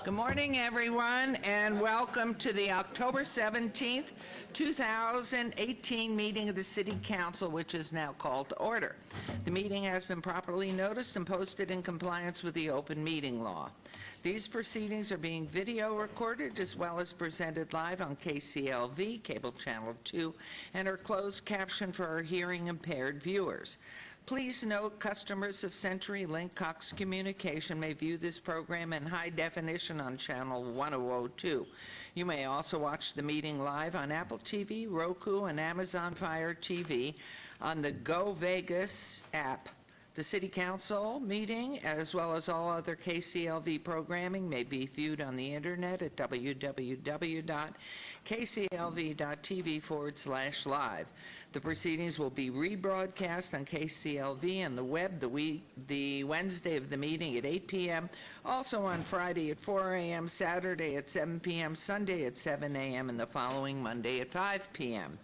Good morning, everyone, and welcome to the October 17th, 2018 meeting of the City Council, which is now called to order. The meeting has been properly noticed and posted in compliance with the open meeting law. These proceedings are being video recorded as well as presented live on KCLV, Cable Channel 2, and are closed captioned for our hearing impaired viewers. Please note customers of CenturyLink Cox Communication may view this program in high definition on channel 1002. You may also watch the meeting live on Apple TV, Roku, and Amazon Fire TV on the Go Vegas app. The City Council meeting, as well as all other KCLV programming, may be viewed on the internet at www.kclv.tv/live. The proceedings will be rebroadcast on KCLV and the web the Wednesday of the meeting at 8 p.m., also on Friday at 4 a.m., Saturday at 7 p.m., Sunday at 7 a.m., and the following Monday at 5 p.m.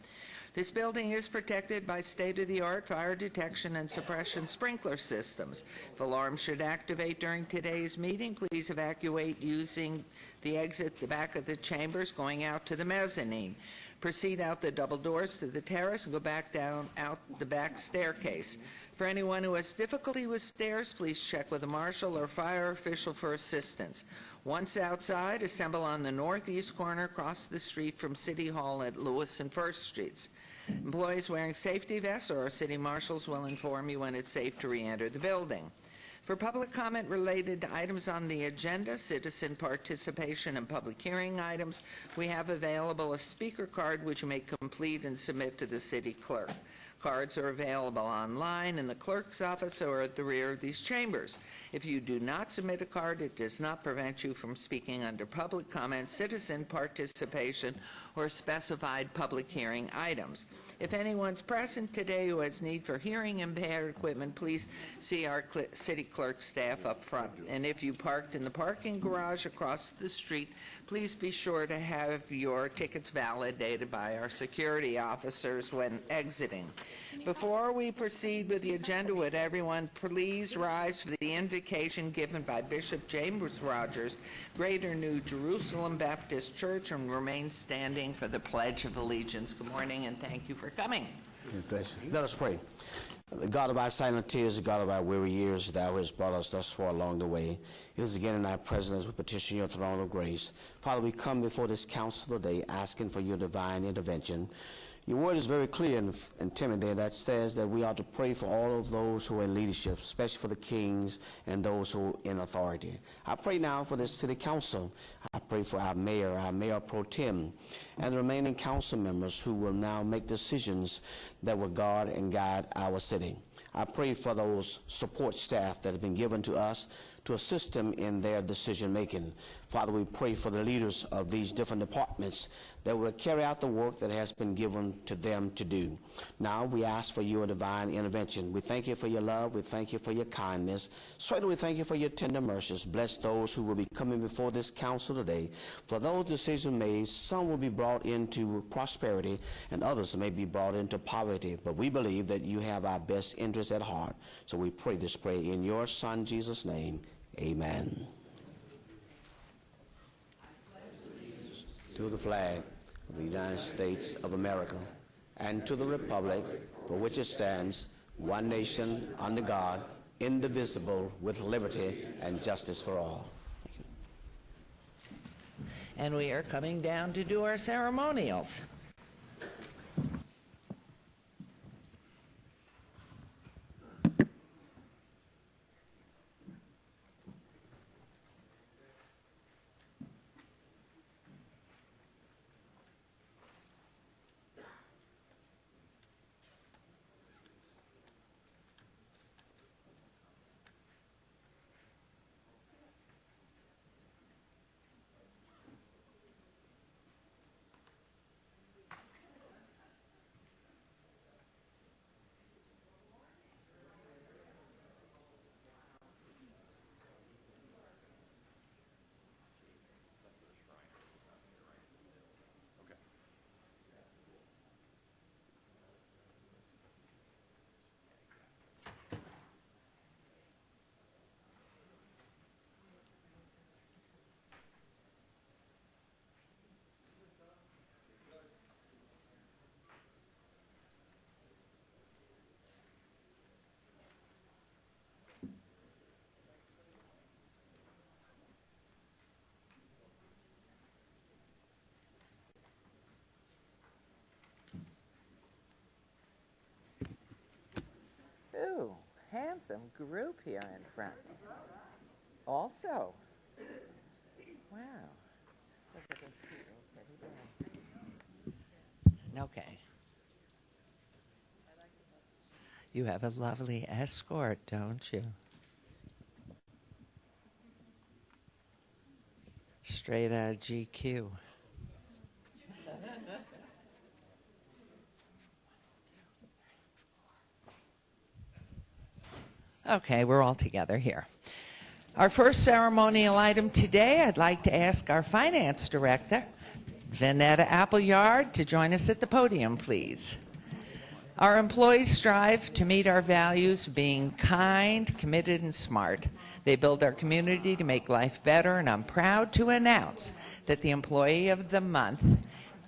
This building is protected by state-of-the-art fire detection and suppression sprinkler systems. If alarms should activate during today's meeting, please evacuate using the exit the back of the chambers going out to the mezzanine. Proceed out the double doors to the terrace and go back down out the back staircase. For anyone who has difficulty with stairs, please check with a marshal or fire official for assistance. Once outside, assemble on the northeast corner across the street from City Hall at Lewis and First Streets. Employees wearing safety vests or our city marshals will inform you when it's safe to re-enter the building. For public comment related to items on the agenda, citizen participation, and public hearing items, we have available a speaker card which you may complete and submit to the city clerk. Cards are available online in the clerk's office or at the rear of these chambers. If you do not submit a card, it does not prevent you from speaking under public comment, citizen participation, or specified public hearing items. If anyone's present today who has need for hearing impaired equipment, please see our city clerk staff up front. And if you parked in the parking garage across the street, please be sure to have your tickets validated by our security officers when exiting. Before we proceed with the agenda, would everyone please rise for the invocation given by Bishop James Rogers, Greater New Jerusalem Baptist Church, and remain standing for the Pledge of Allegiance. Good morning, and thank you for coming. Let us pray. The God of our silent tears, the God of our weary years, thou hast brought us thus far along the way. It is again in thy presence we petition your throne of grace. Father, we come before this council today asking for your divine intervention. Your word is very clear in Timothy that says that we ought to pray for all of those who are in leadership, especially for the kings and those who are in authority. I pray now for this city council. I pray for our mayor pro tem, and the remaining council members who will now make decisions that will guard and guide our city. I pray for those support staff that have been given to us to assist them in their decision making. Father, we pray for the leaders of these different departments that will carry out the work that has been given to them to do. Now we ask for your divine intervention. We thank you for your love. We thank you for your kindness. Certainly we thank you for your tender mercies. Bless those who will be coming before this council today. For those decisions made, some will be brought into prosperity and others may be brought into poverty. But we believe that you have our best interests at heart. So we pray this prayer in your Son, Jesus' name. Amen. To the flag of the United States of America and to the republic for which it stands, one nation under God, indivisible, with liberty and justice for all. Thank you. And we are coming down to do our ceremonials. handsome group here in front. Also. Wow. Look at those cute little teddy bears. Okay. You have a lovely escort, don't you? Straight out of GQ. Okay, we're all together here. Our first ceremonial item today, I'd like to ask our finance director, Vanetta Appleyard, to join us at the podium, please. Our employees strive to meet our values of being kind, committed, and smart. They build our community to make life better, and I'm proud to announce that the Employee of the Month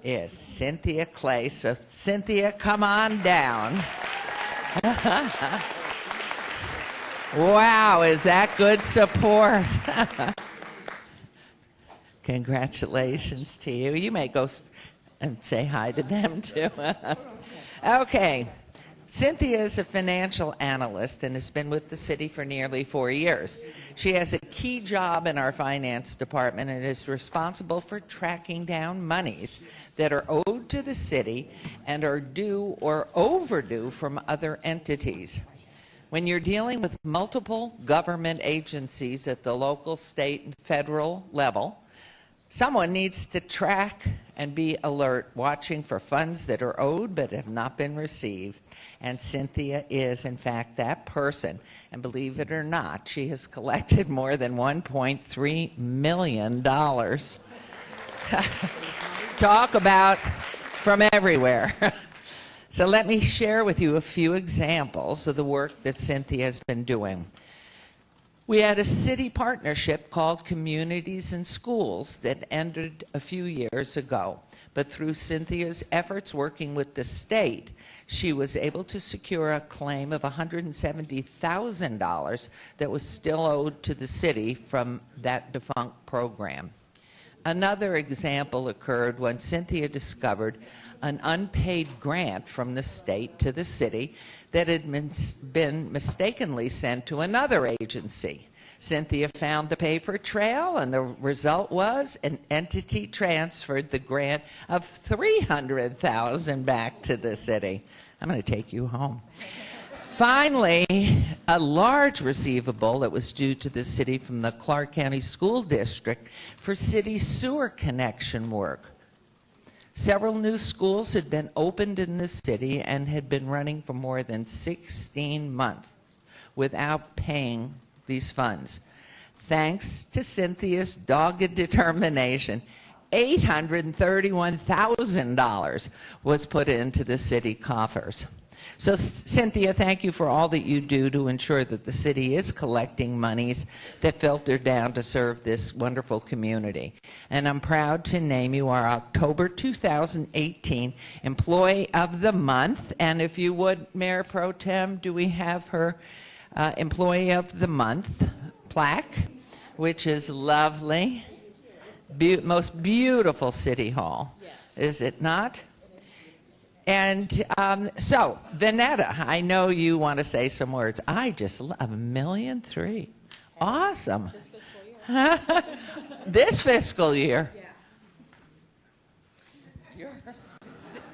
is Cynthia Clay. So, Cynthia, come on down. Wow, is that good support? Congratulations to you. You may go and say hi to them, too. Okay. Cynthia is a financial analyst and has been with the city for nearly 4 years. She has a key job in our finance department and is responsible for tracking down monies that are owed to the city and are due or overdue from other entities. When you're dealing with multiple government agencies at the local, state, and federal level, someone needs to track and be alert, watching for funds that are owed but have not been received. And Cynthia is, in fact, that person. And believe it or not, she has collected more than $1.3 million. Talk about from everywhere. So let me share with you a few examples of the work that Cynthia has been doing. We had a city partnership called Communities and Schools that ended a few years ago. But through Cynthia's efforts working with the state, she was able to secure a claim of $170,000 that was still owed to the city from that defunct program. Another example occurred when Cynthia discovered an unpaid grant from the state to the city that had been mistakenly sent to another agency. Cynthia found the paper trail, and the result was an entity transferred the grant of $300,000 back to the city. I'm going to take you home. Finally, a large receivable that was due to the city from the Clark County School District for city sewer connection work. Several new schools had been opened in the city and had been running for more than 16 months without paying these funds. Thanks to Cynthia's dogged determination, $831,000 was put into the city coffers. So, Cynthia, thank you for all that you do to ensure that the city is collecting monies that filter down to serve this wonderful community. And I'm proud to name you our October 2018 Employee of the Month. And if you would, Mayor Pro Tem, do we have her Employee of the Month plaque, which is lovely. Most beautiful city hall, yes. Is it not? And so, Vanetta, I know you want to say some words. I just love $1.3 million. Awesome. This fiscal year. This fiscal year. Yeah. Yours.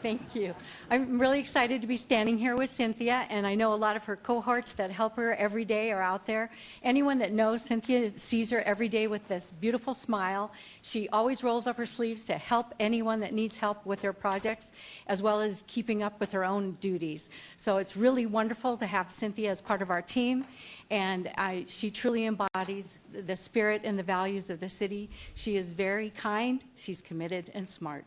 Thank you. I'm really excited to be standing here with Cynthia, and I know a lot of her cohorts that help her every day are out there. Anyone that knows Cynthia sees her every day with this beautiful smile. She always rolls up her sleeves to help anyone that needs help with their projects, as well as keeping up with her own duties. So it's really wonderful to have Cynthia as part of our team, and she truly embodies the spirit and the values of the city. She is very kind, she's committed, and smart.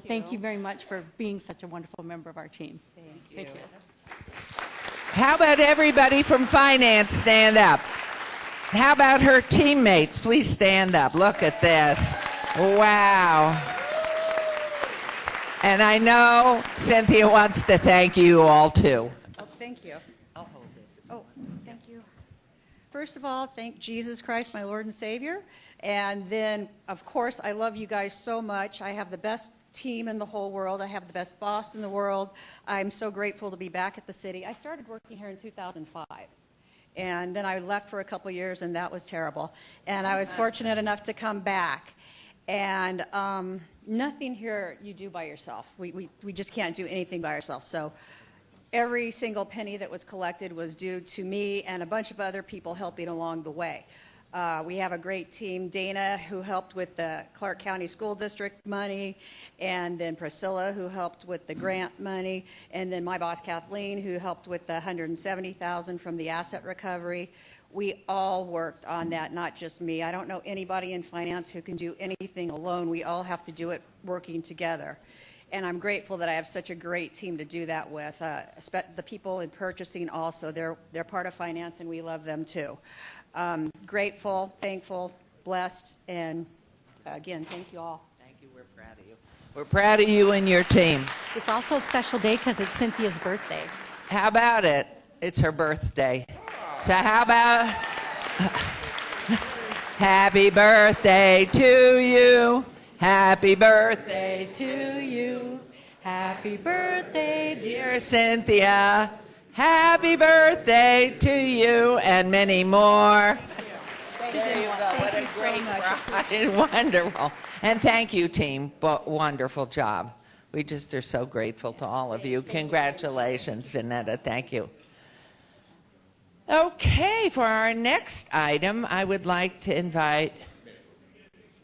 Thank you very much for being such a wonderful member of our team. Thank you. How about everybody from finance stand up? How about her teammates? Please stand up. Look at this. Wow. And I know Cynthia wants to thank you all too. Oh, thank you. I'll hold this. Oh, thank you. First of all, thank Jesus Christ, my Lord and Savior. And then, of course, I love you guys so much. I have the best team in the whole world. I have the best boss in the world. I'm so grateful to be back at the city. I started working here in 2005. And then I left for a couple years, and that was terrible. And I was fortunate enough to come back. And nothing here you do by yourself. We just can't do anything by ourselves. So every single penny that was collected was due to me and a bunch of other people helping along the way. We have a great team, Dana, who helped with the Clark County School District money, and then Priscilla, who helped with the grant money, and then my boss, Kathleen, who helped with the $170,000 from the asset recovery. We all worked on that, not just me. I don't know anybody in finance who can do anything alone. We all have to do it working together. And I'm grateful that I have such a great team to do that with. The people in purchasing also, they're part of finance, and we love them too. Grateful, thankful, blessed, and again, thank you all. Thank you. We're proud of you. We're proud of you and your team. It's also a special day because it's Cynthia's birthday. How about it? It's her birthday. So how about happy birthday to you. Happy birthday To you, happy birthday, dear Cynthia. Happy birthday to you and many more. There you go. What a great ride. Wonderful. And thank you, team. Wonderful job. We just are so grateful to all of you. Congratulations, Vanetta. Thank you. Okay, for our next item, I would like to invite...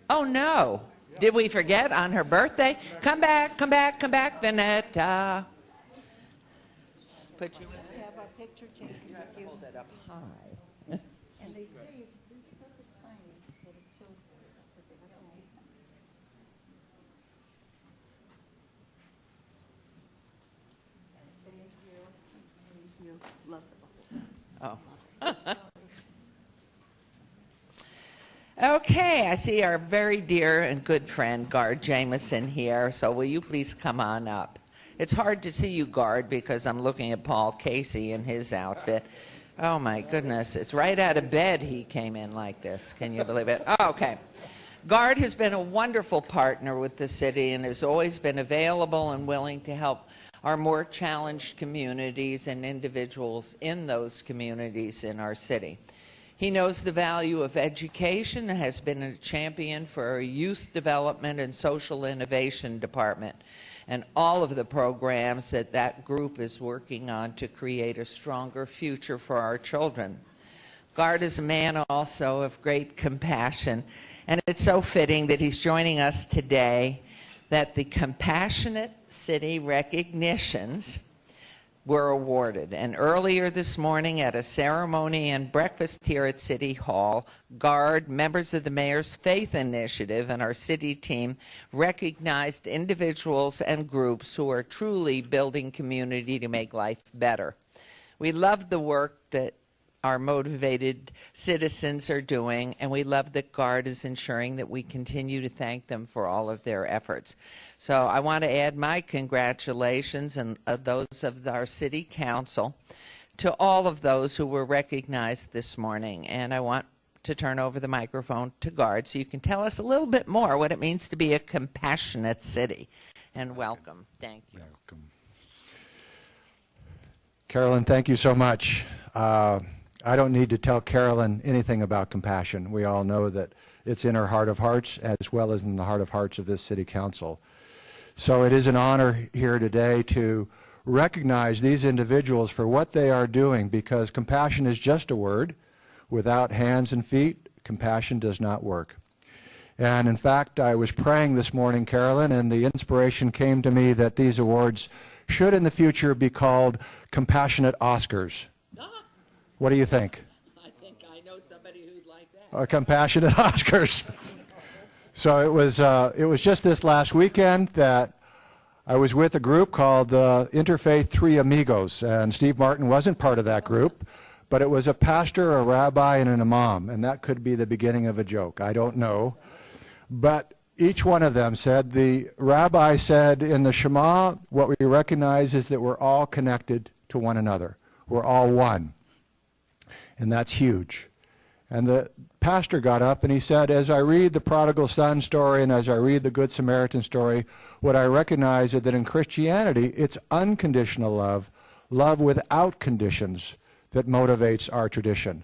Oh, no. Did we forget on her birthday? Come back, come back, come back, Vanetta. Put you in. We have a picture taken with you. Hold it up high. And they say this is perfect timing, but it shows that they have to make them. Thank you. Thank you. Love the bubble. Oh. Okay, I see our very dear and good friend, Gard Jameson, here. So will you please come on up? It's hard to see you, Gard, because I'm looking at Paul Casey in his outfit. Oh, my goodness. It's right out of bed he came in like this. Can you believe it? Oh, okay. Gard has been a wonderful partner with the city and has always been available and willing to help our more challenged communities and individuals in those communities in our city. He knows the value of education and has been a champion for our youth development and social innovation department and all of the programs that that group is working on to create a stronger future for our children. Gard is a man also of great compassion, and it's so fitting that he's joining us today, that the Compassionate City recognitions were awarded. And earlier this morning at a ceremony and breakfast here at City Hall, Gard, members of the Mayor's Faith Initiative, and our city team recognized individuals and groups who are truly building community to make life better. We love the work that our motivated citizens are doing, and we love that Gard is ensuring that we continue to thank them for all of their efforts. So I want to add my congratulations and those of our City Council to all of those who were recognized this morning. And I want to turn over the microphone to Gard so you can tell us a little bit more what it means to be a compassionate city. And welcome. Thank you. Welcome. Carolyn, thank you so much. I don't need to tell Carolyn anything about compassion. We all know that it's in her heart of hearts as well as in the heart of hearts of this City Council. So it is an honor here today to recognize these individuals for what they are doing, because compassion is just a word. Without hands and feet, compassion does not work. And in fact, I was praying this morning, Carolyn, and the inspiration came to me that these awards should in the future be called Compassionate Oscars. What do you think? I think I know somebody who'd like that. Compassionate Oscars. So it was just this last weekend that I was with a group called the Interfaith Three Amigos, and Steve Martin wasn't part of that group, but it was a pastor, a rabbi, and an imam, and that could be the beginning of a joke. I don't know. But each one of them said, the rabbi said in the Shema, what we recognize is that we're all connected to one another. We're all one. And that's huge. And the pastor got up and he said, as I read the prodigal son story and as I read the Good Samaritan story, what I recognize is that in Christianity, it's unconditional love, love without conditions, that motivates our tradition.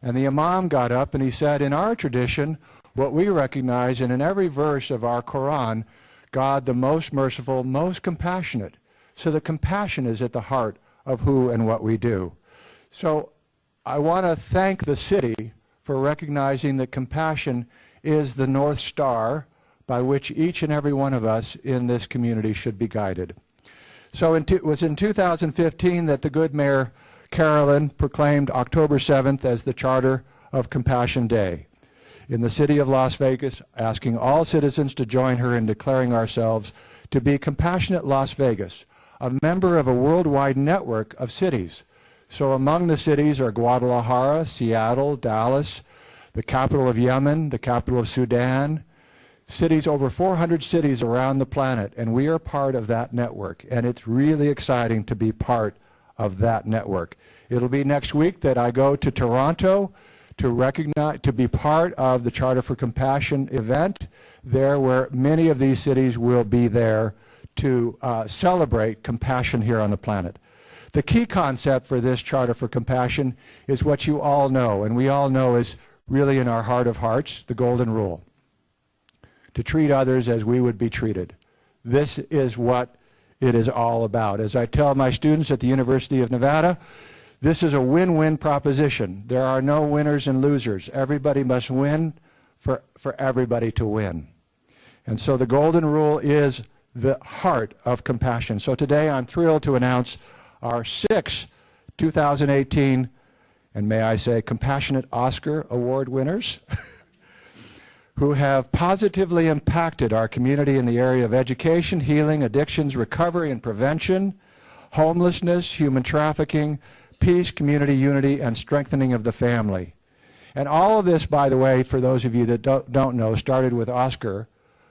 And the Imam got up and he said, in our tradition, what we recognize, and in every verse of our Quran, God the most merciful, most compassionate. So the compassion is at the heart of who and what we do. So I want to thank the city for recognizing that compassion is the North Star by which each and every one of us in this community should be guided. So it was in 2015 that the good Mayor Carolyn proclaimed October 7th as the Charter of Compassion Day in the city of Las Vegas, asking all citizens to join her in declaring ourselves to be Compassionate Las Vegas, a member of a worldwide network of cities. So among the cities are Guadalajara, Seattle, Dallas, the capital of Yemen, the capital of Sudan, cities, over 400 cities around the planet, and we are part of that network, and it's really exciting to be part of that network. It'll be next week that I go to Toronto to be part of the Charter for Compassion event there, where many of these cities will be there to celebrate compassion here on the planet. The key concept for this Charter for Compassion is what you all know, and we all know is really in our heart of hearts, the Golden Rule: to treat others as we would be treated. This is what it is all about. As I tell my students at the University of Nevada, this is a win-win proposition. There are no winners and losers. Everybody must win for everybody to win. And so the Golden Rule is the heart of compassion. So today I'm thrilled to announce our 6 2018, and may I say, Compassionate Oscar Award winners who have positively impacted our community in the area of education, healing, addictions, recovery and prevention, homelessness, human trafficking, peace, community unity, and strengthening of the family. And all of this, by the way, for those of you that don't know, started with Oscar,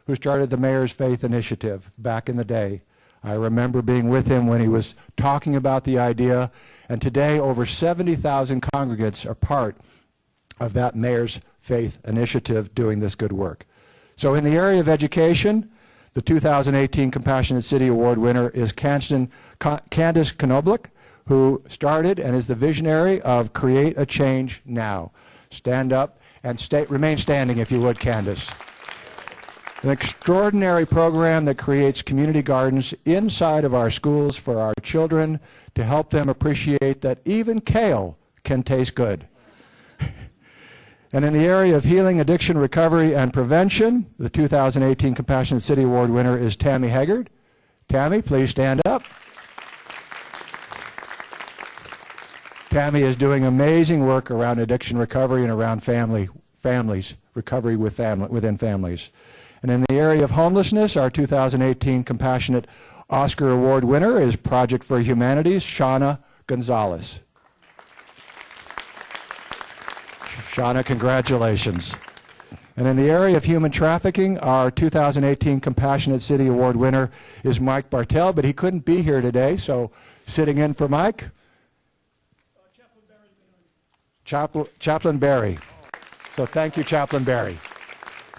who started the Mayor's Faith Initiative back in the day. I remember being with him when he was talking about the idea, and today over 70,000 congregants are part of that Mayor's Faith Initiative doing this good work. So in the area of education, the 2018 Compassionate City Award winner is Candace Knoblich, who started and is the visionary of Create a Change Now. Stand up and remain standing if you would, Candace. An extraordinary program that creates community gardens inside of our schools for our children to help them appreciate that even kale can taste good. And in the area of healing, addiction, recovery, and prevention, the 2018 Compassionate City Award winner is Tammy Haggard. Tammy, please stand up. Tammy is doing amazing work around addiction recovery and around families, recovery within families. And in the area of homelessness, our 2018 Compassionate Oscar Award winner is Project for Humanity's Shauna Gonzalez. Shauna, congratulations. And in the area of human trafficking, our 2018 Compassionate City Award winner is Mike Bartell, but he couldn't be here today, so sitting in for Mike, Chaplain Barry. So thank you, Chaplain Barry.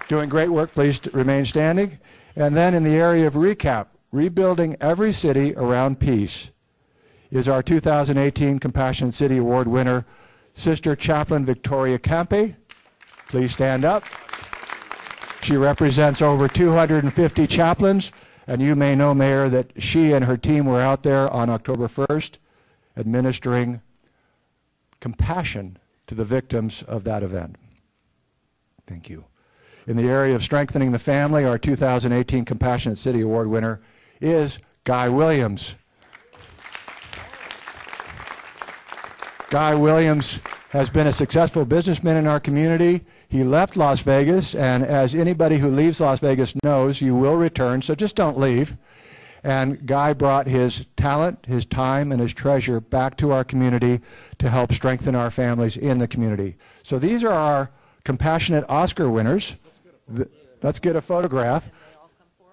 Doing great work. Please remain standing. And then in the area of recap, rebuilding every city around peace, is our 2018 Compassionate City Award winner, Sister Chaplain Victoria Campe. Please stand up. She represents over 250 chaplains, and you may know, Mayor, that she and her team were out there on October 1st administering compassion to the victims of that event. Thank you. In the area of strengthening the family, our 2018 Compassionate City Award winner is Guy Williams. Guy Williams has been a successful businessman in our community. He left Las Vegas, and as anybody who leaves Las Vegas knows, you will return, so just don't leave. And Guy brought his talent, his time, and his treasure back to our community to help strengthen our families in the community. So these are our Compassionate Oscar winners. Let's get a photograph.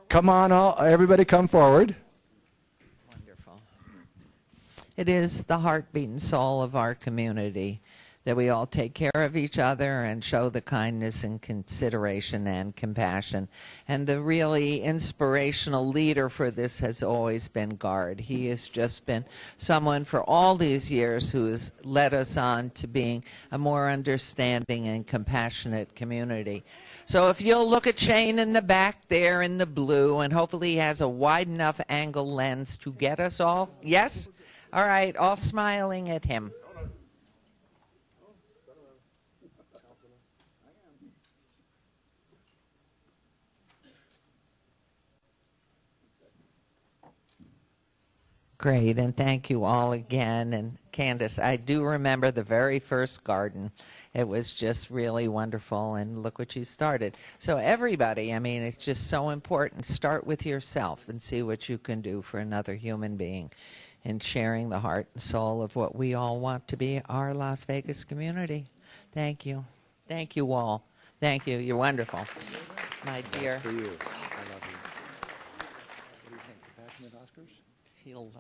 Come on, everybody come forward. Wonderful. It is the heartbeat and soul of our community that we all take care of each other and show the kindness and consideration and compassion. And the really inspirational leader for this has always been Gard. He has just been someone for all these years who has led us on to being a more understanding and compassionate community. So if you'll look at Shane in the back there in the blue, and hopefully he has a wide enough angle lens to get us all. Yes? All right, all smiling at him. Great, and thank you all again. And Candace, I do remember the very first garden. It was just really wonderful, and look what you started. So everybody, I mean, it's just so important. Start with yourself and see what you can do for another human being in sharing the heart and soul of what we all want to be our Las Vegas community. Thank you. Thank you all. Thank you. You're wonderful. My dear. For you. I love you. What do you think? Compassionate Oscars? Feel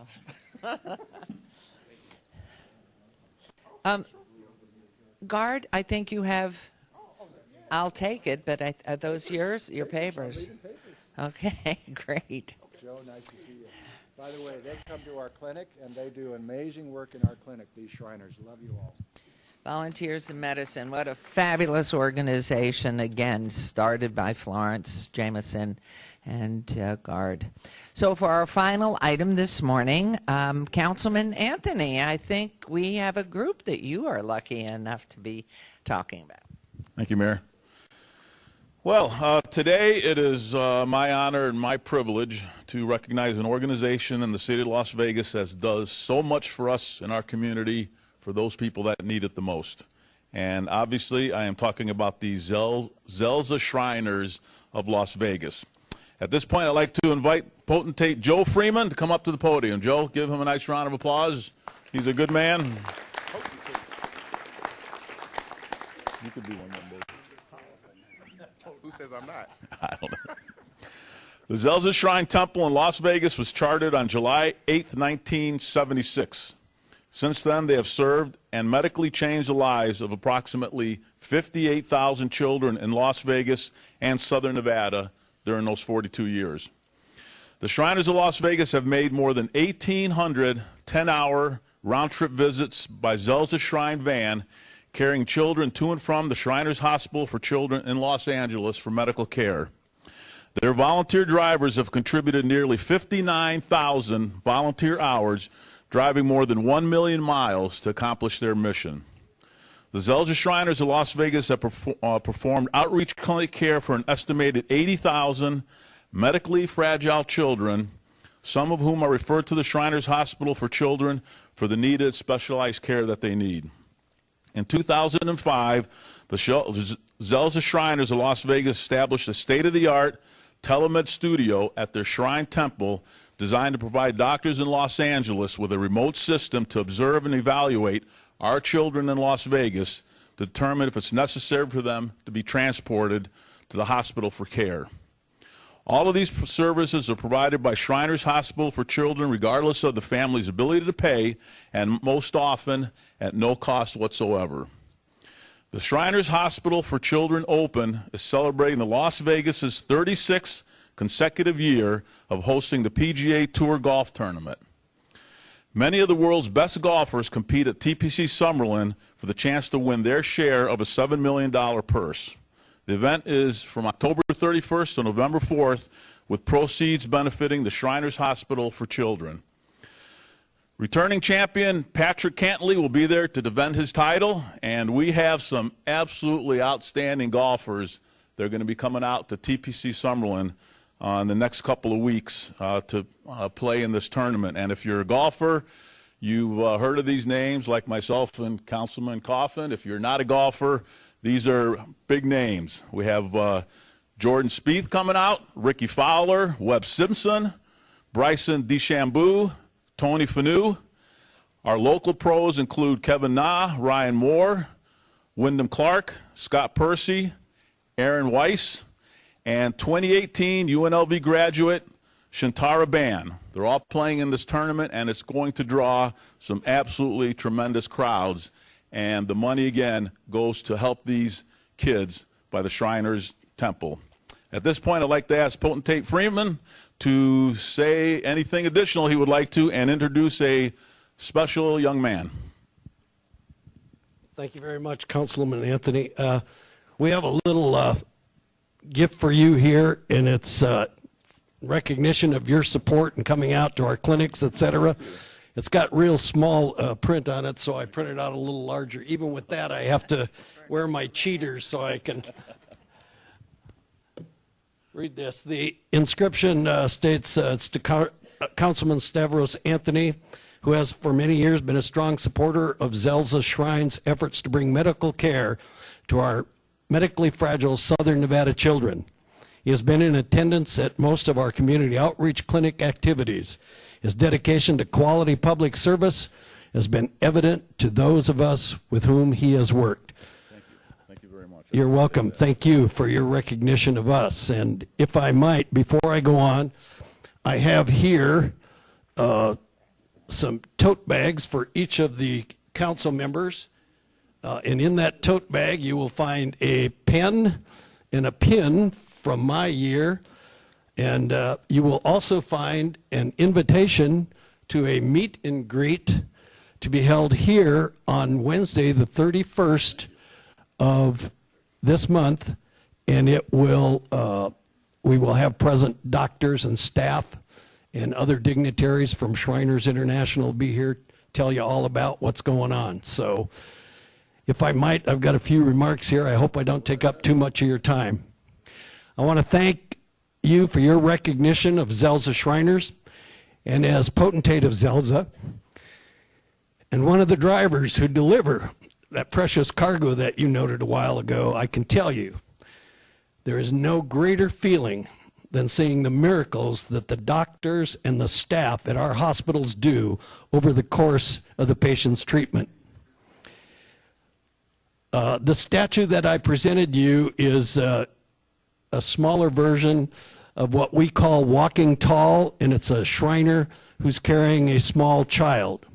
love. Gard, I think you have, I'll take it, but are those yours, your papers? Okay, great. Joe, nice to see you. By the way, they come to our clinic, and they do amazing work in our clinic, these Shriners. Love you all. Volunteers in Medicine, what a fabulous organization, again, started by Florence Jameson and Gard. So for our final item this morning, Councilman Anthony, I think we have a group that you are lucky enough to be talking about. Thank you, Mayor. Well, today it is my honor and my privilege to recognize an organization in the city of Las Vegas that does so much for us in our community, for those people that need it the most. And obviously, I am talking about the Zelza Shriners of Las Vegas. At this point, I'd like to invite Potentate Joe Freeman to come up to the podium. Joe, give him a nice round of applause. He's a good man. You could be one of them, baby. Who says I'm not? I don't know. The Zelza Shrine Temple in Las Vegas was chartered on July 8, 1976. Since then, they have served and medically changed the lives of approximately 58,000 children in Las Vegas and Southern Nevada during those 42 years. The Shriners of Las Vegas have made more than 1,800 10-hour round-trip visits by Zelza Shrine van, carrying children to and from the Shriners Hospital for Children in Los Angeles for medical care. Their volunteer drivers have contributed nearly 59,000 volunteer hours, driving more than 1 million miles to accomplish their mission. The Zelza Shriners of Las Vegas have performed outreach clinic care for an estimated 80,000 medically fragile children, some of whom are referred to the Shriners Hospital for Children for the needed specialized care that they need. In 2005, the Zelza Shriners of Las Vegas established a state-of-the-art telemed studio at their Shrine Temple designed to provide doctors in Los Angeles with a remote system to observe and evaluate our children in Las Vegas to determine if it's necessary for them to be transported to the hospital for care. All of these services are provided by Shriners Hospital for Children regardless of the family's ability to pay, and most often at no cost whatsoever. The Shriners Hospital for Children Open is celebrating the Las Vegas's 36th consecutive year of hosting the PGA Tour Golf Tournament. Many of the world's best golfers compete at TPC Summerlin for the chance to win their share of a $7 million purse. The event is from October 31st to November 4th, with proceeds benefiting the Shriners Hospital for Children. Returning champion Patrick Cantley will be there to defend his title, and we have some absolutely outstanding golfers that are going to be coming out to TPC Summerlin in the next couple of weeks to play in this tournament. And if you're a golfer, you've heard of these names like myself and Councilman Coffin. If you're not a golfer, these are big names. We have Jordan Spieth coming out, Ricky Fowler, Webb Simpson, Bryson DeChambeau, Tony Finau. Our local pros include Kevin Na, Ryan Moore, Wyndham Clark, Scott Percy, Aaron Weiss, and 2018 UNLV graduate Shantara Ban. They're all playing in this tournament, and it's going to draw some absolutely tremendous crowds. and the money, again, goes to help these kids by the Shriners Temple. At this point, I'd like to ask Potentate Freeman to say anything additional he would like to and introduce a special young man. Thank you very much, Councilman Anthony. We have a little gift for you here, and it's recognition of your support and coming out to our clinics, etc. It's got real small print on it, so I printed out a little larger. Even with that, I have to wear my cheaters so I can read this. The inscription states it's to Councilman Stavros Anthony, who has for many years been a strong supporter of Zelza Shrine's efforts to bring medical care to our medically fragile Southern Nevada children. He has been in attendance at most of our community outreach clinic activities. His dedication to quality public service has been evident to those of us with whom he has worked. Thank you. Thank you very much. You're welcome. Thank you for your recognition of us. And if I might, before I go on, I have here some tote bags for each of the council members. And in that tote bag, you will find a pen and a pin from my year. And you will also find an invitation to a meet and greet to be held here on Wednesday, the 31st of this month. And it will, we will have present doctors and staff and other dignitaries from Shriners International be here, tell you all about what's going on. So if I might, I've got a few remarks here. I hope I don't take up too much of your time. I want to thank you for your recognition of Zelza Shriners, and as potentate of Zelza, and one of the drivers who deliver that precious cargo that you noted a while ago, I can tell you, there is no greater feeling than seeing the miracles that the doctors and the staff at our hospitals do over the course of the patient's treatment. The statue that I presented you is a smaller version of what we call walking tall, and it's a Shriner who's carrying a small child.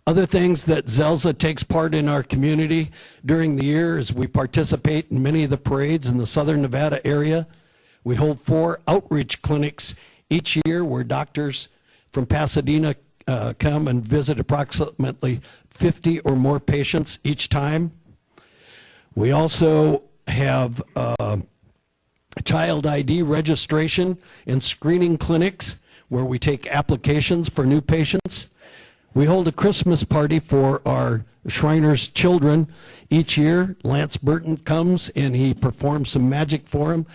Other things that Zelza takes part in our community during the year is we participate in many of the parades in the Southern Nevada area. We hold 4 outreach clinics each year where doctors from Pasadena come and visit approximately 50 or more patients each time. We also have child ID registration and screening clinics where we take applications for new patients. We hold a Christmas party for our Shriners children each year. Lance Burton comes and he performs some magic for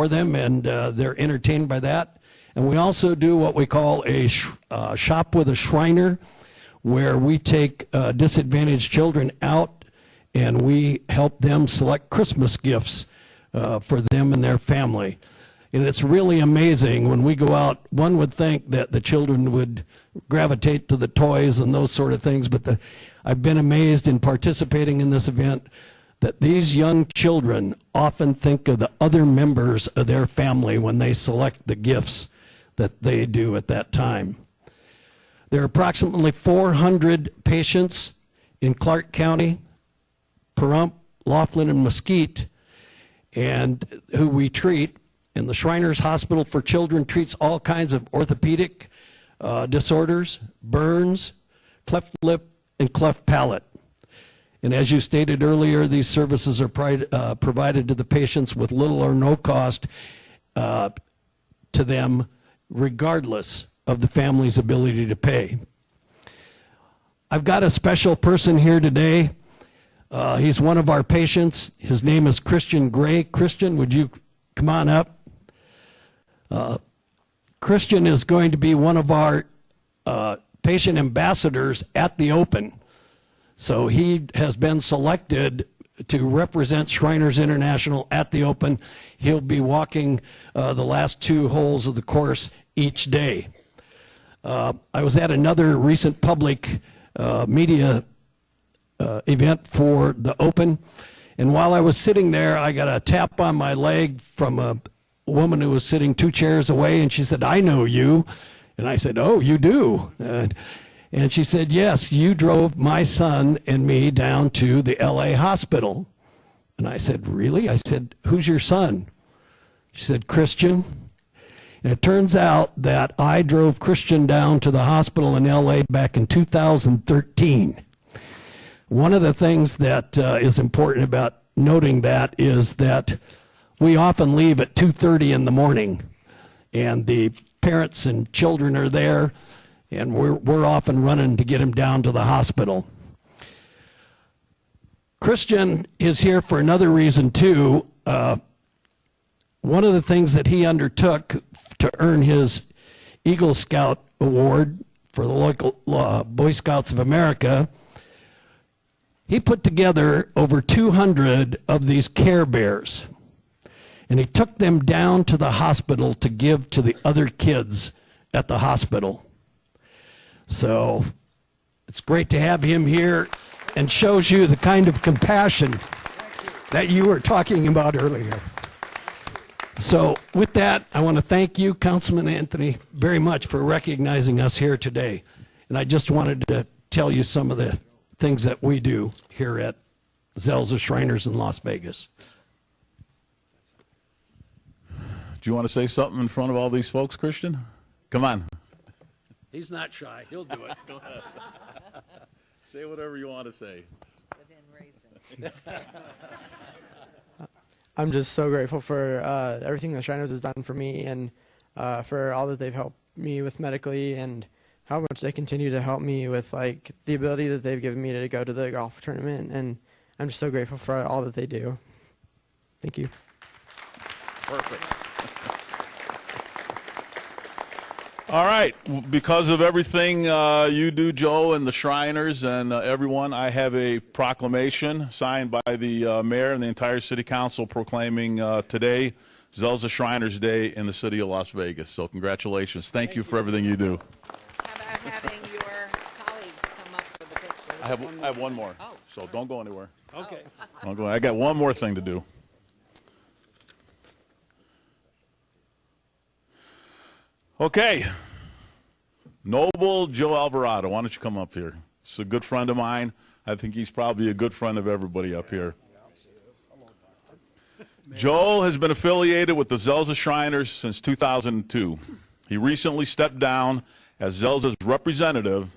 them, and they're entertained by that. And we also do what we call a shop with a Shriner, where we take disadvantaged children out and we help them select Christmas gifts for them and their family. And it's really amazing when we go out. One would think that the children would gravitate to the toys and those sort of things, but I've been amazed in participating in this event that these young children often think of the other members of their family when they select the gifts that they do at that time. There are approximately 400 patients in Clark County, Pahrump, Laughlin, and Mesquite, and who we treat. And the Shriners Hospital for Children treats all kinds of orthopedic disorders, burns, cleft lip, and cleft palate. And as you stated earlier, these services are provided to the patients with little or no cost to them, regardless of the family's ability to pay. I've got a special person here today. He's one of our patients. His name is Christian Gray. Christian, would you come on up? Christian is going to be one of our patient ambassadors at the Open. So he has been selected to represent Shriners International at the Open. He'll be walking the last 2 holes of the course each day. I was at another recent public media event for the Open, and while I was sitting there, I got a tap on my leg from a woman who was sitting 2 chairs away, and she said, "I know you." And I said, "Oh, you do?" And she said, yes, you drove my son and me down to the LA hospital. And I said, really? I said, who's your son? She said, Christian. And it turns out that I drove Christian down to the hospital in LA back in 2013. One of the things that is important about noting that is that we often leave at 2:30 in the morning, and the parents and children are there, and we're often running to get him down to the hospital. Christian is here for another reason too. One of the things that he undertook to earn his Eagle Scout Award for the local Boy Scouts of America, he put together over 200 of these Care Bears, and he took them down to the hospital to give to the other kids at the hospital. So it's great to have him here, and shows you the kind of compassion that you were talking about earlier. So with that, I want to thank you, Councilman Anthony, very much for recognizing us here today. And I just wanted to tell you some of the things that we do here at Zelza Shriners in Las Vegas. Do you want to say something in front of all these folks, Christian? Come on. He's not shy. He'll do it. Go ahead. Say whatever you want to say. Within reason. I'm just so grateful for everything that Shriners has done for me, and for all that they've helped me with medically, and how much they continue to help me with like the ability that they've given me to go to the golf tournament. And I'm just so grateful for all that they do. Thank you. Perfect. All right. Because of everything you do, Joe, and the Shriners and everyone, I have a proclamation signed by the mayor and the entire city council proclaiming today Zelza Shriners Day in the city of Las Vegas. So congratulations. Thank you for everything you do. How about having your colleagues come up with a picture? I have one more, Oh. so don't go anywhere. Okay. Don't go. I got one more thing to do. Okay. Noble Joe Alvarado, why don't you come up here? He's a good friend of mine. I think he's probably a good friend of everybody up here. Joe has been affiliated with the Zelza Shriners since 2002. He recently stepped down as Zelza's representative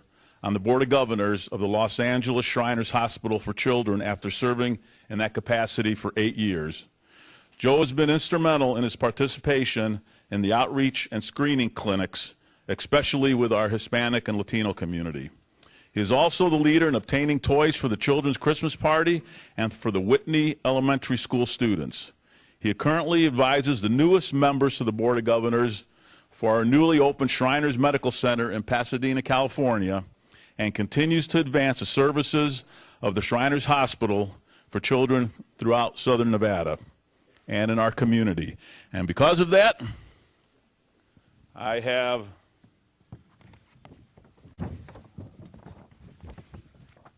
on the Board of Governors of the Los Angeles Shriners Hospital for Children after serving in that capacity for 8 years. Joe has been instrumental in his participation in the outreach and screening clinics, especially with our Hispanic and Latino community. He is also the leader in obtaining toys for the children's Christmas party and for the Whitney Elementary School students. He currently advises the newest members to the Board of Governors for our newly opened Shriners Medical Center in Pasadena, California, and continues to advance the services of the Shriners Hospital for children throughout Southern Nevada and in our community. And because of that, I have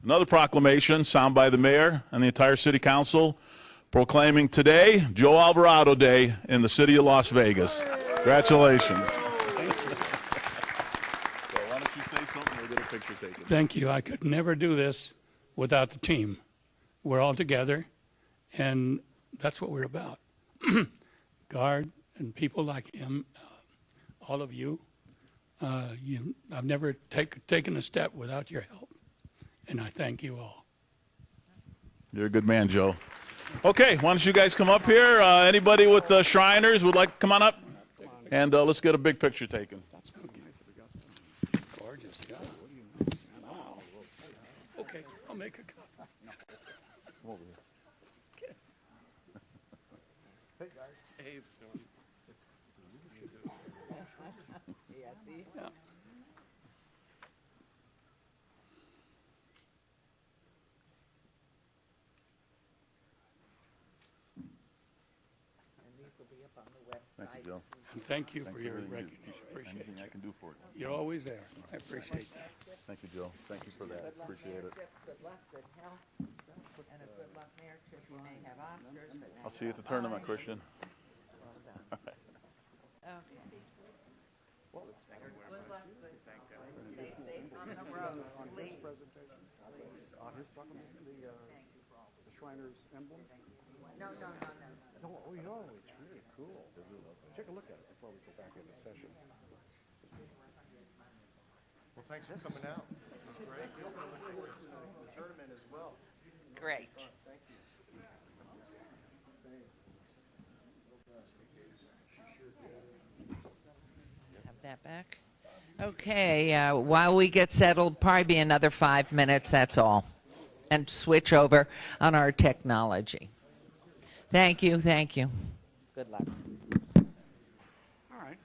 another proclamation signed by the mayor and the entire city council proclaiming today Joe Alvarado Day in the city of Las Vegas. Congratulations. So why don't you say something? We'll get a picture taken. Thank you. I could never do this without the team. We're all together, and that's what we're about. Guard and people like him, all of you, I've never taken a step without your help, and I thank you all. You're a good man, Joe. Okay, why don't you guys come up here? Anybody with the Shriners would like to come on up? And let's get a big picture taken. Gorgeous job. Wow. Okay, I'll make a copy. Hey, Yeah, see? yeah. And these will be up on the website. Thank you, Joe. And thank you Thanks for your everything you do. recognition. Appreciate Anything I you. can do for you. You're always there. I appreciate that. Thank you, Joe. Thank you for that. Good luck, Appreciate Mayor it. Chip. Good luck, good health, and a good luck, Mayor Chip. You may have Oscars, but I'll see you at the tournament, Christian. okay. Good luck, good. Stay safe. On his proclamation, the Shriners emblem? No. No, oh, no, it's really cool. Take a look at it before we go back into session. Well, thanks for coming out. It was great. We look forward to the tournament as well. Great. Thank you. Have that back. Okay, while we get settled, probably be another 5 minutes, that's all. And switch over on our technology. Thank you. Good luck. All right.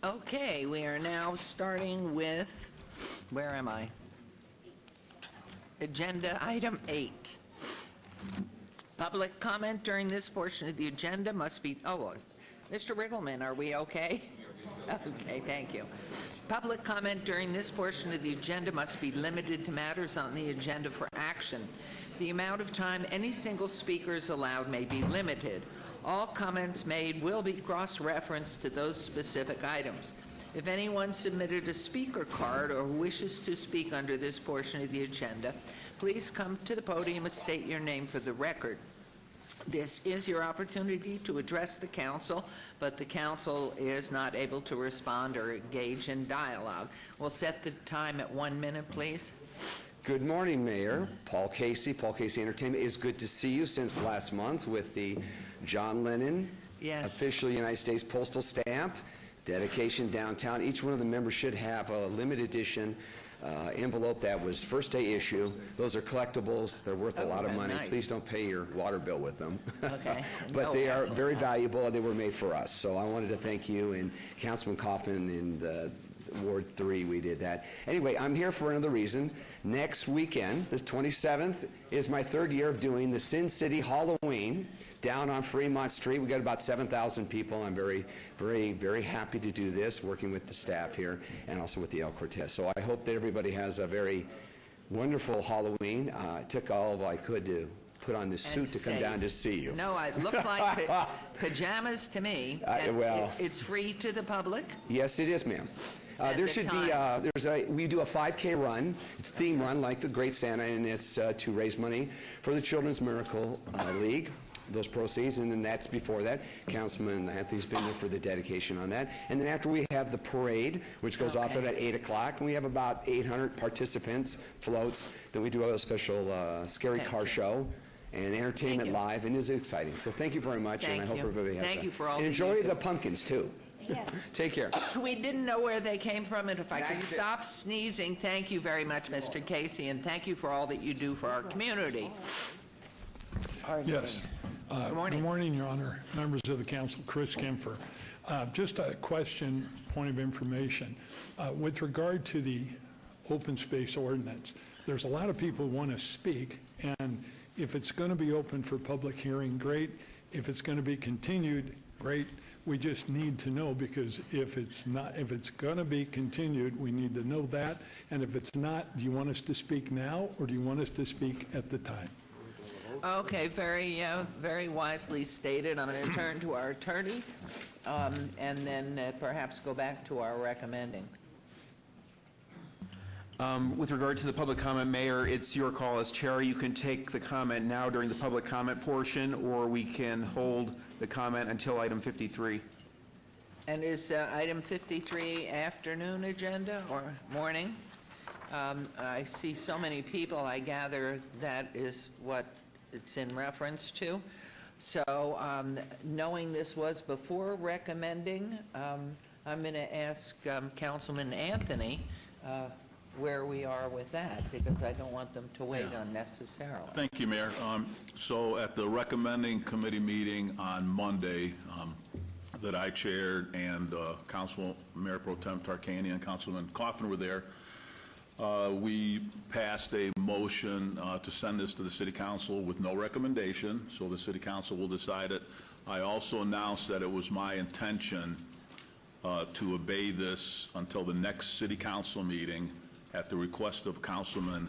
Okay, we are now starting with, where am I? Agenda item 8. Public comment during this portion of the agenda must be, Mr. Riggleman, are we okay? Okay, thank you. Public comment during this portion of the agenda must be limited to matters on the agenda for action. The amount of time any single speaker is allowed may be limited. All comments made will be cross-referenced to those specific items. If anyone submitted a speaker card or wishes to speak under this portion of the agenda, please come to the podium and state your name for the record. This is your opportunity to address the council, but the council is not able to respond or engage in dialogue. We'll set the time at 1 minute, please. Good morning, Mayor. Paul Casey, Paul Casey Entertainment. It's good to see you since last month with the John Lennon official United States Postal Stamp, dedication downtown. Each one of the members should have a limited edition envelope that was first day issue. Those are collectibles. They're worth a lot of money. Nice. Please don't pay your water bill with them. Okay. But No they are hassle. very valuable, and they were made for us. So I wanted to thank you and Councilman Coffin and Ward 3, we did that. Anyway, I'm here for another reason. Next weekend, the 27th, is my 3rd year of doing the Sin City Halloween down on Fremont Street. We got about 7,000 people. I'm very, very, very happy to do this, working with the staff here and also with the El Cortez. So I hope that everybody has a very wonderful Halloween. I took all I could to put on this suit to come down to see you. No, it looked like pajamas to me. And well. it's free to the public. Yes, it is, ma'am. And There the should time? be, we do a 5K run. It's a theme run like the Great Santa, and it's to raise money for the Children's Miracle League, those proceeds, and then that's before that. Councilman Anthony's been there for the dedication on that. And then after we have the parade, which goes off at 8 o'clock, and we have about 800 participants, floats. Then we do a special scary car show and entertainment live, and it's exciting. So thank you very much, and I hope everybody has Thank you for all and that you enjoy do. the pumpkins, too. Take care. We didn't know where they came from, and if I can That's it. stop sneezing, thank you very much, Mr. Casey, and thank you for all that you do for our community. Yes. Good morning. Good morning, Your Honor, members of the council, Chris Kempfer. Just a question, point of information. With regard to the open space ordinance, there's a lot of people who want to speak, and if it's going to be open for public hearing, great. If it's going to be continued, great. We just need to know, because if it's going to be continued, we need to know that. And if it's not, do you want us to speak now, or do you want us to speak at the time? Okay, very wisely stated. I'm going to turn to our attorney, and then perhaps go back to our recommending. With regard to the public comment, Mayor, it's your call as chair. You can take the comment now during the public comment portion, or we can hold the comment until item 53. And is item 53 afternoon agenda or morning? I see so many people, I gather that is what it's in reference to. So knowing this was before recommending, I'm going to ask Councilman Anthony where we are with that, because I don't want them to wait unnecessarily. Thank you, Mayor. So at the recommending committee meeting on Monday that I chaired, and Mayor Pro Tem Tarkanian and Councilman Coffin were there, we passed a motion to send this to the City Council with no recommendation, so the City Council will decide it. I also announced that it was my intention to obey this until the next City Council meeting at the request of Councilwoman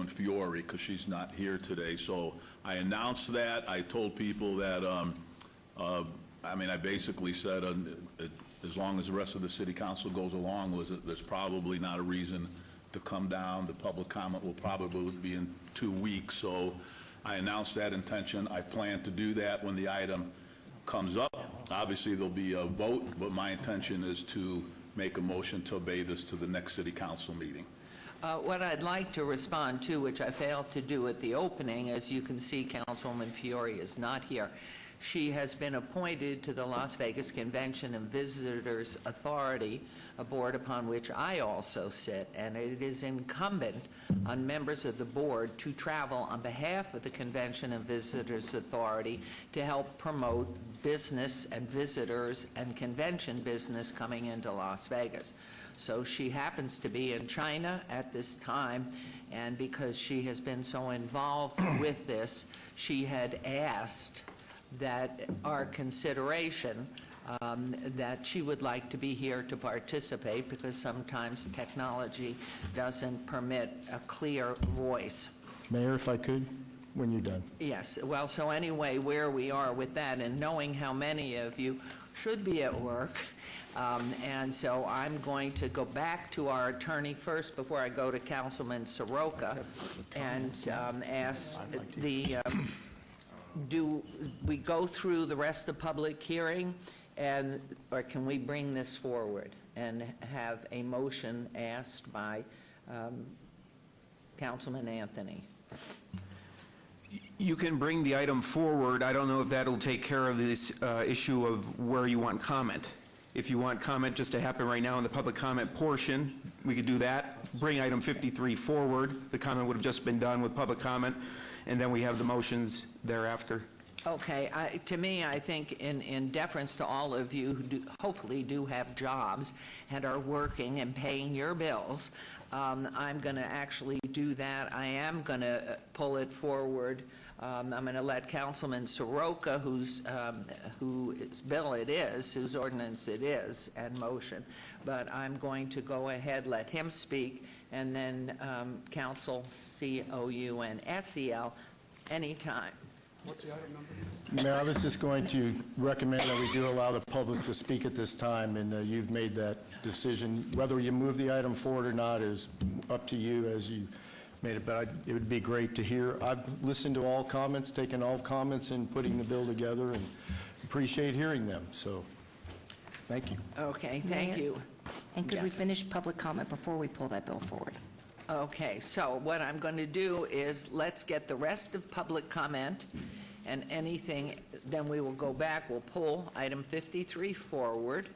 Fiore, because she's not here today. So I announced that. I told people that, I basically said as long as the rest of the City Council goes along, there's probably not a reason to come down. The public comment will probably be in 2 weeks. So I announced that intention. I plan to do that when the item comes up. Obviously, there'll be a vote, but my intention is to make a motion to obey this to the next City Council meeting. What I'd like to respond to, which I failed to do at the opening, as you can see, Councilwoman Fiore is not here. She has been appointed to the Las Vegas Convention and Visitors Authority, a board upon which I also sit, and it is incumbent on members of the board to travel on behalf of the Convention and Visitors Authority to help promote business and visitors and convention business coming into Las Vegas. So she happens to be in China at this time, and because she has been so involved with this, she had asked that our consideration that she would like to be here to participate because sometimes technology doesn't permit a clear voice. Mayor, if I could, when you're done. Yes, well, so anyway, where we are with that and knowing how many of you should be at work, and so I'm going to go back to our attorney first before I go to Councilman Soroka and ask the, do we go through the rest of the public hearing, and or can we bring this forward and have a motion asked by Councilman Anthony? You can bring the item forward. I don't know if that'll take care of this issue of where you want comment. If you want comment just to happen right now in the public comment portion, we could do that. Bring item 53 forward. The comment would have just been done with public comment, and then we have the motions thereafter. Okay, to me, I think in deference to all of you who hopefully do have jobs and are working and paying your bills, I'm going to actually do that. I am going to pull it forward. I'm going to let Councilman Soroka, whose bill it is, whose ordinance it is, and motion. But I'm going to go ahead, let him speak, and then Council COU and SEL anytime. What's the item number? Mayor, I was just going to recommend that we do allow the public to speak at this time, and you've made that decision. Whether you move the item forward or not is up to you as you made it, but it would be great to hear. I've listened to all comments, taken all comments in putting the bill together, and appreciate hearing them, so thank you. Okay, thank you. And could we Yes. finish public comment before we pull that bill forward? Okay, so what I'm going to do is let's get the rest of public comment and anything, then we will go back, we'll pull item 53 forward,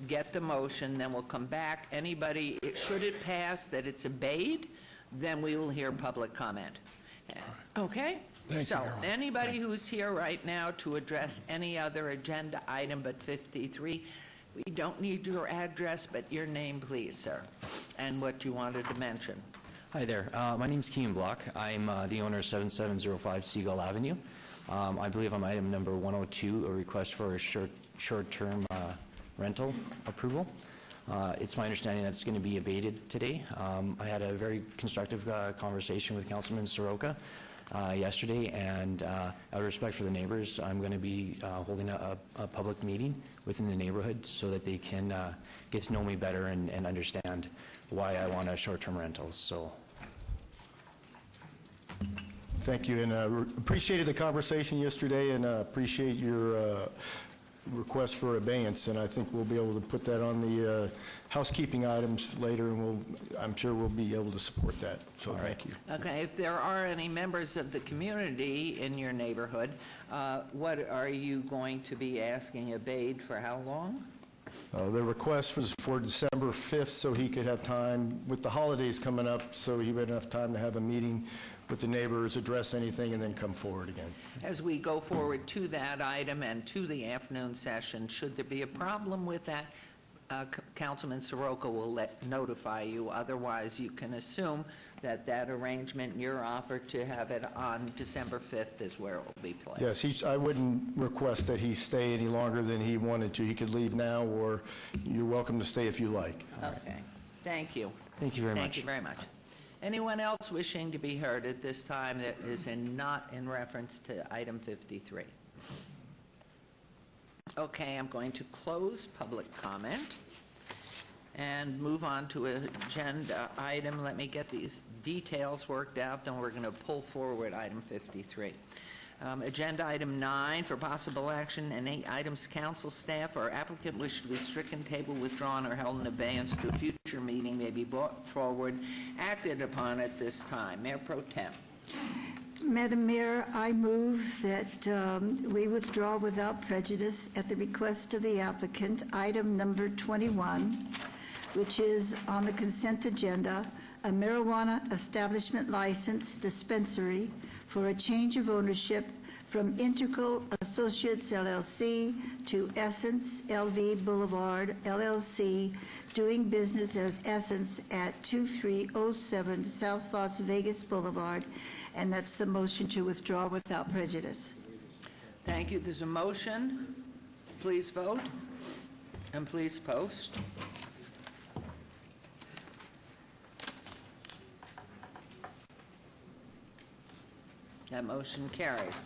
get the motion, then we'll come back. Anybody, should it pass that it's obeyed, then we will hear public comment. Okay? So anybody who's here right now to address any other agenda item but 53, we don't need your address, but your name, please, sir, and what you wanted to mention. Hi there. My name's Kean Block. I'm the owner of 7705 Seagull Avenue. I believe on item number 102, a request for a short-term rental approval. It's my understanding that it's going to be abated today. I had a very constructive conversation with Councilman Soroka yesterday, and out of respect for the neighbors, I'm going to be holding a public meeting within the neighborhood so that they can get to know me better and understand why I want a short-term rental. So, Thank you, and appreciated the conversation yesterday, and appreciate your request for abeyance, and I think we'll be able to put that on the housekeeping items later, and I'm sure we'll be able to support that, so thank you. Okay, if there are any members of the community in your neighborhood, what are you going to be asking abated for how long? The request was for December 5th, so he could have time, with the holidays coming up, so he would have enough time to have a meeting with the neighbors, address anything, and then come forward again. As we go forward to that item and to the afternoon session, should there be a problem with that, Councilman Soroka will notify you. Otherwise, you can assume that that arrangement, your offer to have it on December 5th is where it will be placed. Yes, I wouldn't request that he stay any longer than he wanted to. He could leave now, or you're welcome to stay if you like. Okay, thank you. Thank you very much. Thank you very much. Anyone else wishing to be heard at this time that is not in reference to item 53? Okay, I'm going to close public comment and move on to agenda item. Let me get these details worked out, then we're going to pull forward item 53. Agenda item 9 for possible action, and 8 items council staff or applicant wish to be stricken, table, withdrawn, or held in abeyance to a future meeting may be brought forward, acted upon at this time. Mayor Pro Tem. Madam Mayor, I move that we withdraw without prejudice at the request of the applicant, item number 21, which is on the consent agenda, a marijuana establishment license dispensary for a change of ownership from Integral Associates LLC to Essence LV Boulevard LLC, doing business as Essence at 2307 South Las Vegas Boulevard, and that's the motion to withdraw without prejudice. Thank you. There's a motion. Please vote, and please post. That motion carries.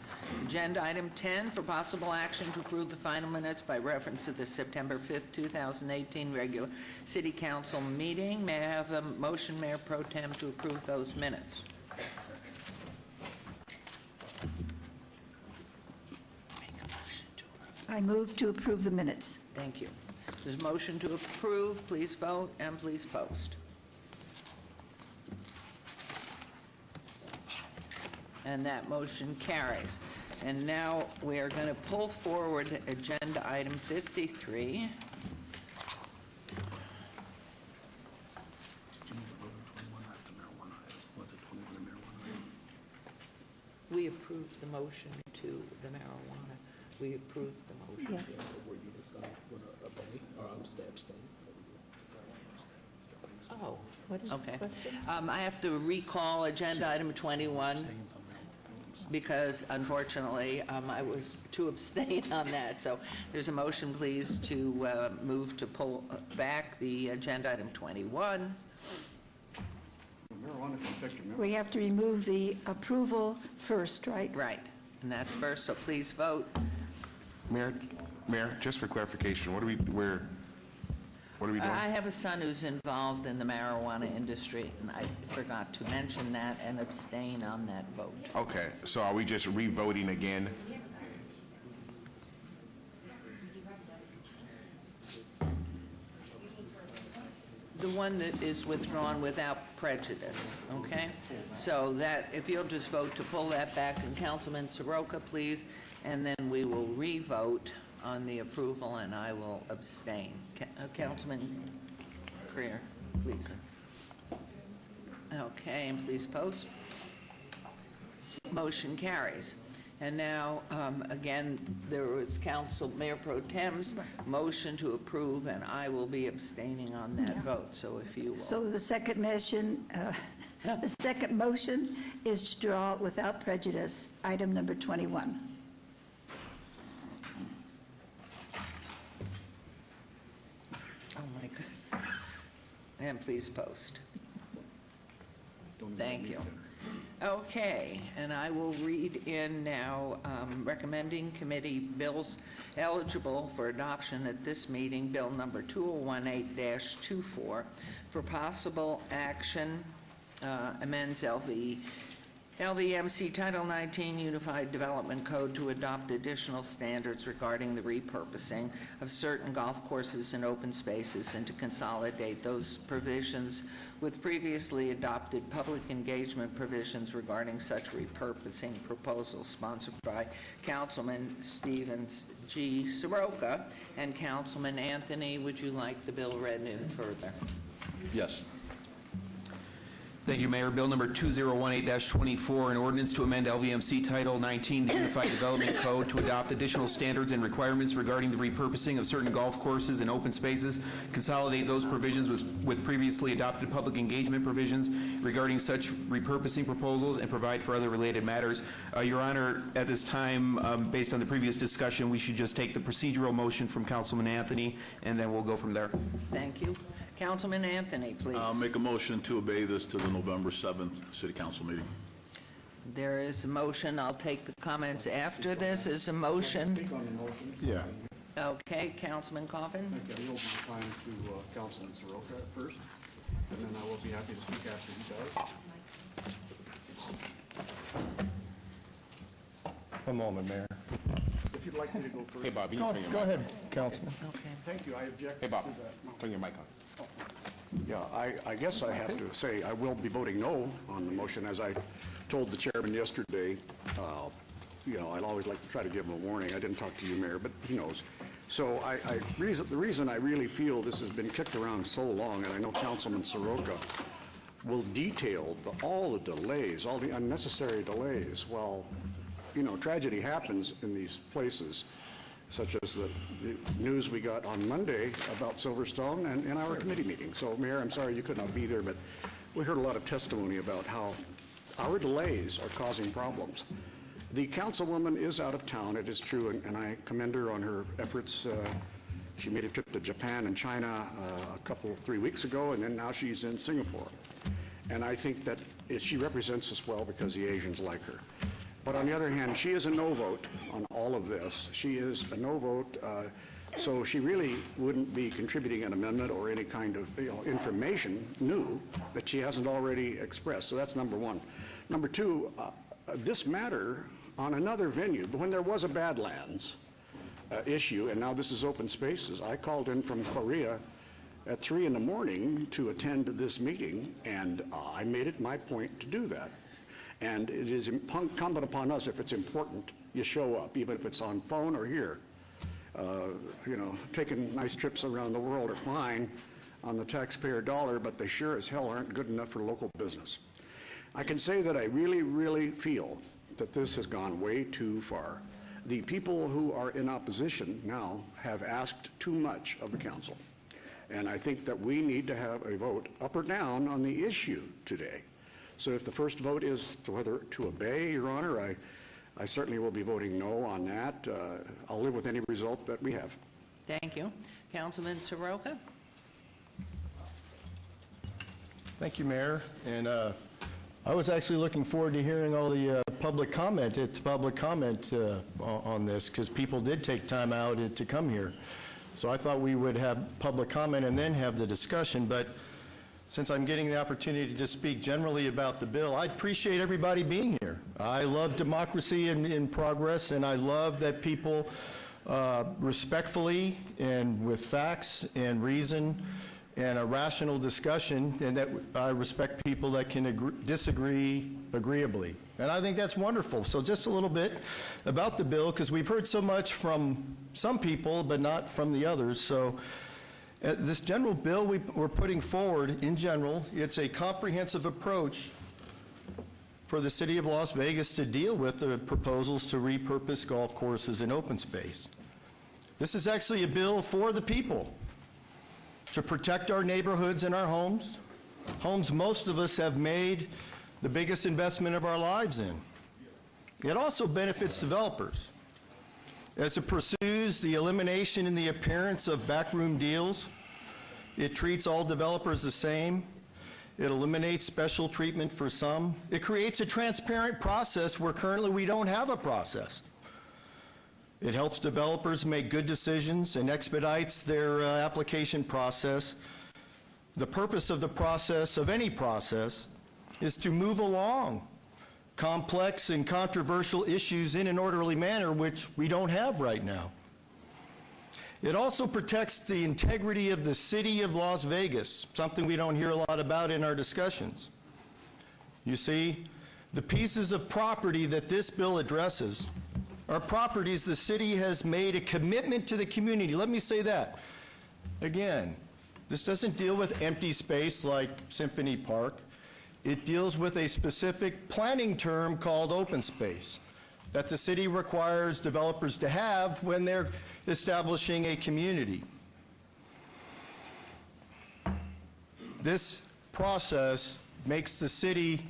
Agenda item 10 for possible action to approve the final minutes by reference to the September 5th, 2018 regular City Council meeting. May I have a motion, Mayor Pro Tem, to approve those minutes? I move to approve the minutes. Thank you. There's a motion to approve. Please vote and please post. And that motion carries. And now we are going to pull forward agenda item 53. We approved the motion to the marijuana. We approved the motion. Yes. Oh, What is the okay. question? I have to recall agenda item 21 because unfortunately I was to abstain on that. So there's a motion, please, to move to pull back the agenda item 21. We have to remove the approval first, right? Right, and that's first, so please vote. Mayor, just for clarification, what are we doing? I have a son who's involved in the marijuana industry, and I forgot to mention that and abstain on that vote. Okay, so are we just re-voting again? The one that is withdrawn without prejudice, okay? So that, if you'll just vote to pull that back, and Councilman Soroka, please, and then we will re-vote on the approval, and I will abstain. Councilman Creer, please. Okay, and please post. Motion carries. And now, again, there was Mayor Pro Tem's motion to approve, and I will be abstaining on that vote. So if you will. So the second motion, is to draw without prejudice, item number 21. Oh, my God. And please post. Thank you. Okay, and I will read in now recommending committee bills eligible for adoption at this meeting, bill number 2018-24, for possible action, amends LVMC Title 19 Unified Development Code to adopt additional standards regarding the repurposing of certain golf courses and open spaces, and to consolidate those provisions with previously adopted public engagement provisions regarding such repurposing proposals, sponsored by Councilman Stephen G. Soroka. And Councilman Anthony, would you like the bill read in further? Yes. Thank you, Mayor. Bill number 2018-24, an ordinance to amend LVMC Title 19, the Unified Development Code, to adopt additional standards and requirements regarding the repurposing of certain golf courses and open spaces, consolidate those provisions with previously adopted public engagement provisions regarding such repurposing proposals, and provide for other related matters. Your Honor, at this time, based on the previous discussion, we should just take the procedural motion from Councilman Anthony, and then we'll go from there. Thank you. Councilman Anthony, please. I'll make a motion to obey this to the November 7th City Council meeting. There is a motion. I'll take the comments after this. Is a motion. Speak on the motion. Yeah. Okay, Councilman Coffin. I think I will be time to Councilman Soroka first, and then I will be happy to speak after he does. One moment, Mayor. If you'd like me to go first. Hey, Bob, you Go can turn your go mic ahead, Councilman. Okay. Thank you. I object Hey, Bob, to that. turn your mic on. Yeah, I guess I have to say I will be voting no on the motion. As I told the chairman yesterday, I'd always like to try to give him a warning. I didn't talk to you, Mayor, but he knows. So the reason I really feel this has been kicked around so long, and I know Councilman Soroka will detail all the delays, all the unnecessary delays. Well, tragedy happens in these places, such as the news we got on Monday about Silverstone and in our committee meeting. So, Mayor, I'm sorry you could not be there, but we heard a lot of testimony about how our delays are causing problems. The councilwoman is out of town, it is true, and I commend her on her efforts. She made a trip to Japan and China 3 weeks ago, and then now she's in Singapore. And I think that she represents us well because the Asians like her. But on the other hand, she is a no vote on all of this. She is a no vote, so she really wouldn't be contributing an amendment or any kind of information new that she hasn't already expressed. So that's number one. Number two, this matter on another venue, when there was a Badlands issue, and now this is open spaces, I called in from Korea at 3 in the morning to attend this meeting, and I made it my point to do that. And it is incumbent upon us, if it's important, you show up, even if it's on phone or here. Taking nice trips around the world are fine on the taxpayer dollar, but they sure as hell aren't good enough for local business. I can say that I really, really feel that this has gone way too far. The people who are in opposition now have asked too much of the council. And I think that we need to have a vote up or down on the issue today. So if the first vote is to whether to obey, Your Honor, I certainly will be voting no on that. I'll live with any result that we have. Thank you. Councilman Soroka? Thank you, Mayor. And I was actually looking forward to hearing all the public comment on this, because people did take time out to come here. So I thought we would have public comment and then have the discussion, but since I'm getting the opportunity to speak generally about the bill, I appreciate everybody being here. I love democracy in progress, and I love that people respectfully and with facts and reason and a rational discussion, and that I respect people that can disagree agreeably. And I think that's wonderful. So just a little bit about the bill, because we've heard so much from some people, but not from the others. So this general bill we're putting forward, in general, it's a comprehensive approach for the city of Las Vegas to deal with the proposals to repurpose golf courses and open space. This is actually a bill for the people, to protect our neighborhoods and our homes most of us have made the biggest investment of our lives in. It also benefits developers as it pursues the elimination and the appearance of backroom deals. It treats all developers the same. It eliminates special treatment for some. It creates a transparent process where currently we don't have a process. It helps developers make good decisions and expedites their application process. The purpose of the process, of any process, is to move along complex and controversial issues in an orderly manner, which we don't have right now. It also protects the integrity of the city of Las Vegas, something we don't hear a lot about in our discussions. You see, the pieces of property that this bill addresses are properties the city has made a commitment to the community. Let me say that. Again, this doesn't deal with empty space like Symphony Park. It deals with a specific planning term called open space that the city requires developers to have when they're establishing a community. This process makes the city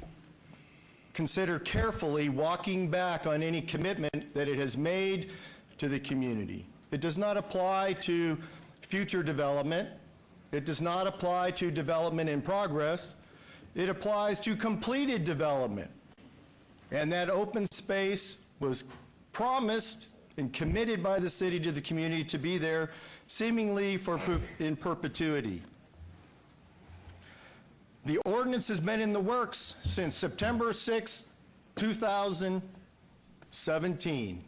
consider carefully walking back on any commitment that it has made to the community. It does not apply to future development. It does not apply to development in progress. It applies to completed development. And that open space was promised and committed by the city to the community to be there seemingly in perpetuity. The ordinance has been in the works since September 6, 2017.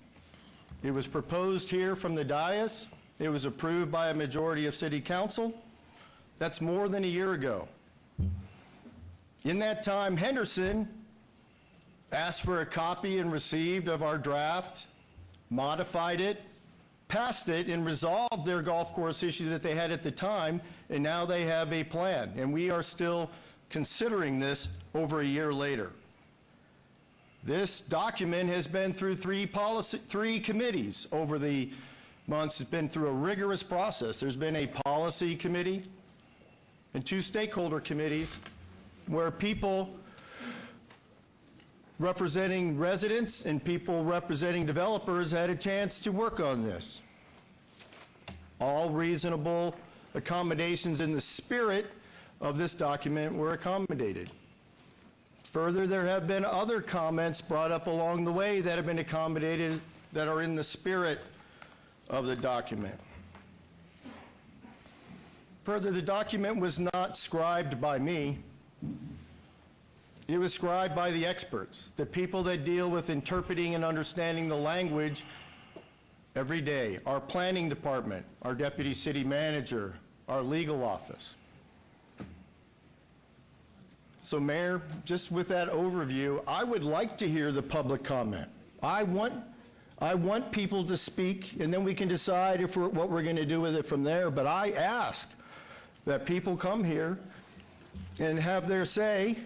It was proposed here from the dais. It was approved by a majority of city council. That's more than a year ago. In that time, Henderson asked for a copy and received of our draft, modified it, passed it, and resolved their golf course issue that they had at the time, and now they have a plan. And we are still considering this over a year later. This document has been through three committees over the months. It's been through a rigorous process. There's been a policy committee and 2 stakeholder committees where people representing residents and people representing developers had a chance to work on this. All reasonable accommodations in the spirit of this document were accommodated. Further, there have been other comments brought up along the way that have been accommodated that are in the spirit of the document. Further, the document was not scribed by me. It was scribed by the experts, the people that deal with interpreting and understanding the language every day. Our planning department, our deputy city manager, our legal office. So, Mayor, just with that overview, I would like to hear the public comment. I want people to speak, and then we can decide what we're going to do with it from there. But I ask that people come here and have their say,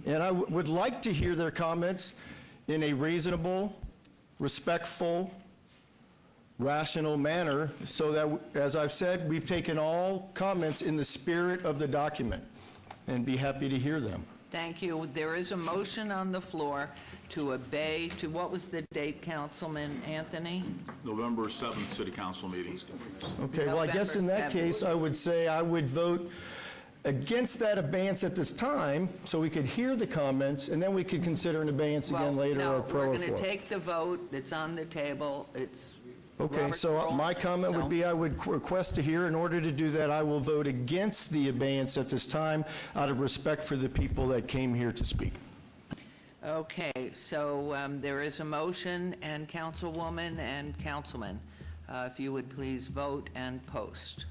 and I would like to hear their comments in a reasonable, respectful, rational manner, so that, as I've said, we've taken all comments in the spirit of the document, and be happy to hear them. Thank you. There is a motion on the floor to obey, to what was the date, Councilman Anthony? November 7th City Council meeting. Okay, well, I guess in that case, I would say I would vote against that abeyance at this time, so we could hear the comments, and then we could consider an abeyance again later, or pro or we're going for. to take the vote. It's on the table. It's Okay, Robert's so rule. my comment would So- be I would request to hear. In order to do that, I will vote against the abeyance at this time out of respect for the people that came here to speak. Okay, so there is a motion, and Councilwoman and Councilman, if you would please vote and post.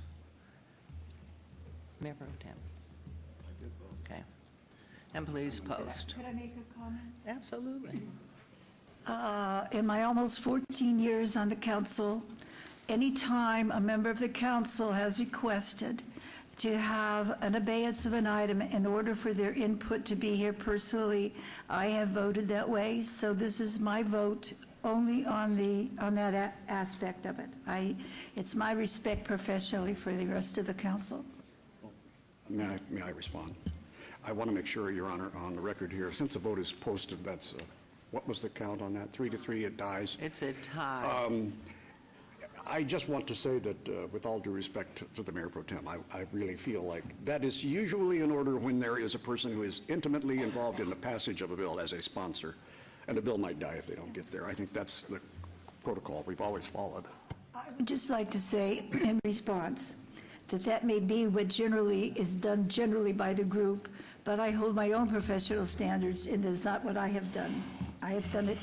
Mayor Pro Tem. Okay. And please post. Could I make a comment? Absolutely. In my almost 14 years on the council, anytime a member of the council has requested to have an abeyance of an item in order for their input to be here personally, I have voted that way. So this is my vote only on that aspect of it. It's my respect professionally for the rest of the council. May I respond? I want to make sure, Your Honor, on the record here, since the vote is posted, that's, what was the count on that? 3-3, it dies. It's a tie. I just want to say that, with all due respect to the Mayor Pro Tem, I really feel like that is usually in order when there is a person who is intimately involved in the passage of a bill as a sponsor, and the bill might die if they don't get there. I think that's the protocol we've always followed. I would just like to say in response that may be what generally is done by the group, but I hold my own professional standards, and that's not what I have done. I have done it.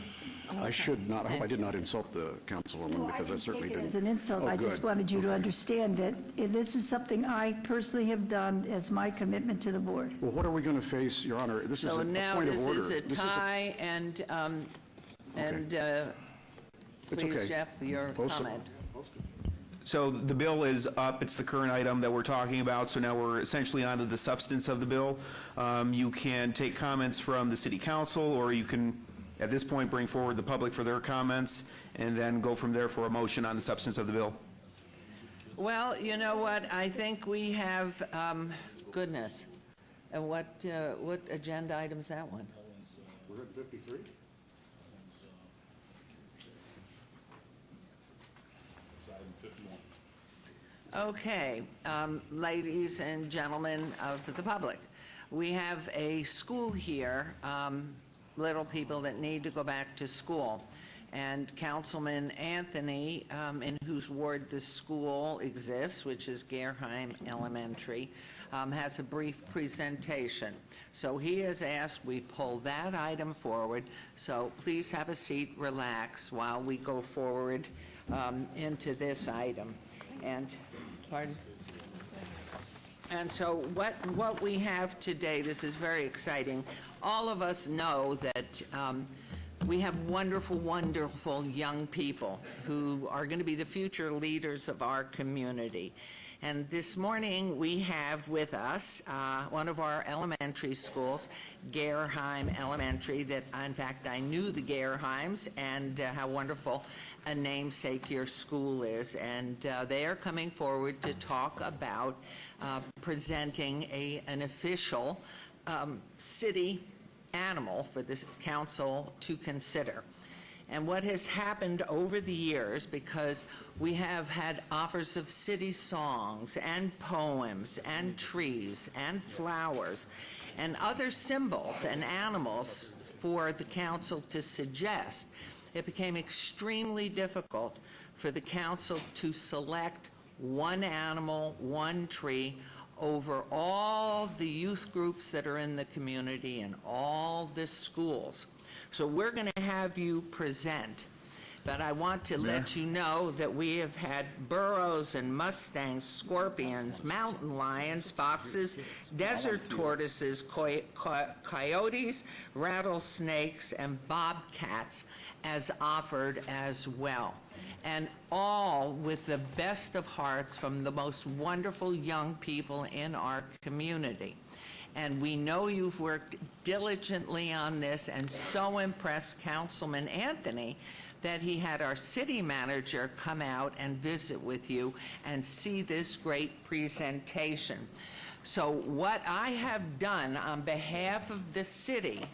I should not, I hope I did not insult the councilwoman, because I certainly didn't. As an insult, Oh, I just good. wanted you to Okay. understand that this is something I personally have done as my commitment to the board. Well, what are we going to face, Your Honor? This is So a now point of this order. is a This tie, and It's please, okay. Jeff, your Post it. comment. So the bill is up. It's the current item that we're talking about. So now we're essentially onto the substance of the bill. You can take comments from the city council, or you can, at this point, bring forward the public for their comments, and then go from there for a motion on the substance of the bill. Well, you know what? I think we have, goodness, and what agenda item is that one? We're at 53? Okay, ladies and gentlemen of the public, we have a school here, little people that need to go back to school. And Councilman Anthony, in whose ward the school exists, which is Gerheim Elementary, has a brief presentation. So he has asked we pull that item forward. So please have a seat, relax while we go forward into this item. And, pardon? And so what we have today, this is very exciting. All of us know that we have wonderful, wonderful young people who are going to be the future leaders of our community. And this morning, we have with us one of our elementary schools, Gerheim Elementary, that, in fact, I knew the Gerheims and how wonderful a namesake your school is. And they are coming forward to talk about presenting an official city animal for this council to consider. And what has happened over the years, because we have had offers of city songs and poems and trees and flowers and other symbols and animals for the council to suggest, it became extremely difficult for the council to select one animal, one tree, over all the youth groups that are in the community and all the schools. So we're going to have you present, but I want to let you know that we have had burros and mustangs, scorpions, mountain lions, foxes, desert tortoises, coyotes, rattlesnakes, and bobcats as offered as well. And all with the best of hearts from the most wonderful young people in our community. And we know you've worked diligently on this and so impressed Councilman Anthony that he had our city manager come out and visit with you and see this great presentation. So what I have done on behalf of the city,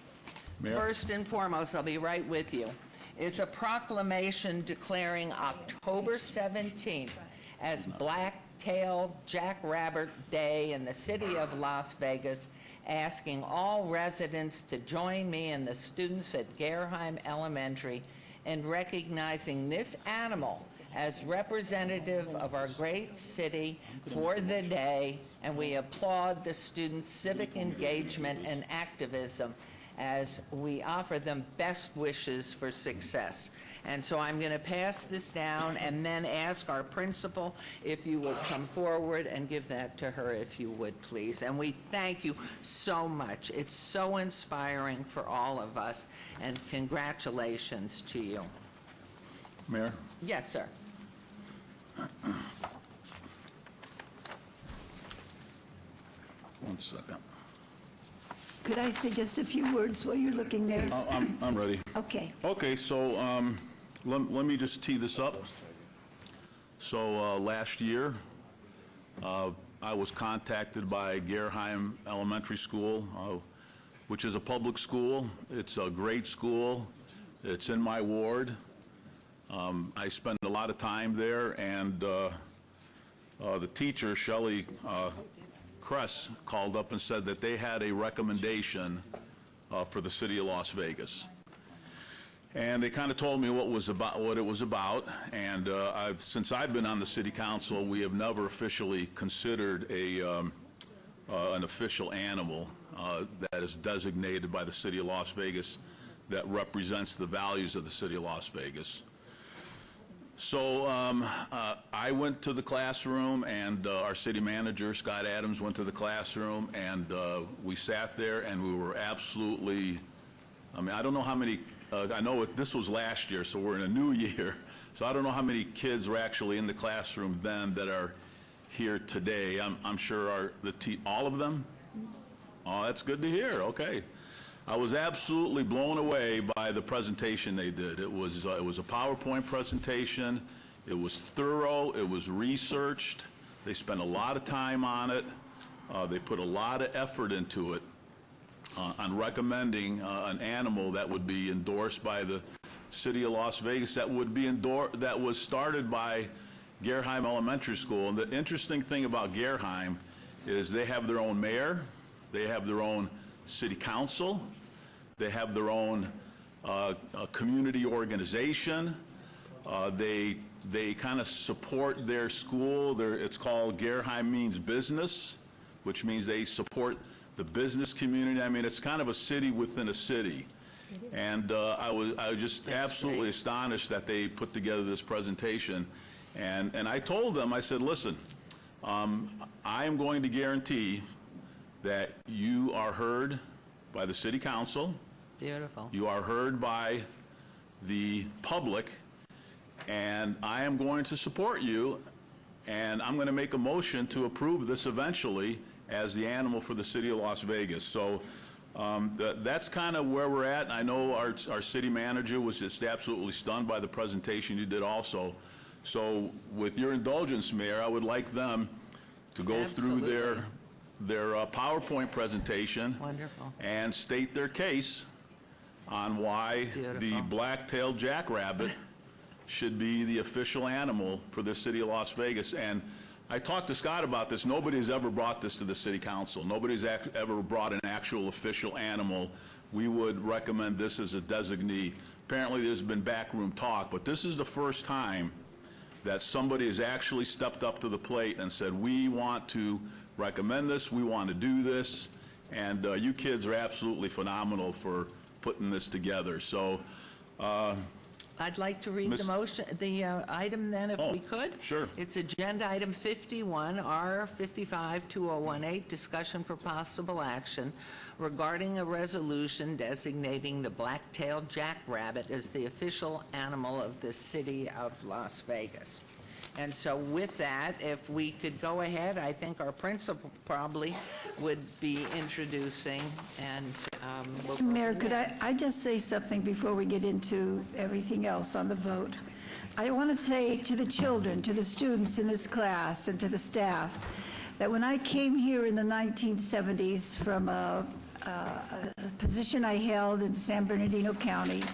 first and foremost, I'll be right with you, is a proclamation declaring October 17th as Black-tailed Jackrabbit Day in the city of Las Vegas, asking all residents to join me and the students at Gerheim Elementary in recognizing this animal as representative of our great city for the day, and we applaud the students' civic engagement and activism as we offer them best wishes for success. And so I'm going to pass this down and then ask our principal if you would come forward and give that to her, if you would, please. And we thank you so much. It's so inspiring for all of us, and congratulations to you. Mayor? Yes, sir. One second. Could I say just a few words while you're looking there? I'm ready. Okay. Okay, so let me just tee this up. So last year, I was contacted by Gerheim Elementary School, which is a public school. It's a great school. It's in my ward. I spend a lot of time there, and the teacher, Shelley Kress, called up and said that they had a recommendation for the city of Las Vegas. And they kind of told me what it was about, and since I've been on the city council, we have never officially considered an official animal that is designated by the city of Las Vegas that represents the values of the city of Las Vegas. So I went to the classroom, and our city manager, Scott Adams, went to the classroom, and we sat there, and we were absolutely, I mean, I don't know how many, I know this was last year, so we're in a new year, so I don't know how many kids were actually in the classroom then that are here today. I'm sure all of them? Oh, that's good to hear, okay. I was absolutely blown away by the presentation they did. It was a PowerPoint presentation. It was thorough. It was researched. They spent a lot of time on it. They put a lot of effort into it on recommending an animal that would be endorsed by the city of Las Vegas, that was started by Gerheim Elementary School. And the interesting thing about Gerheim is they have their own mayor. They have their own city council. They have their own community organization. They kind of support their school. It's called Gerheim Means Business, which means they support the business community. I mean, it's kind of a city within a city. And I was just absolutely astonished that they put together this presentation. And I told them, I said, listen, I am going to guarantee that you are heard by the city council, Beautiful. you are heard by the public, and I am going to support you, and I'm going to make a motion to approve this eventually as the animal for the city of Las Vegas. So that's kind of where we're at. I know our city manager was just absolutely stunned by the presentation you did also. So with your indulgence, Mayor, I would like them to go through their PowerPoint presentation. Wonderful. And state their case on why the black-tailed jackrabbit should be the official animal for the city of Las Vegas. And I talked to Scott about this. Nobody's ever brought this to the city council. Nobody's ever brought an actual official animal. We would recommend this as a designee. Apparently there's been backroom talk, but this is the first time that somebody has actually stepped up to the plate and said, we want to recommend this, we want to do this, and you kids are absolutely phenomenal for putting this together. So I'd like to read the motion, the item then, if we could. Sure. It's agenda item 51, R552018, discussion for possible action regarding a resolution designating the black-tailed jackrabbit as the official animal of the city of Las Vegas. And so with that, if we could go ahead, I think our principal probably would be introducing, and we'll go Mayor, from could there. I just say something before we get into everything else on the vote? I want to say to the children, to the students in this class, and to the staff, that when I came here in the 1970s from a position I held in San Bernardino County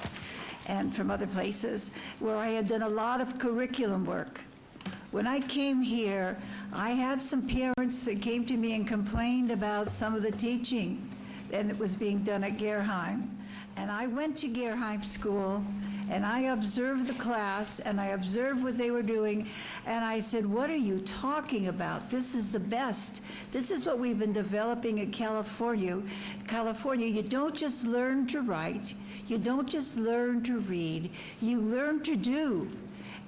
and from other places, where I had done a lot of curriculum work, when I came here, I had some parents that came to me and complained about some of the teaching that was being done at Gerheim. And I went to Gerheim School, and I observed the class, and I observed what they were doing, and I said, what are you talking about? This is the best. This is what we've been developing in California. California, you don't just learn to write, you don't just learn to read, you learn to do.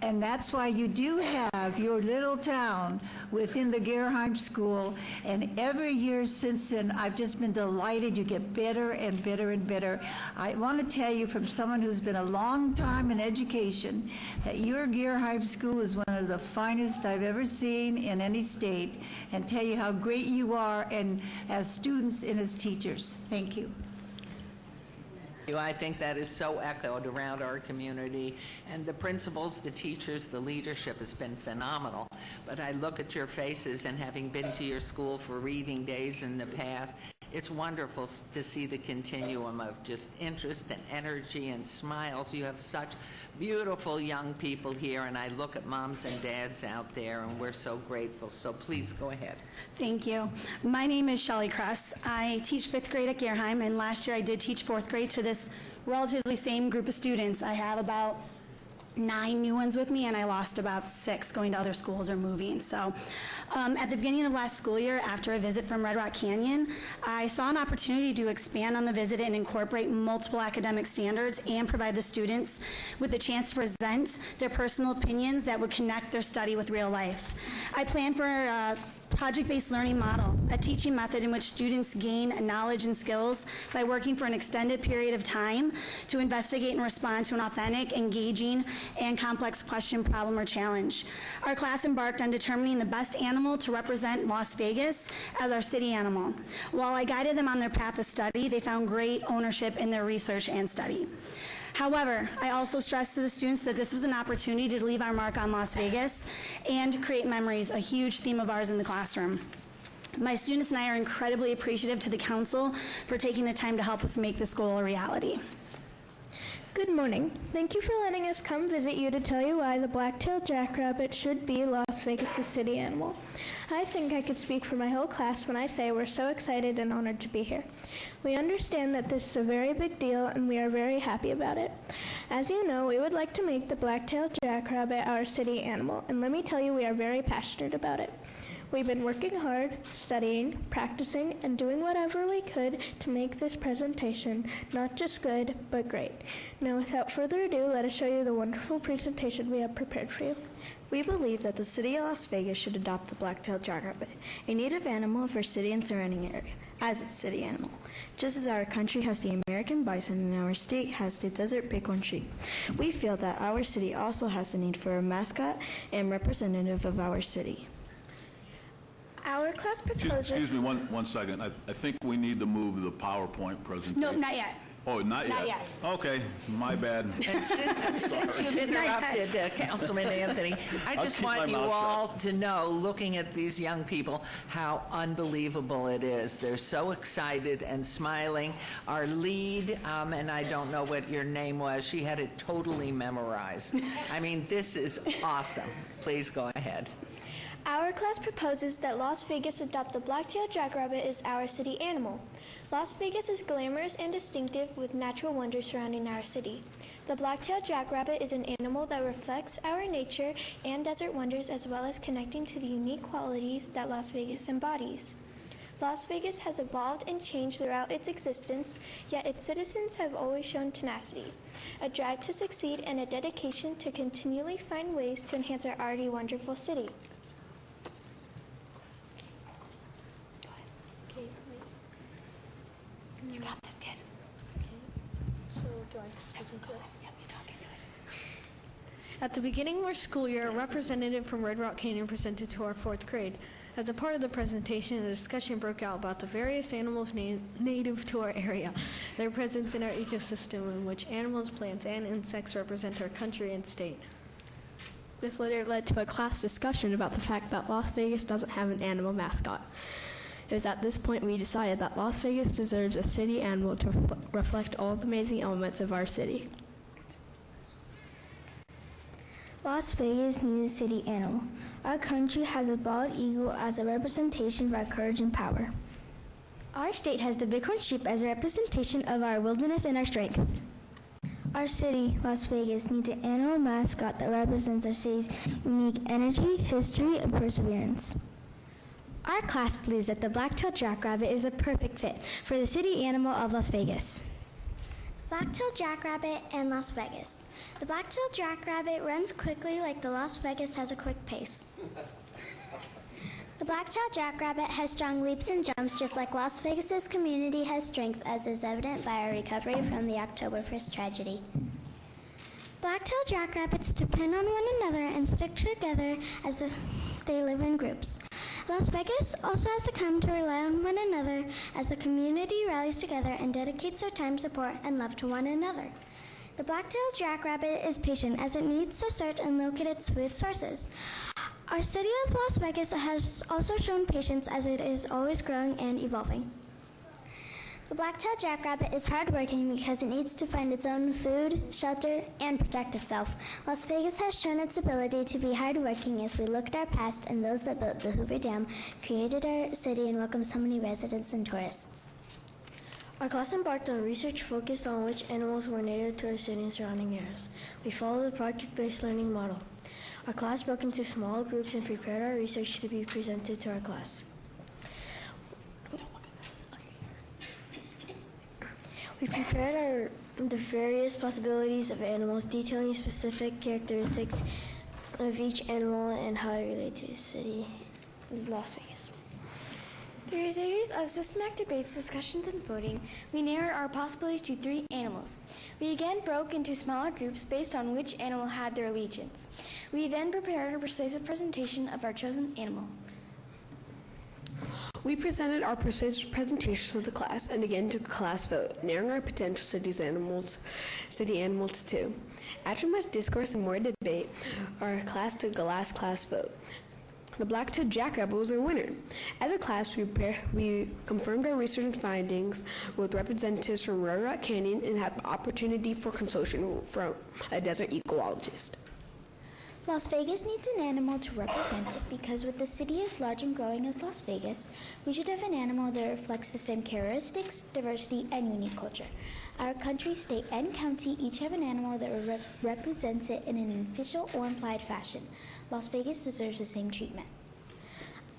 And that's why you do have your little town within the Gerheim School. And every year since then, I've just been delighted. You get better and better and better. I want to tell you from someone who's been a long time in education that your Gerheim School is one of the finest I've ever seen in any state, and tell you how great you are and as students and as teachers. Thank you. I think that is so echoed around our community, and the principals, the teachers, the leadership has been phenomenal. But I look at your faces, and having been to your school for reading days in the past, it's wonderful to see the continuum of just interest and energy and smiles. You have such beautiful young people here, and I look at moms and dads out there, and we're so grateful. So please go ahead. Thank you. My name is Shelley Kress. I teach 5th grade at Gerheim, and last year I did teach 4th grade to this relatively same group of students. I have about 9 new ones with me, and I lost about 6 going to other schools or moving. So at the beginning of last school year, after a visit from Red Rock Canyon, I saw an opportunity to expand on the visit and incorporate multiple academic standards and provide the students with the chance to present their personal opinions that would connect their study with real life. I plan for a project-based learning model, a teaching method in which students gain knowledge and skills by working for an extended period of time to investigate and respond to an authentic, engaging, and complex question, problem, or challenge. Our class embarked on determining the best animal to represent Las Vegas as our city animal. While I guided them on their path of study, they found great ownership in their research and study. However, I also stressed to the students that this was an opportunity to leave our mark on Las Vegas and create memories, a huge theme of ours in the classroom. My students and I are incredibly appreciative to the council for taking the time to help us make this goal a reality. Good morning. Thank you for letting us come visit you to tell you why the black-tailed jackrabbit should be Las Vegas' city animal. I think I could speak for my whole class when I say we're so excited and honored to be here. We understand that this is a very big deal, and we are very happy about it. As you know, we would like to make the black-tailed jackrabbit our city animal, and let me tell you, we are very passionate about it. We've been working hard, studying, practicing, and doing whatever we could to make this presentation not just good, but great. Now, without further ado, let us show you the wonderful presentation we have prepared for you. We believe that the city of Las Vegas should adopt the black-tailed jackrabbit, a native animal of our city and surrounding area, as its city animal. Just as our country has the American bison and our state has the desert bighorn sheep, we feel that our city also has the need for a mascot and representative of our city. Our class proposes... Excuse me one second. I think we need to move the PowerPoint presentation. No, not yet. Oh, not yet? Not yet. Okay, my bad. And since you've interrupted Councilman Anthony, I I'll just keep my want you mouth all to know, looking at these young people, how unbelievable it is. They're so excited and smiling. Our lead, and I don't know what your name was, she had it totally memorized. I mean, this is awesome. Please go ahead. Our class proposes that Las Vegas adopt the black-tailed jackrabbit as our city animal. Las Vegas is glamorous and distinctive with natural wonders surrounding our city. The black-tailed jackrabbit is an animal that reflects our nature and desert wonders, as well as connecting to the unique qualities that Las Vegas embodies. Las Vegas has evolved and changed throughout its existence, yet its citizens have always shown tenacity, a drive to succeed, and a dedication to continually find ways to enhance our already wonderful city. You got this, kid. So do I just talk into it? Yep, you talk into it. At the beginning of our school year, a representative from Red Rock Canyon presented to our 4th grade. As a part of the presentation, a discussion broke out about the various animals native to our area, their presence in our ecosystem, in which animals, plants, and insects represent our country and state. This later led to a class discussion about the fact that Las Vegas doesn't have an animal mascot. It was at this point we decided that Las Vegas deserves a city animal to reflect all the amazing elements of our city. Las Vegas needs a city animal. Our country has a bald eagle as a representation of our courage and power. Our state has the bighorn sheep as a representation of our wilderness and our strength. Our city, Las Vegas, needs an animal mascot that represents our city's unique energy, history, and perseverance. Our class believes that the black-tailed jackrabbit is the perfect fit for the city animal of Las Vegas. Black-tailed jackrabbit and Las Vegas. The black-tailed jackrabbit runs quickly like the Las Vegas has a quick pace. The black-tailed jackrabbit has strong leaps and jumps just like Las Vegas's community has strength, as is evident by our recovery from the October 1st tragedy. Black-tailed jackrabbits depend on one another and stick together as they live in groups. Las Vegas also has to come to rely on one another as the community rallies together and dedicates their time, support, and love to one another. The black-tailed jackrabbit is patient as it needs to search and locate its food sources. Our city of Las Vegas has also shown patience as it is always growing and evolving. The black-tailed jackrabbit is hardworking because it needs to find its own food, shelter, and protect itself. Las Vegas has shown its ability to be hardworking as we look at our past and those that built the Hoover Dam, created our city, and welcomed so many residents and tourists. Our class embarked on research focused on which animals were native to our city and surrounding areas. We followed the project-based learning model. Our class broke into small groups and prepared our research to be presented to our class. We prepared the various possibilities of animals, detailing specific characteristics of each animal and how it relates to the city of Las Vegas. Through a series of systematic debates, discussions, and voting, we narrowed our possibilities to 3 animals. We again broke into smaller groups based on which animal had their allegiance. We then prepared a persuasive presentation of our chosen animal. We presented our persuasive presentation to the class and again took a class vote, narrowing our potential city animals to 2. After much discourse and more debate, our class took a last class vote. The black-tailed jackrabbit was our winner. As a class, we confirmed our research findings with representatives from Red Rock Canyon and had the opportunity for consultation from a desert ecologist. Las Vegas needs an animal to represent it because with the city as large and growing as Las Vegas, we should have an animal that reflects the same characteristics, diversity, and unique culture. Our country, state, and county each have an animal that represents it in an official or implied fashion. Las Vegas deserves the same treatment.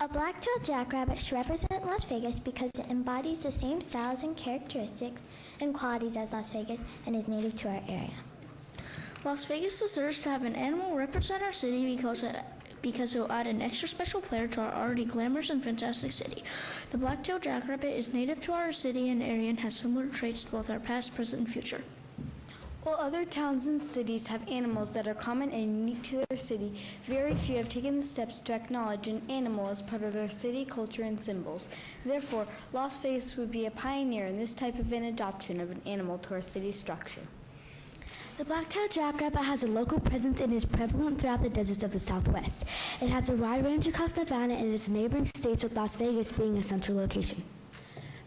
A black-tailed jackrabbit should represent Las Vegas because it embodies the same styles and characteristics and qualities as Las Vegas and is native to our area. Las Vegas deserves to have an animal represent our city because it will add an extra special flair to our already glamorous and fantastic city. The black-tailed jackrabbit is native to our city and area and has similar traits to both our past, present, and future. While other towns and cities have animals that are common and unique to their city, very few have taken the steps to acknowledge an animal as part of their city culture and symbols. Therefore, Las Vegas would be a pioneer in this type of an adoption of an animal to our city structure. The black-tailed jackrabbit has a local presence and is prevalent throughout the deserts of the Southwest. It has a wide range across Nevada and its neighboring states, with Las Vegas being a central location.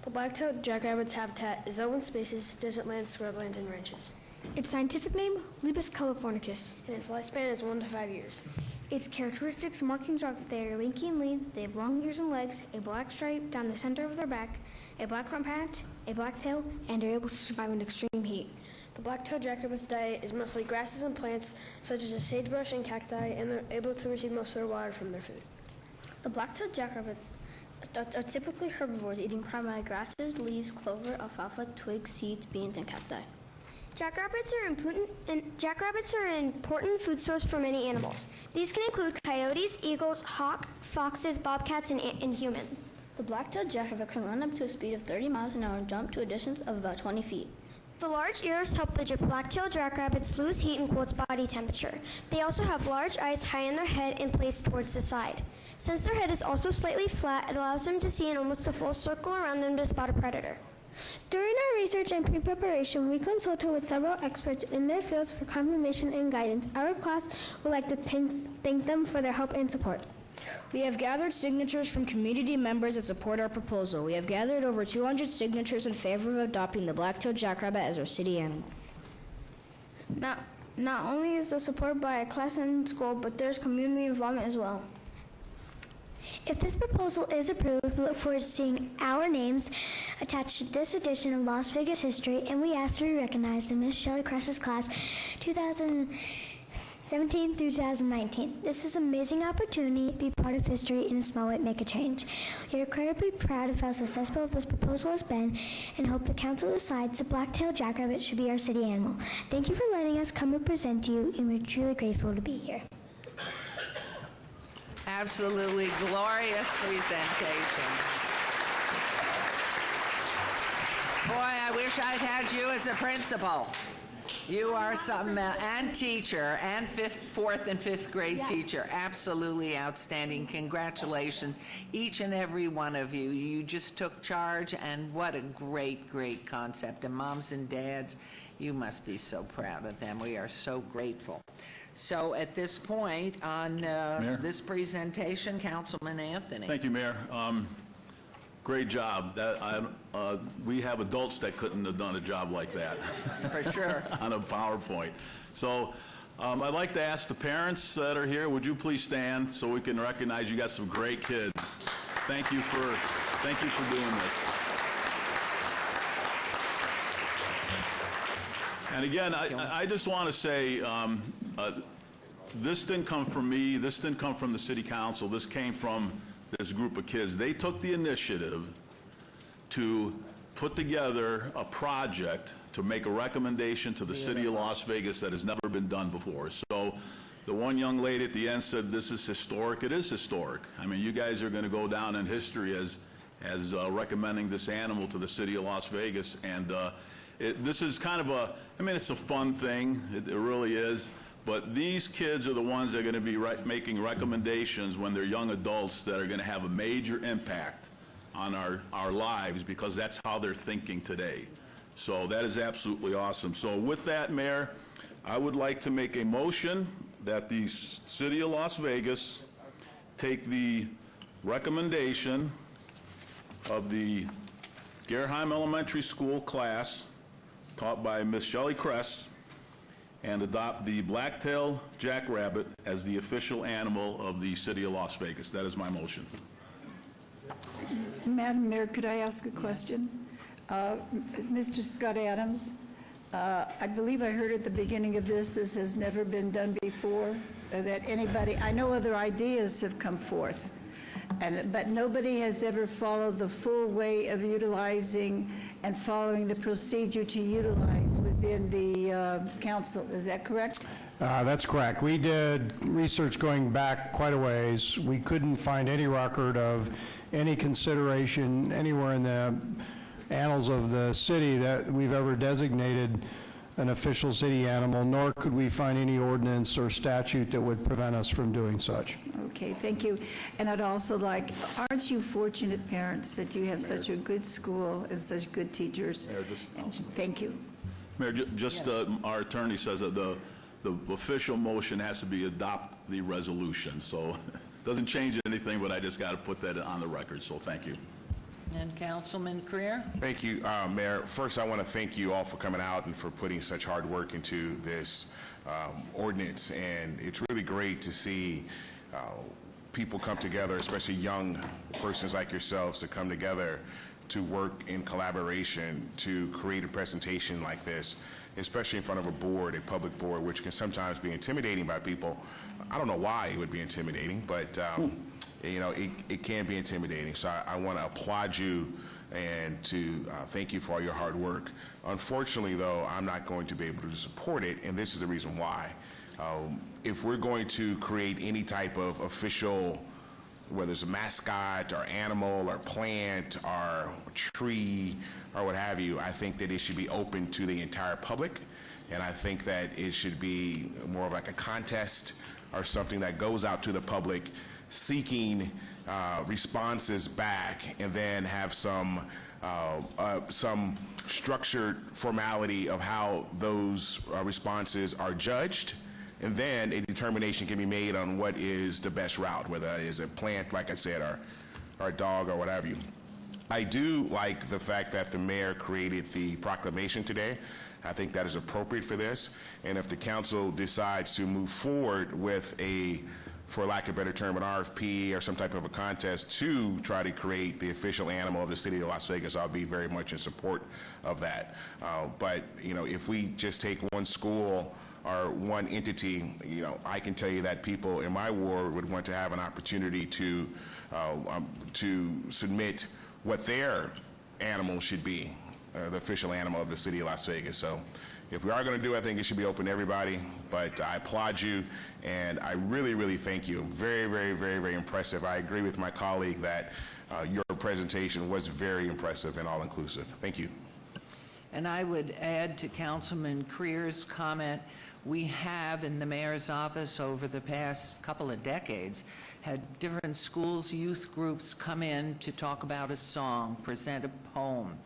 The black-tailed jackrabbit's habitat is open spaces, desert lands, scrublands, and ranches. Its scientific name, Lepus californicus. And its lifespan is 1 to 5 years. Its characteristics markings are that they are lanky and lean, they have long ears and legs, a black stripe down the center of their back, a black front patch, a black tail, and are able to survive in extreme heat. The black-tailed jackrabbit's diet is mostly grasses and plants, such as sagebrush and cacti, and they're able to receive most of their water from their food. The black-tailed jackrabbits are typically herbivores, eating primarily grasses, leaves, clover, alfalfa, twigs, seeds, beans, and cacti. Jackrabbits are an important food source for many animals. These can include coyotes, eagles, hawks, foxes, bobcats, and humans. The black-tailed jackrabbit can run up to a speed of 30 miles an hour and jump to a distance of about 20 feet. The large ears help the black-tailed jackrabbits lose heat and cool its body temperature. They also have large eyes high in their head and placed towards the side. Since their head is also slightly flat, it allows them to see in almost a full circle around them to spot a predator. During our research and pre-preparation, we consulted with several experts in their fields for confirmation and guidance. Our class would like to thank them for their help and support. We have gathered signatures from community members that support our proposal. We have gathered over 200 signatures in favor of adopting the black-tailed jackrabbit as our city animal. Not only is the support by a class and school, but there's community involvement as well. If this proposal is approved, we look forward to seeing our names attached to this edition of Las Vegas History, and we ask to be recognized in Ms. Shelley Kress's class 2017 through 2019. This is an amazing opportunity to be part of history in a small way, make a change. We are incredibly proud of how successful this proposal has been and hope the council decides the black-tailed jackrabbit should be our city animal. Thank you for letting us come and present to you, and we're truly grateful to be here. Absolutely glorious presentation. Boy, I wish I'd had you as a principal. You are some, and teacher, and fourth and fifth grade teacher. Absolutely outstanding. Congratulations, each and every one of you. You just took charge, and what a great, great concept. And moms and dads, you must be so proud of them. We are so grateful. So at this point on this presentation, Councilman Anthony. Thank you, Mayor. Great job. We have adults that couldn't have done a job like that. For sure. On a PowerPoint. So I'd like to ask the parents that are here, would you please stand so we can recognize you got some great kids. Thank you for doing this. And again, I just want to say, this didn't come from me, this didn't come from the city council, this came from this group of kids. They took the initiative to put together a project to make a recommendation to the city of Las Vegas that has never been done before. So the one young lady at the end said, this is historic. It is historic. I mean, you guys are going to go down in history as recommending this animal to the city of Las Vegas. And this is kind of it's a fun thing. It really is. But these kids are the ones that are going to be making recommendations when they're young adults that are going to have a major impact on our lives, because that's how they're thinking today. So that is absolutely awesome. So with that, Mayor, I would like to make a motion that the City of Las Vegas take the recommendation of the Gerheim Elementary School class taught by Ms. Shelley Kress and adopt the black-tailed jackrabbit as the official animal of the City of Las Vegas. That is my motion. Madam Mayor, could I ask a question? Mr. Scott Adams, I believe I heard at the beginning of this has never been done before, that anybody, I know other ideas have come forth, But nobody has ever followed the full way of utilizing and following the procedure to utilize within the council. Is that correct? That's correct. We did research going back quite a ways. We couldn't find any record of any consideration anywhere in the annals of the city that we've ever designated an official city animal, nor could we find any ordinance or statute that would prevent us from doing such. Okay, thank you. And I'd also like, aren't you fortunate parents that you have such a good school and such good teachers? Thank you. Mayor, just our attorney says that the official motion has to be adopt the resolution, so it doesn't change anything, but I just got to put that on the record, so thank you. And Councilman Creer? Thank you, Mayor. First, I want to thank you all for coming out and for putting such hard work into this ordinance. And it's really great to see people come together, especially young persons like yourselves, to come together to work in collaboration to create a presentation like this, especially in front of a board, a public board, which can sometimes be intimidating by people. I don't know why it would be intimidating, but you know, it can be intimidating. So I want to applaud you and to thank you for all your hard work. Unfortunately, though, I'm not going to be able to support it, and this is the reason why. If we're going to create any type of official, whether it's a mascot or animal or plant or tree or what have you, I think that it should be open to the entire public, and I think that it should be more of like a contest or something that goes out to the public seeking responses back, and then have some structured formality of how those responses are judged, and then a determination can be made on what is the best route, whether that is a plant, like I said, or a dog, or what have you. I do like the fact that the mayor created the proclamation today. I think that is appropriate for this, and if the council decides to move forward with a, for lack of a better term, an RFP or some type of a contest to try to create the official animal of the city of Las Vegas, I'll be very much in support of that. But, you know, if we just take one school or one entity, you know, I can tell you that people in my ward would want to have an opportunity to submit what their animal should be, the official animal of the city of Las Vegas. So if we are going to do it, I think it should be open to everybody, but I applaud you, and I really, really thank you. Very, very, very, very impressive. I agree with my colleague that your presentation was very impressive and all-inclusive. Thank you. And I would add to Councilman Creer's comment, we have in the mayor's office over the past couple of decades had different schools, youth groups come in to talk about a song, present a poem,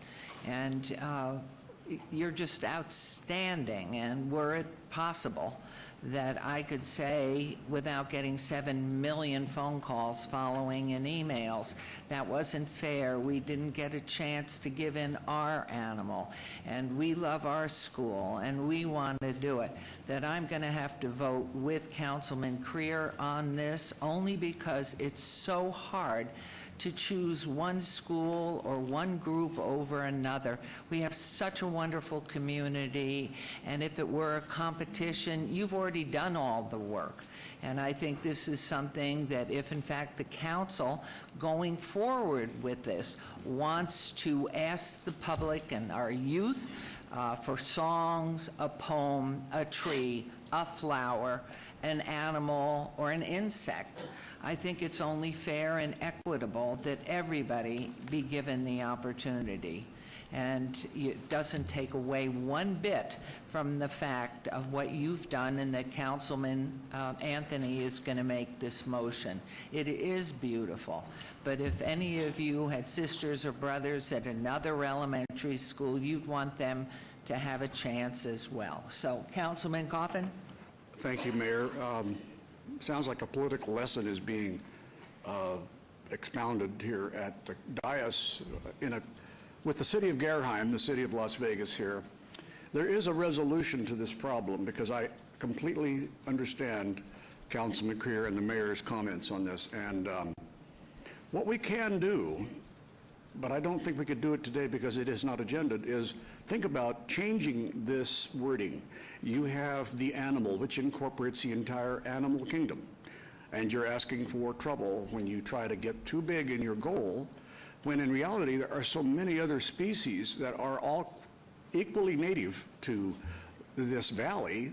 and you're just outstanding. And were it possible that I could say, without getting 7 million phone calls following and emails, that wasn't fair, we didn't get a chance to give in our animal, and we love our school, and we want to do it, that I'm going to have to vote with Councilman Creer on this, only because it's so hard to choose one school or one group over another. We have such a wonderful community, and if it were a competition, you've already done all the work. And I think this is something that if in fact the council going forward with this wants to ask the public and our youth for songs, a poem, a tree, a flower, an animal, or an insect, I think it's only fair and equitable that everybody be given the opportunity. And it doesn't take away one bit from the fact of what you've done, and that Councilman Anthony is going to make this motion. It is beautiful. But if any of you had sisters or brothers at another elementary school, you'd want them to have a chance as well. So, Councilman Coffin? Thank you, Mayor. Sounds like a political lesson is being expounded here at the dais with the city of Gerheim, the city of Las Vegas here. There is a resolution to this problem, because I completely understand Councilman Creer and the mayor's comments on this. And what we can do, but I don't think we could do it today because it is not agended, is think about changing this wording. You have the animal, which incorporates the entire animal kingdom. and you're asking for trouble when you try to get too big in your goal, when in reality there are so many other species that are all equally native to this valley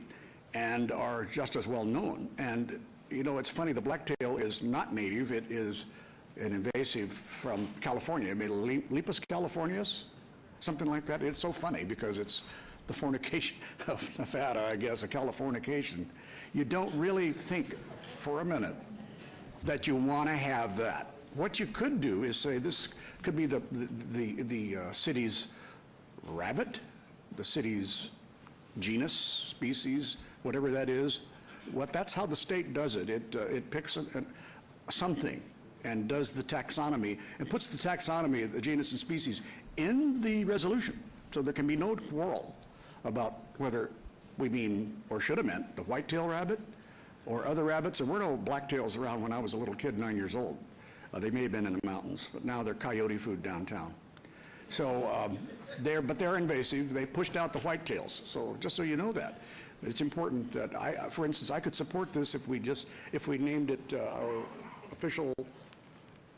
and are just as well known. And you know, it's funny, the blacktail is not native. It is an invasive from California, maybe Lepus californius, something like that. It's so funny because it's the fornication of Nevada, I guess, a Californication. You don't really think for a minute that you want to have that. What you could do is say this could be the city's rabbit, the city's genus, species, whatever that is. That's how the state does it. It picks something and does the taxonomy and puts the taxonomy, the genus and species, in the resolution. So there can be no quarrel about whether we mean or should have meant the white-tailed rabbit or other rabbits. There were no blacktails around when I was a little kid, 9 years old. They may have been in the mountains, but now they're coyote food downtown. So they're invasive. They pushed out the whitetails. So just so you know that. It's important that for instance, I could support this if we named it our official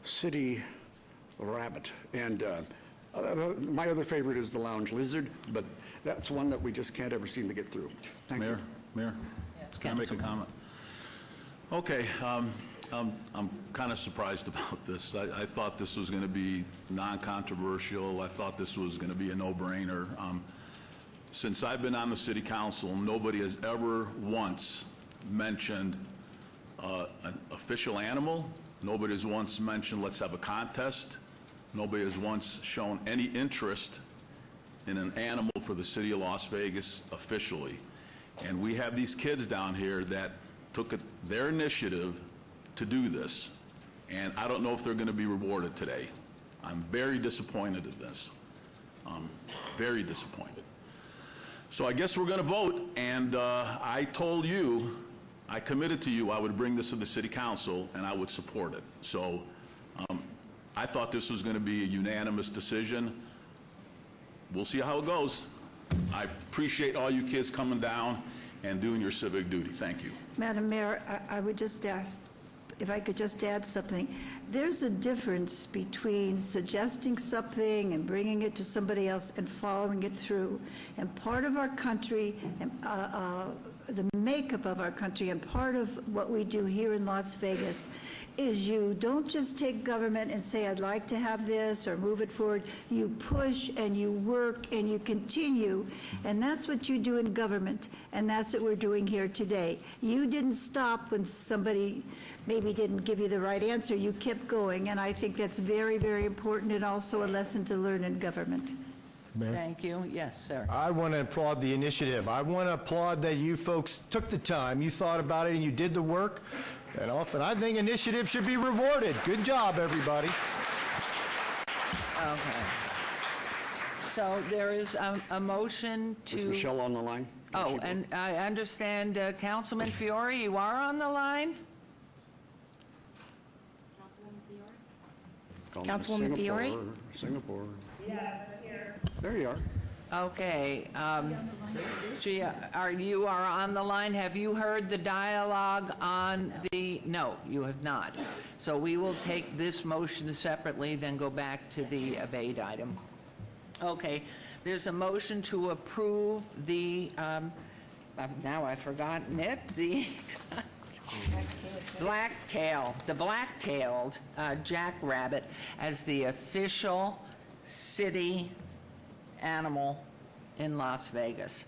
city rabbit. And my other favorite is the lounge lizard, but that's one that we just can't ever seem to get through. Thank you. Mayor, can I make a comment? Okay, I'm kind of surprised about this. I thought this was going to be non-controversial. I thought this was going to be a no-brainer. Since I've been on the city council, nobody has ever once mentioned an official animal. Nobody has once mentioned let's have a contest. Nobody has once shown any interest in an animal for the city of Las Vegas officially. And we have these kids down here that took their initiative to do this. And I don't know if they're going to be rewarded today. I'm very disappointed in this. Very disappointed. So I guess we're going to vote, and I told you, I committed to you I would bring this to the city council and I would support it. So I thought this was going to be a unanimous decision. We'll see how it goes. I appreciate all you kids coming down and doing your civic duty. Thank you. Madam Mayor, I would just ask, if I could just add something. There's a difference between suggesting something and bringing it to somebody else and following it through. And part of our country, the makeup of our country, and part of what we do here in Las Vegas is you don't just take government and say, I'd like to have this or move it forward. You push and you work and you continue, and that's what you do in government, and that's what we're doing here today. You didn't stop when somebody maybe didn't give you the right answer. You kept going, and I think that's very, very important and also a lesson to learn in government. Mayor? Thank you. Yes, sir. I want to applaud the initiative. I want to applaud that you folks took the time, you thought about it, and you did the work. And often, I think initiative should be rewarded. Good job, everybody. Okay. So there is a motion to... Is Michelle on the line? Oh, and I understand Councilman Fiore, you are on the line? Councilwoman Fiore? Singapore. Yeah, here. There you are. Okay. You are on the line. Have you heard the dialogue on the... No, you have not. So we will take this motion separately, then go back to the abate item. Okay. There's a motion to approve the... now I've forgotten it. The... black-tailed jackrabbit as the official city animal in Las Vegas.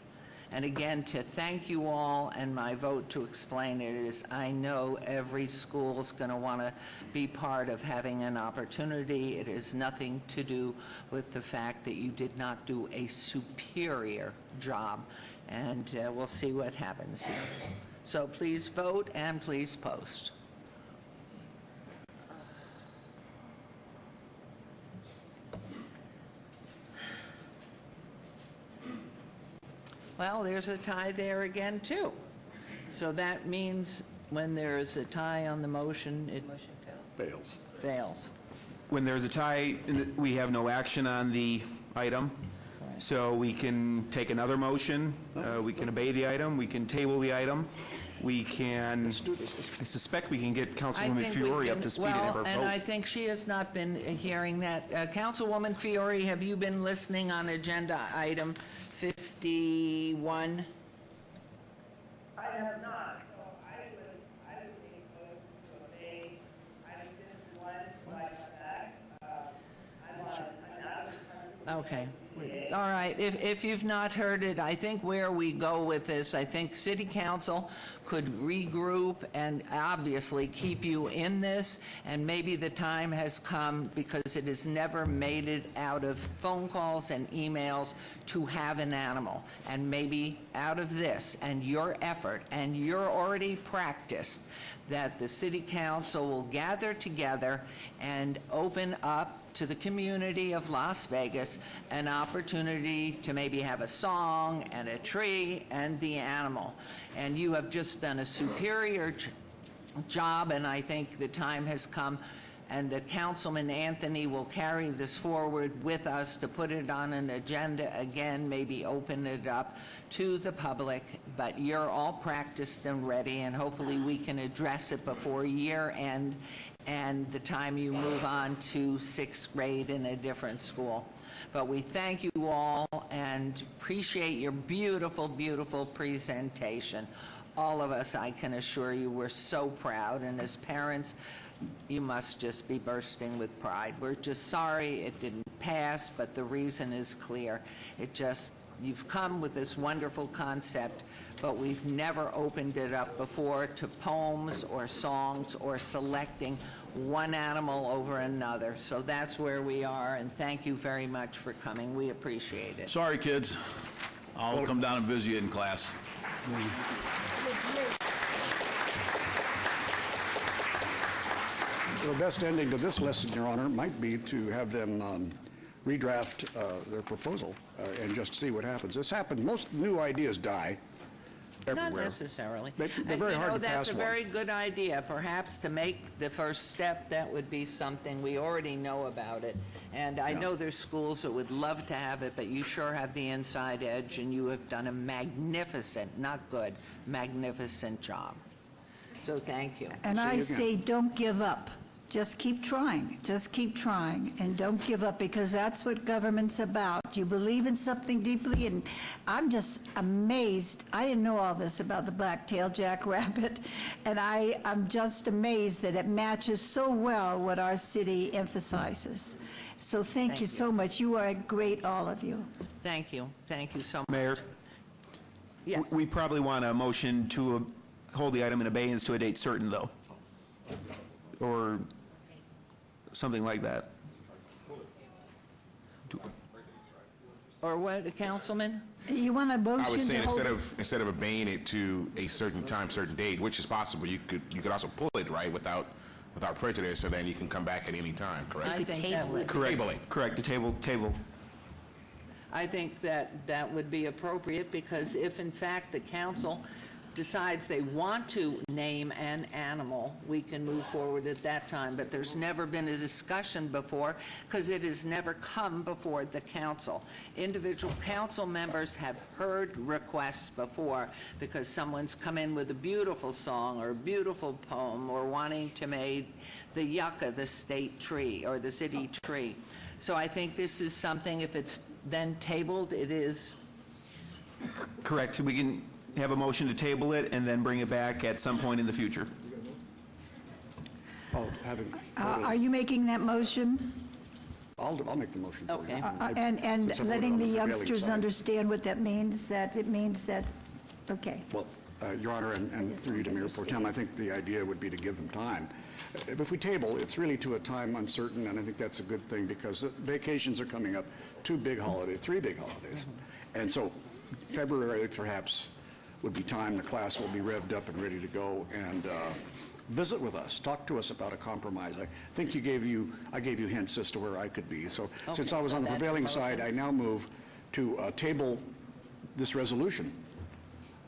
And again, to thank you all, and my vote to explain it is I know every school is going to want to be part of having an opportunity. It has nothing to do with the fact that you did not do a superior job. And we'll see what happens here. So please vote and please post. Well, there's a tie there again, too. So that means when there is a tie on the motion, it fails. Fails. When there's a tie, we have no action on the item. So we can take another motion, we can obey the item, we can table the item, we can, I suspect we can get Councilwoman Fiore up to speed and have her and I vote. think she has not been hearing that. Councilwoman Fiore, have you been listening on agenda item 51? I have not, so I would be opposed to obeying item 51, but I'm not. Okay. All right. If you've not heard it, I think where we go with this, I think City Council could regroup and obviously keep you in this, and maybe the time has come, because it has never made it out of phone calls and emails, to have an animal. And maybe out of this and your effort, and you're already practiced, that the City Council will gather together and open up to the community of Las Vegas an opportunity to maybe have a song and a tree and the animal. And you have just done a superior job, and I think the time has come, and that Councilman Anthony will carry this forward with us to put it on an agenda again, maybe open it up to the public. But you're all practiced and ready, and hopefully we can address it before year end and the time you move on to 6th grade in a different school. But we thank you all and appreciate your beautiful, beautiful presentation. All of us, I can assure you, we're so proud, and as parents, you must just be bursting with pride. We're just sorry it didn't pass, but the reason is clear. You've come with this wonderful concept, but we've never opened it up before to poems or songs or selecting one animal over another. So that's where we are, and thank you very much for coming. We appreciate it. Sorry, kids. I'll come down and visit you in class. The best ending to this lesson, Your Honor, might be to have them redraft their proposal and just see what happens. This happened, most new ideas die everywhere. Not necessarily. They're very hard to pass That's a one. very good idea. Perhaps to make the first step, that would be something. We already know about it. And I know there's schools that would love to have it, but you sure have the inside edge, and you have done a magnificent, not good, magnificent job. So thank you. And I say, don't give up. Just keep trying. Just keep trying, and don't give up, because that's what government's about. You believe in something deeply, and I'm just amazed. I didn't know all this about the black-tailed jackrabbit, and I'm just amazed that it matches so well what our city emphasizes. So thank you so much. You are great, all of you. Thank you. Thank you so much. Mayor? Yes. We probably want a motion to hold the item in abeyance to a date certain, though. Or something like that. Or what, Councilman? You want a motion I was saying to hold instead of obeying it to a certain time, certain date, which is possible, you could also pull it, right, without prejudice, so then you can come back at any time, correct? I think that would. Correct, the table. I think that would be appropriate, because if in fact the council decides they want to name an animal, we can move forward at that time. But there's never been a discussion before, because it has never come before the council. Individual council members have heard requests before, because someone's come in with a beautiful song or a beautiful poem, or wanting to make the yucca the state tree or the city tree. So I think this is something, if it's then tabled, it is. Correct. We can have a motion to table it and then bring it back at some point in the future. Are you making that motion? I'll make the motion for you. Okay. And Since I voted letting on the the prevailing youngsters side. understand what that means, that it means that, okay. Well, Your Honor, and through you to Mayor Pro Tem, I think the idea would be to give them time. If we table, it's really to a time uncertain, and I think that's a good thing, because vacations are coming up, 3 big holidays. And so February, perhaps, would be time the class will be revved up and ready to go, and visit with us, talk to us about a compromise. I think I gave you hints as to where I could be. So since I was on the prevailing side, I now move to table this resolution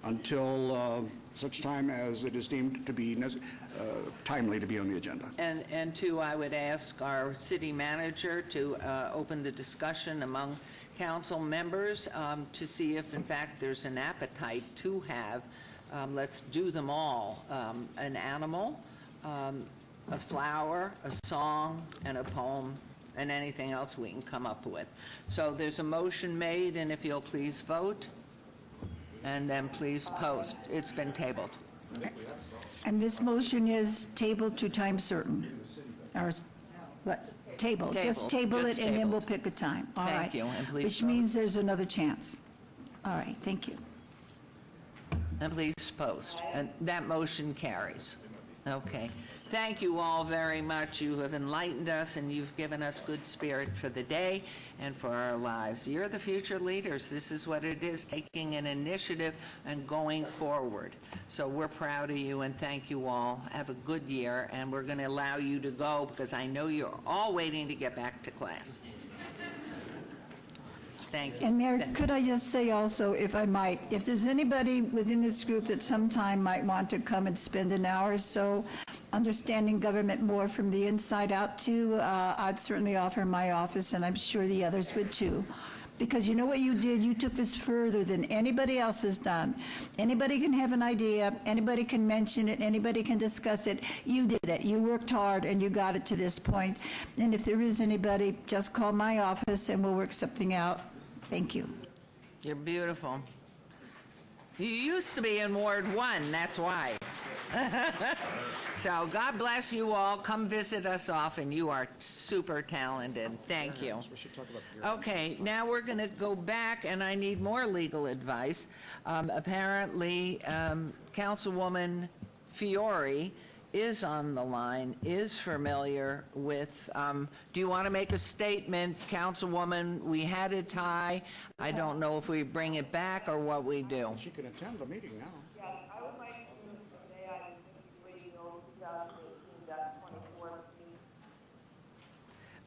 until such time as it is deemed to be timely to be on the agenda. And two, I would ask our city manager to open the discussion among council members to see if in fact there's an appetite to have Let's do them all. An animal, a flower, a song, and a poem, and anything else we can come up with. So there's a motion made, and if you'll please vote, and then please post. It's been tabled. And this motion is tabled to time certain? Or what? Table. Just table it, and then we'll pick a time. All right. Thank you, and please Which vote. means there's another chance. All right, thank you. And please post. And that motion carries. Okay. Thank you all very much. You have enlightened us, and you've given us good spirit for the day and for our lives. You're the future leaders. This is what it is, taking an initiative and going forward. So we're proud of you, and thank you all. Have a good year, and we're going to allow you to go because I know you're all waiting to get back to class. Thank you. And Mayor, could I just say also, if I might, if there's anybody within this group that sometime might want to come and spend an hour or so understanding government more from the inside out too, I'd certainly offer my office, and I'm sure the others would too. Because you know what you did? You took this further than anybody else has done. Anybody can have an idea, anybody can mention it, anybody can discuss it. You did it. You worked hard, and you got it to this point. And if there is anybody, just call my office, and we'll work something out. Thank you. You're beautiful. You used to be in Ward 1, that's why. So God bless you all. Come visit us often. You are super talented. Thank you. Okay, now we're going to go back, and I need more legal advice. Apparently, Councilwoman Fiore is on the line, is familiar with, do you want to make a statement, Councilwoman? We had a tie. I don't know if we bring it back or what we do. She can attend the meeting now. Yes, I would like to say I really know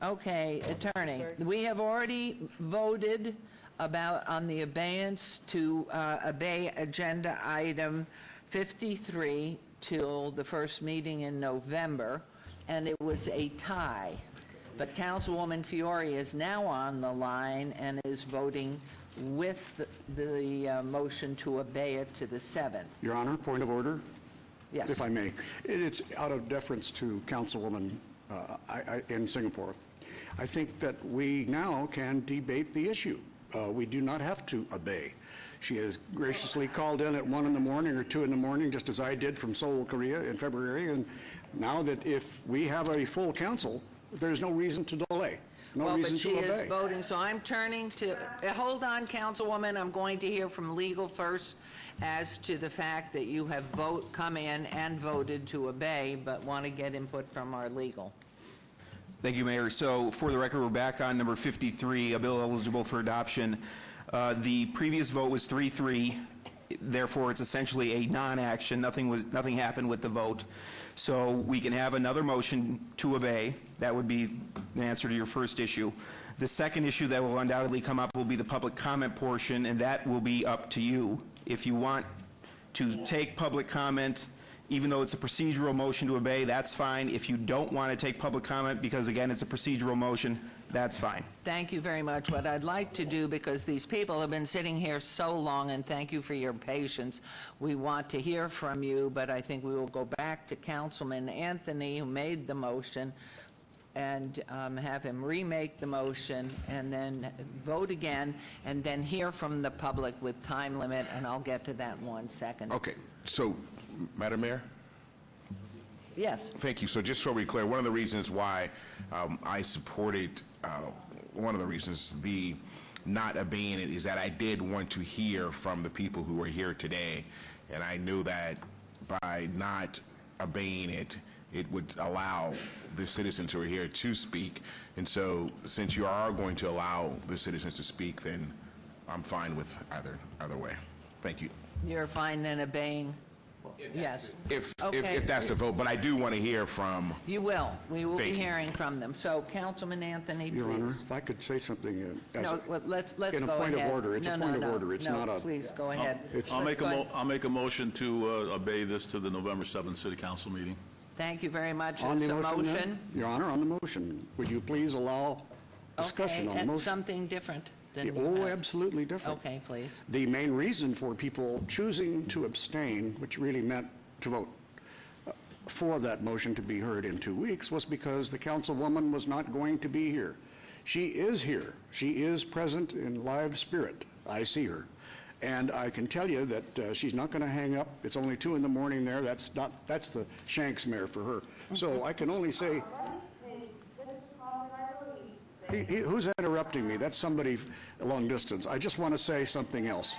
2018-24 Okay, Attorney, we have already voted on the abeyance to obey Agenda Item 53 till the first meeting in November, and it was a tie. But Councilwoman Fiore is now on the line and is voting with the motion to obey it to the 7th. Your Honor, point of order? Yes. If I may. It's out of deference to Councilwoman in Singapore. I think that we now can debate the issue. We do not have to obey. She has graciously called in at 1 in the morning or 2 in the morning, just as I did from Seoul, Korea in February. And now that if we have a full council, there's no reason to delay, no Well, reason but she to obey. is voting, so I'm turning to, hold on, Councilwoman, I'm going to hear from legal first as to the fact that you have come in and voted to obey, but want to get input from our legal. Thank you, Mayor. So for the record, we're back on number 53, a bill eligible for adoption. The previous vote was 3-3. Therefore, it's essentially a non-action. Nothing happened with the vote. So we can have another motion to obey. That would be the answer to your first issue. The second issue that will undoubtedly come up will be the public comment portion, and that will be up to you. If you want to take public comment, even though it's a procedural motion to obey, that's fine. If you don't want to take public comment, because again, it's a procedural motion, that's fine. Thank you very much. What I'd like to do, because these people have been sitting here so long, and thank you for your patience, we want to hear from you, but I think we will go back to Councilman Anthony, who made the motion, and have him remake the motion, and then vote again, and then hear from the public with time limit, and I'll get to that in 1 second. Okay, so, Madam Mayor? Yes. Thank you. So just so we're clear, one of the reasons why I supported, one of the reasons the not obeying it is that I did want to hear from the people who were here today, and I knew that by not obeying it, it would allow the citizens who are here to speak. And so since you are going to allow the citizens to speak, then I'm fine with either way. Thank you. You're fine then obeying? Yes. If Okay. that's the vote, but I do want to hear from. You will. We will be Thank you. hearing from them. So, Councilman Anthony, please. Your Honor, if I could say something. No, well, let's go ahead. In a point of order. It's a point of order. It's not a. Please, go ahead. I'll Let's go ahead. I'll make a motion to obey this to the November 7th City Council meeting. Thank you very much. On the It's a motion, motion. then? Your Honor, on the motion, would you please allow discussion Okay, on the and motion? something different. than... Oh, absolutely different. Okay, please. The main reason for people choosing to abstain, which really meant to vote for that motion to be heard in 2 weeks, was because the councilwoman was not going to be here. She is here. She is present in live spirit. I see her. And I can tell you that she's not going to hang up. It's only 2 in the morning there. That's the Shanks mare for her. So I can only say... Who's interrupting me? That's somebody long distance. I just want to say something else.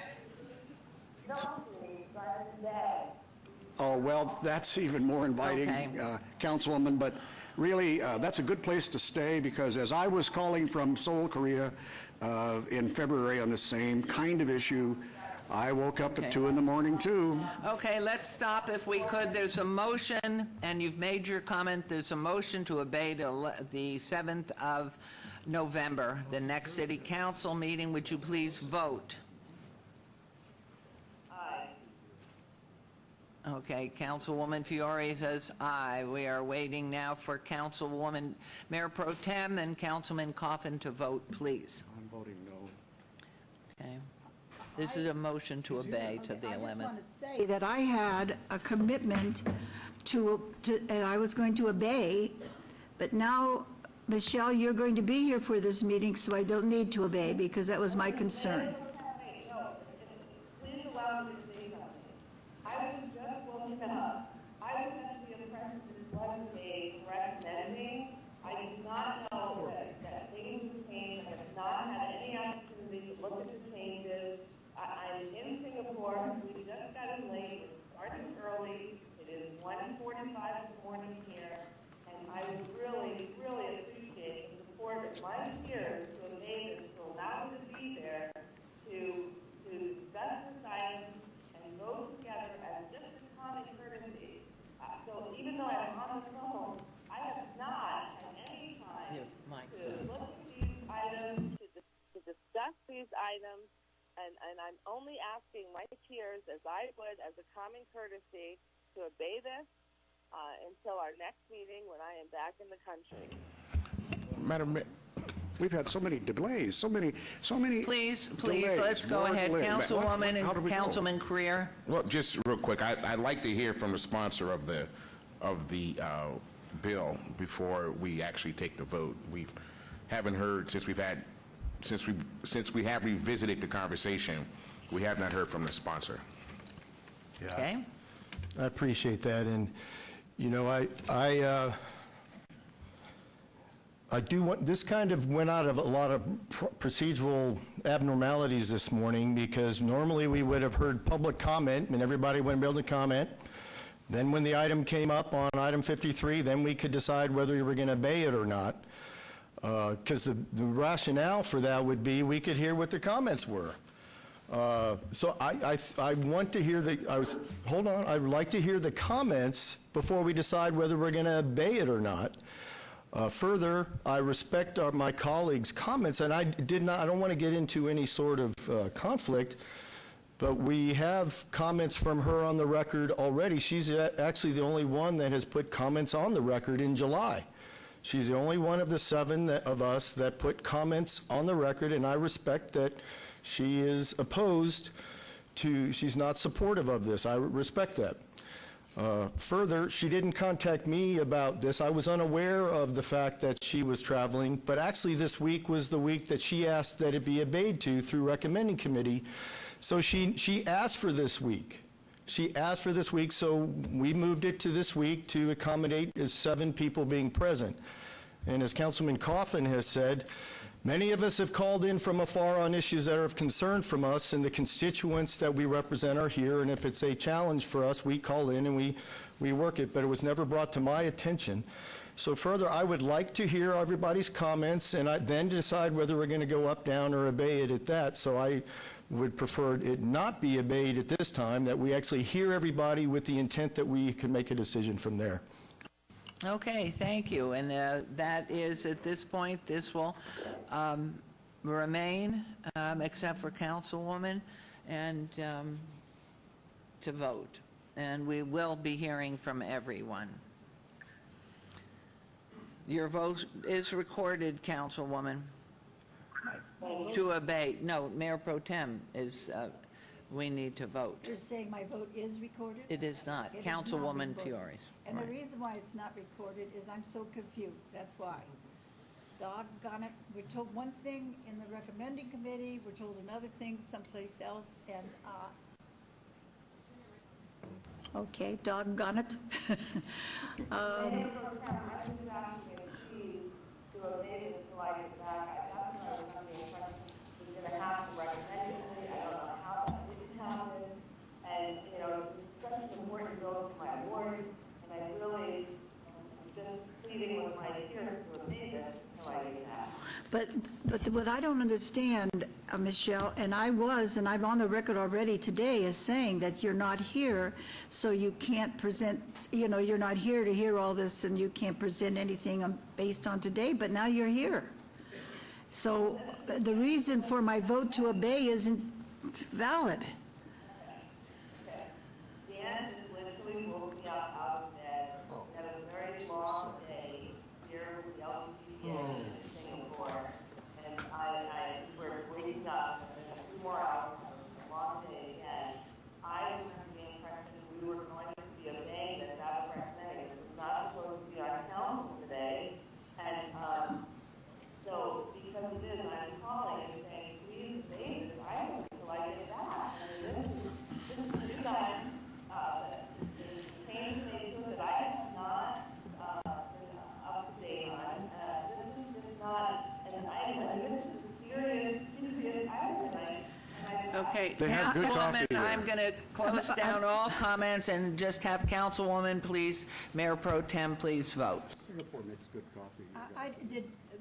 Oh, well, that's even more inviting, Okay. Councilwoman, but really, that's a good place to stay, because as I was calling from Seoul, Korea, in February on the same kind of issue, I woke up at 2 in the morning, too. Okay, let's stop if we could. There's a motion, and you've made your comment. There's a motion to obey the 7th of November, the next city council meeting. Would you please vote? Okay, Councilwoman Fiore says aye. We are waiting now for Councilwoman Mayor Pro Tem and Councilman Coffin to vote, please. I'm voting no. Okay. This is a motion to obey to the 11th. I just want to say that I had a commitment and I was going to obey, but now, Michelle, you're going to be here for this meeting, so I don't need to obey, because that was my concern. Please allow me to say something. I was just woken up. I was under the impression this was a correct amending. I did not know that things have changed. I have not had any opportunity to look at the changes. I'm in Singapore. We just got in late. It started early. It is 1:45 in the morning here. And I would really, really appreciate the support of my peers to have made this, to allow me to be there, to discuss this item and go together as just a common courtesy. So even though I'm on the phone, I have not had any time to look at these items, to discuss these items, and I'm only asking my peers, as I would, as a common courtesy, to obey this until our next meeting when I am back in the country. Madam Mayor, we've had so many delays, so many Please, delays, let's go more ahead. delays. Councilwoman How do and we go? Councilman Creer. Well, just real quick, I'd like to hear from the sponsor of the bill before we actually take the vote. We haven't heard since we have revisited the conversation. We have not heard from the sponsor. Okay. I appreciate that, and, you know, I do want, this kind of went out of a lot of procedural abnormalities this morning, because normally we would have heard public comment, and everybody would be able to comment. Then when the item came up on item 53, then we could decide whether we were going to obey it or not. Because the rationale for that would be we could hear what the comments were. So I want to hear hold on, I would like to hear the comments before we decide whether we're going to obey it or not. Further, I respect my colleagues' comments, and I don't want to get into any sort of conflict, but we have comments from her on the record already. She's actually the only one that has put comments on the record in July. She's the only one of the 7 of us that put comments on the record, and I respect that she is opposed to, she's not supportive of this. I respect that. Further, she didn't contact me about this. I was unaware of the fact that she was traveling, but actually this week was the week that she asked that it be obeyed to through recommending committee. So she asked for this week. She asked for this week, so we moved it to this week to accommodate 7 people being present. And as Councilman Coffin has said, many of us have called in from afar on issues that are of concern from us, and the constituents that we represent are here, and if it's a challenge for us, we call in and we work it, but it was never brought to my attention. So further, I would like to hear everybody's comments, and I then decide whether we're going to go up, down, or obey it at that. So I would prefer it not be obeyed at this time, that we actually hear everybody with the intent that we can make a decision from there. Okay, thank you. And that is, at this point, this will remain, except for Councilwoman, and to vote. And we will be hearing from everyone. Your vote is recorded, Councilwoman. To obey, no, Mayor Pro Tem is, we need to vote. You're saying my vote is recorded? It is not. It is not Councilwoman recorded. Fiores. And the Right. reason why it's not recorded is I'm so confused, that's why. Doggone it, we're told one thing in the recommending committee, we're told another thing someplace else, and, okay, doggone it. And, you know, it's such an important role to my ward, and I really am just pleading with my peers to obey this until I do that. But what I don't understand, Michelle, and I'm on the record already today as saying that you're not here, so you can't present, you know, you're not here to hear all this, and you can't present anything based on today, but now you're here. So the reason for my vote to obey isn't valid. Dan literally woke me up out of bed. Had a very long day here with the LGCA in Singapore. And we're waking up in a few more hours. It was a long day again. I was under the impression we were going to be obeying this out of recommending. This was not supposed to be our council today. And so because of this, I'm calling and saying, please obey this item until I get back. And this is you guys. Change Facebook that I have not been up to date on. This is just not an item. This is a serious item tonight. Okay, They have good coffee Councilwoman, here. I'm going to close down all comments and just have Councilwoman, please, Mayor Pro Tem, please vote. Singapore makes good coffee.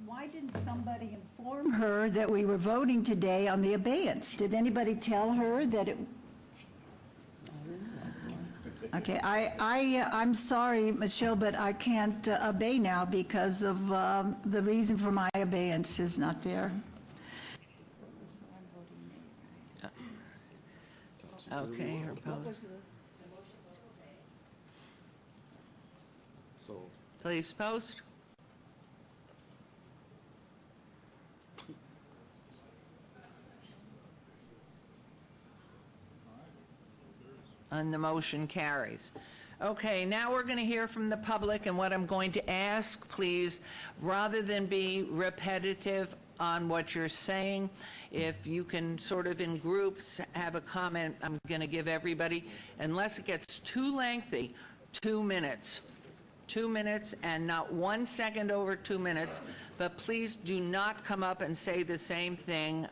Why didn't somebody inform her that we were voting today on the abeyance? Did anybody tell her that it? Okay, I'm sorry, Michelle, but I can't obey now because of the reason for my abeyance is not there. Okay, her post. Please post. And the motion carries. Okay, now we're going to hear from the public, and what I'm going to ask, please, rather than be repetitive on what you're saying, if you can sort of in groups have a comment, I'm going to give everybody, unless it gets too lengthy, 2 minutes. 2 minutes and not 1 second over 2 minutes, but please do not come up and say the same thing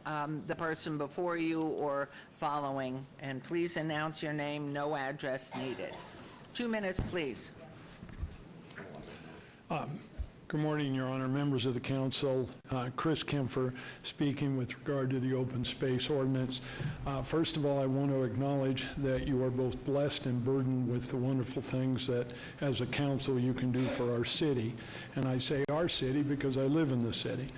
the person before you or following, and please announce your name, no address needed. 2 minutes, please. Good morning, Your Honor, members of the council. Chris Kempfer speaking with regard to the open space ordinance. First of all, I want to acknowledge that you are both blessed and burdened with the wonderful things that as a council you can do for our city. And I say our city because I live in the city.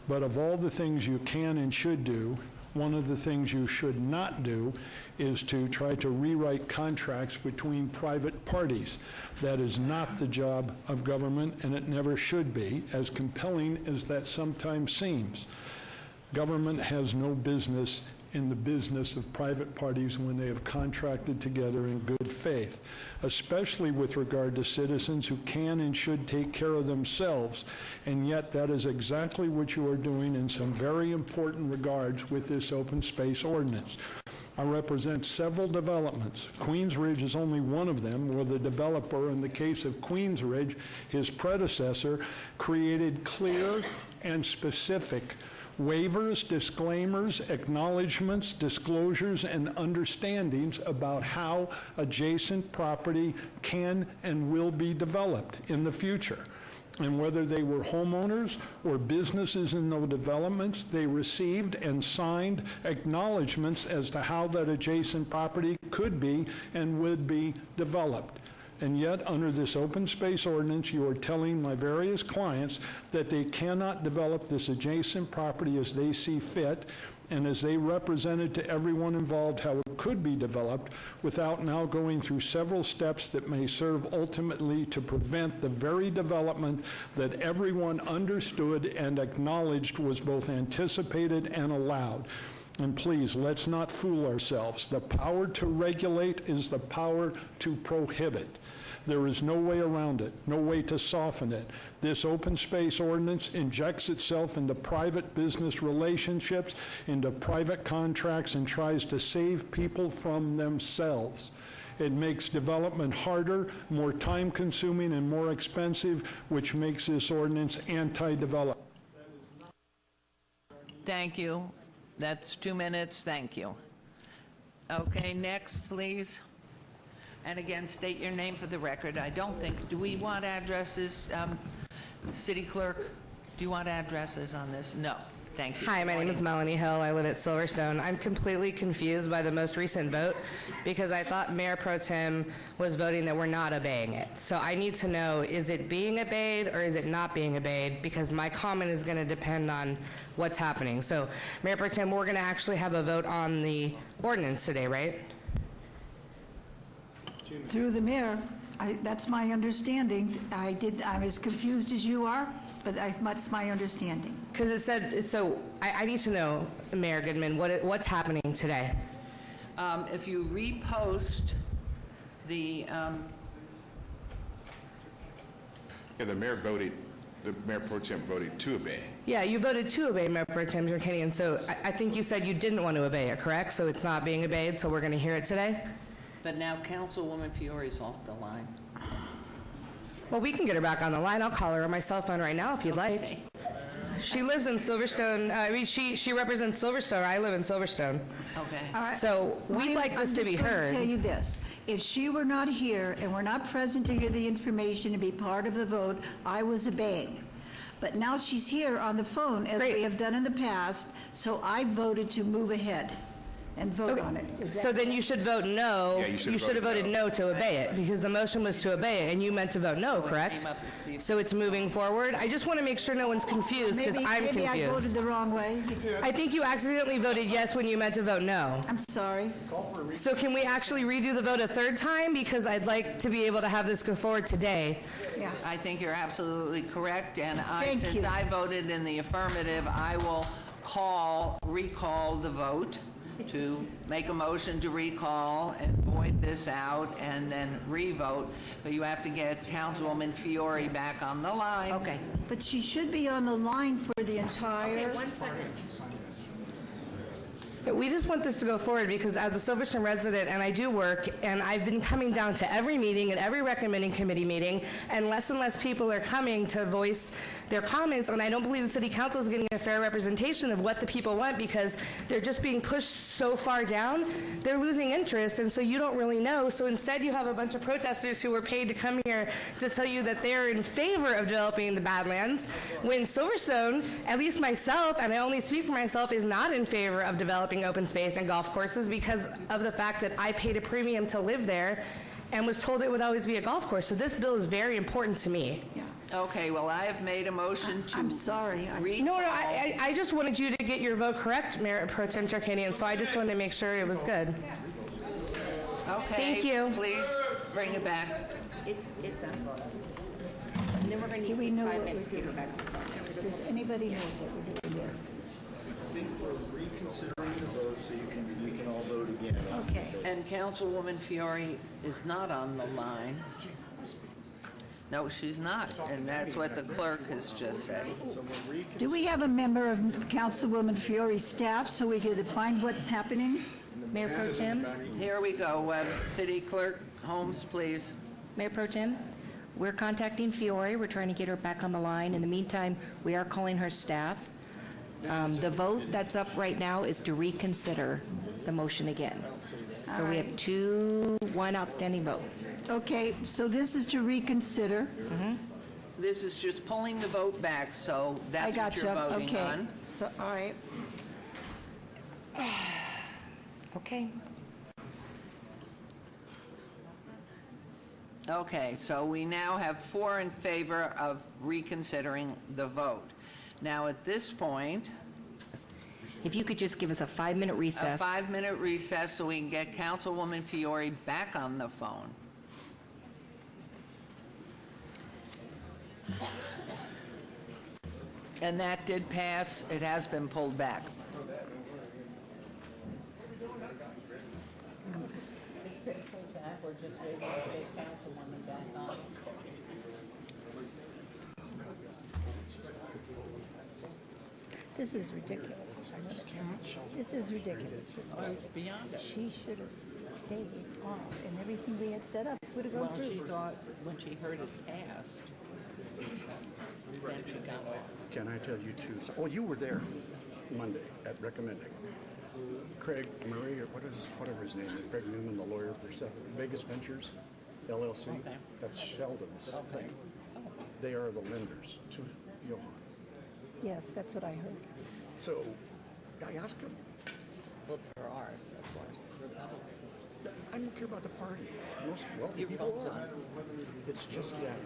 But of all the things you can and should do, one of the things you should not do is to try to rewrite contracts between private parties. That is not the job of government, and it never should be, as compelling as that sometimes seems. Government has no business in the business of private parties when they have contracted together in good faith, especially with regard to citizens who can and should take care of themselves. And yet that is exactly what you are doing in some very important regards with this open space ordinance. I represent several developments. Queens Ridge is only one of them, where the developer, in the case of Queens Ridge, his predecessor, created clear and specific waivers, disclaimers, acknowledgments, disclosures, and understandings about how adjacent property can and will be developed in the future. And whether they were homeowners or businesses in those developments, they received and signed acknowledgments as to how that adjacent property could be and would be developed. And yet, under this open space ordinance, you are telling my various clients that they cannot develop this adjacent property as they see fit, and as they represented to everyone involved how it could be developed without now going through several steps that may serve ultimately to prevent the very development that everyone understood and acknowledged was both anticipated and allowed. And please, let's not fool ourselves. The power to regulate is the power to prohibit. There is no way around it, no way to soften it. This open space ordinance injects itself into private business relationships, into private contracts, and tries to save people from themselves. It makes development harder, more time-consuming, and more expensive, which makes this ordinance anti-development. Thank you. That's 2 minutes. Thank you. Okay, next, please. And again, state your name for the record. I don't think, do we want addresses? City Clerk, do you want addresses on this? No. Thank you. Hi, my name is Melanie Hill. I live at Silverstone. I'm completely confused by the most recent vote because I thought Mayor Pro Tem was voting that we're not obeying it. So I need to know, is it being obeyed or is it not being obeyed? Because my comment is going to depend on what's happening. So Mayor Pro Tem, we're going to actually have a vote on the ordinance today, right? Through the mayor, that's my understanding. I'm as confused as you are, but that's my understanding. Because it said, so I need to know, Mayor Goodman, what's happening today? If you repost the, Yeah, the Mayor Pro Tem voted to obey. Yeah, you voted to obey Mayor Pro Tem Tarkanian, so I think you said you didn't want to obey it, correct? So it's not being obeyed, so we're going to hear it today? but now Councilwoman Fiore's off the line. Well, we can get her back on the line. I'll call her on my cell phone right now if you'd like. She lives in Silverstone. She represents Silverstone. I live in Silverstone. Okay. All right. So we'd like this to be heard. I'm just going to tell you this. If she were not here and were not present to hear the information and be part of the vote, I was obeying. But now she's here on the phone, as we have done in the past, so I voted to move ahead and vote on it. So then you should vote no. Yeah, you should have voted no to obey it, because the motion was to obey it, and you meant to vote no, correct? So it's moving forward. I just want to make sure no one's confused, because I'm confused. Maybe I voted the wrong way. I think you accidentally voted yes when you meant to vote no. I'm sorry. So can we actually redo the vote a third time? Because I'd like to be able to have this go forward today. Yeah. I think you're absolutely correct, and Thank you. I voted in the affirmative, I will recall the vote to make a motion to recall and void this out and then re-vote, but you have to get Councilwoman Fiore back on the line. Okay. But she should be on the line for the entire... Okay, 1 second. We just want this to go forward because as a Silverstone resident, and I do work, and I've been coming down to every meeting and every recommending committee meeting, and less people are coming to voice their comments, and I don't believe the city council is getting a fair representation of what the people want because they're just being pushed so far down, they're losing interest, and so you don't really know. So instead you have a bunch of protesters who were paid to come here to tell you that they're in favor of developing the Badlands, when Silverstone, at least myself, and I only speak for myself, is not in favor of developing open space and golf courses because of the fact that I paid a premium to live there and was told it would always be a golf course. So this bill is very important to me. Yeah. Okay, well, I have made a motion to... I'm sorry. No, I just wanted you to get your vote correct, Mayor Pro Tem Tarkanian, so I just wanted to make sure it was good. Okay. Thank you. Please bring it back. It's on. And then we're going to need 5 minutes to get her back on the phone. Does anybody know what we're doing there? I think we're reconsidering the vote so we can all vote again. Okay. And Councilwoman Fiore is not on the line. No, she's not, and that's what the clerk has just said. Do we have a member of Councilwoman Fiore's staff so we can find what's happening? Mayor Pro Tem? Here we go. City Clerk Holmes, please. Mayor Pro Tem? We're contacting Fiore. We're trying to get her back on the line. In the meantime, we are calling her staff. The vote that's up right now is to reconsider the motion again. So we have one outstanding vote. Okay, so this is to reconsider. This is just pulling the vote back, so that's what you're voting on. So, all right. Okay. Okay, so we now have 4 in favor of reconsidering the vote. Now, at this point, If you could just give us a 5-minute A recess. 5-minute recess so we can get Councilwoman Fiore back on the phone. And that did pass. It has been pulled back. It's been pulled back. We're just waiting to get Councilwoman back on. This is ridiculous. This is ridiculous. Oh, it's beyond it. She should have stayed on, and everything we had set up would have gone Well, through. she thought when she heard it passed, then she got off. Can I tell you two? Oh, you were there Monday at recommending. Craig Murray, or whatever his name is, Craig Newman, the lawyer for Vegas Ventures, LLC. Okay. That's Sheldon's Okay. thing. They are the lenders to Johan. Yes, that's what I heard. So I asked him, Well, there are, of course. I don't care about the party. Most wealthy Your people phone's are. on. It's just that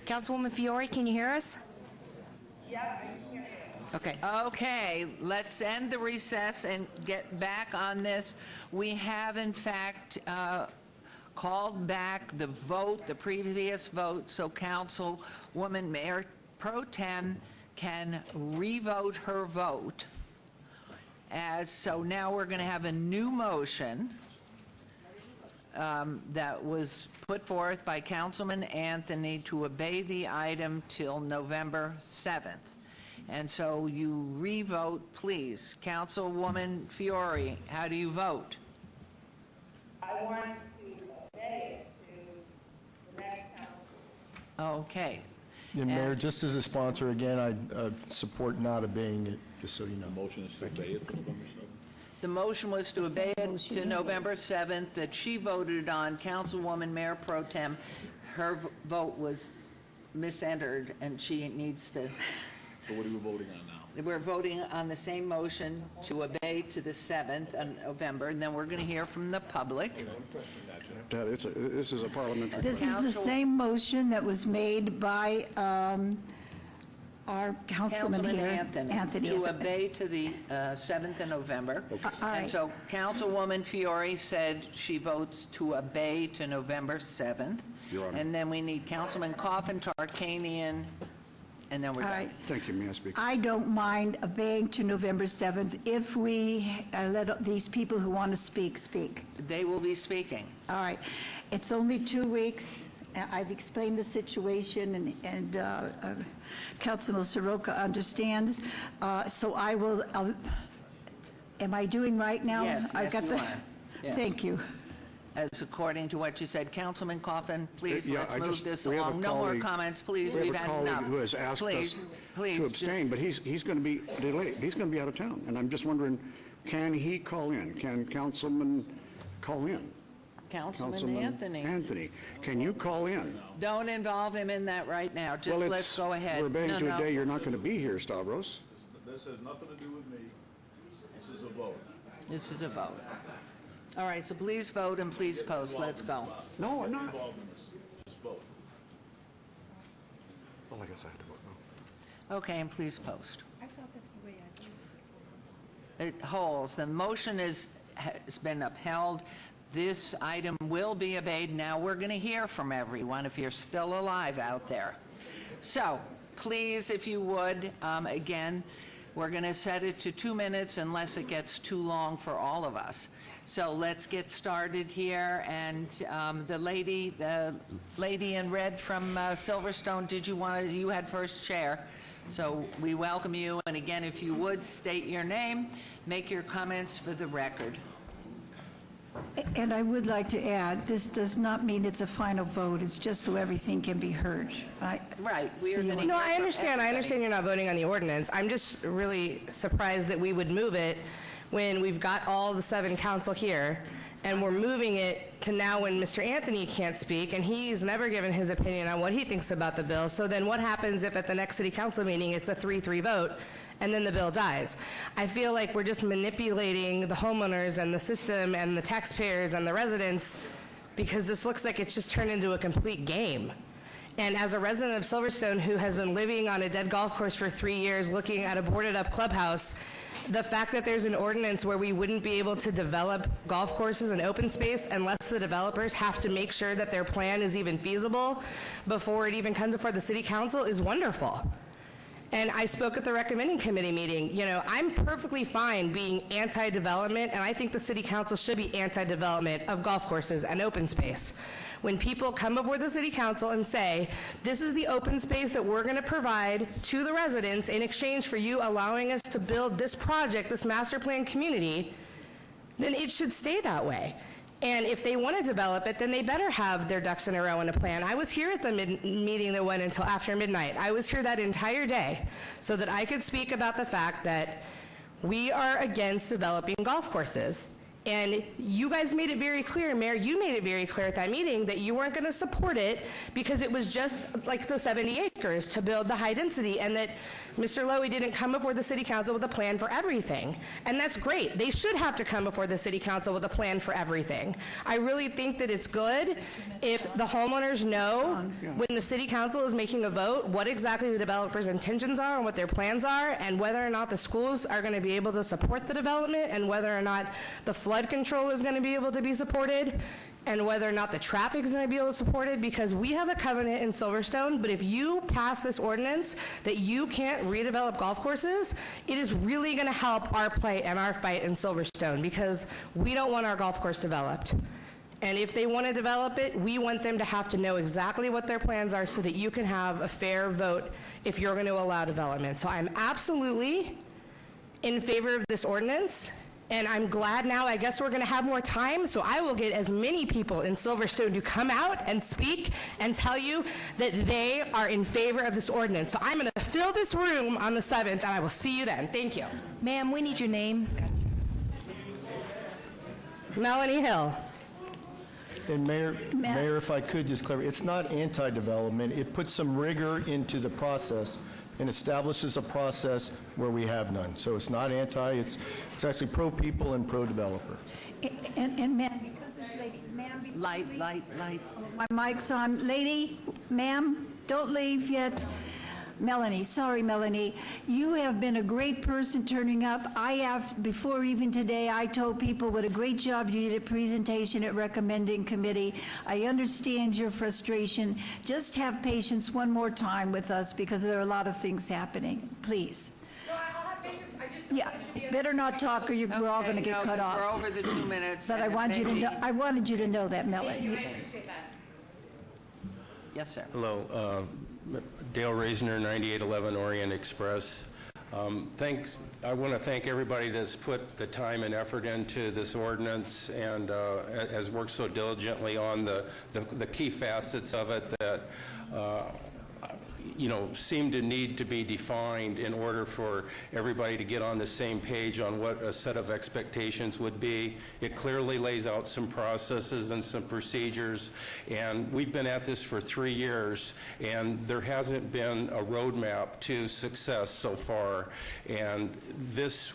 Councilwoman Fiore, can you hear us? Okay. Okay, let's end the recess and get back on this. We have, in fact, called back the vote, the previous vote, so Councilwoman Mayor Pro Tem can revote her vote. So now we're going to have a new motion that was put forth by Councilman Anthony to obey the item till November 7th. And so you revote, please. Councilwoman Fiore, how do you vote? I want to obey it to the next council. Okay. Yeah, Mayor, just as a sponsor, again, I support not obeying it, just so you know. Motion is to obey it to November 7th. The motion was to obey it to November 7th that she voted on. Councilwoman Mayor Pro Tem, her vote was misentered, and she needs to... So what are we voting on now? We're voting on the same motion to obey to the 7th of November, and then we're going to hear from the public. This is a parliamentary. This is the same motion that was made by our councilman here. Anthony, to obey to the 7th of November. All right. And so Councilwoman Fiore said she votes to obey to November 7th. Your Honor. And then we need Councilman Coffin, Tarkanian, and then we're All done. right. Thank you, may I speak? I don't mind obeying to November 7th if we let these people who want to speak, speak. They will be speaking. All right. It's only 2 weeks. I've explained the situation, and Councilman Soroka understands. So I will, am I doing right now? Yes, I've got you are. Yeah. Thank you. As according to what you said. Councilman Coffin, please, Yeah, let's I move just- this we have a along. No more colleague- comments, please. We We've have a had colleague enough. who has asked Please, us please, to abstain, but he's going to be delayed. He's going to be out of town. And I'm just wondering, can he call in? Can Councilman call in? Councilman Anthony. Anthony, can you call in? Don't involve him in that right now. Just Well, let's go ahead. We're obeying No, to no. a day you're not going to be here, Stavros. This has nothing to do with me. This is a vote. This is a vote. All right, so please vote and please post. Let's go. No, I'm not. Involved in this. Just vote. Well, I guess I have to vote no. Okay, and please post. I thought that's the way I voted. It holds. The motion has been upheld. This item will be obeyed. Now we're going to hear from everyone if you're still alive out there. So please, if you would, again, we're going to set it to 2 minutes unless it gets too long for all of us. So let's get started here. And the lady in red from Silverstone, you had first chair. So we welcome you. And again, if you would, state your name, make your comments for the record. And I would like to add, this does not mean it's a final vote. It's just so everything can be heard. Right. We are See you going to No, I understand you're not voting on the ordinance. I'm just really surprised that we would move it when we've got all the 7 council here, and we're moving it to now when Mr. Anthony can't speak, and he's never given his opinion on what he thinks about the bill. So then what happens if at the next city council meeting it's a 3-3 vote, and then the bill dies? I feel like we're just manipulating the homeowners and the system and the taxpayers and the residents, because this looks like it's just turned into a complete game. And as a resident of Silverstone who has been living on a dead golf course for 3 years, looking at a boarded up clubhouse, the fact that there's an ordinance where we wouldn't be able to develop golf courses and open space unless the developers have to make sure that their plan is even feasible before it even comes before the city council is wonderful. And I spoke at the recommending committee meeting. You know, I'm perfectly fine being anti-development, and I think the city council should be anti-development of golf courses and open space. When people come before the city council and say, this is the open space that we're going to provide to the residents in exchange for you allowing us to build this project, this master plan community, then it should stay that way. And if they want to develop it, then they better have their ducks in a row in a plan. I was here at the meeting that went until after midnight. I was here that entire day so that I could speak about the fact that we are against developing golf courses. And you guys made it very clear, Mayor, you made it very clear at that meeting that you weren't going to support it because it was just like the 70 acres to build the high density, and that Mr. Lowy didn't come before the city council with a plan for everything. And that's great. They should have to come before the city council with a plan for everything. I really think that it's good if the homeowners know when the city council is making a vote what exactly the developer's intentions are and what their plans are, and whether or not the schools are going to be able to support the development, and whether or not the flood control is going to be able to be supported, and whether or not the traffic is going to be able to support it, because we have a covenant in Silverstone, but if you pass this ordinance that you can't redevelop golf courses, it is really going to help our plight and our fight in Silverstone, because we don't want our golf course developed. And if they want to develop it, we want them to have to know exactly what their plans are so that you can have a fair vote if you're going to allow development. So I'm absolutely in favor of this ordinance. And I'm glad now, I guess we're going to have more time, so I will get as many people in Silverstone to come out and speak and tell you that they are in favor of this ordinance. So I'm going to fill this room on the 7th, and I will see you then. Thank you. Ma'am, we need your name. Melanie Hill. And Mayor, if I could just clarify, it's not anti-development. It puts some rigor into the process and establishes a process where we have none. So it's not anti, it's actually pro-people and pro-developer. And ma'am, because this lady, ma'am. Light. My mic's on. Lady, ma'am, don't leave yet. Melanie, sorry, Melanie. You have been a great person turning up. I have, before even today, I told people what a great job you did at presentation at recommending committee. I understand your frustration. Just have patience one more time with us because there are a lot of things happening. Please. No, I'll have patience. I just Yeah, better not talk or we're all going to get cut off. We're over the 2 minutes. But I wanted you to know that, Melanie. I appreciate that. Yes, sir. Hello, Dale Reisner, 9811 Orient Express. Thanks. I want to thank everybody that's put the time and effort into this ordinance and has worked so diligently on the key facets of it that seem to need to be defined in order for everybody to get on the same page on what a set of expectations would be. It clearly lays out some processes and some procedures, and we've been at this for 3 years, and there hasn't been a roadmap to success so far, and this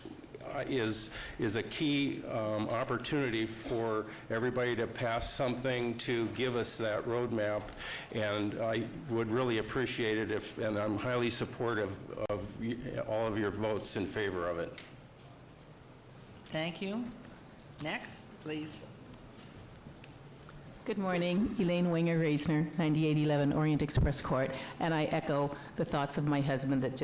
is a key opportunity for everybody to pass something to give us that roadmap, and I would really appreciate it and I'm highly supportive of all of your votes in favor of it. Thank you. Next, please. Good morning, Elaine Winger Reisner, 9811 Orient Express Court, and I echo the thoughts of my husband that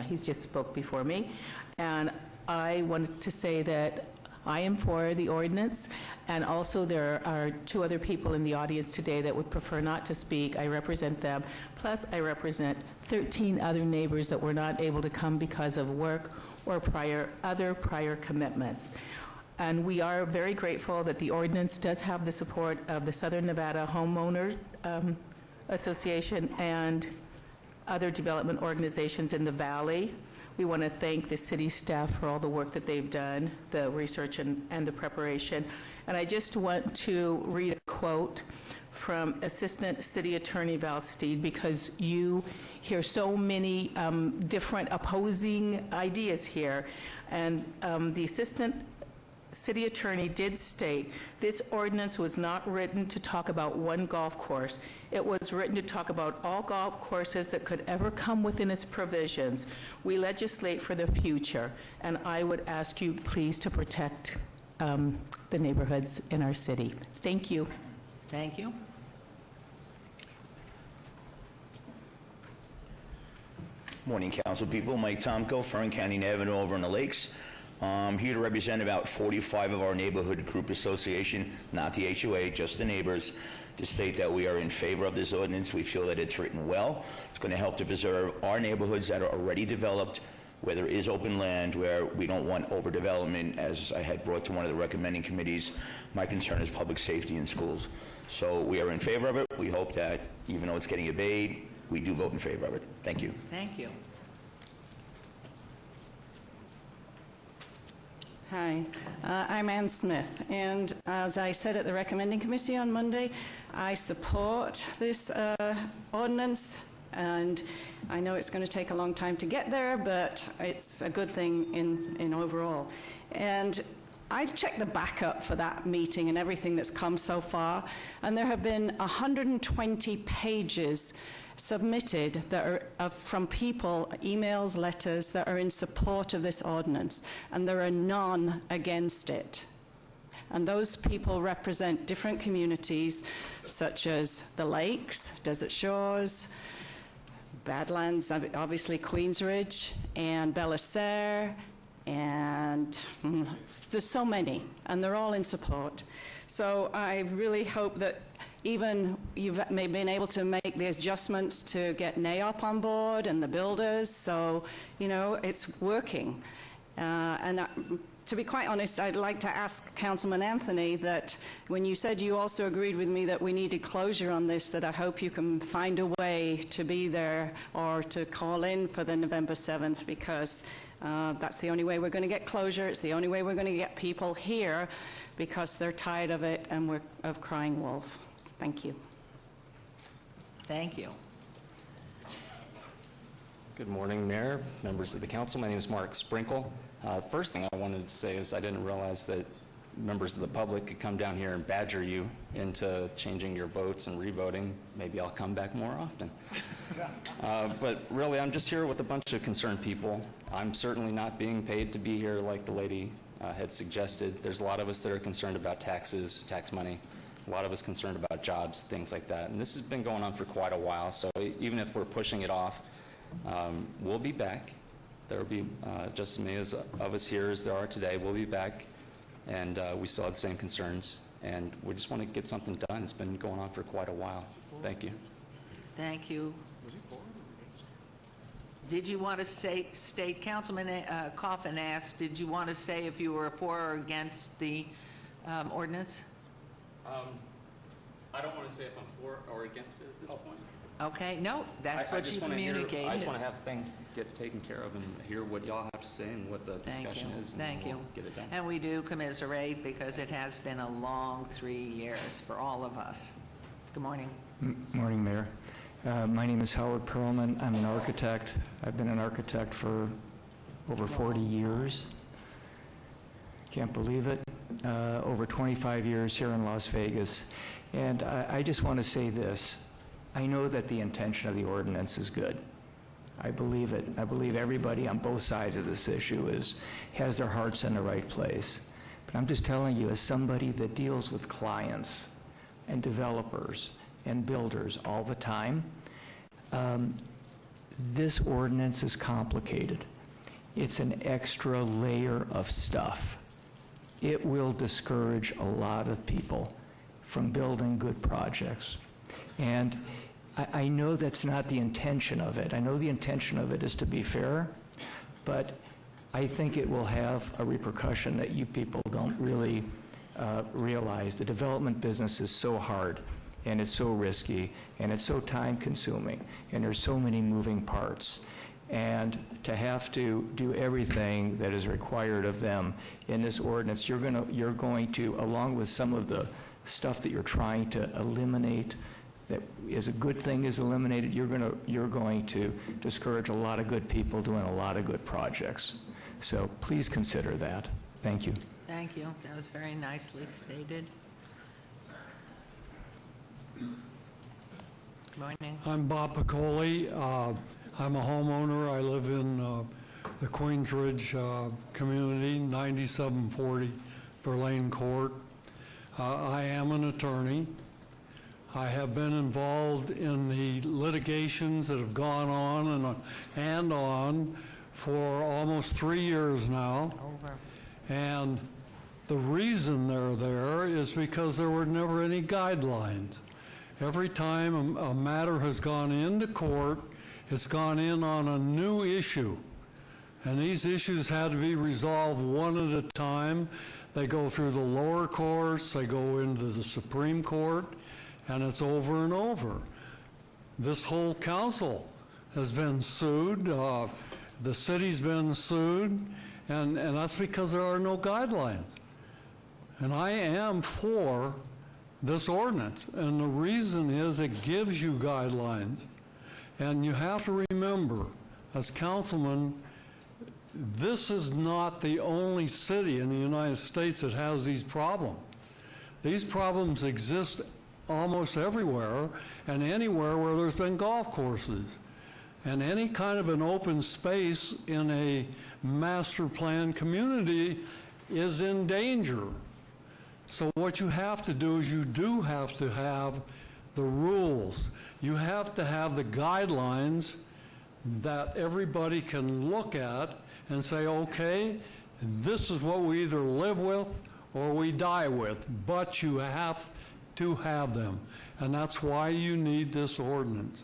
he's just spoke before me, and I wanted to say that I am for the ordinance, and also there are 2 other people in the audience today that would prefer not to speak. I represent them, plus I represent 13 other neighbors that were not able to come because of work or other prior commitments. And we are very grateful that the ordinance does have the support of the Southern Nevada Homeowners Association and other development organizations in the Valley. We want to thank the city staff for all the work that they've done, the research and the preparation. And I just want to read a quote from Assistant City Attorney Val Steed, because you hear so many different opposing ideas here. And the Assistant City Attorney did state, this ordinance was not written to talk about one golf course. It was written to talk about all golf courses that could ever come within its provisions. We legislate for the future, and I would ask you please to protect the neighborhoods in our city. Thank you. Thank you. Morning, council people. Mike Tomko, Fern County Avenue over in the Lakes. I'm here to represent about 45 of our neighborhood group association, not the HOA, just the neighbors, to state that we are in favor of this ordinance. We feel that it's written well. It's going to help to preserve our neighborhoods that are already developed, where there is open land, where we don't want overdevelopment. As I had brought to one of the recommending committees, my concern is public safety in schools. So we are in favor of it. We hope that even though it's getting obeyed, we do vote in favor of it. Thank you. Thank you. Hi, I'm Ann Smith, and as I said at the recommending committee on Monday, I support this ordinance, and I know it's going to take a long time to get there, but it's a good thing in overall. And I checked the backup for that meeting and everything that's come so far, and there have been 120 pages submitted that are from people, emails, letters, that are in support of this ordinance, and there are none against it. And those people represent different communities, such as the Lakes, Desert Shores, Badlands, obviously Queensridge, and Bellacerre, and there's so many, and they're all in support. So I really hope that even you've been able to make the adjustments to get NAIOP on board and the builders, so, you know, it's working. To be quite honest, I'd like to ask Councilman Anthony that when you said you also agreed with me that we needed closure on this, that I hope you can find a way to be there or to call in for the November 7th, because that's the only way we're going to get closure. It's the only way we're going to get people here, because they're tired of it and we're of crying wolf. Thank you. Thank you. Good morning, Mayor, members of the council. My name is Mark Sprinkle. First thing I wanted to say is I didn't realize that members of the public could come down here and badger you into changing your votes and re-voting. Maybe I'll come back more often. But really, I'm just here with a bunch of concerned people. I'm certainly not being paid to be here like the lady had suggested. There's a lot of us that are concerned about taxes, tax money. A lot of us concerned about jobs, things like that. And this has been going on for quite a while, so even if we're pushing it off, we'll be back. There will be just as many of us here as there are today. We'll be back, and we still have the same concerns, and we just want to get something done. It's been going on for quite a while. Thank you. Thank you. Did you want to state, Councilman Coffin asked, did you want to say if you were for or against the ordinance? I don't want to say if I'm for or against it at this point. Okay, no, that's what you communicated. I just want to have things get taken care of and hear what y'all have to say and what the discussion is. And Thank you. we'll get it done. And we do commiserate, because it has been a long 3 years for all of us. Good morning. Morning, Mayor. My name is Howard Perlman. I'm an architect. I've been an architect for over 40 years. Can't believe it. Over 25 years here in Las Vegas. And I just want to say this. I know that the intention of the ordinance is good. I believe it. I believe everybody on both sides of this issue has their hearts in the right place. But I'm just telling you, as somebody that deals with clients and developers and builders all the time, this ordinance is complicated. It's an extra layer of stuff. It will discourage a lot of people from building good projects. And I know that's not the intention of it. I know the intention of it is to be fair, but I think it will have a repercussion that you people don't really realize. The development business is so hard, and it's so risky, and it's so time-consuming, and there's so many moving parts. And to have to do everything that is required of them in this ordinance, you're going to, along with some of the stuff that you're trying to eliminate, that is a good thing is eliminated, you're going to discourage a lot of good people doing a lot of good projects. So please consider that. Thank you. Thank you. That was very nicely stated. Good morning. I'm Bob Piccoli. I'm a homeowner. I live in the Queensridge community, 9740 Verlaine Court. I am an attorney. I have been involved in the litigations that have gone on and on for almost 3 years now. And the reason they're there is because there were never any guidelines. Every time a matter has gone into court, it's gone in on a new issue. And these issues had to be resolved one at a time. They go through the lower courts, they go into the Supreme Court, and it's over and over. This whole council has been sued, the city's been sued, and that's because there are no guidelines. And I am for this ordinance, and the reason is it gives you guidelines. And you have to remember, as councilman, this is not the only city in the United States that has these problems. These problems exist almost everywhere and anywhere where there's been golf courses. And any kind of an open space in a master plan community is in danger. So what you have to do is you do have to have the rules. You have to have the guidelines that everybody can look at and say, okay, this is what we either live with or we die with, but you have to have them. And that's why you need this ordinance.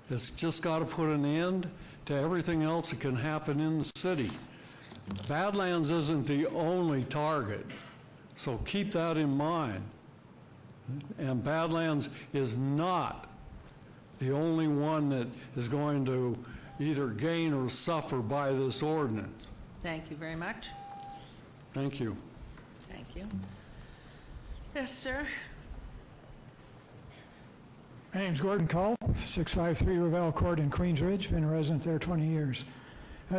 It's just got to put an end to everything else that can happen in the city. Badlands isn't the only target, so keep that in mind. And Badlands is not the only one that is going to either gain or suffer by this ordinance. Thank you very much. Thank you. Thank you. Yes, sir. My name's Gordon Cull, 653 Ravel Court in Queens Ridge. Been a resident there 20 years.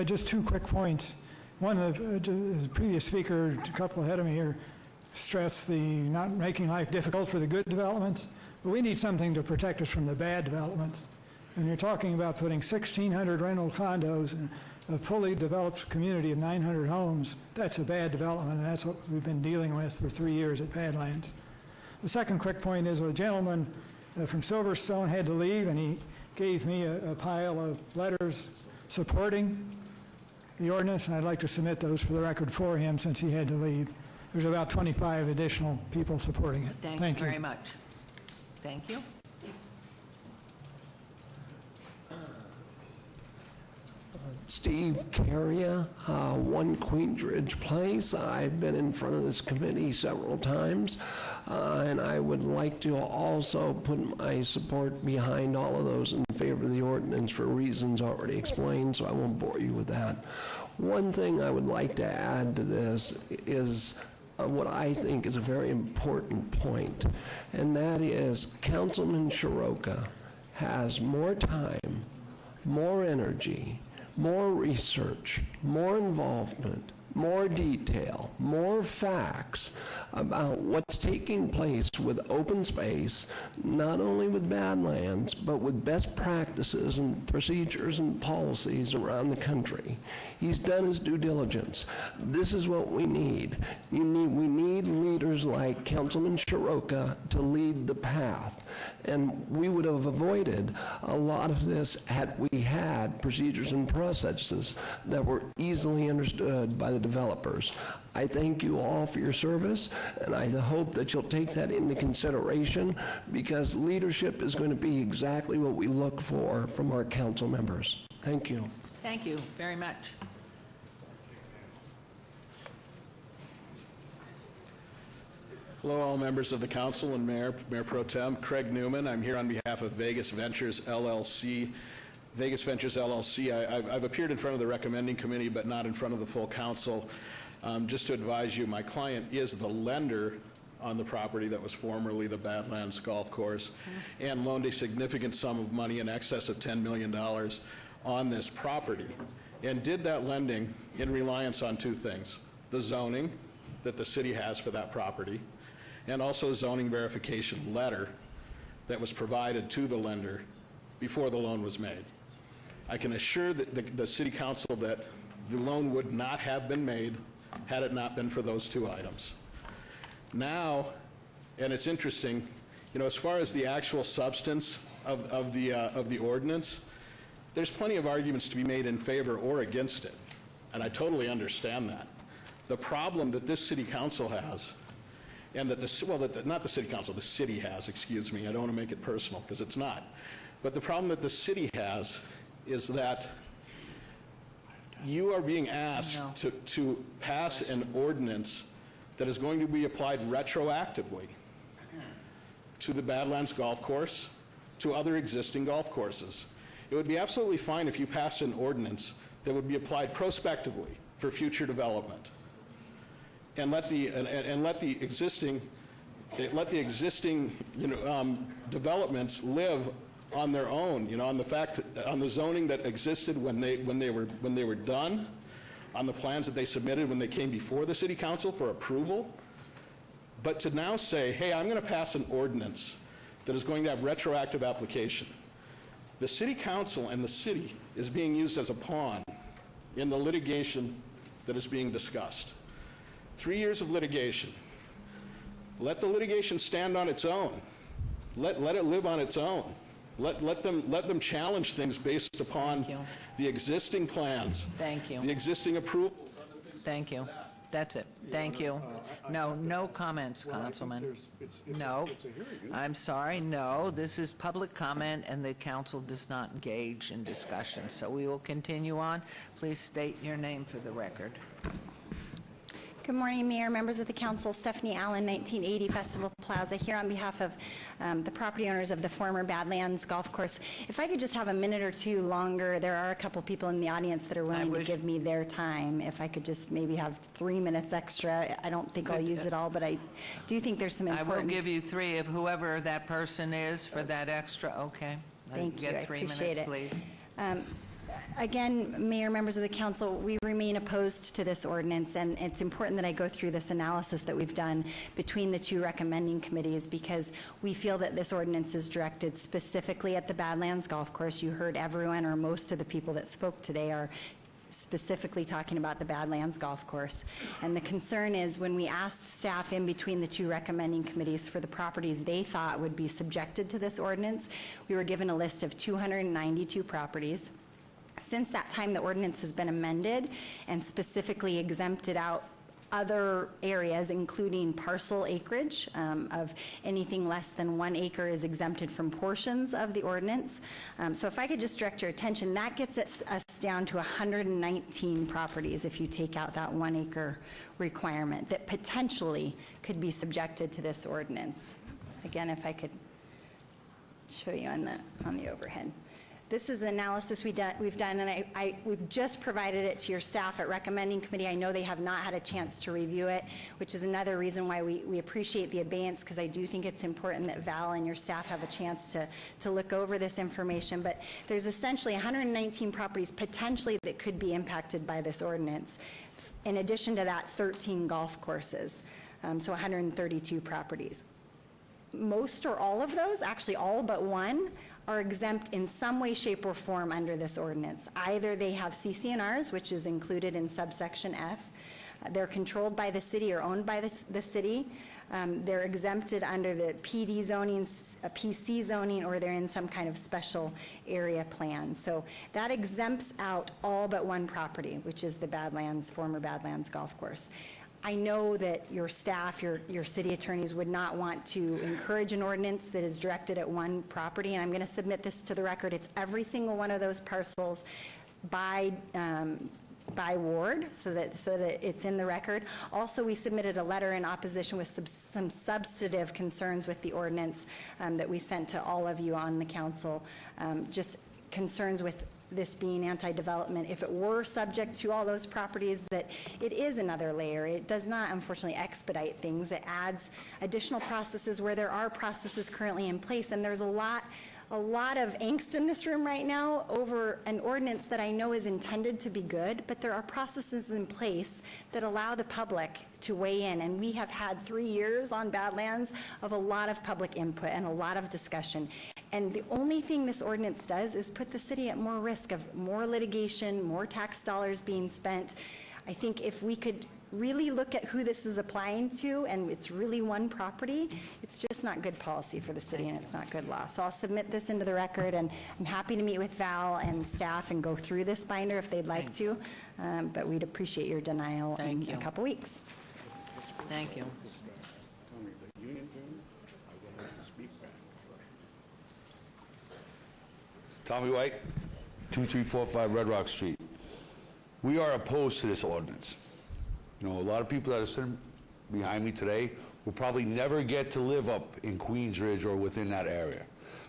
Just 2 quick points. One, the previous speaker, a couple ahead of me here, stressed the not making life difficult for the good developments, but we need something to protect us from the bad developments. And you're talking about putting 1,600 rental condos in a fully developed community of 900 homes. That's a bad development, and that's what we've been dealing with for 3 years at Badlands. The second quick point is a gentleman from Silverstone had to leave, and he gave me a pile of letters supporting the ordinance, and I'd like to submit those for the record for him since he had to leave. There's about 25 additional people supporting it. Thank you very much. Thank you. Steve Carria, 1 Queens Ridge Place. I've been in front of this committee several times, and I would like to also put my support behind all of those in favor of the ordinance for reasons already explained, so I won't bore you with that. One thing I would like to add to this is what I think is a very important point, and that is Councilman Shiroka has more time, more energy, more research, more involvement, more detail, more facts about what's taking place with open space, not only with Badlands, but with best practices and procedures and policies around the country. He's done his due diligence. This is what we need. We need leaders like Councilman Shiroka to lead the path. And we would have avoided a lot of this had we had procedures and processes that were easily understood by the developers. I thank you all for your service, and I hope that you'll take that into consideration, because leadership is going to be exactly what we look for from our council members. Thank you. Thank you very much. Hello, all members of the council and Mayor Pro Tem. Craig Newman. I'm here on behalf of Vegas Ventures LLC. Vegas Ventures LLC, I've appeared in front of the recommending committee, but not in front of the full council. Just to advise you, my client is the lender on the property that was formerly the Badlands Golf Course, and loaned a significant sum of money in excess of $10 million on this property, and did that lending in reliance on 2 things: the zoning that the city has for that property, and also a zoning verification letter that was provided to the lender before the loan was made. I can assure the city council that the loan would not have been made had it not been for those 2 items. Now, and it's interesting, you know, as far as the actual substance of the ordinance, there's plenty of arguments to be made in favor or against it, and I totally understand that. The problem that this city council has, and that not the city council, the city has, excuse me, I don't want to make it personal because it's not, but the problem that the city has is that you are being asked to pass an ordinance that is going to be applied retroactively to the Badlands Golf Course, to other existing golf courses. It would be absolutely fine if you passed an ordinance that would be applied prospectively for future development. And let the existing developments live on their own, on the zoning that existed when they were done, on the plans that they submitted when they came before the city council for approval. But to now say, hey, I'm going to pass an ordinance that is going to have retroactive application. The city council and the city is being used as a pawn in the litigation that is being discussed. 3 years of litigation. Let the litigation stand on its own. Let it live on its own. Let them challenge things based upon the existing plans. Thank you. The existing approvals. Thank you. That's it. Thank you. No comments, Councilman. No. I'm sorry, no. This is public comment, and the council does not engage in discussion. So we will continue on. Please state your name for the record. Good morning, Mayor, members of the council. Stephanie Allen, 1980 Festival Plaza, here on behalf of the property owners of the former Badlands Golf Course. If I could just have a minute or two longer, there are a couple people in the audience that are willing to give me their time. If I could just maybe have 3 minutes extra. I don't think I'll use it all, but I do think there's some important... I will give you 3 of whoever that person is for that extra. Okay. Thank you. Get 3 minutes, please. Again, Mayor, members of the council, we remain opposed to this ordinance, and it's important that I go through this analysis that we've done between the 2 recommending committees, because we feel that this ordinance is directed specifically at the Badlands Golf Course. You heard everyone, or most of the people that spoke today are specifically talking about the Badlands Golf Course. And the concern is, when we asked staff in between the 2 recommending committees for the properties they thought would be subjected to this ordinance, we were given a list of 292 properties. Since that time, the ordinance has been amended and specifically exempted out other areas, including parcel acreage of anything less than 1 acre is exempted from portions of the ordinance. So if I could just direct your attention, that gets us down to 119 properties if you take out that 1 acre requirement that potentially could be subjected to this ordinance. Again, if I could show you on the overhead. This is the analysis we've done, and we've just provided it to your staff at recommending committee. I know they have not had a chance to review it, which is another reason why we appreciate the abeyance, because I do think it's important that Val and your staff have a chance to look over this information. But there's essentially 119 properties potentially that could be impacted by this ordinance. In addition to that, 13 golf courses, so 132 properties. Most or all of those, actually all but 1, are exempt in some way, shape, or form under this ordinance. Either they have CC&Rs, which is included in subsection F, they're controlled by the city or owned by the city, they're exempted under the PD zoning, PC zoning, or they're in some kind of special area plan. So that exempts out all but 1 property, which is the former Badlands Golf Course. I know that your staff, your city attorneys would not want to encourage an ordinance that is directed at 1 property, and I'm going to submit this to the record. It's every single one of those parcels by ward, so that it's in the record. Also, we submitted a letter in opposition with some substantive concerns with the ordinance that we sent to all of you on the council, just concerns with this being anti-development. If it were subject to all those properties, that it is another layer. It does not, unfortunately, expedite things. It adds additional processes where there are processes currently in place, and there's a lot of angst in this room right now over an ordinance that I know is intended to be good, but there are processes in place that allow the public to weigh in, and we have had 3 years on Badlands of a lot of public input and a lot of discussion. And the only thing this ordinance does is put the city at more risk of more litigation, more tax dollars being spent. I think if we could really look at who this is applying to, and it's really 1 property, it's just not good policy for the city, and it's not good law. So I'll submit this into the record, and I'm happy to meet with Val and staff and go through this binder if they'd like to, but we'd appreciate your denial in a couple weeks. Thank you. Tommy White, 2345 Red Rock Street. We are opposed to this ordinance. You know, a lot of people that are sitting behind me today will probably never get to live up in Queensridge or within that area.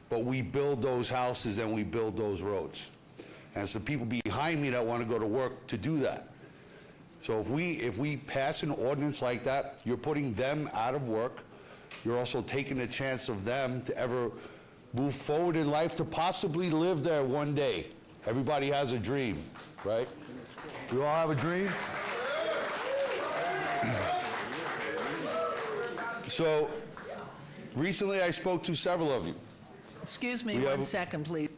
But we build those houses and we build those roads. And it's the people behind me that want to go to work to do that. So if we pass an ordinance like that, you're putting them out of work. You're also taking the chance of them to ever move forward in life to possibly live there one day. Everybody has a dream, right? We all have a dream? So, recently I spoke to several of you. Excuse me We one have- second, please.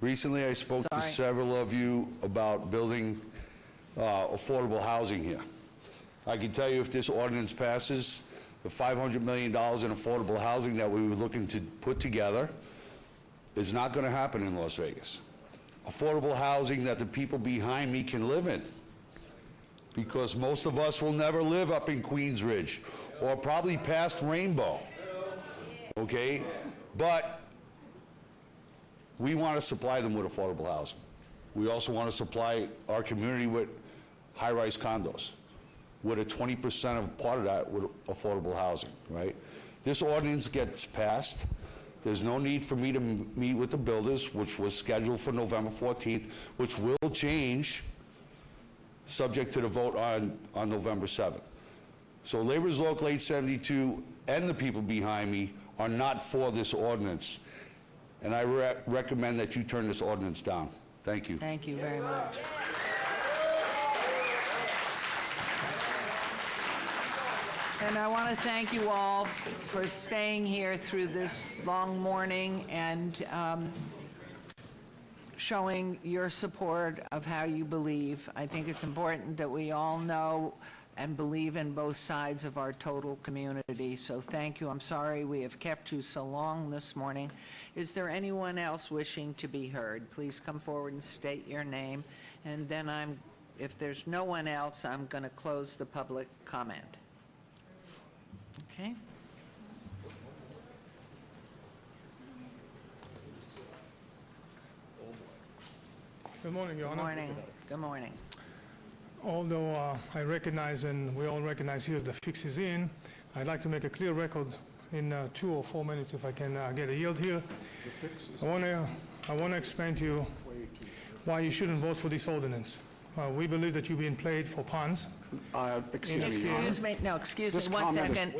Recently I spoke to Sorry. several of you about building affordable housing here. I can tell you if this ordinance passes, the $500 million in affordable housing that we were looking to put together is not going to happen in Las Vegas. Affordable housing that the people behind me can live in, because most of us will never live up in Queens Ridge or probably past Rainbow, okay? But we want to supply them with affordable housing. We also want to supply our community with high-rise condos, with a 20% of part of that with affordable housing, right? This ordinance gets passed. There's no need for me to meet with the builders, which was scheduled for November 14th, which will change subject to the vote on November 7th. So Labor's Local 872 and the people behind me are not for this ordinance. And I recommend that you turn this ordinance down. Thank you. Thank you very much. And I want to thank you all for staying here through this long morning and showing your support of how you believe. I think it's important that we all know and believe in both sides of our total community. So thank you. I'm sorry we have kept you so long this morning. Is there anyone else wishing to be heard? Please come forward and state your name. And then if there's no one else, I'm going to close the public comment. Okay? Good morning, Your Good Honor. morning. Good morning. Although I recognize and we all recognize here the fix is in, I'd like to make a clear record in 2 or 4 minutes if I can get a yield here. I want to explain to you why you shouldn't vote for this ordinance. We believe that you're being played for puns. Excuse me, no, excuse me, one second.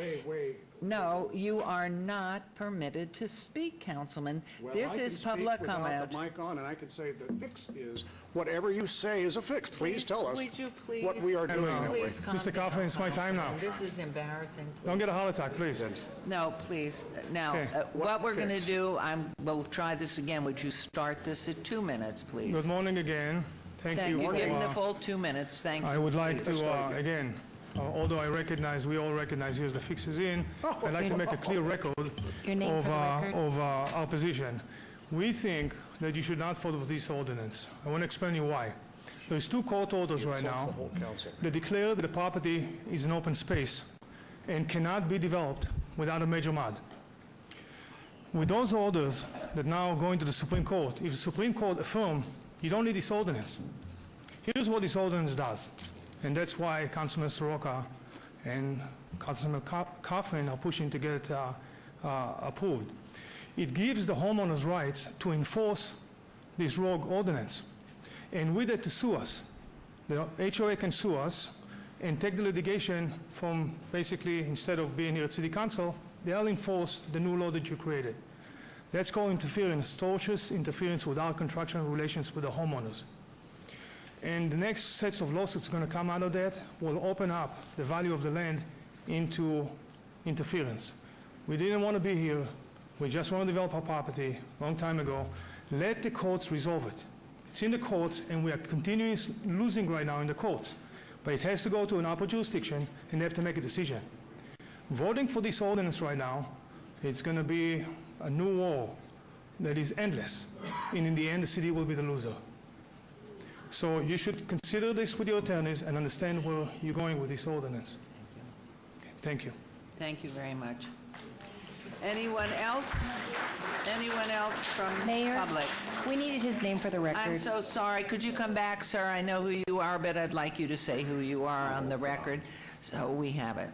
No, you are not permitted to speak, Councilman. This is public comment. I can speak without the mic on, and I can say the fix is, whatever you say is a fix. Please tell us Would you please? what we are doing that way. Please calm Mr. down, Kaufman, it's my time now. Councilman. This is embarrassing. Don't get a heart attack, please. No, please. Now, Okay. what we're going to Fix. do, we'll try this again. Would you start this at 2 minutes, please? Good morning again. Thank you. Give him the for, full 2 minutes. Thank you. I would like please. to, again, although we all recognize here's the fix is in, I'd like to make a clear record Your name of, for the record. our position. We think that you should not follow this ordinance. I want to explain you why. There's 2 court orders right now that declare that the property is an open space and cannot be developed without a major mod. With those orders that now are going to the Supreme Court, if the Supreme Court affirm, you don't need this ordinance. Here's what this ordinance does, and that's why Councilman Soroka and Councilman Kaufman are pushing to get it approved. It gives the homeowners rights to enforce this rogue ordinance, and with it to sue us. The HOA can sue us and take the litigation from basically, instead of being here at City Council, they'll enforce the new law that you created. That's called interference, tortious interference with our contractual relations with the homeowners. And the next sets of lawsuits going to come out of that will open up the value of the land into interference. We didn't want to be here. We just want to develop our property a long time ago. Let the courts resolve it. It's in the courts, and we are continuously losing right now in the courts. But it has to go to an upper jurisdiction, and they have to make a decision. Voting for this ordinance right now, it's going to be a new war that is endless. And in the end, the city will be the loser. So you should consider this with your attorneys and understand where you're going with this ordinance. Thank you. Thank you very much. Anyone else? Anyone else from Mayor, public? we needed his name for the record. I'm so sorry. Could you come back, sir? I know who you are, but I'd like you to say who you are on the record, so we have it.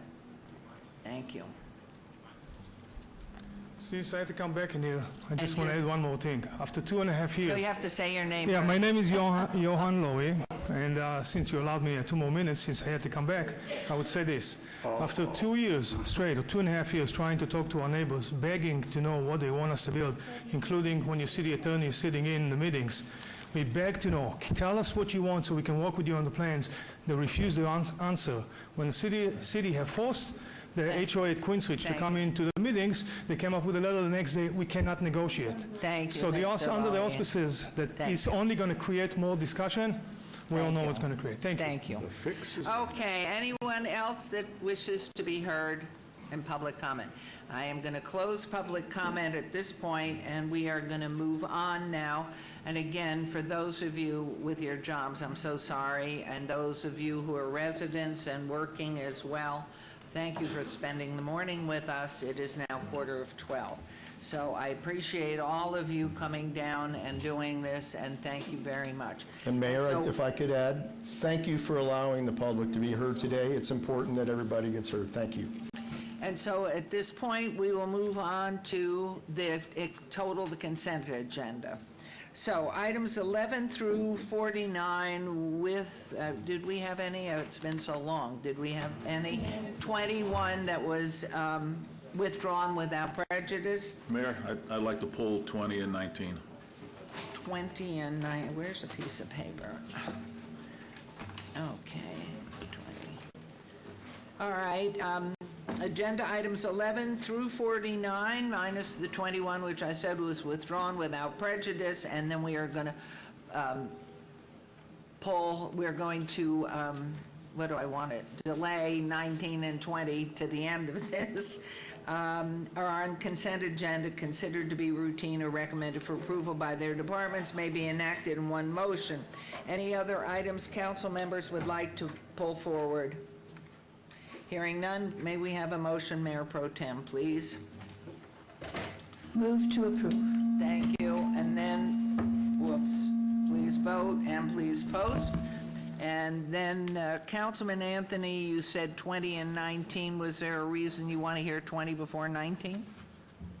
Thank you. Since I had to come back in here, I just want to add one more thing. After 2.5 years... So you have to say your name Yeah, first. my name is Johan Lowy, and since you allowed me 2 more minutes, since I had to come back, I would say this. After 2 years straight, or 2.5 years, trying to talk to our neighbors, begging to know what they want us to build, including when your city attorney is sitting in the meetings, we beg to know, tell us what you want so we can work with you on the plans. They refuse to answer. When the city have forced the HOA at Queensridge to come into the meetings, they came up with a letter the next day, we cannot negotiate. Thank you, So Mr. under the Lowy. auspices that Thank it's only going to create more discussion, we all Thank know you. what's going to create. Thank you. Okay, anyone else that wishes to be heard in public comment? I am going to close public comment at this point, and we are going to move on now. And again, for those of you with your jobs, I'm so sorry, and those of you who are residents and working as well, thank you for spending the morning with us. It is now 11:45. So I appreciate all of you coming down and doing this, and thank you very much. And Mayor, So- if I could add, thank you for allowing the public to be heard today. It's important that everybody gets heard. Thank you. And so at this point, we will move on to the consent agenda. So items 11 through 49 with, did we have any? It's been so long. Did we have any? 21 that was withdrawn without prejudice. Mayor, I'd like to pull 20 and 19. 20 and 9, where's a piece of paper? Okay, 20. All right, agenda items 11 through 49, minus the 21, which I said was withdrawn without prejudice, and then we are going to we're going to, what do I want it? Delay 19 and 20 to the end of this. Are on consent agenda considered to be routine or recommended for approval by their departments may be enacted in one motion. Any other items council members would like to pull forward? Hearing none, may we have a motion, Mayor Pro Tem, please? Move to approve. Thank you. And then, whoops, please vote and please post. And then, Councilman Anthony, you said 20 and 19. Was there a reason you want to hear 20 before 19?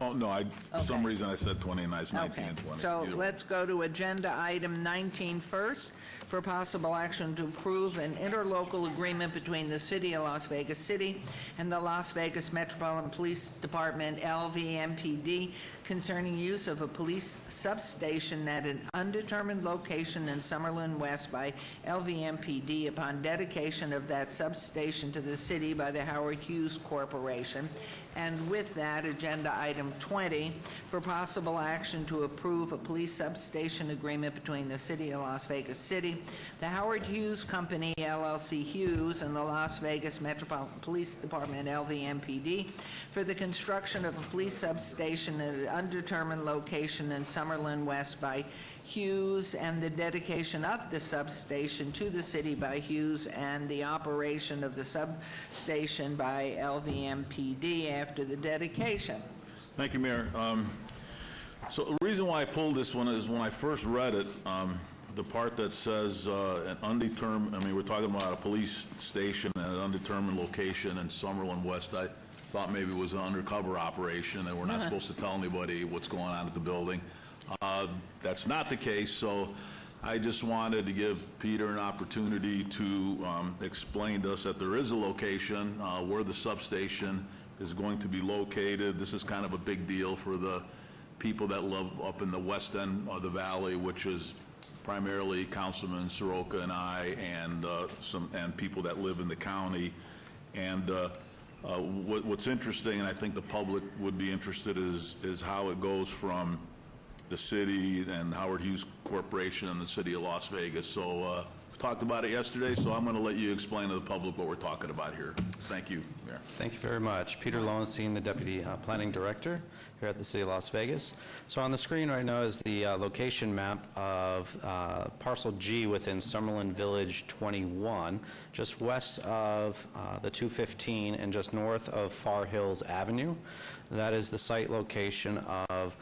Oh, no, for some Okay. reason I said 20 and I was 19 Okay, and 20. so Either way. let's go to agenda item 19 first for possible action to approve an interlocal agreement between the City of Las Vegas City and the Las Vegas Metropolitan Police Department, LVMPD, concerning use of a police substation at an undetermined location in Summerlin West by LVMPD upon dedication of that substation to the city by the Howard Hughes Corporation. And with that, agenda item 20, for possible action to approve a police substation agreement between the City of Las Vegas City, the Howard Hughes Company, LLC Hughes, and the Las Vegas Metropolitan Police Department, LVMPD, for the construction of a police substation at an undetermined location in Summerlin West by Hughes, and the dedication of the substation to the city by Hughes, and the operation of the substation by LVMPD after the dedication. Thank you, Mayor. So the reason why I pulled this one is when I first read it, the part that says an undetermined, I mean, we're talking about a police station at an undetermined location in Summerlin West. I thought maybe it was an undercover operation and we're not supposed to tell anybody what's going on at the building. That's not the case, so I just wanted to give Peter an opportunity to explain to us that there is a location where the substation is going to be located. This is kind of a big deal for the people that live up in the west end of the valley, which is primarily Councilman Soroka and I, and people that live in the county. And what's interesting, and I think the public would be interested, is how it goes from the city and Howard Hughes Corporation and the City of Las Vegas. So we talked about it yesterday, so I'm going to let you explain to the public what we're talking about here. Thank you, Mayor. Thank you very much. Peter Lowenstein, the Deputy Planning Director here at the City of Las Vegas. So on the screen right now is the location map of Parcel G within Summerlin Village 21, just west of the 215 and just north of Far Hills Avenue. That is the site location of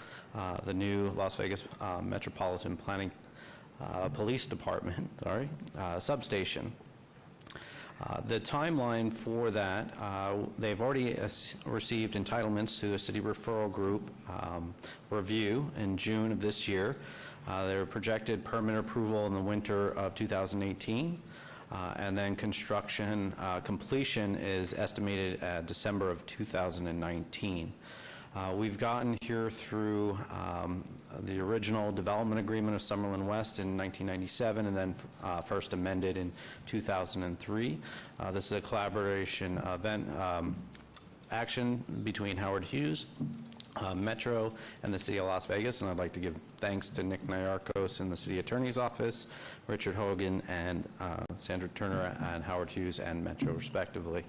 the new Las Vegas Metropolitan Planning Police Department, substation. The timeline for that, they've already received entitlements to the city referral group review in June of this year. Their projected permit approval in the winter of 2018, and then construction completion is estimated at December of 2019. We've gotten here through the original development agreement of Summerlin West in 1997 and then first amended in 2003. This is a collaboration event action between Howard Hughes, Metro, and the City of Las Vegas, and I'd like to give thanks to Nick Nyarkos in the City Attorney's Office, Richard Hogan, and Sandra Turner and Howard Hughes and Metro, respectively.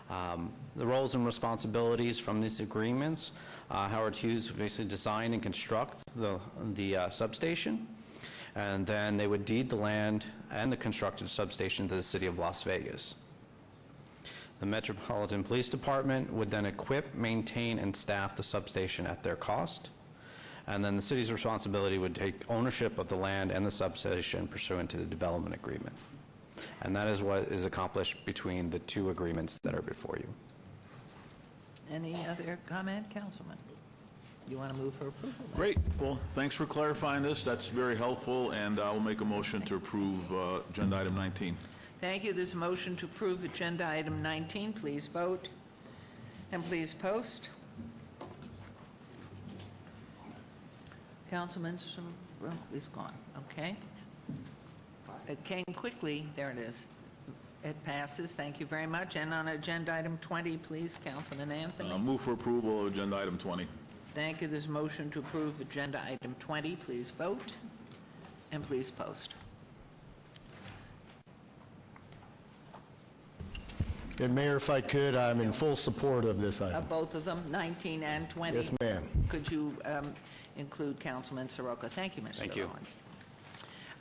The roles and responsibilities from these agreements, Howard Hughes would basically design and construct the substation, and then they would deed the land and the constructed substation to the City of Las Vegas. The Metropolitan Police Department would then equip, maintain, and staff the substation at their cost. And then the city's responsibility would take ownership of the land and the substation pursuant to the development agreement. And that is what is accomplished between the two agreements that are before you. Any other comment, Councilman? You want to move for approval? Great. Well, thanks for clarifying this. That's very helpful, and I will make a motion to approve agenda item 19. Thank you. There's a motion to approve agenda item 19. Please vote and please post. Councilman, is gone. Okay. It came quickly. There it is. It passes. Thank you very much. And on agenda item 20, please, Councilman Anthony. Move for approval of agenda item 20. Thank you. There's a motion to approve agenda item 20. Please vote and please post. And Mayor, if I could, I'm in full support of this item. Both of them, 19 and 20? Yes, ma'am. Could you include Councilman Soroka? Thank you, Mr. Thank you. Owens.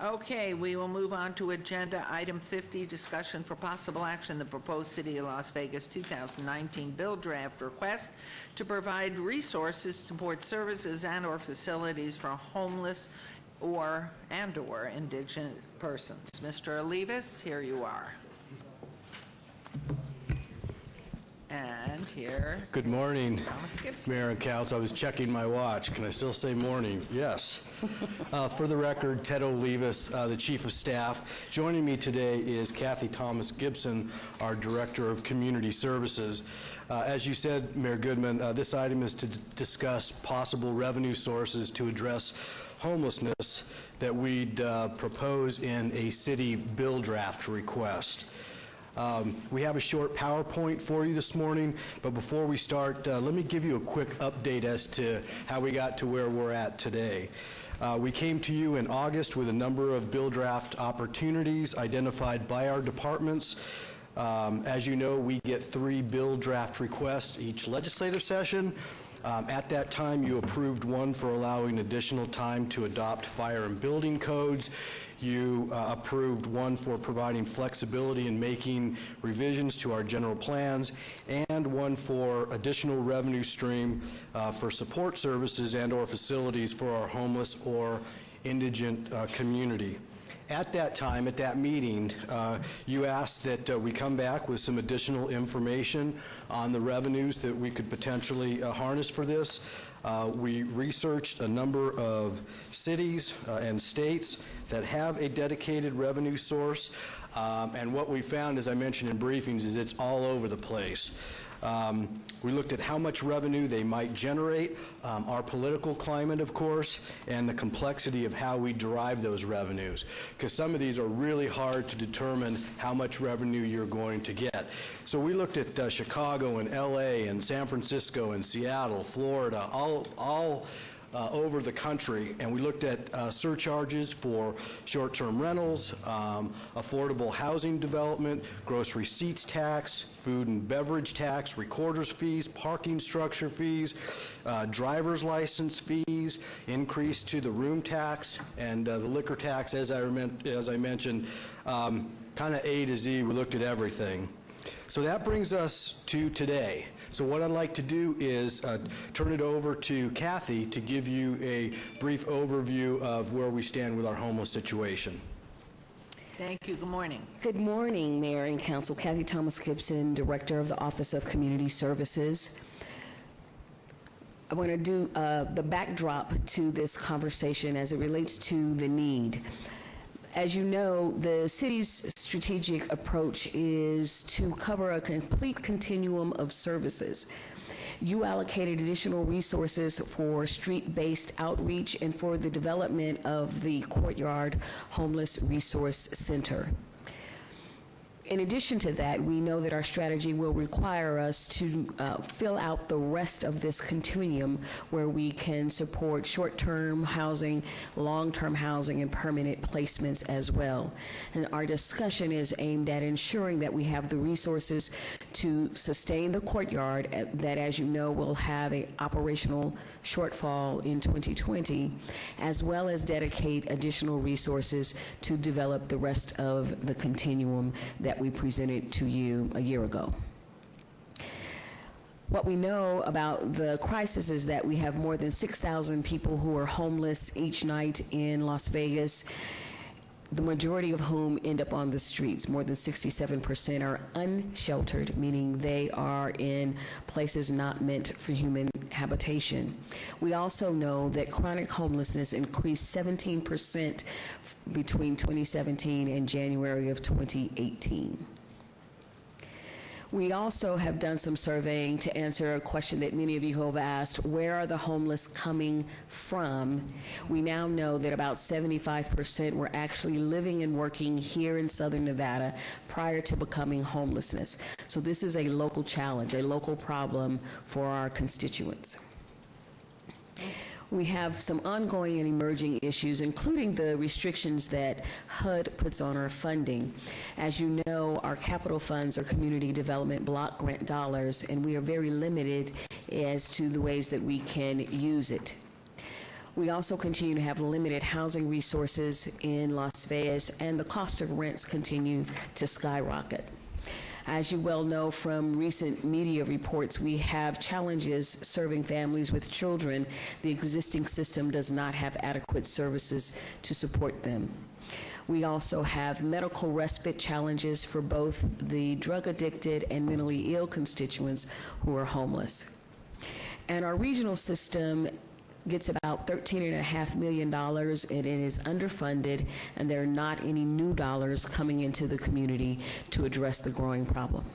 Okay, we will move on to agenda item 50, discussion for possible action, the proposed City of Las Vegas 2019 bill draft request to provide resources, support services, and/or facilities for homeless or indigent persons. Mr. Olivas, here you are. And here. Good morning, Thomas Gibson. Mayor and Council. I was checking my watch. Can I still say morning? Yes. For the record, Ted Olivas, the Chief of Staff. Joining me today is Kathy Thomas Gibson, our Director of Community Services. As you said, Mayor Goodman, this item is to discuss possible revenue sources to address homelessness that we'd propose in a city bill draft request. We have a short PowerPoint for you this morning, but before we start, let me give you a quick update as to how we got to where we're at today. We came to you in August with a number of bill draft opportunities identified by our departments. As you know, we get 3 bill draft requests each legislative session. At that time, you approved one for allowing additional time to adopt fire and building codes. You approved one for providing flexibility in making revisions to our general plans, and one for additional revenue stream for support services and/or facilities for our homeless or indigent community. At that time, at that meeting, you asked that we come back with some additional information on the revenues that we could potentially harness for this. We researched a number of cities and states that have a dedicated revenue source, and what we found, as I mentioned in briefings, is it's all over the place. We looked at how much revenue they might generate, our political climate, of course, and the complexity of how we derive those revenues, because some of these are really hard to determine how much revenue you're going to get. So we looked at Chicago and LA and San Francisco and Seattle, Florida, all over the country, and we looked at surcharges for short-term rentals, affordable housing development, gross receipts tax, food and beverage tax, recorder's fees, parking structure fees, driver's license fees, increase to the room tax, and the liquor tax, as I mentioned, kind of A to Z. We looked at everything. So that brings us to today. So what I'd like to do is turn it over to Kathy to give you a brief overview of where we stand with our homeless situation. Thank you. Good morning. Good morning, Mayor and Council. Kathy Thomas Gibson, Director of the Office of Community Services. I want to do the backdrop to this conversation as it relates to the need. As you know, the city's strategic approach is to cover a complete continuum of services. You allocated additional resources for street-based outreach and for the development of the Courtyard Homeless Resource Center. In addition to that, we know that our strategy will require us to fill out the rest of this continuum where we can support short-term housing, long-term housing, and permanent placements as well. And our discussion is aimed at ensuring that we have the resources to sustain the courtyard that, as you know, will have an operational shortfall in 2020, as well as dedicate additional resources to develop the rest of the continuum that we presented to you a year ago. What we know about the crisis is that we have more than 6,000 people who are homeless each night in Las Vegas, the majority of whom end up on the streets. More than 67% are unsheltered, meaning they are in places not meant for human habitation. We also know that chronic homelessness increased 17% between 2017 and January of 2018. We also have done some surveying to answer a question that many of you have asked: where are the homeless coming from? We now know that about 75% were actually living and working here in Southern Nevada prior to becoming homelessness. So this is a local challenge, a local problem for our constituents. We have some ongoing and emerging issues, including the restrictions that HUD puts on our funding. As you know, our capital funds are community development block grant dollars, and we are very limited as to the ways that we can use it. We also continue to have limited housing resources in Las Vegas, and the cost of rents continue to skyrocket. As you well know from recent media reports, we have challenges serving families with children. The existing system does not have adequate services to support them. We also have medical respite challenges for both the drug addicted and mentally ill constituents who are homeless. And our regional system gets about $13.5 million, and it is underfunded, and there are not any new dollars coming into the community to address the growing problem.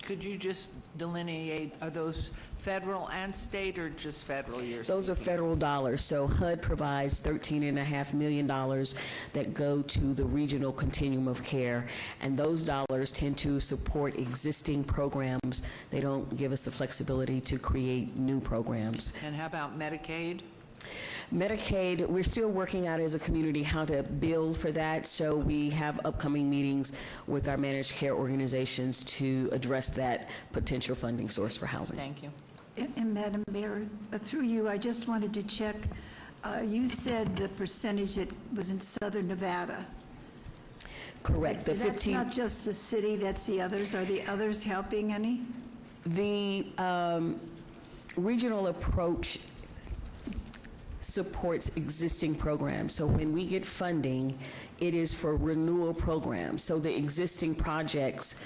Could you just delineate, are those federal and state or just federal years? Those are federal dollars. So HUD provides $13.5 million that go to the regional continuum of care, and those dollars tend to support existing programs. They don't give us the flexibility to create new programs. And how about Medicaid? Medicaid, we're still working out as a community how to build for that, so we have upcoming meetings with our managed care organizations to address that potential funding source for housing. Thank you. And Madam Mayor, through you, I just wanted to check, you said the percentage that was in Southern Nevada. Correct. The 15. That's not just the city, that's the others. Are the others helping any? The regional approach supports existing programs. So when we get funding, it is for renewal programs. So the existing projects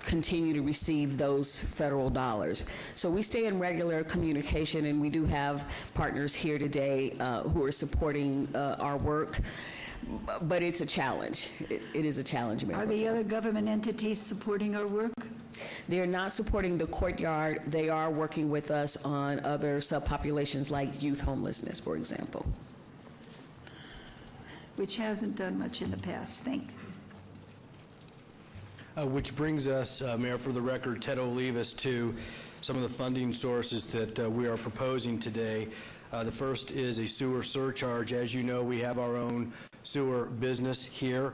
continue to receive those federal dollars. So we stay in regular communication, and we do have partners here today who are supporting our work, but it's a challenge. It is a challenge, Mayor. Are the other government entities supporting our work? They're not supporting the courtyard. They are working with us on other subpopulations like youth homelessness, for example. Which hasn't done much in the past. Thank you. Which brings us, Mayor, for the record, Ted Olivas, to some of the funding sources that we are proposing today. The first is a sewer surcharge. As you know, we have our own sewer business here.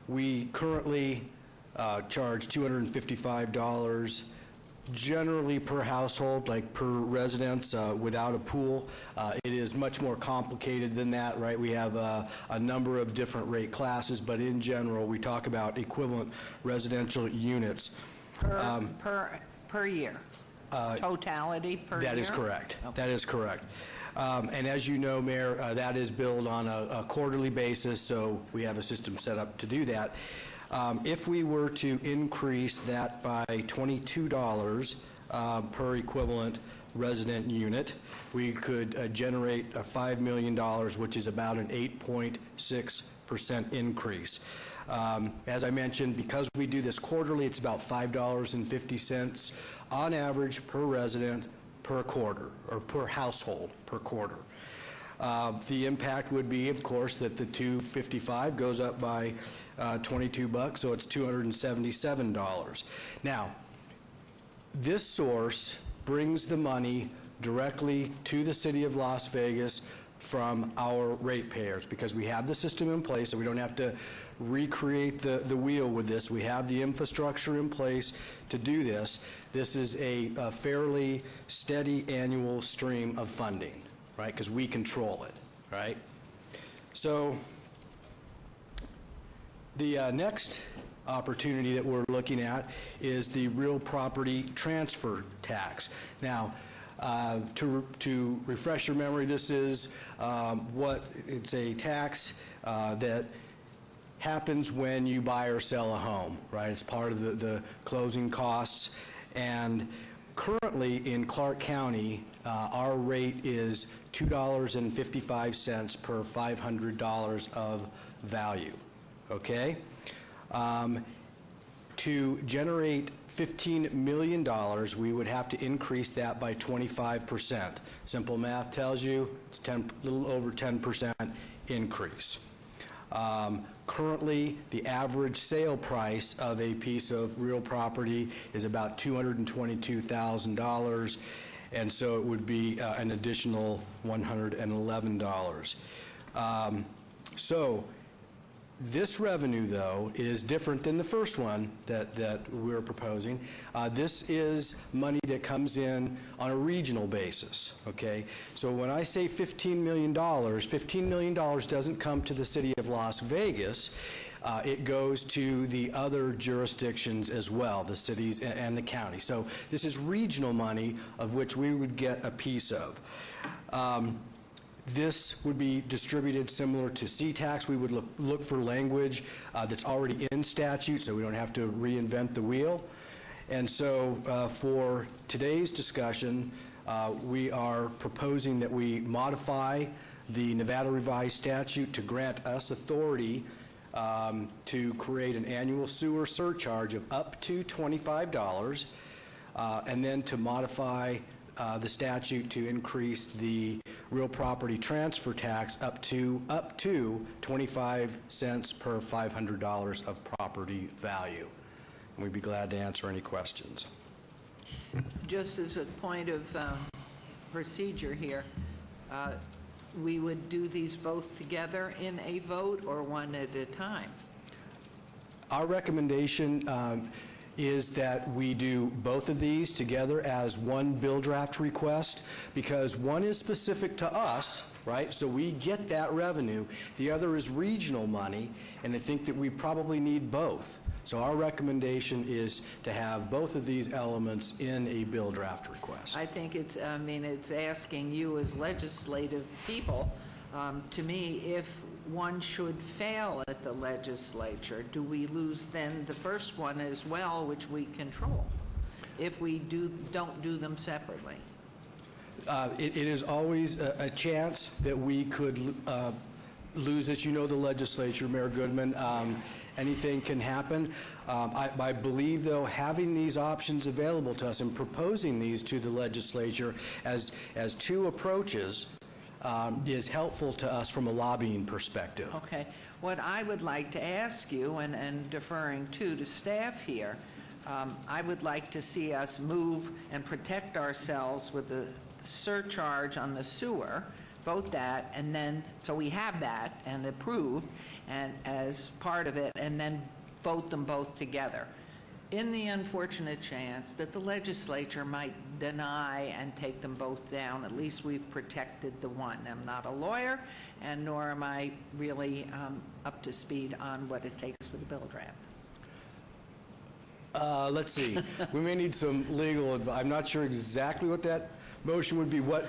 We currently charge $255 generally per household, like per residence without a pool. It is much more complicated than that, right? We have a number of different rate classes, but in general, we talk about equivalent residential units. Per year? Totality per year? That is correct. Okay. That is correct. And as you know, Mayor, that is billed on a quarterly basis, so we have a system set up to do that. If we were to increase that by $22 per equivalent resident unit, we could generate $5 million, which is about an 8.6% increase. As I mentioned, because we do this quarterly, it's about $5.50 on average per resident per quarter, or per household per quarter. The impact would be, of course, that the $2.55 goes up by $22, so it's $277. Now, this source brings the money directly to the city of Las Vegas from our ratepayers, because we have the system in place, so we don't have to recreate the wheel with this. We have the infrastructure in place to do this. This is a fairly steady annual stream of funding, right? Because we control it, right? So the next opportunity that we're looking at is the real property transfer tax. Now, to refresh your memory, this is it's a tax that happens when you buy or sell a home, right? It's part of the closing costs. And currently in Clark County, our rate is $2.55 per $500 of value, okay? To generate $15 million, we would have to increase that by 25%. Simple math tells you it's a little over 10% increase. Currently, the average sale price of a piece of real property is about $222,000, and so it would be an additional $111. So this revenue, though, is different than the first one that we're proposing. This is money that comes in on a regional basis, okay? So when I say $15 million, $15 million doesn't come to the city of Las Vegas. It goes to the other jurisdictions as well, the cities and the county. So this is regional money of which we would get a piece of. This would be distributed similar to C-Tax. We would look for language that's already in statute, so we don't have to reinvent the wheel. And so for today's discussion, we are proposing that we modify the Nevada Revised Statute to grant us authority to create an annual sewer surcharge of up to $25, and then to modify the statute to increase the real property transfer tax up to 25 cents per $500 of property value. And we'd be glad to answer any questions. Just as a point of procedure here, we would do these both together in a vote or one at a time? Our recommendation is that we do both of these together as one bill draft request, because one is specific to us, right? So we get that revenue. The other is regional money, and I think that we probably need both. So our recommendation is to have both of these elements in a bill draft request. I think it's asking you as legislative people, to me, if one should fail at the legislature, do we lose then the first one as well, which we control, if we don't do them separately? It is always a chance that we could lose this. You know the legislature, Mayor Goodman. Anything can happen. I believe, though, having these options available to us and proposing these to the legislature as two approaches is helpful to us from a lobbying perspective. Okay. What I would like to ask you, and deferring to staff here, I would like to see us move and protect ourselves with the surcharge on the sewer, vote that, and then, so we have that and approved and as part of it, and then vote them both together. In the unfortunate chance that the legislature might deny and take them both down, at least we've protected the one. I'm not a lawyer, and nor am I really up to speed on what it takes for the bill draft. Let's see. We may need some legal advice. I'm not sure exactly what that motion would be. What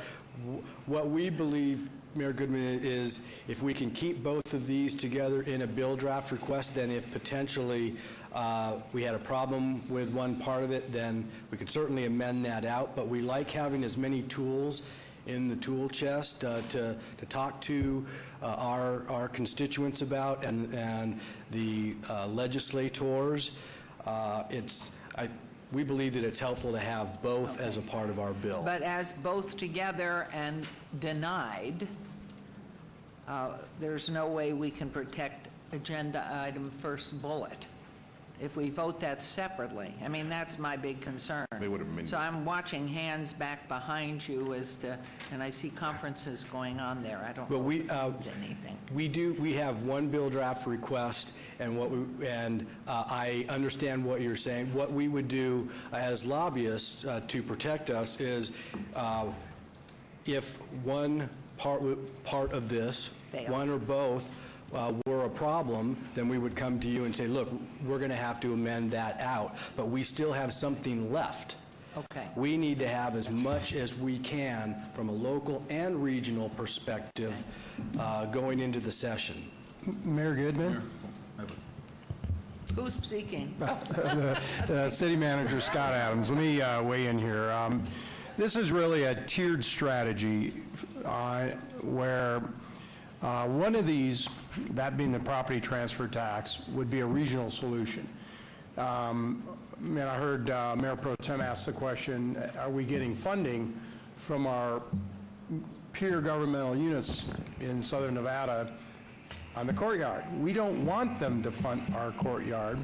What we believe, Mayor Goodman, is if we can keep both of these together in a bill draft request, then if potentially we had a problem with one part of it, then we could certainly amend that out. But we like having as many tools in the tool chest to talk to our constituents about and the legislators. We believe that it's helpful to have both as a part of our bill. But as both together and denied, there's no way we can protect agenda item first bullet if we vote that separately. I mean, that's my big concern. So I'm watching hands back behind you as to, and I see conferences going on there. I don't know if it's anything. We have one bill draft request, and I understand what you're saying. What we would do as lobbyists to protect us is if one part of this, fails, one or both, were a problem, then we would come to you and say, look, we're going to have to amend that out, but we still have something left. Okay. We need to have as much as we can from a local and regional perspective going into the session. Mayor Goodman? Who's speaking? City Manager Scott Adams. Let me weigh in here. This is really a tiered strategy where one of these, that being the property transfer tax, would be a regional solution. I heard Mayor Pro Tem ask the question, are we getting funding from our peer governmental units in Southern Nevada on the courtyard? We don't want them to fund our courtyard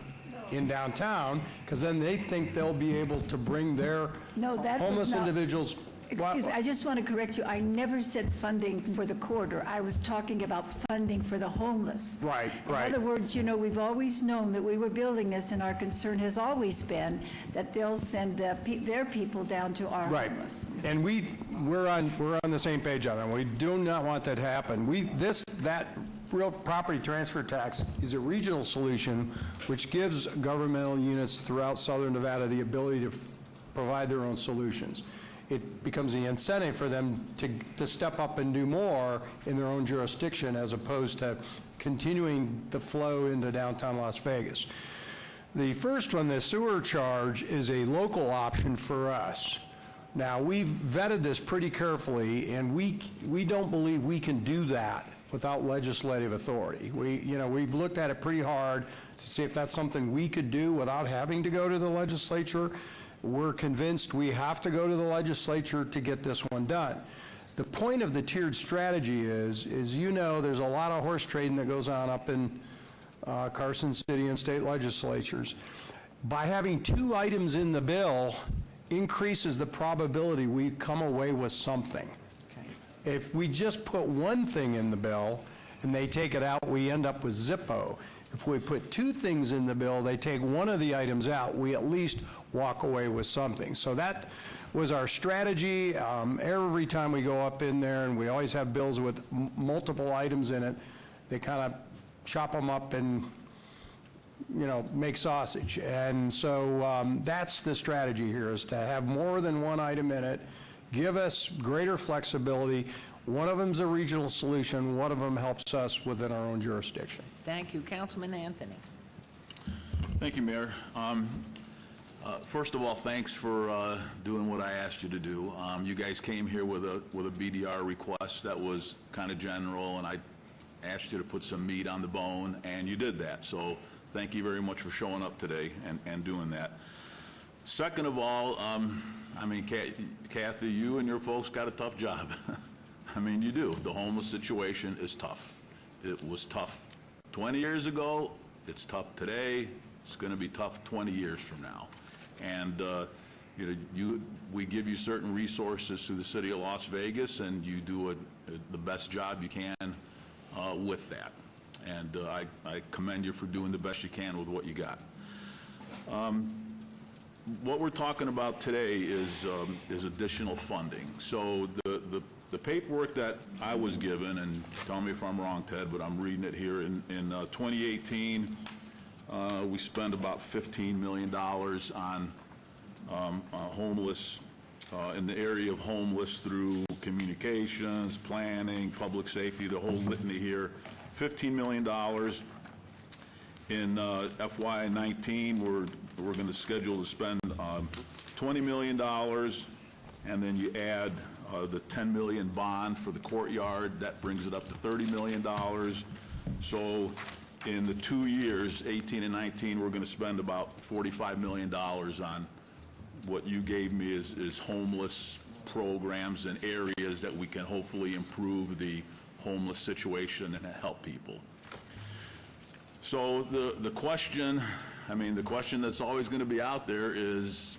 in downtown, because then they think they'll be able to bring their homeless individuals. Excuse me, I just want to correct you. I never said funding for the corridor. I was talking about funding for the homeless. Right. In other words, we've always known that we were building this, and our concern has always been that they'll send their people down to our homeless. And we're on the same page on that. We do not want that to happen. That real property transfer tax is a regional solution which gives governmental units throughout Southern Nevada the ability to provide their own solutions. It becomes the incentive for them to step up and do more in their own jurisdiction as opposed to continuing the flow into downtown Las Vegas. The first one, the sewer charge, is a local option for us. Now, we've vetted this pretty carefully, and we don't believe we can do that without legislative authority. We've looked at it pretty hard to see if that's something we could do without having to go to the legislature. We're convinced we have to go to the legislature to get this one done. The point of the tiered strategy is there's a lot of horse trading that goes on up in Carson City and state legislatures. By having two items in the bill increases the probability we come away with something. Okay. If we just put one thing in the bill and they take it out, we end up with Zippo. If we put two things in the bill, they take one of the items out, we at least walk away with something. So that was our strategy. Every time we go up in there, and we always have bills with multiple items in it, they kind of chop them up and make sausage. And so that's the strategy here, is to have more than one item in it, give us greater flexibility. One of them's a regional solution, one of them helps us within our own jurisdiction. Thank you. Councilman Anthony. Thank you, Mayor. First of all, thanks for doing what I asked you to do. You guys came here with a BDR request that was kind of general, and I asked you to put some meat on the bone, and you did that. So thank you very much for showing up today and doing that. Second of all, Kathy, you and your folks got a tough job. You do. The homeless situation is tough. It was tough 20 years ago. It's tough today. It's going to be tough 20 years from now. And we give you certain resources through the city of Las Vegas, and you do the best job you can with that. And I commend you for doing the best you can with what you got. What we're talking about today is additional funding. So the paperwork that I was given, and tell me if I'm wrong, Ted, but I'm reading it here, in 2018, we spent about $15 million on homeless in the area of homeless through communications, planning, public safety, the whole litany here. $15 million. In FY19, we're going to schedule to spend $20 million, and then you add the $10 million bond for the courtyard. That brings it up to $30 million. So in the 2 years, 18 and 19, we're going to spend about $45 million on what you gave me is homeless programs and areas that we can hopefully improve the homeless situation and help people. So the question, I mean, the question that's always going to be out there is,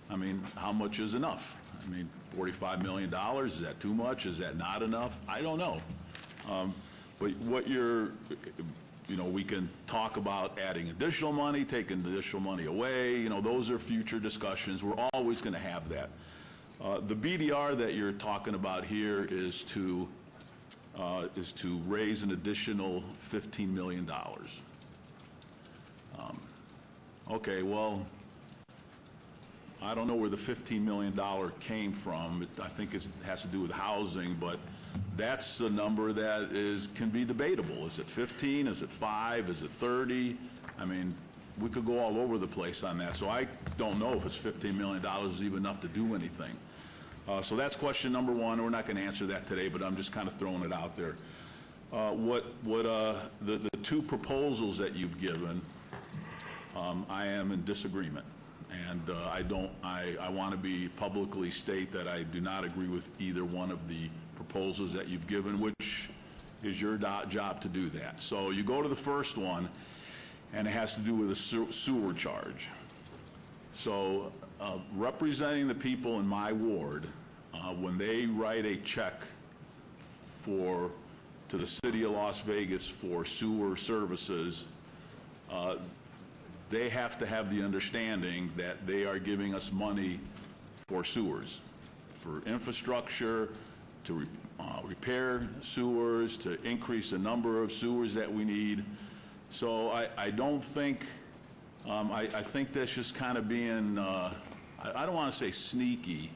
I mean, how much is enough? I mean, $45 million, is that too much? Is that not enough? I don't know. But what you're, you know, we can talk about adding additional money, taking additional money away. You know, those are future discussions. We're always going to have that. The BDR that you're talking about here is to raise an additional $15 million. Okay, well, I don't know where the $15 million came from. I think it has to do with housing, but that's a number that can be debatable. Is it 15? Is it 5? Is it 30? I mean, we could go all over the place on that. So I don't know if it's $15 million is even enough to do anything. So that's question number one. We're not going to answer that today, but I'm just kind of throwing it out there. The two proposals that you've given, I am in disagreement. And I want to publicly state that I do not agree with either one of the proposals that you've given, which is your job to do that. So you go to the first one, and it has to do with a sewer charge. So representing the people in my ward, when they write a check to the city of Las Vegas for sewer services, they have to have the understanding that they are giving us money for sewers, for infrastructure, to repair sewers, to increase the number of sewers that we need. So I don't think, I think that's just kind of being, I don't want to say sneaky,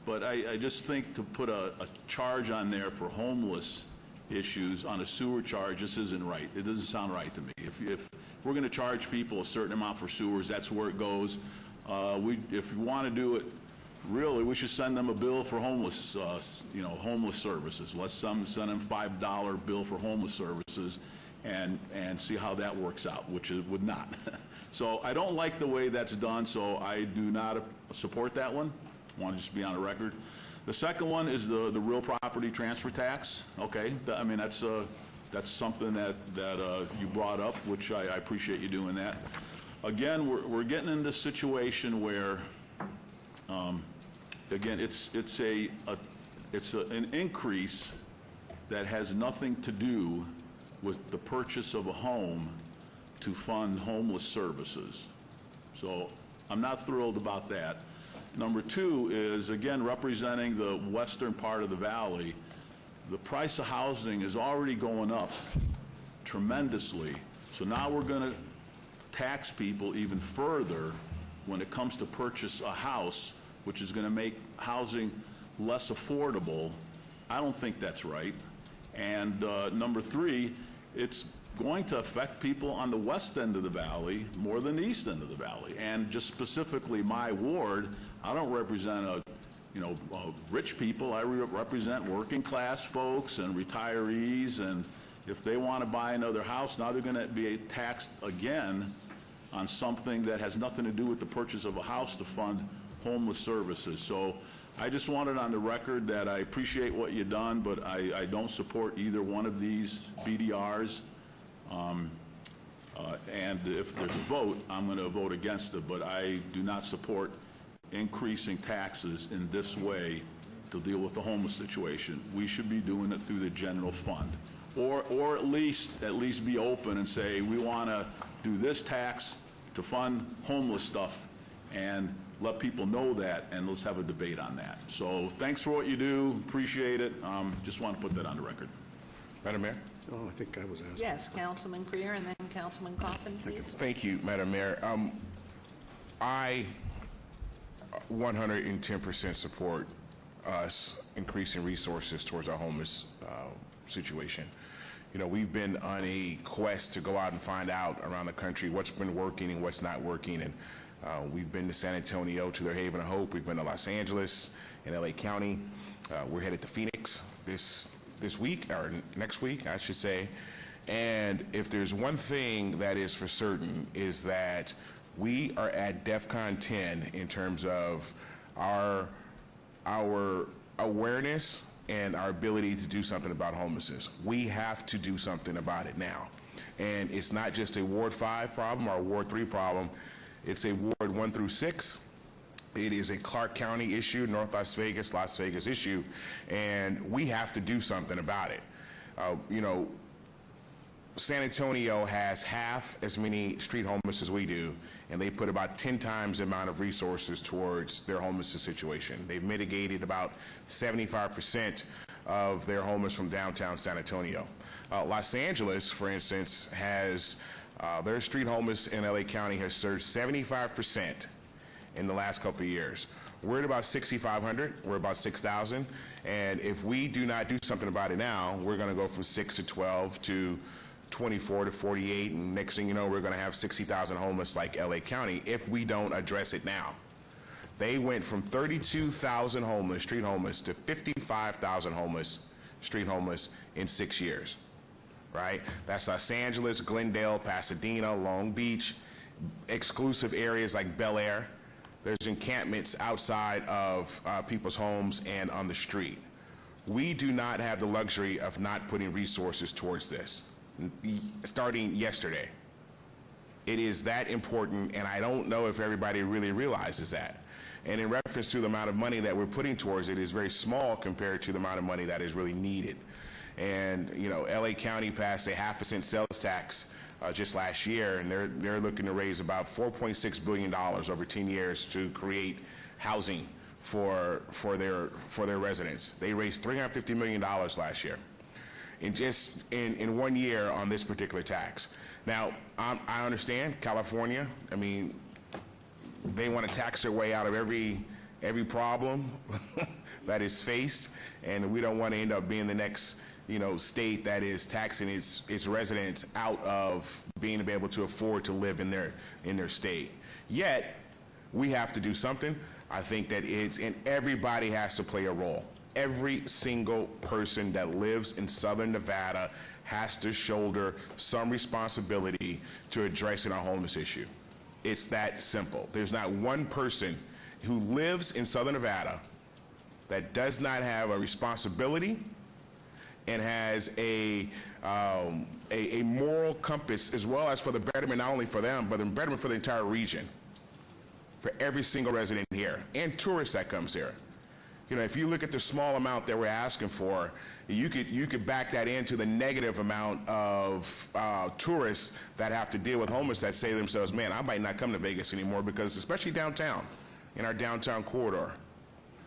but I just think to put a charge on there for homeless issues on a sewer charge, this isn't right. It doesn't sound right to me. If we're going to charge people a certain amount for sewers, that's where it goes. If we want to do it, really, we should send them a bill for homeless, homeless services. Let's send them $5 bill for homeless services and see how that works out, which it would not. So I don't like the way that's done, so I do not support that one. I want to just be on the record. The second one is the real property transfer tax. Okay, I mean, that's something that you brought up, which I appreciate you doing that. Again, we're getting in this situation where, again, it's an increase that has nothing to do with the purchase of a home to fund homeless services. So I'm not thrilled about that. Number two is, again, representing the western part of the valley, the price of housing is already going up tremendously. So now we're going to tax people even further when it comes to purchase a house, which is going to make housing less affordable. I don't think that's right. And number three, it's going to affect people on the west end of the valley more than the east end of the valley. And just specifically my ward, I don't represent rich people. I represent working class folks and retirees, and if they want to buy another house, now they're going to be taxed again on something that has nothing to do with the purchase of a house to fund homeless services. So I just wanted on the record that I appreciate what you've done, but I don't support either one of these BDRs. And if there's a vote, I'm going to vote against it, but I do not support increasing taxes in this way to deal with the homeless situation. We should be doing it through the general fund, or at least be open and say we want to do this tax to fund homeless stuff, and let people know that, and let's have a debate on that. So thanks for what you do, appreciate it. Just want to put that on the record. Madam Mayor? Oh, I think I was asked. Yes, Councilman Creer, and then Councilman Coffin, please. Thank you, Madam Mayor. 110% support us increasing resources towards our homeless situation. You know, we've been on a quest to go out and find out around the country what's been working and what's not working. And we've been to San Antonio, to their Haven of Hope. We've been to Los Angeles and LA County. We're headed to Phoenix this week, or next week, I should say. And if there's one thing that is for certain, is that we are at DEFCON 10 in terms of our awareness and our ability to do something about homelessness. We have to do something about it now. And it's not just a Ward 5 problem or a Ward 3 problem. It's a Ward 1 through 6. It is a Clark County issue, North Las Vegas issue, and we have to do something about it. You know, San Antonio has half as many street homeless as we do, and they put about 10 times the amount of resources towards their homelessness situation. They've mitigated about 75% of their homeless from downtown San Antonio. Los Angeles, for instance, has their street homeless in LA County has surged 75% in the last couple of years. We're at about 6,500, we're about 6,000, and if we do not do something about it now, we're gonna go from 6 to 12 to 24 to 48, and next thing you know, we're going to have 60,000 homeless like LA County if we don't address it now. They went from 32,000 homeless, street homeless, to 55,000 homeless, street homeless in 6 years, right? That's Los Angeles, Glendale, Pasadena, Long Beach, exclusive areas like Bel Air. There's encampments outside of people's homes and on the street. We do not have the luxury of not putting resources towards this. Starting yesterday. It is that important, and I don't know if everybody really realizes that. And in reference to the amount of money that we're putting towards it is very small compared to the amount of money that is really needed. And, you know, LA County passed a 0.5% sales tax just last year, and they're looking to raise about $4.6 billion over 10 years to create housing for their residents. They raised $350 million last year. In 1 year on this particular tax. Now, I understand California, I mean, they want to tax their way out of every problem that is faced, and we don't want to end up being the next, you know, state that is taxing its residents out of being able to afford to live in their state. Yet, we have to do something. I think that and everybody has to play a role. Every single person that lives in Southern Nevada has to shoulder some responsibility to addressing our homeless issue. It's that simple. There's not one person who lives in Southern Nevada that does not have a responsibility and has a moral compass, as well as for the betterment, not only for them, but the betterment for the entire region, for every single resident here, and tourist that comes here. You know, if you look at the small amount that we're asking for, you could back that into the negative amount of tourists that have to deal with homeless that say to themselves, man, I might not come to Vegas anymore, because especially downtown, in our downtown corridor,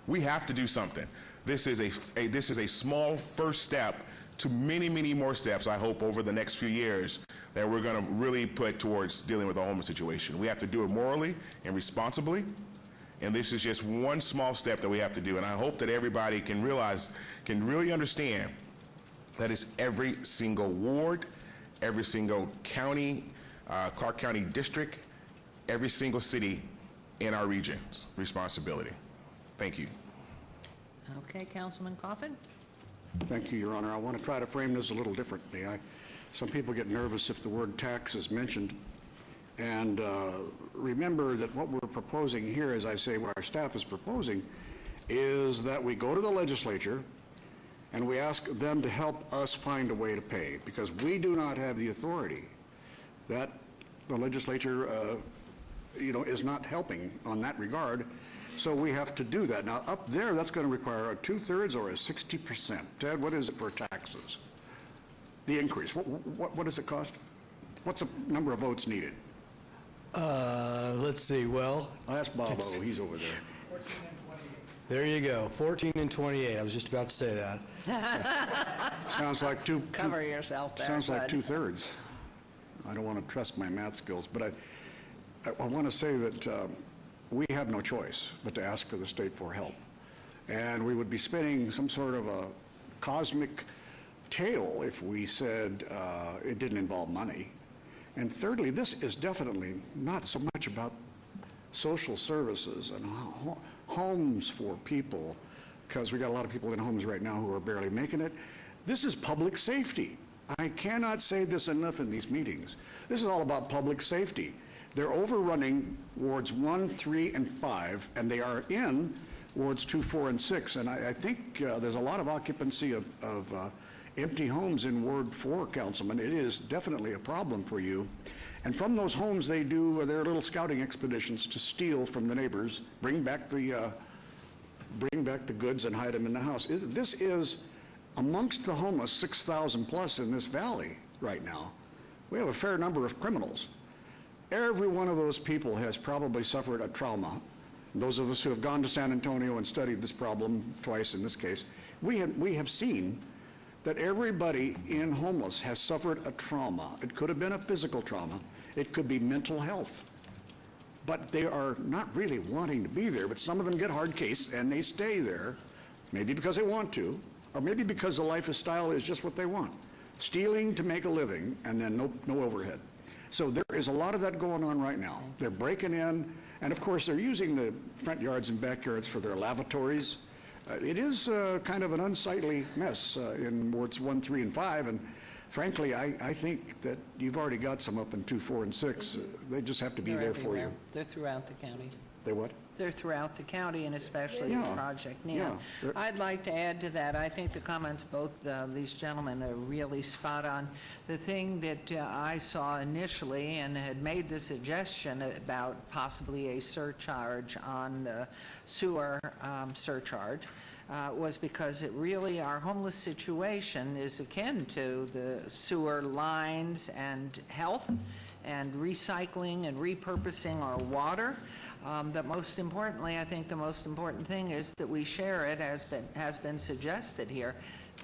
we have to do something. This is a small first step to many, many more steps, I hope, over the next few years that we're going to really put towards dealing with the homeless situation. We have to do it morally and responsibly. And this is just one small step that we have to do. And I hope that everybody can really understand that it's every single ward, every single county, Clark County district, every single city in our region's responsibility. Thank you. Okay, Councilman Coffin. Thank you, Your Honor. I want to try to frame this a little differently. Some people get nervous if the word tax is mentioned. And remember that what we're proposing here, as I say, what our staff is proposing, is that we go to the legislature and we ask them to help us find a way to pay, because we do not have the authority. That the legislature, is not helping on that regard, so we have to do that. Now, up there, that's going to require a 2/3 or a 60%. Ted, what is it for taxes? The increase, what does it cost? What's the number of votes needed? Let's see, well. I'll ask Bobo, he's over there. There you go, 14 and 28. I was just about to say that. Sounds like Cover yourself there, Sounds like bud. 2/3. I don't want to trust my math skills, but I want to say that we have no choice but to ask for the state for help. And we would be spinning some sort of a cosmic tale if we said it didn't involve money. And thirdly, this is definitely not so much about social services and homes for people, because we got a lot of people in homes right now who are barely making it. This is public safety. I cannot say this enough in these meetings. This is all about public safety. They're overrunning wards 1, 3, and 5, and they are in wards 2, 4, and 6. And I think there's a lot of occupancy of empty homes in Ward 4, Councilman. It is definitely a problem for you. And from those homes, they do their little scouting expeditions to steal from the neighbors, bring back the goods and hide them in the house. This is amongst the homeless, 6,000 plus in this valley right now. We have a fair number of criminals. Every one of those people has probably suffered a trauma. Those of us who have gone to San Antonio and studied this problem twice in this case, we have seen that everybody in homeless has suffered a trauma. It could have been a physical trauma. It could be mental health. But they are not really wanting to be there, but some of them get hard case and they stay there, maybe because they want to, or maybe because the lifestyle is just what they want. Stealing to make a living and then no overhead. So there is a lot of that going on right now. They're breaking in, and of course they're using the front yards and backyards for their lavatories. It is kind of an unsightly mess in wards 1, 3, and 5, and frankly, I think that you've already got some up in 2, 4, and 6. They just have to be there for you. They're throughout the county. They what? They're throughout the county, and especially this project now. Yeah. I'd like to add to that, I think the comments both these gentlemen are really spot on. The thing that I saw initially and had made the suggestion about possibly a surcharge on the sewer surcharge was because it really, our homeless situation is akin to the sewer lines and health and recycling and repurposing our water. That most importantly, I think the most important thing is that we share it, as has been suggested here,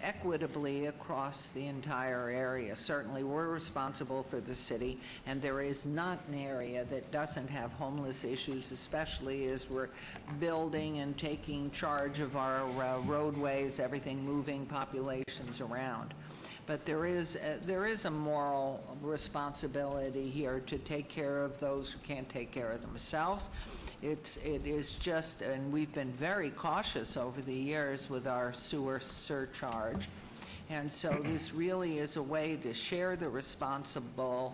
equitably across the entire area. Certainly, we're responsible for the city, and there is not an area that doesn't have homeless issues, especially as we're building and taking charge of our roadways, everything, moving populations around. But there is a moral responsibility here to take care of those who can't take care of themselves. It is just, and we've been very cautious over the years with our sewer surcharge. And so this really is a way to share the responsibility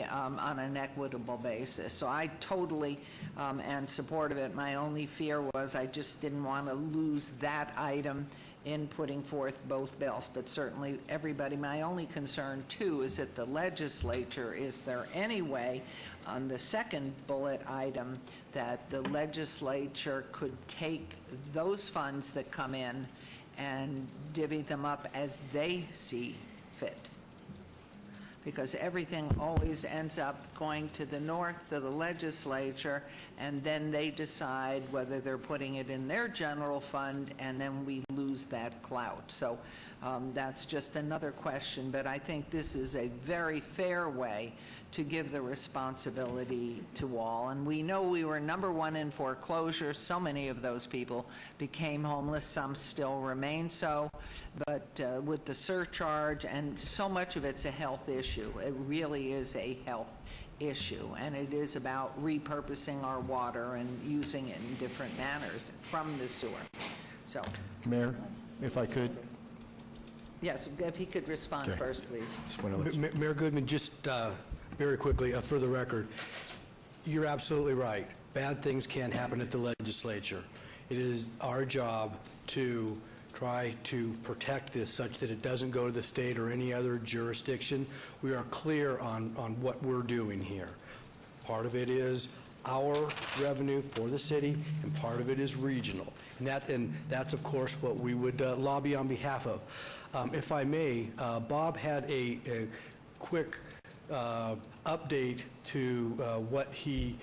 on an equitable basis. So I totally am supportive of it. My only fear was I just didn't want to lose that item in putting forth both bills, but certainly everybody, my only concern too is that the legislature, is there any way on the second bullet item that the legislature could take those funds that come in and divvy them up as they see fit? Because everything always ends up going to the north, to the legislature, and then they decide whether they're putting it in their general fund, and then we lose that clout. So that's just another question, but I think this is a very fair way to give the responsibility to all. And we know we were #1 in foreclosure. So many of those people became homeless. Some still remain so. But with the surcharge, and so much of it's a health issue. It really is a health issue. And it is about repurposing our water and using it in different manners from the sewer. So. Mayor, if I could. Yes, if he could respond first, please. Mayor Goodman, just very quickly, for the record, you're absolutely right. Bad things can happen at the legislature. It is our job to try to protect this such that it doesn't go to the state or any other jurisdiction. We are clear on what we're doing here. Part of it is our revenue for the city, and part of it is regional. And that's, of course, what we would lobby on behalf of. If I may, Bob had a quick update to what he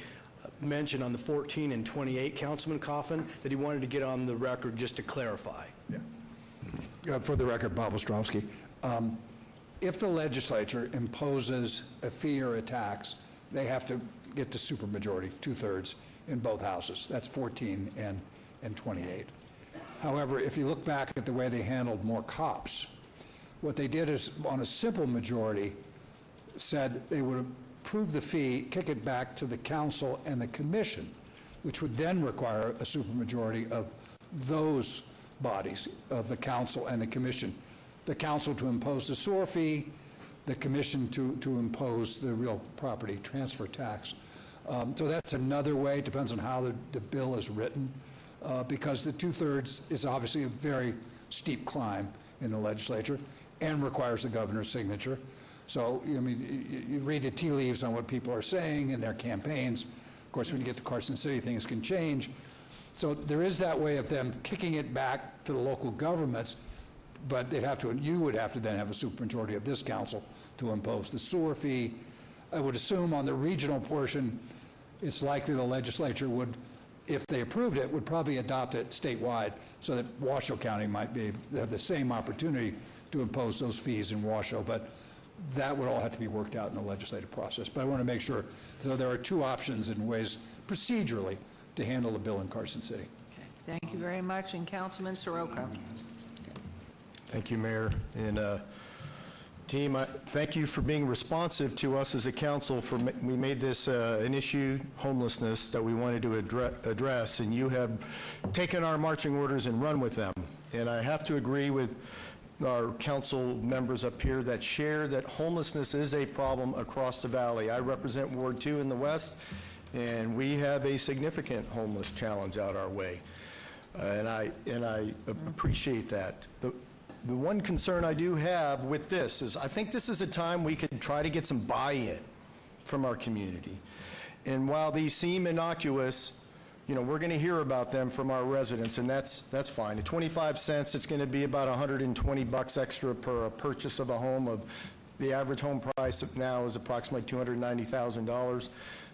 mentioned on the 14 and 28, Councilman Coffin, that he wanted to get on the record just to clarify. For the record, Bob Ostrowski. If the legislature imposes a fee or a tax they have to get the supermajority, 2/3 in both houses. That's 14 and 28. However, if you look back at the way they handled more cops, what they did is, on a simple majority, said they would approve the fee, kick it back to the council and the commission, which would then require a supermajority of those bodies, of the council and the commission. The council to impose the sewer fee, the commission to impose the real property transfer tax. So that's another way, depends on how the bill is written, because the 2/3 is obviously a very steep climb in the legislature and requires the governor's signature. So, I mean, you read the tea leaves on what people are saying in their campaigns. Of course, when you get to Carson City, things can change. So there is that way of them kicking it back to the local governments, but you would have to then have a supermajority of this council to impose the sewer fee. I would assume on the regional portion, it's likely the legislature would, if they approved it, would probably adopt it statewide so that Washoe County might have the same opportunity to impose those fees in Washoe, but that would all have to be worked out in the legislative process. But I want to make sure, so there are two options and ways procedurally to handle the bill in Carson City. Okay. Thank you very much. And Councilman Soroka. Thank you, Mayor. And team, thank you for being responsive to us as a council. We made this an issue, homelessness, that we wanted to address, and you have taken our marching orders and run with them. And I have to agree with our council members up here that share that homelessness is a problem across the valley. I represent Ward 2 in the west, and we have a significant homeless challenge out our way. And I appreciate that. The one concern I do have with this is I think this is a time we could try to get some buy-in from our community. And while these seem innocuous, you know, we're going to hear about them from our residents, and that's fine. At 25 cents, it's going to be about $120 extra per purchase of a home. The average home price now is approximately $290,000.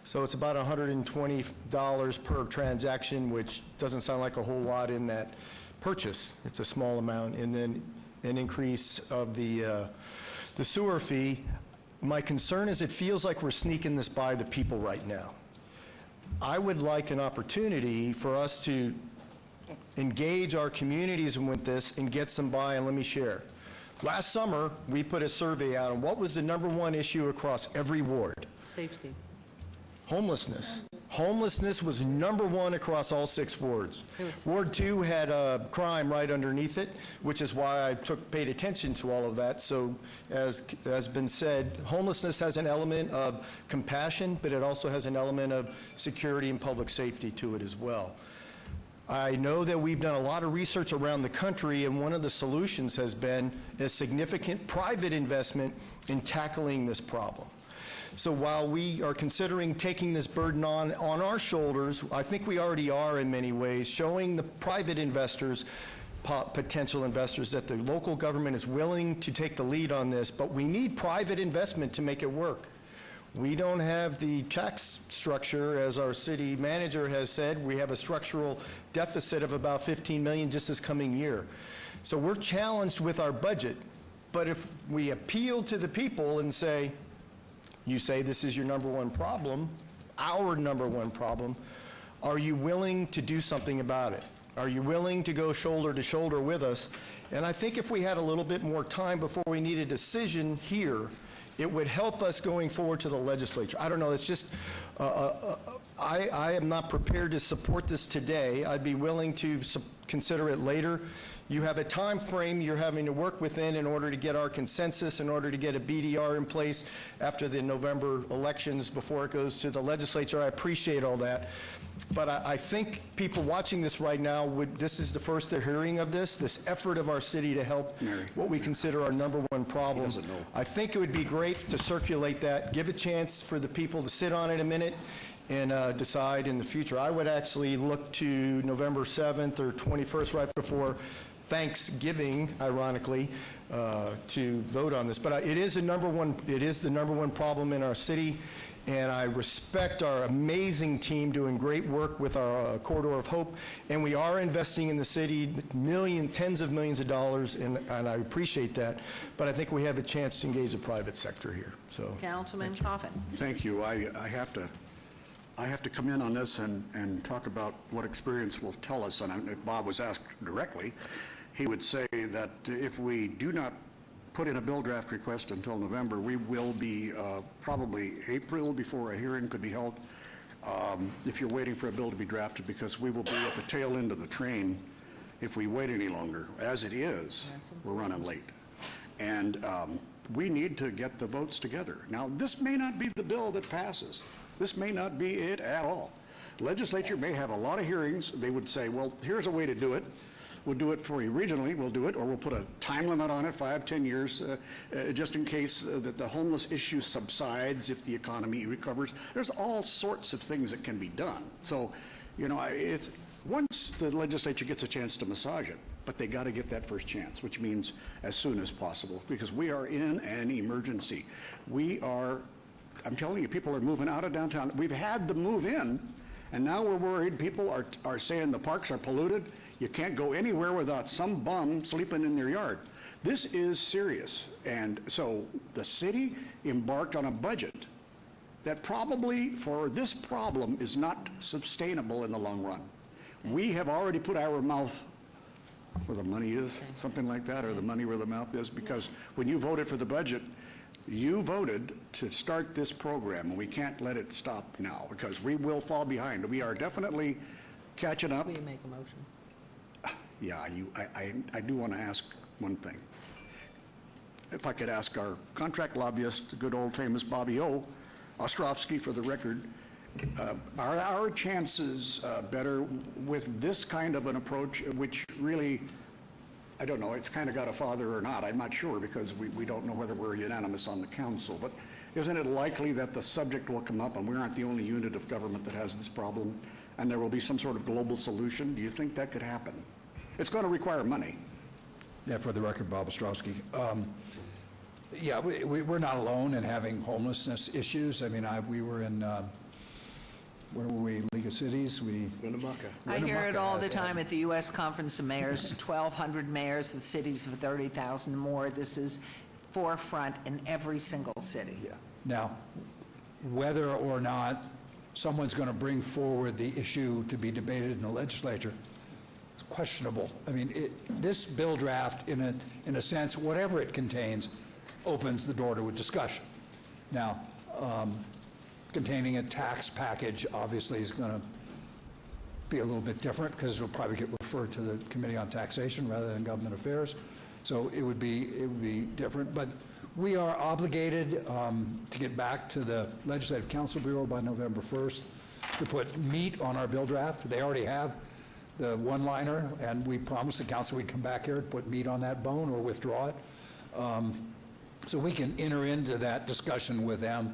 So it's about $120 per transaction, which doesn't sound like a whole lot in that purchase. It's a small amount. And then an increase of the sewer fee. My concern is it feels like we're sneaking this by the people right now. I would like an opportunity for us to engage our communities with this and get some buy-in. Let me share. Last summer, we put a survey out on what was the #1 issue across every ward. Safety. Homelessness. Homelessness was #1 across all 6 wards. Ward 2 had crime right underneath it, which is why I paid attention to all of that. So, as has been said, homelessness has an element of compassion, but it also has an element of security and public safety to it as well. I know that we've done a lot of research around the country, and one of the solutions has been a significant private investment in tackling this problem. So while we are considering taking this burden on our shoulders, I think we already are in many ways, showing the private investors, potential investors, that the local government is willing to take the lead on this, but we need private investment to make it work. We don't have the tax structure, as our city manager has said. We have a structural deficit of about $15 million just this coming year. So we're challenged with our budget, but if we appeal to the people and say, you say this is your #1 problem, our #1 problem, are you willing to do something about it? Are you willing to go shoulder to shoulder with us? And I think if we had a little bit more time before we need a decision here, it would help us going forward to the legislature. I don't know, it's just, I am not prepared to support this today. I'd be willing to consider it later. You have a time frame you're having to work within in order to get our consensus, in order to get a BDR in place after the November elections before it goes to the legislature. I appreciate all that. But I think people watching this right now, this is the first they're hearing of this effort of our city to help what we consider our #1 problem. I think it would be great to circulate that, give a chance for the people to sit on it a minute and decide in the future. I would actually look to November 7th or 21st, right before Thanksgiving, ironically, to vote on this. But it is the #1 problem in our city. and I respect our amazing team doing great work with our Corridor of Hope, and we are investing in the city tens of millions of dollars, and I appreciate that, but I think we have a chance to engage the private sector here. So, Councilman Coffin. Thank you. I have to come in on this and talk about what experience will tell us. And if Bob was asked directly, he would say that if we do not put in a bill draft request until November, we will be probably April before a hearing could be held. If you're waiting for a bill to be drafted, because we will be at the tail end of the train if we wait any longer. As it is, we're running late. And we need to get the votes together. Now, this may not be the bill that passes. This may not be it at all. Legislature may have a lot of hearings. They would say, well, here's a way to do it. We'll do it for you regionally, we'll do it, or we'll put a time limit on it, 5, 10 years, just in case that the homeless issue subsides, if the economy recovers. There's all sorts of things that can be done. So, you know, it's once the legislature gets a chance to massage it, but they got to get that first chance, which means as soon as possible, because we are in an emergency. We are, I'm telling you, people are moving out of downtown. We've had the move in, and now we're worried. People are saying the parks are polluted. You can't go anywhere without some bum sleeping in their yard. This is serious. And so the city embarked on a budget that probably for this problem is not sustainable in the long run. We have already put our mouth where the money is, something like that, or the money where the mouth is, because when you voted for the budget, you voted to start this program, and we can't let it stop now, because we will fall behind. We are definitely catching up. Will you make a motion? Yeah, I do want to ask one thing. If I could ask our contract lobbyist, the good old famous Bobby O. Ostrowski, for the record, are our chances better with this kind of an approach, which really, I don't know, it's kind of got a father or not, I'm not sure, because we don't know whether we're unanimous on the council, but isn't it likely that the subject will come up, and we aren't the only unit of government that has this problem, and there will be some sort of global solution? Do you think that could happen? It's going to require money. Yeah, for the record, Bob Ostrowski. Yeah, we're not alone in having homelessness issues. I mean, we were in, where were we, League of Cities? Winnemucca. I hear it all the time at the U.S. Conference of Mayors, 1,200 mayors of cities of 30,000 more. This is forefront in every single city. Yeah. Now, whether or not someone's going to bring forward the issue to be debated in the legislature, it's questionable. I mean, this bill draft, in a sense, whatever it contains, opens the door to a discussion. Now, containing a tax package obviously is going to be a little bit different, because it'll probably get referred to the Committee on Taxation rather than Government Affairs. So it would be different. But we are obligated to get back to the Legislative Council Bureau by November 1st to put meat on our bill draft. They already have the one-liner, and we promised the council we'd come back here and put meat on that bone or withdraw it. So we can enter into that discussion with them,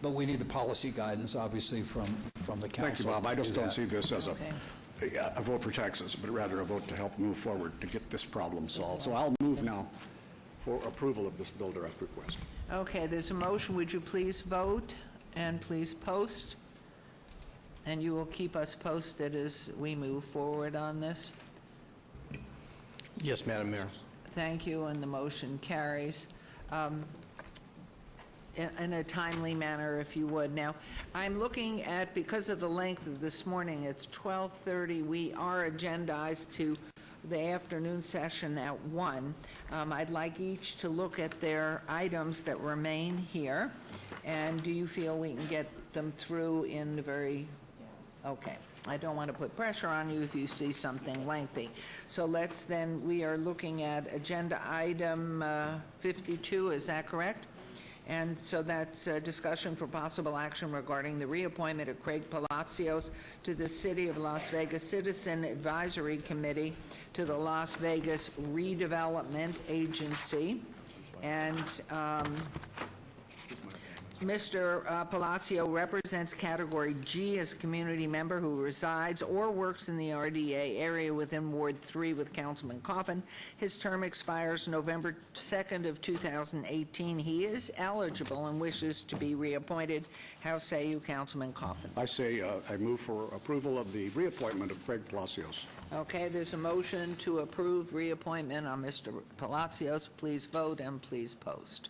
but we need the policy guidance, obviously, from the council. Thank you, Bob. I just do don't that. see this as a vote for taxes, but rather a vote to help move forward to get this problem solved. So I'll move now for approval of this bill draft request. Okay, there's a motion. Would you please vote and please post? And you will keep us posted as we move forward on this? Yes, Madam Mayor. Thank you, and the motion carries. In a timely manner, if you would. Now, I'm looking at, because of the length of this morning, it's 12:30. We are agendized to the afternoon session at 1. I'd like each to look at their items that remain here. And do you feel we can get them through in the very... Okay. I don't want to put pressure on you if you see something lengthy. So let's then, we are looking at agenda item 52, is that correct? And so that's a discussion for possible action regarding the reappointment of Craig Palacios to the City of Las Vegas Citizen Advisory Committee to the Las Vegas Redevelopment Agency. And Mr. Palacio represents Category G as a community member who resides or works in the RDA area within Ward 3 with Councilman Coffin. His term expires November 2nd of 2018. He is eligible and wishes to be reappointed. How say you, Councilman Coffin? I say I move for approval of the reappointment of Craig Palacios. Okay, there's a motion to approve reappointment on Mr. Palacios. Please vote and please post.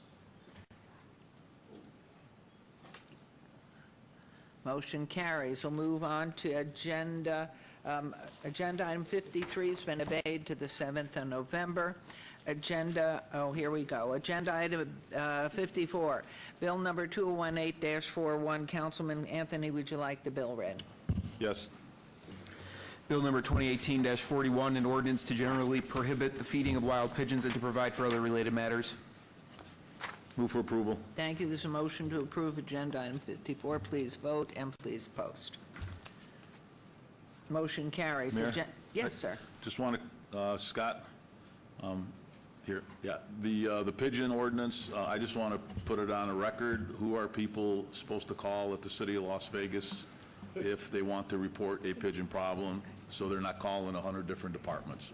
Motion carries. We'll move on to agenda item 53 has been obeyed to the 7th of November. Agenda item 54, bill number 2018-41. Councilman Anthony, would you like the bill read? Yes. Bill number 2018-41, an ordinance to generally prohibit the feeding of wild pigeons and to provide for other related matters. Move for approval. Thank you. There's a motion to approve agenda item 54. Please vote and please post. Motion carries. Mayor? Yes, sir. Just want to, Scott, here, yeah, the pigeon ordinance, I just want to put it on a record. Who are people supposed to call at the city of Las Vegas if they want to report a pigeon problem, so they're not calling 100 different departments?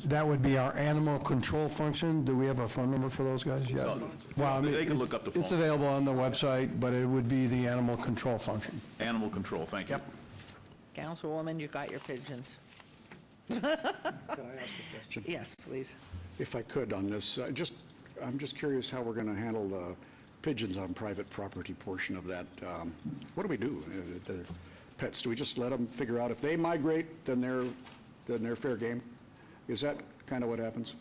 That would be our animal control function. Do we have a phone number for those guys yet? No. Well, I mean, They can look up the phone. It's available on the website, but it would be the animal control function. Animal control, thank you. Councilwoman, you got your pigeons. Can I ask a question? Yes, please. If I could on this, I'm just curious how we're going to handle the pigeons on private property portion of that. What do we do? The pets, do we just let them figure out if they migrate, then they're fair game? Is that kind of what happens?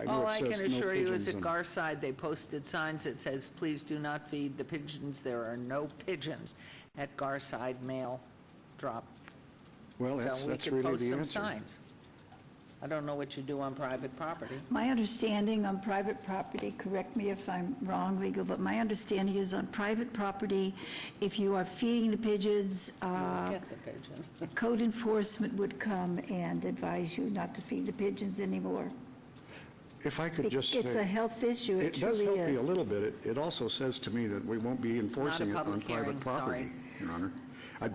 know All it I says can no assure you is pigeons at on- Garside, they posted signs that says, please do not feed the pigeons. There are no pigeons at Garside mail drop. Well, that's really So we could post the some answer. signs. I don't know what you do on private property. My understanding on private property, correct me if I'm wrong, legal, but my understanding is on private property, if you are feeding the pigeons, Get the pigeons. code enforcement would come and advise you not to feed the pigeons anymore. If I could just say... It's a health issue, it does truly help me a is. little bit. It also says to me that we won't be enforcing it on public private hearing, property, sorry. Your Honor.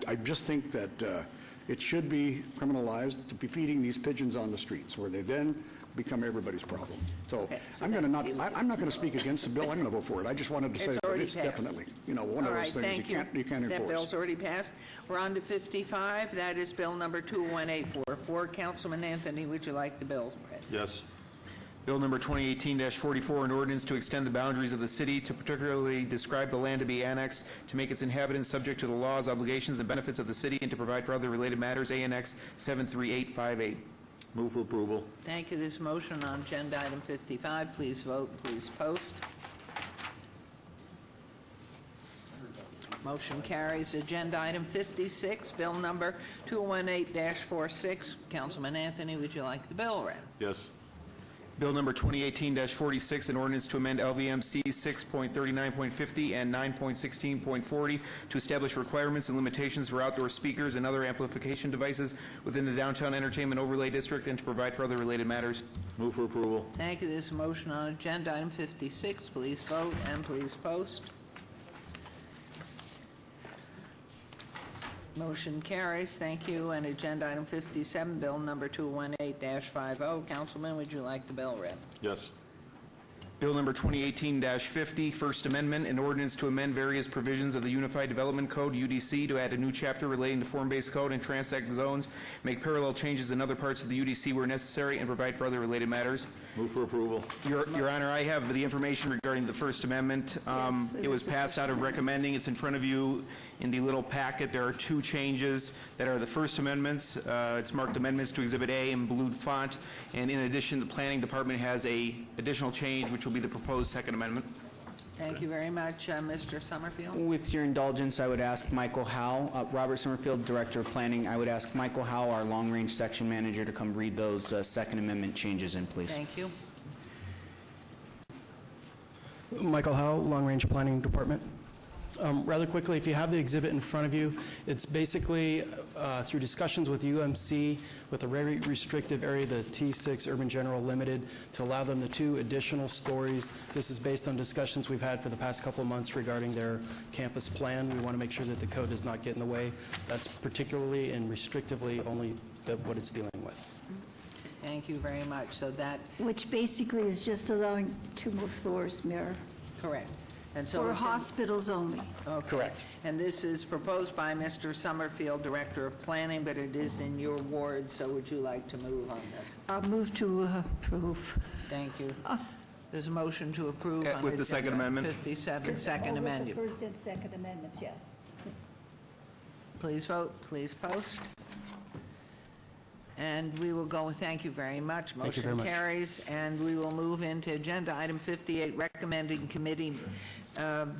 I just think that it should be criminalized to be feeding these pigeons on the streets, where they then become everybody's problem. So Okay, so I'm going to that- not, I'm not going to speak against the bill. I'm going to vote for it. I just wanted to say It's that already it's passed. definitely, one All of those right, things thank you can't enforce. That bill's already passed. We're on to 55. That is Bill number 21844. Councilman Anthony, would you like the bill read? Yes. Bill number 2018-44, an ordinance to extend the boundaries of the city to particularly describe the land to be annexed, to make its inhabitants subject to the laws, obligations, and benefits of the city, and to provide for other related matters, ANX 73858. Move for approval. Thank you. This motion on agenda item 55. Please vote, please post. Motion carries. Agenda item 56, bill number 218-46. Councilman Anthony, would you like the bill read? Yes. Bill number 2018-46, an ordinance to amend LVMC 6.39.50 and 9.16.40 to establish requirements and limitations for outdoor speakers and other amplification devices within the downtown entertainment overlay district and to provide for other related matters. Move for approval. Thank you. This motion on agenda item 56. Please vote and please post. Motion carries. Thank you. And agenda item 57, bill number 218-50. Councilman, would you like the bill read? Yes. Bill number 2018-50, First Amendment, an ordinance to amend various provisions of the Unified Development Code, UDC, to add a new chapter relating to form-based code and transect zones, make parallel changes in other parts of the UDC where necessary, and provide for other related matters. Move for approval. Your Honor, I have the information regarding the First Amendment. Yes, It was passed out of recommending. It's in front of you in the little packet. There are two changes that are the First Amendments. It's marked Amendments to Exhibit A in blue font. And in addition, the Planning Department has a additional change, which will be the proposed Second Amendment. Thank you very much. Mr. Summerfield? With your indulgence, I would ask Michael Howe, Robert Summerfield, Director of Planning, I would ask Michael Howe, our long-range section manager, to come read those Second Amendment changes in, please. Thank you. Michael Howe, Long Range Planning Department. Rather quickly, if you have the exhibit in front of you, it's basically through discussions with UMC, with a very restrictive area, the T6 Urban General Limited, to allow them the 2 additional stories. This is based on discussions we've had for the past couple of months regarding their campus plan. We want to make sure that the code does not get in the way. That's particularly and restrictively only what it's dealing with. Thank you very much. So that, Which basically is just allowing 2 more floors, Mayor, correct. And so for it's in- hospitals only. Okay. Correct. And this is proposed by Mr. Summerfield, Director of Planning, but it is in your ward, so would you like to move on this? I'll move to approve. Thank you. There's a motion to approve on With the second agenda amendment? 57, second amendment. First and second amendments, yes. Please vote, please post. And we will go, thank you very much. Thank you very Motion much. carries, and we will move into agenda item 58, recommending committee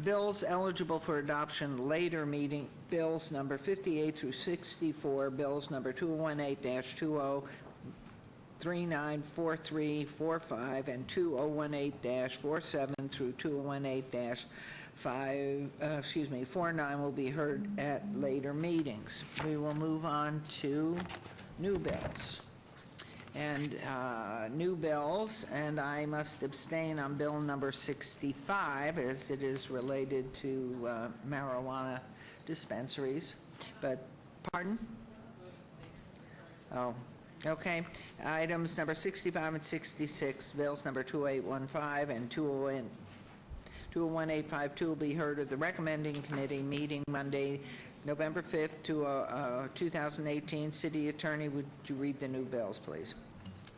bills eligible for adoption later meeting, bills number 58 through 64, bills number 2018-20, 394345, and 2018-47 through 2018-49 will be heard at later meetings. We will move on to new bills. And new bills, and I must abstain on bill number 65 as it is related to marijuana dispensaries. But, pardon? Oh, okay. Items number 65 and 66, bills number 2815 and 201-852 will be heard at the recommending committee meeting Monday, November 5th, 2018. City Attorney, would you read the new bills, please?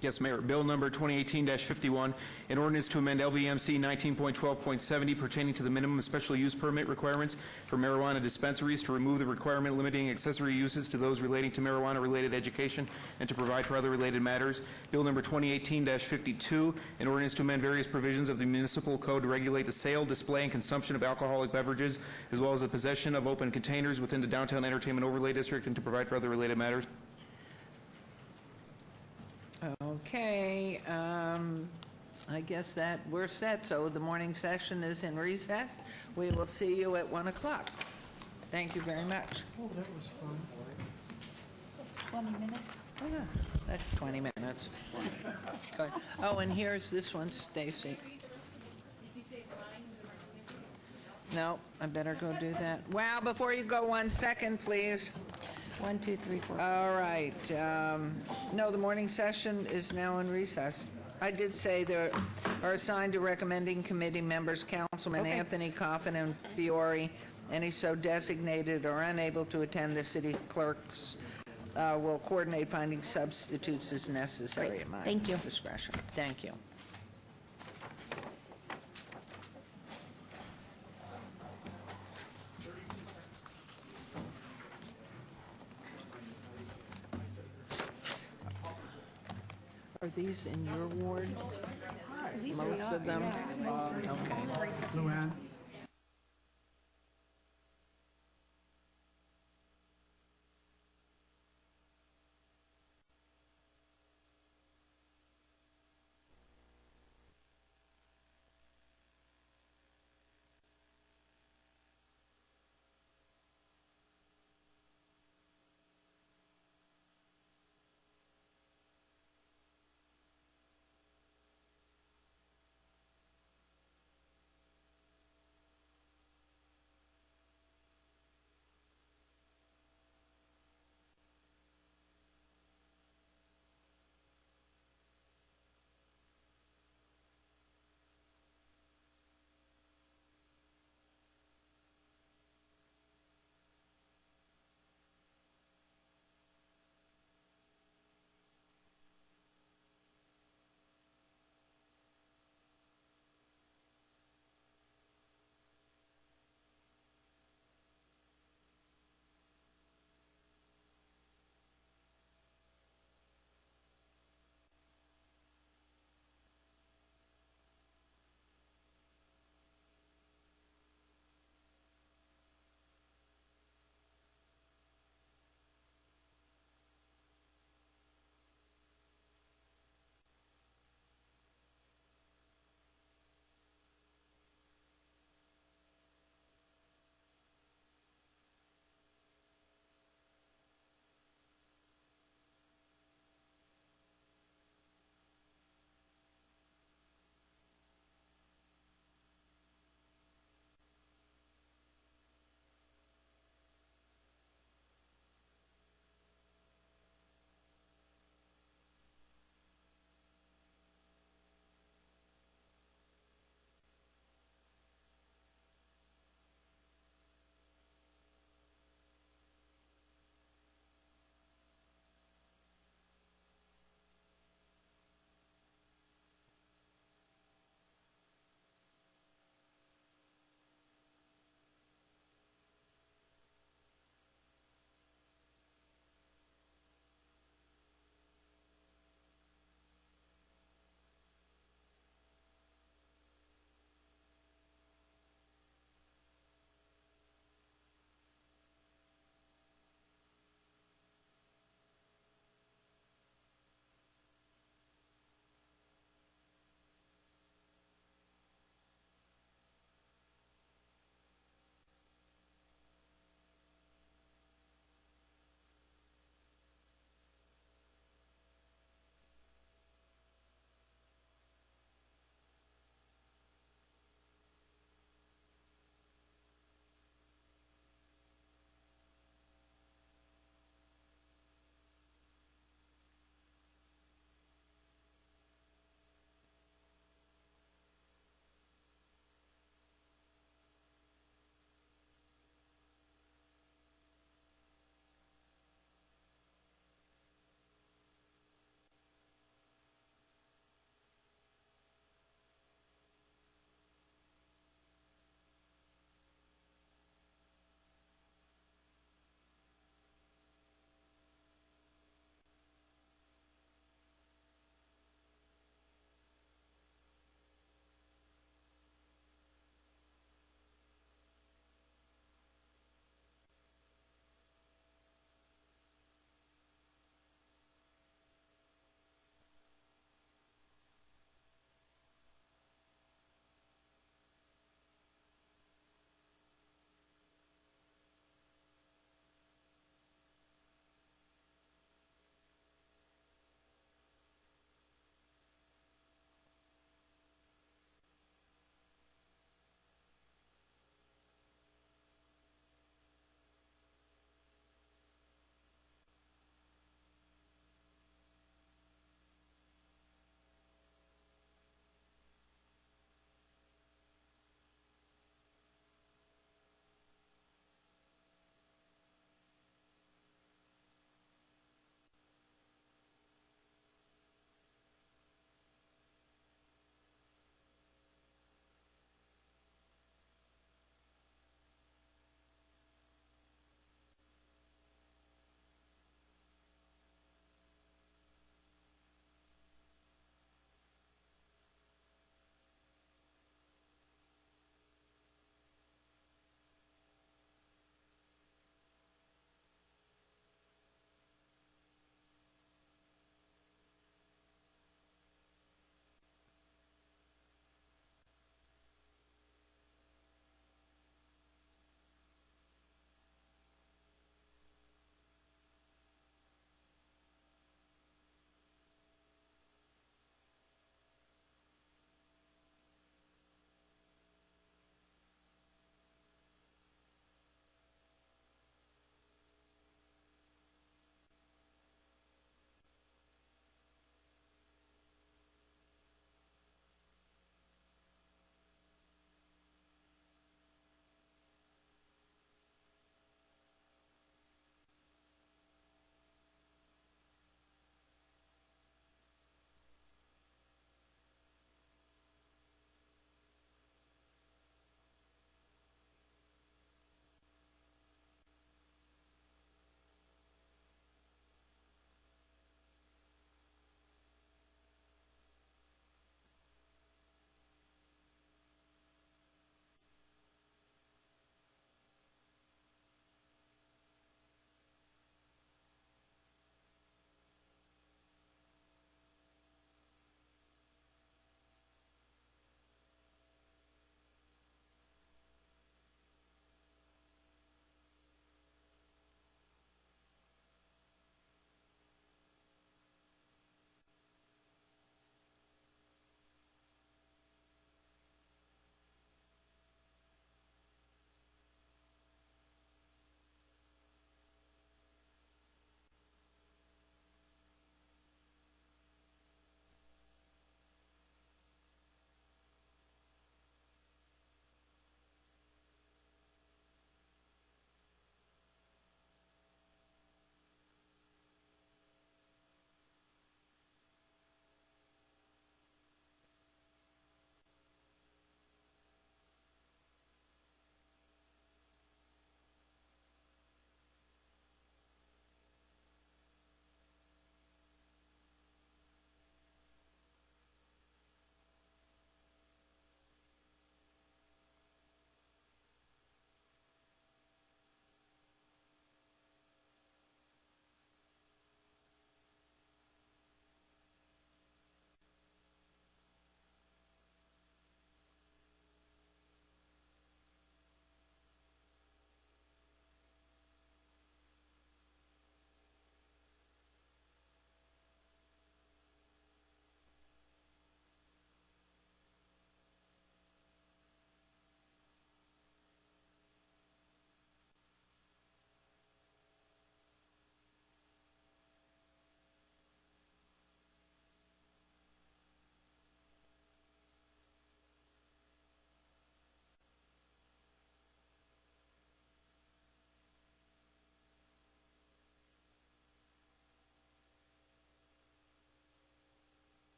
Yes, Mayor. Bill number 2018-51, an ordinance to amend LVMC 19.12.70 pertaining to the minimum special use permit requirements for marijuana dispensaries, to remove the requirement limiting accessory uses to those relating to marijuana-related education and to provide for other related matters. Bill number 2018-52, an ordinance to amend various provisions of the municipal code to regulate the sale, display, and consumption of alcoholic beverages, as well as the possession of open containers within the downtown entertainment overlay district and to provide for other related matters. Okay, I guess that we're set, so the morning session is in recess. We will see you at 1 o'clock. Thank you very much. Oh, that was fun. That's 20 minutes. Oh, yeah, that's 20 minutes. Good. Oh, and here's this one, Stacy. No, I better go do that. Wow, before you go, 1 second, please. 1, 2, 3, 4. All right. No, the morning session is now in recess. I did say there are assigned to recommending committee members, Councilman Anthony Coffin and Fiore. Any so designated or unable to attend, the city clerks will coordinate finding substitutes as necessary at my Thank you. discretion. Thank you. Are these in your ward? Most of them? Okay. Luann?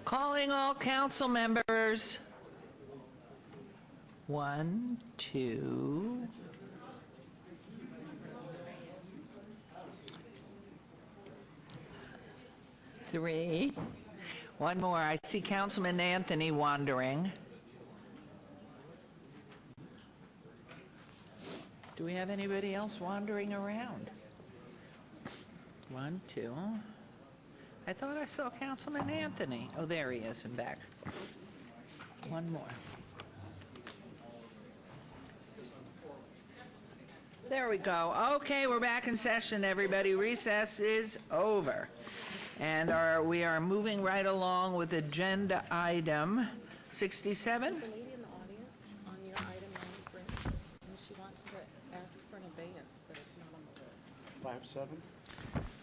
Calling all council members. 1, 2. Three. One more. I see Councilman Anthony wandering. Do we have anybody else wandering around? 1, 2. I thought I saw Councilman Anthony. Oh, there he is in back. One more. There we go. Okay, we're back in session, everybody. Recess is over. And we are moving right along with agenda item 67. There's a lady in the audience on your item 93, and she wants to ask for an abeyance, but it's not on the list. 5-7?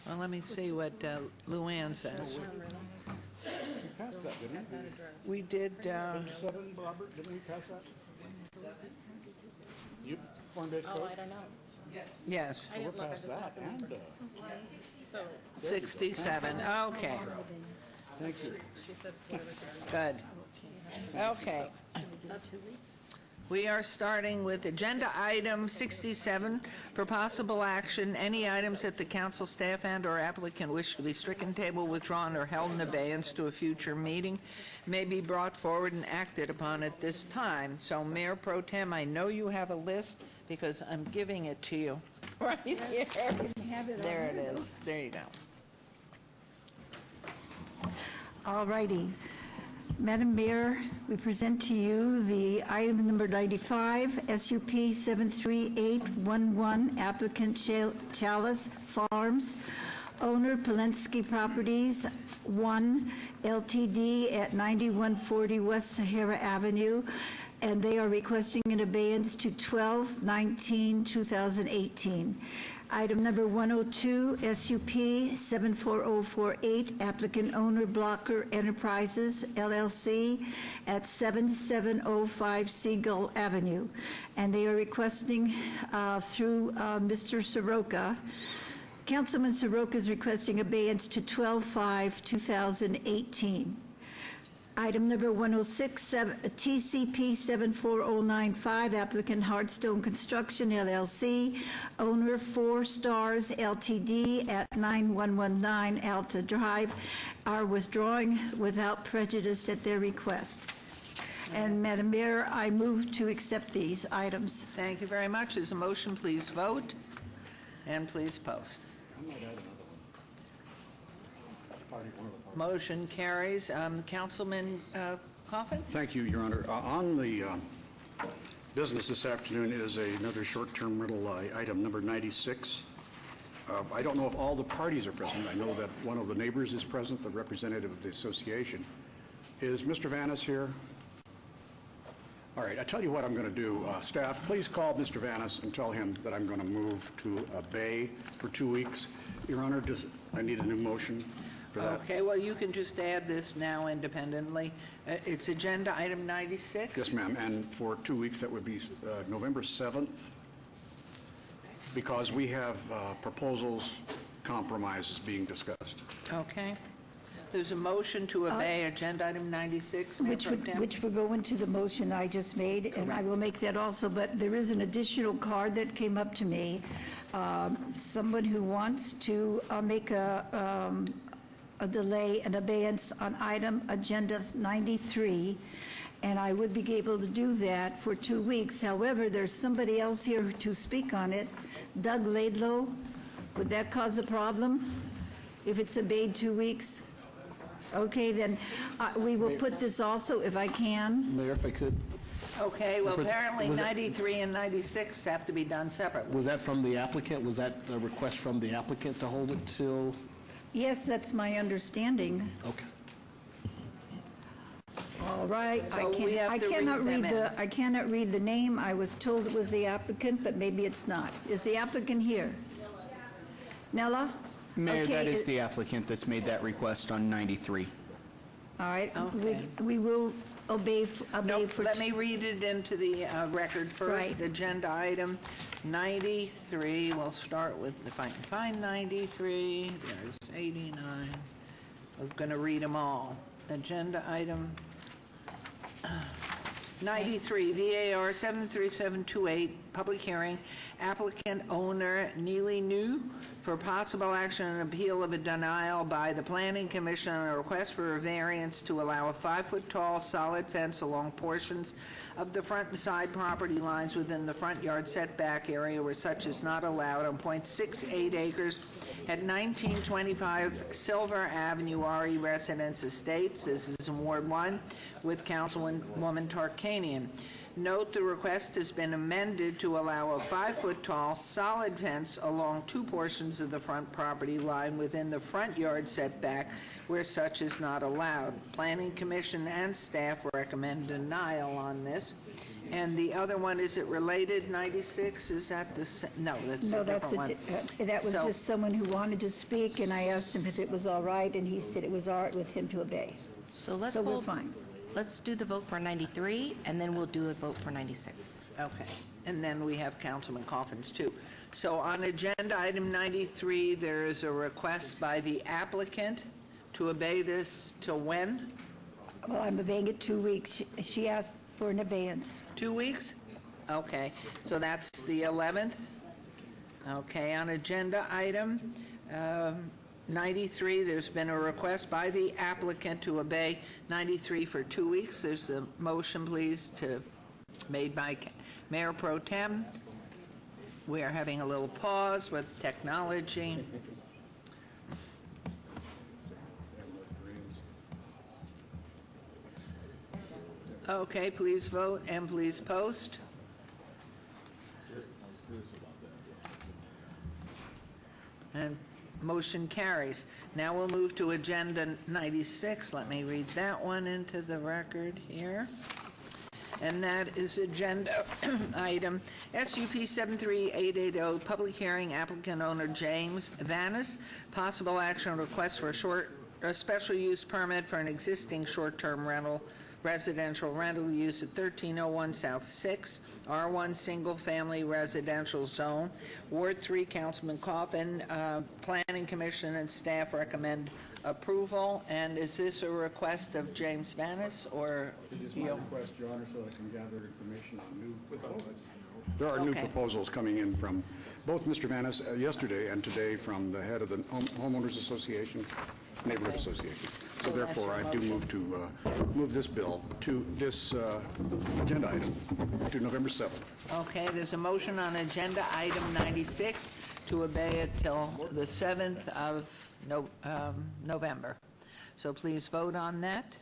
Well, let me see what Luann says. You passed that, didn't you? We did, 57, Robert, didn't you pass that? You, form-based Oh, code? I don't know. yes, I didn't look, I Past just that, happened and, to. So, 67. Okay, thank you. she said whatever. good. Okay. We are starting with agenda item 67 for possible action. Any items that the council staff and/or applicant wish to be stricken, tabled, withdrawn, or held in abeyance to a future meeting may be brought forward and acted upon at this time. So, Mayor Pro Tem, I know you have a list because I'm giving it to you right here. There it is. There you go. All righty. Madam Mayor, we present to you the item number 95, SUP 73811, applicant Chalice Farms, owner Polensky Properties 1 LTD at 9140 West Sahara Avenue, and they are requesting an abeyance to 12/19/2018. Item number 102, SUP 74048, applicant owner Blocker Enterprises LLC at 7705 Seagull Avenue. And they are requesting through Mr. Soroka. Councilman Soroka is requesting abeyance to 12/5/2018. Item number 106, TCP 74095, applicant Hardstone Construction LLC, owner 4 Stars LTD at 9119 Alta Drive, are withdrawing without prejudice at their request. And Madam Mayor, I move to accept these items. Thank you very much. Is a motion, please vote, and please post. Motion carries. Councilman Coffin? Thank you, Your Honor. On the business this afternoon is another short-term rental item, number 96. I don't know if all the parties are present. I know that one of the neighbors is present, the representative of the association. Is Mr. Vanis here? All right, I tell you what I'm going to do. Staff, please call Mr. Vanis and tell him that I'm going to move to a bay for 2 weeks. Your Honor, I need a new motion for that. Okay, well, you can just add this now independently. It's agenda item 96? Yes, ma'am, and for 2 weeks, that would be November 7th, because we have proposals, compromises being discussed. Okay. There's a motion to obey agenda item 96. Mayor Which Pro Tem. would go into the motion I just made, and I will make that also, but there is an additional card that came up to me. Someone who wants to make a delay, an abeyance on item agenda 93, and I would be able to do that for 2 weeks. However, there's somebody else here to speak on it, Doug Laidlow. Would that cause a problem if it's obeyed 2 weeks? Okay, then we will put this also, if I can. Mayor, if I could. Okay, well, apparently Was that- 93 and 96 have to be done separately. Was that from the applicant? Was that a request from the applicant to hold it till? Yes, that's my understanding. Okay. All right. So we have to cannot read them in. I cannot read the name. I was told it was the applicant, but maybe it's not. Is the applicant here? Nella? Mayor, Okay, that is the applicant that's made that request on 93. All right. Okay. We will obey for Let me read it into the record first. Right. Agenda item 93, we'll start with, if I can find 93, there's 89. I'm going to read them all. agenda item 93, VAR 73728, public hearing, applicant owner Neely New for possible action and appeal of a denial by the Planning Commission on a request for a variance to allow a 5-foot-tall solid fence along portions of the front and side property lines within the front yard setback area where such is not allowed on .68 acres at 1925 Silver Avenue, RE Residence Estates. This is in Ward 1 with Councilwoman Tarkanian. Note the request has been amended to allow a 5-foot-tall solid fence along 2 portions of the front property line within the front yard setback where such is not allowed. Planning Commission and staff recommend denial on this. And the other one, is it related, 96? Is that the same? No, that's No, a that's different one. that was So- just someone who wanted to speak, and I asked him if it was all right, and he said it was all right with him to obey. So let's So we're hold- fine. Let's do the vote for 93, and then we'll do a vote for 96. Okay, and then we have Councilman Coffins, too. So on agenda item 93, there is a request by the applicant to obey this till when? Well, I'm obeying it 2 weeks. She asked for an abeyance. 2 weeks? Okay, so that's the 11th. Okay, on agenda item 93, there's been a request by the applicant to obey 93 for 2 weeks. There's a motion, please, made by Mayor Pro Tem. We are having a little pause with technology. Okay, please vote and please post. And motion carries. Now we'll move to agenda 96. Let me read that one into the record here. And that is agenda item SUP 73880, public hearing, applicant owner James Vanis, possible action request for a special use permit for an existing short-term residential rental use at 1301 South 6, R1 Single Family Residential Zone, Ward 3, Councilman Coffin. Planning Commission and staff recommend approval. And is this a request of James Vanis or It is my request, Your Honor, so I can gather information on new proposals. There are new Okay. proposals coming in from both Mr. Vanis yesterday and today from the head of the Homeowners Association, Neighborhood Association. So So that's therefore, your I do move to move this bill to this agenda item to November 7th. Okay, there's a motion on agenda item 96 to obey it till the 7th of November. So please vote on that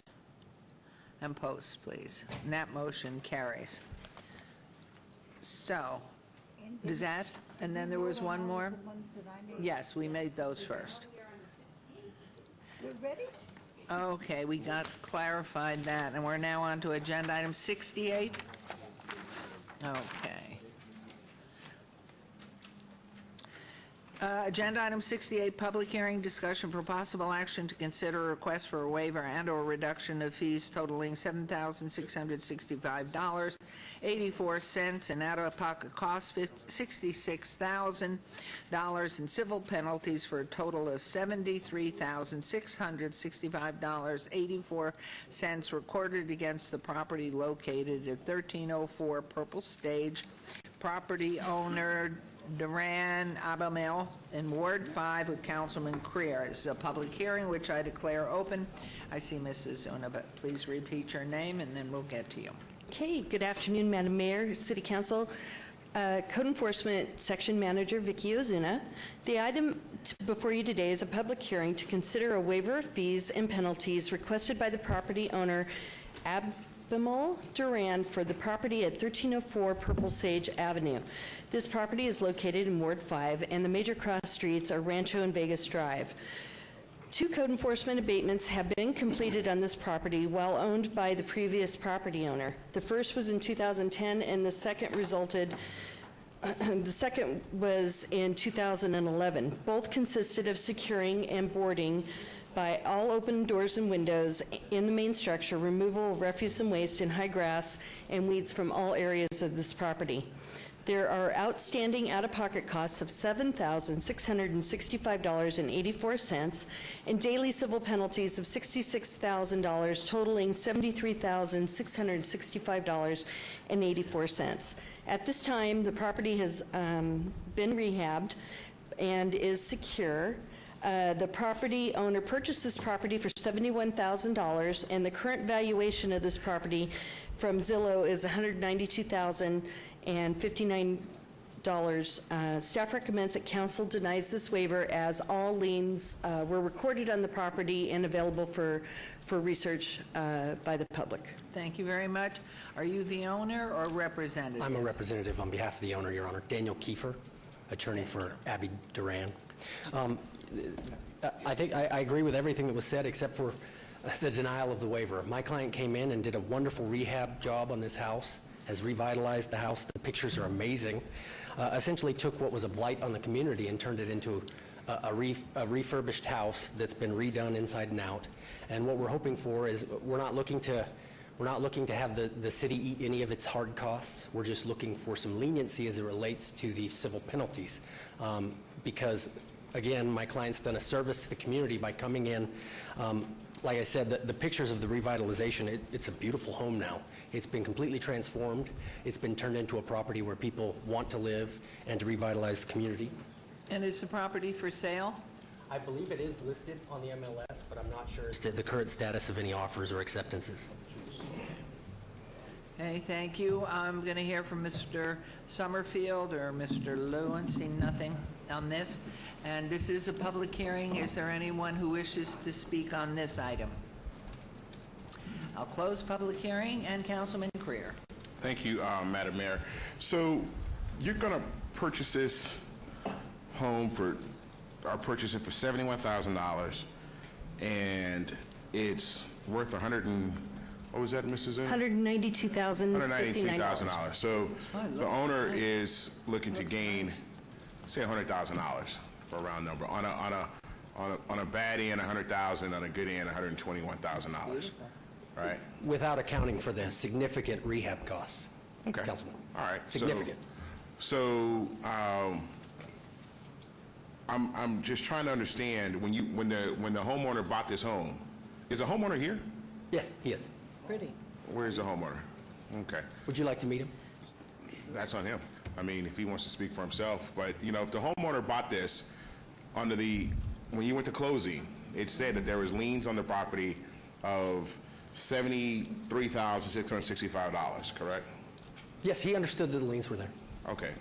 and post, please. And that motion carries. So, does that, and then there was one more? Yes, we made those first. We're ready? Okay, we got clarified that, and we're now on to agenda item 68. Okay. Agenda item 68, public hearing, discussion for possible action to consider a request for a waiver and/or reduction of fees totaling $7,665.84 and out-of-pocket costs $66,000 in civil penalties for a total of $73,665.84 recorded against the property located at 1304 Purple Stage. Property owner Duran Abamel in Ward 5 with Councilman Creer. This is a public hearing which I declare open. I see Mrs. Zuna, but please repeat your name and then we'll get to you. Okay, good afternoon, Madam Mayor, City Council. Code Enforcement Section Manager Vicky Ozuna. The item before you today is a public hearing to consider a waiver of fees and penalties requested by the property owner Abamel Duran for the property at 1304 Purple Sage Avenue. This property is located in Ward 5, and the major cross streets are Rancho and Vegas Drive. 2 code enforcement abatements have been completed on this property while owned by the previous property owner. The first was in 2010, and the second was in 2011. Both consisted of securing and boarding by all open doors and windows in the main structure, removal of refuse and waste in high grass and weeds from all areas of this property. There are outstanding out-of-pocket costs of $7,665.84 and daily civil penalties of $66,000, totaling $73,665.84. At this time, the property has been rehabbed and is secure. The property owner purchased this property for $71,000, and the current valuation of this property from Zillow is $192,059. Staff recommends that council denies this waiver as all liens were recorded on the property and available for research by the public. Thank you very much. Are you the owner or representative? I'm a representative on behalf of the owner, Your Honor. Daniel Kiefer, attorney for Abby Duran. I think I agree with everything that was said except for the denial of the waiver. My client came in and did a wonderful rehab job on this house, has revitalized the house. The pictures are amazing. Essentially took what was a blight on the community and turned it into a refurbished house that's been redone inside and out. And what we're hoping for is we're not looking to have the city eat any of its hard costs. We're just looking for some leniency as it relates to the civil penalties. Because, again, my client's done a service to the community by coming in. Like I said, the pictures of the revitalization, it's a beautiful home now. It's been completely transformed. It's been turned into a property where people want to live and to revitalize the community. And is the property for sale? I believe it is listed on the MLS, but I'm not sure as to the current status of any offers or acceptances. Okay, thank you. I'm going to hear from Mr. Summerfield or Mr. Lewin. Seeing nothing on this. And this is a public hearing. Is there anyone who wishes to speak on this item? I'll close public hearing, and Councilman Creer. Thank you, Madam Mayor. So you're going to purchase this home purchase it for $71,000, and it's worth what was that, Mrs. Zinn? $192,059. So the owner is looking to gain, say, $100,000 for a round number. On a bad end, $100,000. On a good end, $121,000. Right? Without accounting for the significant rehab costs. Okay. Councilman. All right. Significant. So I'm just trying to understand when the homeowner bought this home. Is the homeowner here? Yes, he is. Pretty. Where's the homeowner? Okay. Would you like to meet him? That's on him. I mean, if he wants to speak for himself. But, if the homeowner bought this when you went to closing, it said that there was liens on the property of $73,665, correct? Yes, he understood that the liens were there. Okay.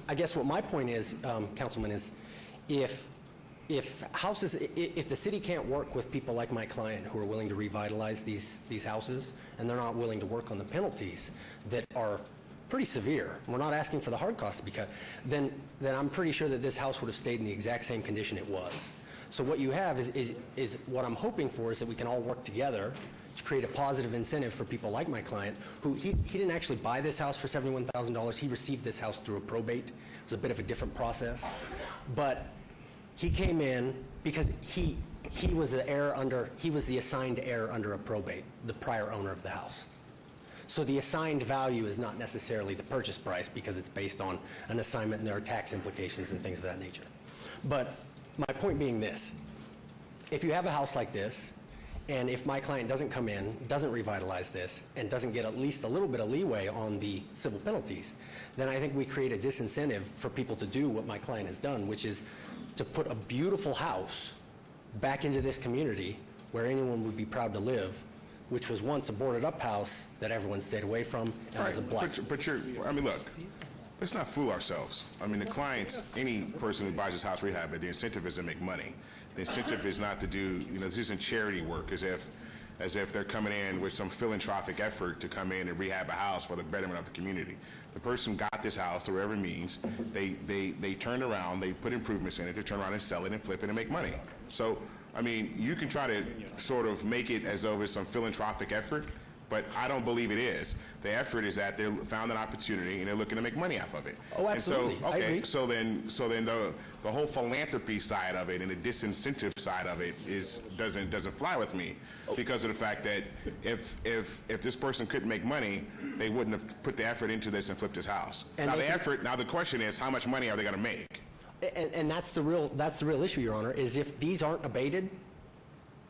I guess what my point is, Councilman, is if the city can't work with people like my client who are willing to revitalize these houses, and they're not willing to work on the penalties that are pretty severe, we're not asking for the hard costs to be cut, then I'm pretty sure that this house would have stayed in the exact same condition it was. So what you have is what I'm hoping for is that we can all work together to create a positive incentive for people like my client, who he didn't actually buy this house for $71,000. He received this house through a probate. It was a bit of a different process. But he came in because he was the assigned heir under a probate, the prior owner of the house. So the assigned value is not necessarily the purchase price because it's based on an assignment and there are tax implications and things of that nature. But my point being this, if you have a house like this, and if my client doesn't come in, doesn't revitalize this, and doesn't get at least a little bit of leeway on the civil penalties, then I think we create a disincentive for people to do what my client has done, which is to put a beautiful house back into this community where anyone would be proud to live, which was once a boarded-up house that everyone stayed away from and was a blight. But look, let's not fool ourselves. I mean, the clients, any person who buys this house rehab, the incentive is to make money. The incentive is not to do, this isn't charity work as if they're coming in with some philanthropic effort to come in and rehab a house for the betterment of the community. The person got this house through whatever means. They turned around, they put improvements in it, they turn around and sell it and flip it and make money. So, I mean, you can try to sort of make it as though it's some philanthropic effort, But I don't believe it is. The effort is that they found an opportunity and they're looking to make money off of it. Oh, absolutely. And so, I agree. so then the whole philanthropy side of it and the disincentive side of it doesn't fly with me, because of the fact that if this person couldn't make money, they wouldn't have put the effort into this and flipped his house. And Now the question is, how much money are they going to make? And that's the real issue, Your Honor, is if these aren't abated,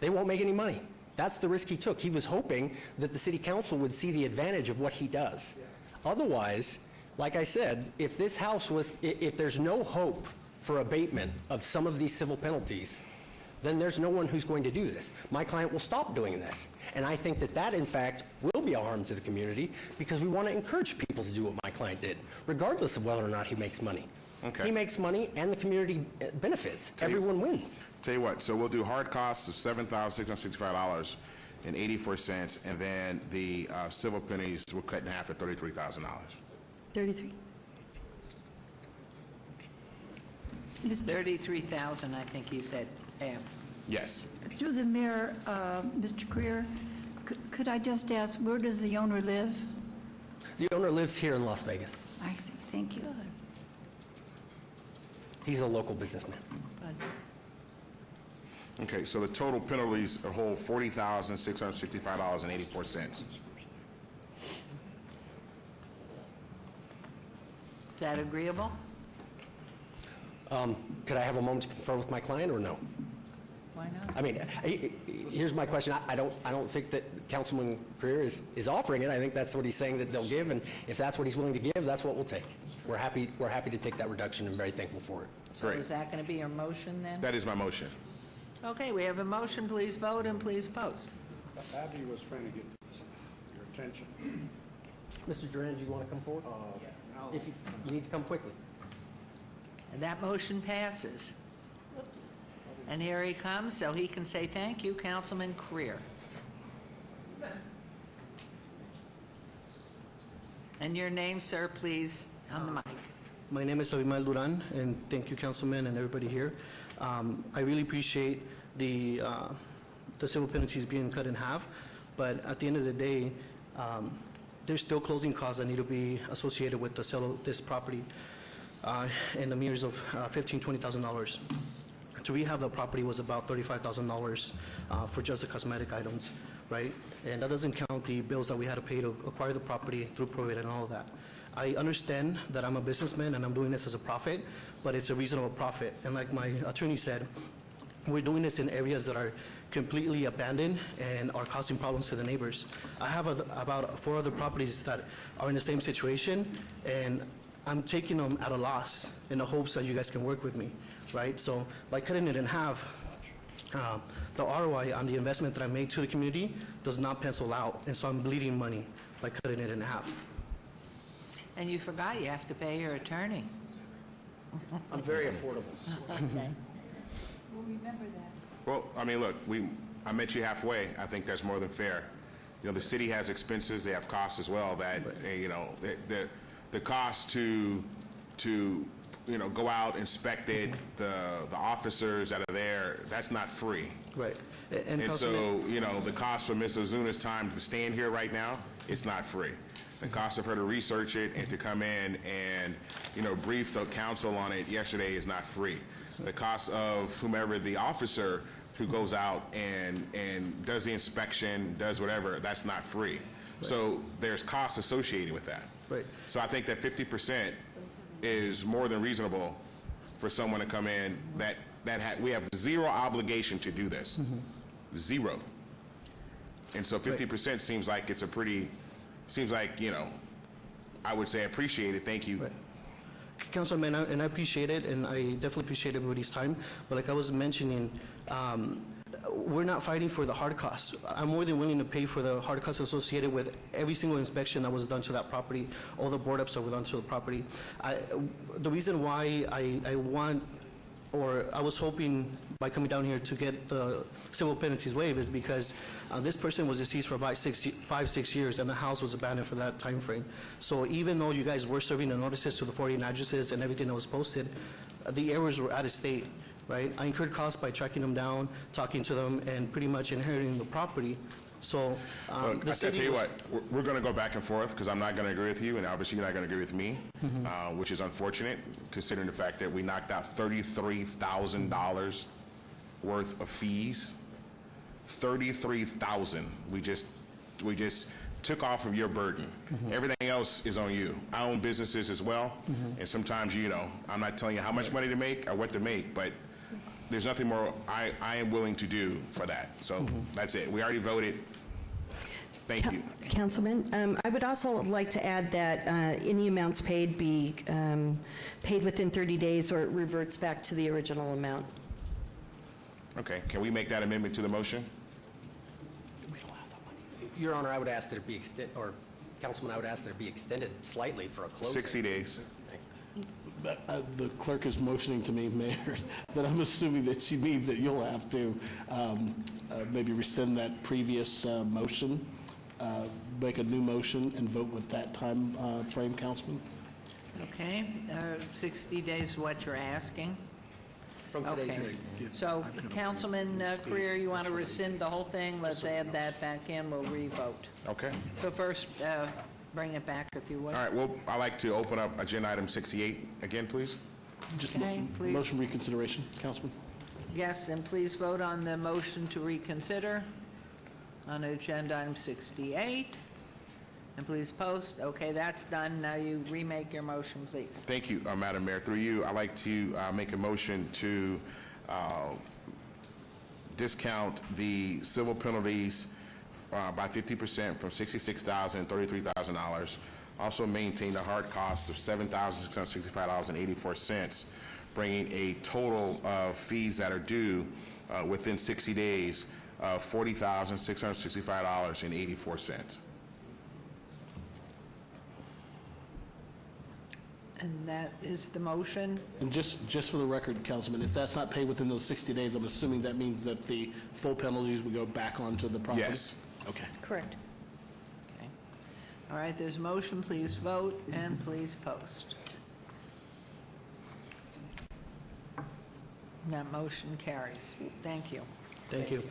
they won't make any money. That's the risk he took. He was hoping that the city council would see the advantage of what he does. Otherwise, like I said, if this house was, if there's no hope for abatement of some of these civil penalties, then there's no one who's going to do this. My client will stop doing this. And I think that in fact, will be a harm to the community, because we want to encourage people to do what my client did, regardless of whether or not he makes money. Okay. He makes money and the community benefits. Everyone wins. Tell you what, so we'll do hard costs of $7,665.84, and then the civil penalties will cut in half at $33,000. 33. 33,000, I think you said, half. Yes. Through the mayor, Mr. Greer, could I just ask, where does the owner live? The owner lives here in Las Vegas. I see, thank you. He's a local businessman. Okay, so the total penalties are whole $40,665.84. Is that agreeable? Could I have a moment to confer with my client, or no? Why not? I mean, here's my question. I don't think that Councilman Greer is offering it. I think that's what he's saying that they'll give, and if that's what he's willing to give, that's what we'll take. We're happy to take that reduction and very thankful for it. So is that going to be your motion then? That is my motion. Okay, we have a motion. Please vote and please post. Abby was trying to get your attention. Mr. Duran, do you want to come forward? If you need to come quickly. And that motion passes. Whoops. And here he comes, so he can say thank you, Councilman Greer. And your name, sir, please, on the mic. My name is Abimael Duran, and thank you, Councilman, and everybody here. I really appreciate the civil penalties being cut in half, but at the end of the day, there's still closing costs that need to be associated with the sale of this property in the meters of $15,000, $20,000. To rehab the property was about $35,000 for just the cosmetic items, right? And that doesn't count the bills that we had to pay to acquire the property through probate and all of that. I understand that I'm a businessman and I'm doing this as a profit, but it's a reasonable profit. And like my attorney said, we're doing this in areas that are completely abandoned and are causing problems to the neighbors. I have about 4 other properties that are in the same situation, and I'm taking them at a loss in the hopes that you guys can work with me, right? So by cutting it in half, the ROI on the investment that I made to the community does not pencil out, and so I'm bleeding money by cutting it in half. And you forgot you have to pay your attorney. I'm very affordable. Okay. We'll remember that. Well, I mean, look, I met you halfway. I think that's more than fair. You know, the city has expenses, they have costs as well that, you know, the cost to go out, inspect it, the officers that are there, that's not free. Right. And so, you know, the cost for Ms. Ozuna's time to stand here right now, it's not free. The cost of her to research it and to come in and, you know, brief the council on it yesterday is not free. The cost of whomever the officer who goes out and does the inspection, does whatever, that's not free. Right. So there's costs associated with that. Right. So I think that 50% is more than reasonable for someone to come in we have zero obligation to do this. Mm-hmm. Zero. And so 50% seems like it's seems like, you know, I would say appreciate it. Thank you. Right. Councilman, and I appreciate it, and I definitely appreciate everybody's time. But like I was mentioning, we're not fighting for the hard costs. I'm more than willing to pay for the hard costs associated with every single inspection that was done to that property, all the board ups that were done to the property. The reason why I was hoping by coming down here to get the civil penalties waived is because this person was deceased for about 5-6 years, and the house was abandoned for that time frame. So even though you guys were serving the notices to the 48 addresses and everything that was posted, the errors were out of state, right? I incurred costs by tracking them down, talking to them, and pretty much inheriting the property So Look, the I tell city you was- what, we're going to go back and forth because I'm not going to agree with you, and obviously you're not going to agree with me, which is unfortunate considering the fact that we knocked out $33,000 worth of fees. $33,000. We just took off of your burden. Everything else is on you. I own businesses as well, and sometimes, I'm not telling you how much money to make or what to make, but there's nothing more I am willing to do for that. So that's it. We already voted. Thank you. Councilman, I would also like to add that any amounts paid be paid within 30 days or it reverts back to the original amount. Okay, can we make that amendment to the motion? Your Honor, I would ask that it be or Councilman, I would ask that it be extended slightly for a closing. 60 days. The clerk is motioning to me, Mayor, that I'm assuming that she means that you'll have to maybe rescind that previous motion, make a new motion, and vote with that time frame, Councilman? Okay, 60 days is what you're asking? From today's Okay. date. So, Councilman Creer, you want to rescind the whole thing? Let's add that back in, we'll re-vote. Okay. So first, bring it back if you would. All right, well, I'd like to open up agenda item 68 again, please. Just Okay, please. motion reconsideration, Councilman? Yes, and please vote on the motion to reconsider on agenda item 68. And please post. Okay, that's done. Now you remake your motion, please. Thank you, Madam Mayor. Through you, I'd like to make a motion to discount the civil penalties by 50% from $66,000 to $33,000. Also maintain the hard costs of $7,665.84, bringing a total of fees that are due within 60 days of $40,665.84. And that is the motion. And just for the record, Councilman, if that's not paid within those 60 days, I'm assuming that means that the full penalties would go back onto the property? Yes. Okay. That's correct. Okay. All right, there's a motion. Please vote and please post. That motion carries. Thank you. Thank you.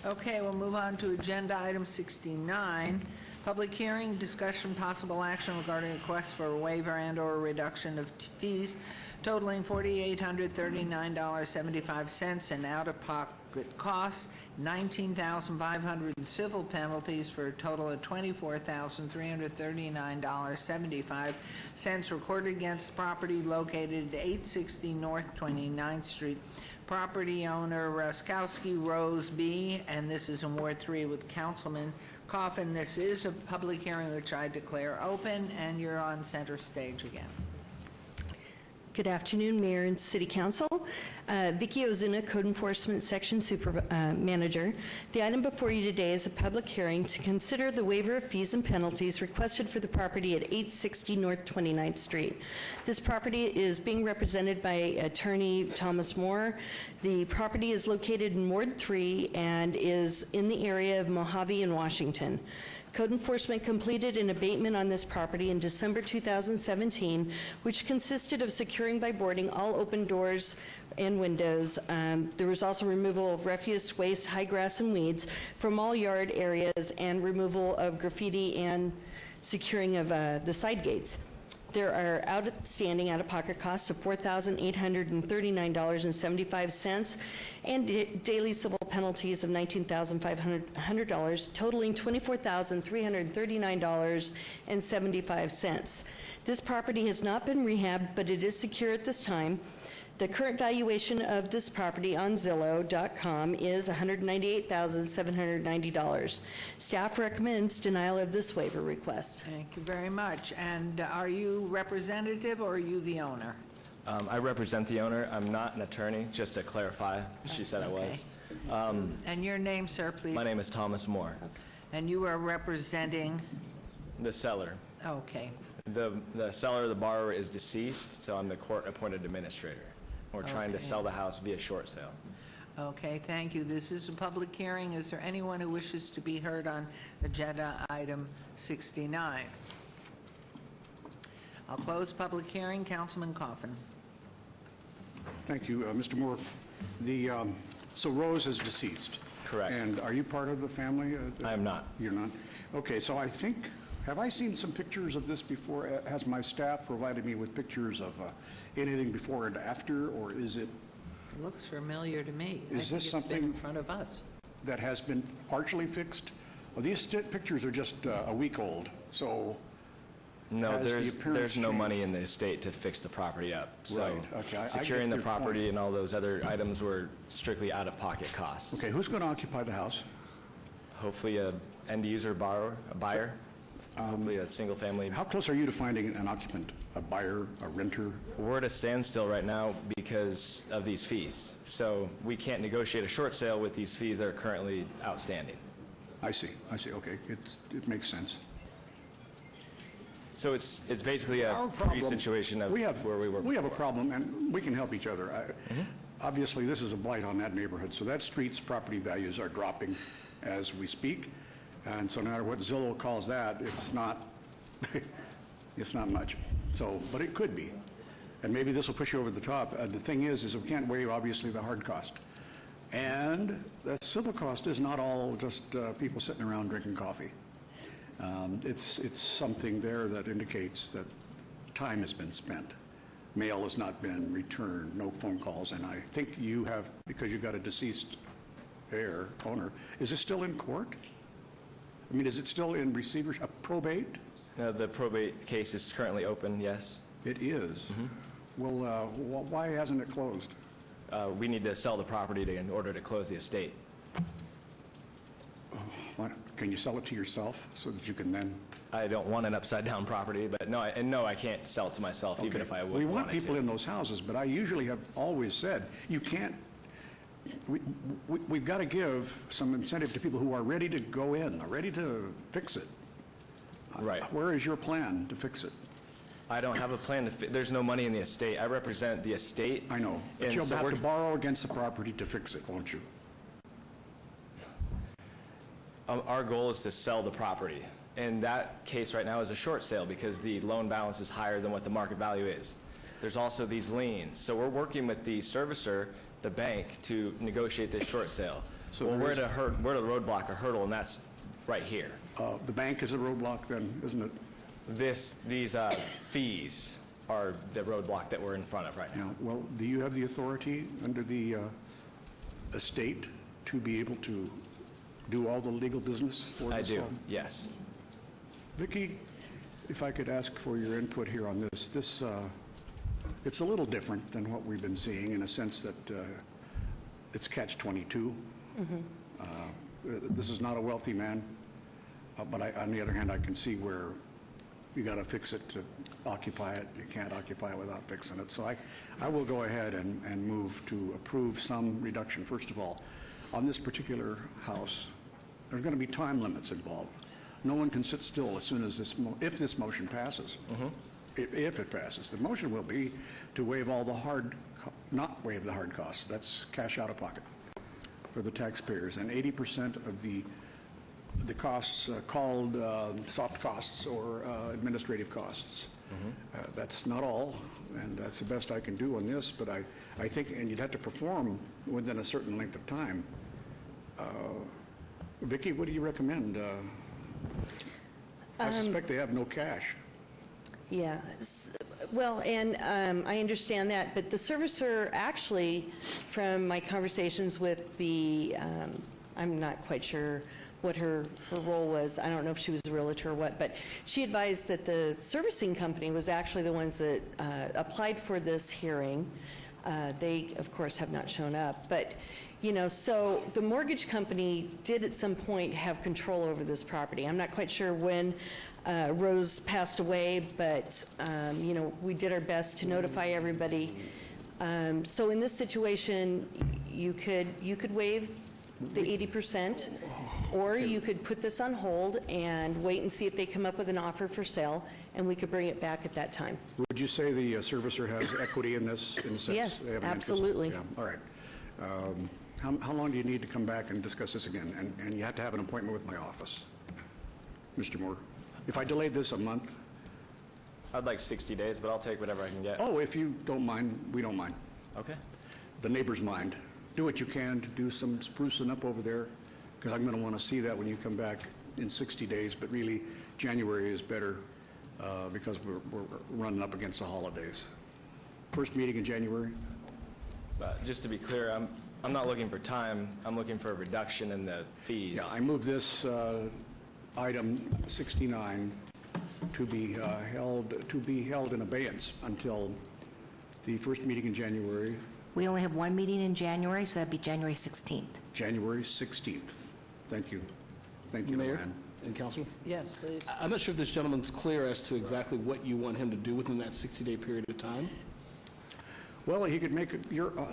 Okay, we'll move on to agenda item 69. Public hearing, discussion, possible action regarding a request for a waiver and/or reduction of fees totaling $4,839.75 in out-of-pocket costs, $19,500 in civil penalties for a total of $24,339.75 recorded against the property located at 860 North 29th Street. Property owner Raskowski Rose B., and this is in Ward 3 with Councilman Coffin. This is a public hearing which I declare open, and you're on center stage again. Good afternoon, Mayor and City Council. Vicki Ozuna, Code Enforcement Section Manager. The item before you today is a public hearing to consider the waiver of fees and penalties requested for the property at 860 North 29th Street. This property is being represented by attorney Thomas Moore. The property is located in Ward 3 and is in the area of Mojave and Washington. Code Enforcement completed an abatement on this property in December 2017, which consisted of securing by boarding all open doors and windows. There was also removal of refuse, waste, high grass, and weeds from all yard areas, and removal of graffiti and securing of the side gates. There are outstanding out-of-pocket costs of $4,839.75 and daily civil penalties of $19,500, totaling $24,339.75. This property has not been rehabbed, but it is secure at this time. The current valuation of this property on Zillow.com is $198,790. Staff recommends denial of this waiver request. Thank you very much. And are you representative or are you the owner? I represent the owner. I'm not an attorney, just to clarify. She said I was. And your name, sir, please? My name is Thomas Moore. And you are representing? The seller. Okay. The seller, the borrower, is deceased, so I'm the court-appointed administrator. We're trying to Okay. sell the house via short sale. Okay, thank you. This is a public hearing. Is there anyone who wishes to be heard on agenda item 69? I'll close public hearing. Councilman Coffin. Thank you, Mr. Moore. So Rose is deceased. Correct. And are you part of the family? I am not. You're not? Okay, so I think, have I seen some pictures of this before? Has my staff provided me with pictures of anything before and after, or is it Looks familiar to me. I Is think this it's been something- in front of us. that has been partially fixed? Well, these pictures are just a week old, so No, has the there's appearance no money changed? in the estate to fix the property up. So Right, okay, I securing get the your property point. and all those other items were strictly out-of-pocket costs. Okay, who's going to occupy the house? Hopefully a end user borrower, a buyer, hopefully a single family. How close are you to finding an occupant, a buyer, a renter? We're at a standstill right now because of these fees. So we can't negotiate a short sale with these fees that are currently outstanding. I see, okay, it makes sense. So it's basically a Our problem- pre-situation of where we were We have a before. problem, and we can help each other. Obviously, this is a blight on that neighborhood, so that street's property values are dropping as we speak, and so no matter what Zillow calls that, it's not, it's not much. So, but it could be, and maybe this will push you over the top. The thing is we can't waive, obviously, the hard cost. And that civil cost is not all just people sitting around drinking coffee. It's something there that indicates that time has been spent. Mail has not been returned, no phone calls, and I think you have, because you've got a deceased owner, is it still in court? I mean, is it still in receivership, probate? The probate case is currently open, yes. It is? Well, why hasn't it closed? We need to sell the property in order to close the estate. Can you sell it to yourself so that you can then? I don't want an upside-down property, but no, I can't sell it to myself, even if I would We want wanted people to. in those houses, but I usually have always said, you can't, we've got to give some incentive to people who are ready to go in, are ready to fix it. Right. Where is your plan to fix it? I don't have a plan there's no money in the estate. I represent the estate. I know, but and you'll so have we're- to borrow against the property to fix it, won't you? Our goal is to sell the property. And that case right now is a short sale because the loan balance is higher than what the market value is. There's also these liens. So we're working with the servicer, the bank, to negotiate this short sale. So Well, there we're is- at a roadblock, a hurdle, and that's right here. The bank is a roadblock then, isn't it? These fees are the roadblock that we're in front of right now. Yeah, well, do you have the authority under the estate to be able to do all the legal business for I this do, home? yes. Vicki, if I could ask for your input here on this. It's a little different than what we've been seeing in a sense that it's catch-22. This is not a wealthy man, but on the other hand, I can see where you got to fix it to occupy it. You can't occupy it without fixing it. So I will go ahead and move to approve some reduction. First of all, on this particular house, there's going to be time limits involved. No one can sit still as soon as if this motion passes. If it passes, the motion will be to waive all the not waive the hard costs. That's cash out of pocket for the taxpayers, and 80% of the costs called soft costs or administrative costs. That's not all, and that's the best I can do on this, but I think, and you'd have to perform within a certain length of time. Vicki, what do you recommend? I suspect they have no cash. Yeah, well, and I understand that, but the servicer actually, from my conversations with the, I'm not quite sure what her role was. I don't know if she was a realtor or what, but she advised that the servicing company was actually the ones that applied for this hearing. They, of course, have not shown up, but so the mortgage company did at some point have control over this property. I'm not quite sure when Rose passed away, but, we did our best to notify everybody. So in this situation, you could waive the 80%, or you could put this on hold and wait and see if they come up with an offer for sale, and we could bring it back at that time. Would you say the servicer has equity in this, in the sense? Yes, they have an interest? absolutely. Yeah, all right. How long do you need to come back and discuss this again? And you have to have an appointment with my office, Mr. Moore. If I delayed this a month? I'd like 60 days, but I'll take whatever I can get. Oh, if you don't mind, we don't mind. Okay. The neighbors mind. do what you can to do some sprucing up over there, because I'm going to want to see that when you come back in 60 days, but really, January is better because we're running up against the holidays. First meeting in January? Just to be clear, I'm not looking for time, I'm looking for a reduction in the fees. Yeah, I move this item 69 to be held in abeyance until the first meeting in January. We only have one meeting in January, so that'd be January 16th. January 16th. Thank you. Thank you, Mayor Luann. and council? Yes, please. I'm not sure if this gentleman's clear as to exactly what you want him to do within that 60-day period of time. Well, he could make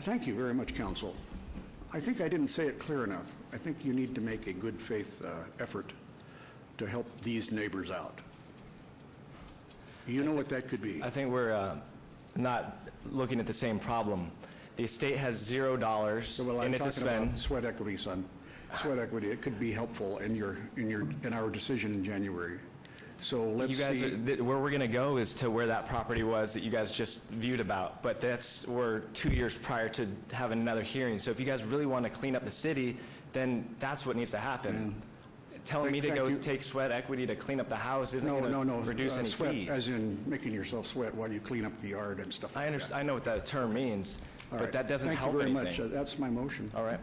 thank you very much, council. I think I didn't say it clear enough. I think you need to make a good faith effort to help these neighbors out. You know what that could be. I think we're not looking at the same problem. The estate has $0 Well, in I'm it to talking spend. about sweat equity, son. Sweat equity. It could be helpful in our decision in January. So let's You guys, see. where we're going to go is to where that property was that you guys just viewed about, but we're 2 years prior to having another hearing. So if you guys really want to clean up the city, then that's what needs to happen. Telling me to Thank go you. take sweat equity to clean up the house isn't going to reduce any sweat, fees. as in making yourself sweat while you clean up the yard and stuff like that. I know what that term means, All but right. that doesn't help Thank you very anything. much. That's my motion. All right.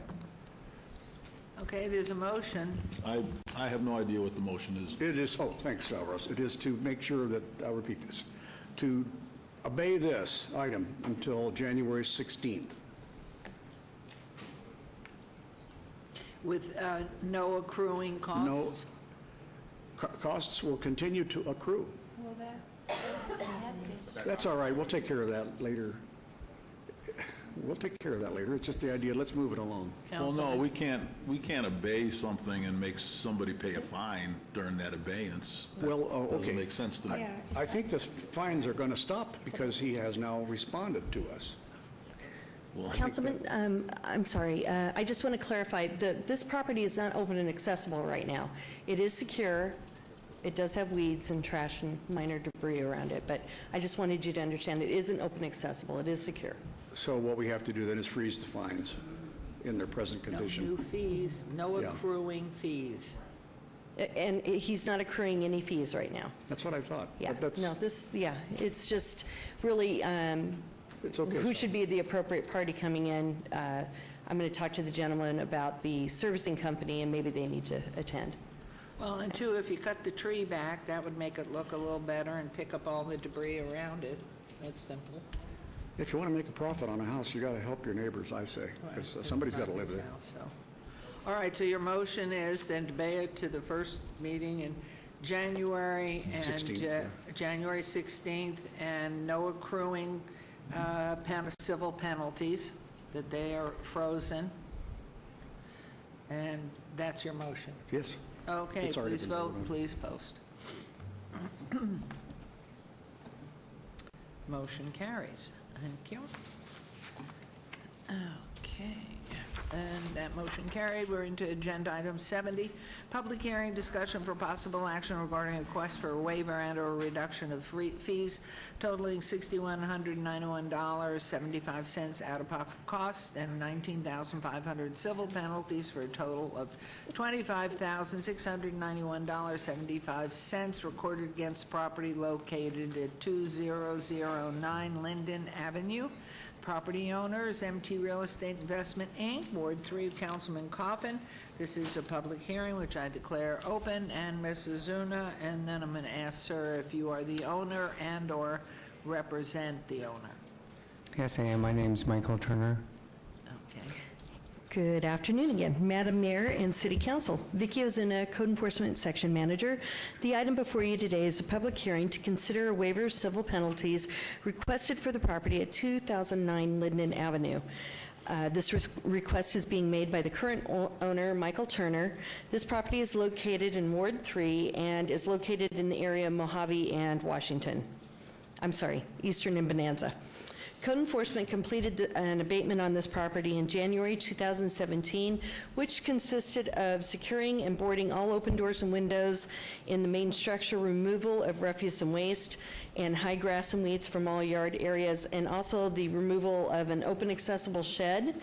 Okay, there's a motion. I have no idea what the motion is. It is, thanks, Alvaros. It is to make sure that, I'll repeat this, to obey this item until January 16th. With no accruing costs? Costs will continue to accrue. That's all right. We'll take care of that later. We'll take care of that later. It's just the idea. Let's move it along. Well, no, we can't obey something and make somebody pay a fine during that abeyance. That okay. doesn't make sense to me. I think the fines are going to stop because he has now responded to us. Councilman, I'm sorry, I just want to clarify, this property is not open and accessible right now. It is secure. It does have weeds and trash and minor debris around it, but I just wanted you to understand it isn't open accessible. It is secure. So what we have to do then is freeze the fines in their present condition. No new fees, no Yeah. accruing fees. And he's not accruing any fees right now. That's what I thought. Yeah, But that's, it's just really it's okay. who should be the appropriate party coming in. I'm going to talk to the gentleman about the servicing company, and maybe they need to attend. Well, and two, if you cut the tree back, that would make it look a little better and pick up all the debris around it. That's simple. If you want to make a profit on a house, you got to help your neighbors, I say, because somebody's got to live there. All right, so your motion is then to obey it to the first meeting in January and 16th, yeah. January 16th, and no accruing civil penalties, that they are frozen. And that's your motion. Yes. Okay, It's already please been vote, voted on. please post. Motion carries. Thank you. Okay, and that motion carried. We're into agenda item 70, public hearing discussion for possible action regarding a request for a waiver and/or a reduction of fees totaling $6,191.75 out-of-pocket costs and $19,500 civil penalties for a total of $25,691.75 recorded against property located at 2009 Linden Avenue. Property owners, MT Real Estate Investment, Inc., Ward 3 of Councilman Coffin. This is a public hearing, which I declare open, and Mrs. Zuna, and then I'm going to ask sir if you are the owner and/or represent the owner. Yes, I am. My name's Michael Turner. Okay. Good afternoon again. Madam Mayor and City Council. Vicky Ozuna, Code Enforcement Section Manager. The item before you today is a public hearing to consider a waiver of civil penalties requested for the property at 2009 Linden Avenue. This request is being made by the current owner, Michael Turner. This property is located in Ward 3 and is located in the area of Mojave and Washington. Eastern and Bonanza. Code Enforcement completed an abatement on this property in January 2017, which consisted of securing and boarding all open doors and windows in the main structure, removal of refuse and waste, and high grass and weeds from all yard areas, and also the removal of an open accessible shed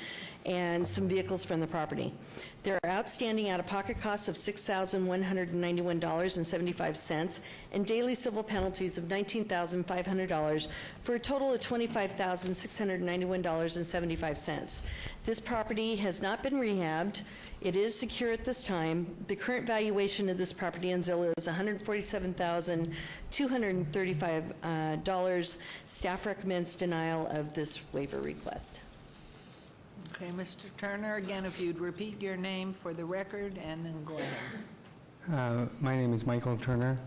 and some vehicles from the property. There are outstanding out-of-pocket costs of $6,191.75 and daily civil penalties of $19,500 for a total of $25,691.75. This property has not been rehabbed. It is secure at this time. The current valuation of this property on Zillow is $147,235. Staff recommends denial of this waiver request. Okay, Mr. Turner, again, if you'd repeat your name for the record, and then go ahead. My name is Michael Turner.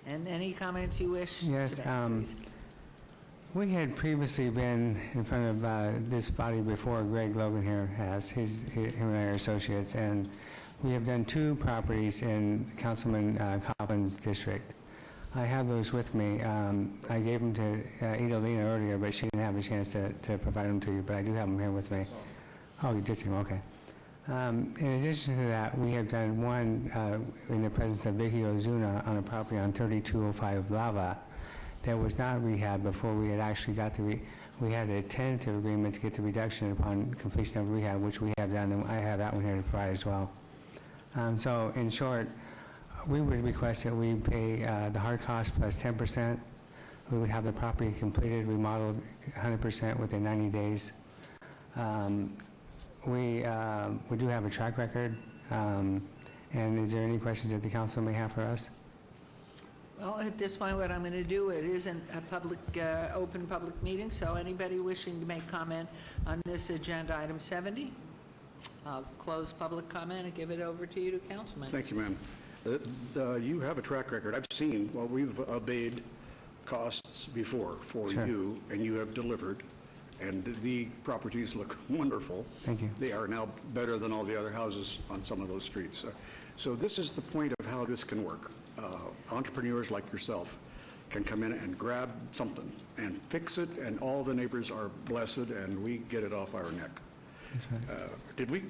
And any comments you wish to Yes, make, please? we had previously been in front of this body before. Greg Logan here has, him and I are associates, and we have done 2 properties in Councilman Coplin's district. I have those with me. I gave them to Idalina earlier, but she didn't have a chance to provide them to you, but I do have them here with me. Oh, you did see them, okay. In addition to that, we have done one in the presence of Vicky Ozuna on a property on 3205 Lava that was not rehabbed before we had actually got the, we had a tentative agreement to get the reduction upon completion of rehab, which we have done, and I have that one here to provide as well. So in short, we would request that we pay the hard cost plus 10%. We would have the property completed, remodeled 100% within 90 days. We do have a track record. And is there any questions that the council may have for us? Well, at this point, what I'm going to do, it isn't a public, open public meeting, so anybody wishing to make comment on this agenda item 70, I'll close public comment and give it over to you to Councilman. Thank you, ma'am. You have a track record. I've seen, well, we've obeyed costs before for Sure. you, and you have delivered, and the properties look wonderful. Thank you. They are now better than all the other houses on some of those streets. So this is the point of how this can work. Entrepreneurs like yourself can come in and grab something and fix it, and all the neighbors are blessed, and we get it off our neck. That's right.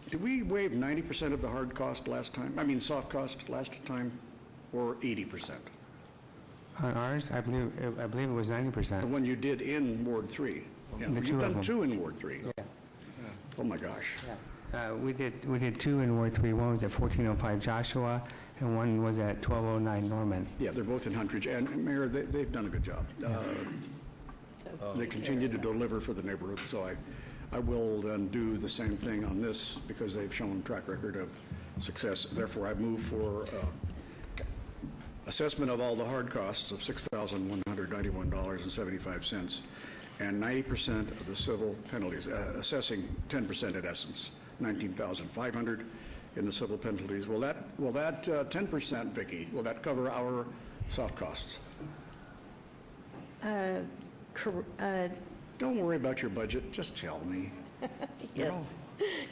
Did we waive 90% of the hard cost last time? I mean, soft cost last time, or 80%? On ours, I believe it was 90%. The one you did in Ward 3. Yeah, The you've two of done them. 2 in Ward 3. Yeah. Oh, my gosh. We did 2 in Ward 3. One was at 1405 Joshua, and one was at 1209 Norman. Yeah, they're both in Huntridge, and Mayor, they've done a good job. They continue to deliver for the neighborhood, so I will then do the same thing on this because they've shown track record of success. Therefore, I move for assessment of all the hard costs of $6,191.75 and 90% of the civil penalties, assessing 10% in essence, $19,500 in the civil penalties. Will that 10%, Vicki, will that cover our soft costs? Don't worry about your budget, just tell me. Yes.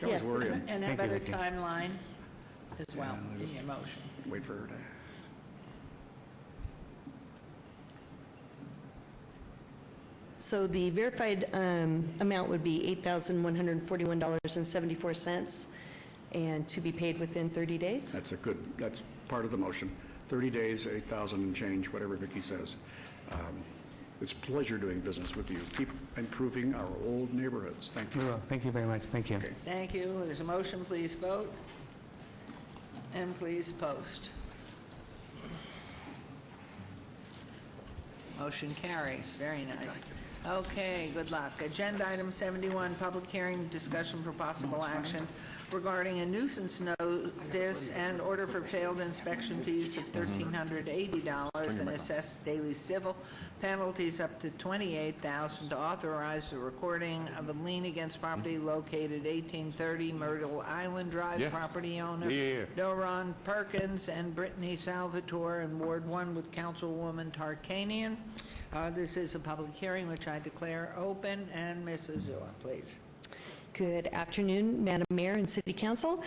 I was worrying. And how about a timeline as well in your motion? Wait for her to. So the verified amount would be $8,141.74, and to be paid within 30 days? That's part of the motion. 30 days, 8,000 and change, whatever Vicki says. It's a pleasure doing business with you. Keep improving our old neighborhoods. Thank you. We will. Thank you very much. Thank you. Okay. Thank you. There's a motion, please vote. And please post. Motion carries. Very nice. Okay, good luck. Agenda item 71, public hearing, discussion for possible action regarding a nuisance notice and order for failed inspection fees of $1,380 and assessed daily civil penalties up to $28,000 to authorize the recording of a lien against property located 1830 Myrtle Island Drive. Yeah. Property owner Yeah. Doron Perkins and Brittany Salvatore in Ward 1 with Councilwoman Tarkanian. This is a public hearing which I declare open, and Ms. Azua, please. Good afternoon, Madam Mayor and City Council.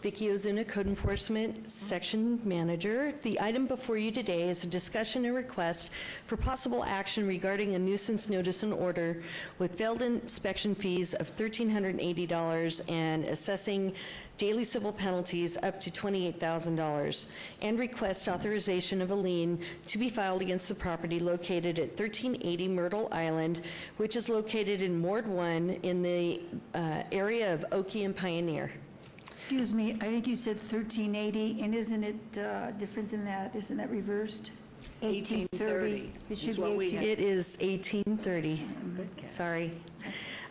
Vicki Ozuna, Code Enforcement Section Manager. The item before you today is a discussion and request for possible action regarding a nuisance notice and order with failed inspection fees of $1,380 and assessing daily civil penalties up to $28,000, and request authorization of a lien to be filed against the property located at 1380 Myrtle Island, which is located in Ward 1 in the area of Oakey and Pioneer. Excuse me, I think you said 1380, and isn't it different than that? Isn't that reversed? 1830. It should be 18. It is 1830. Sorry.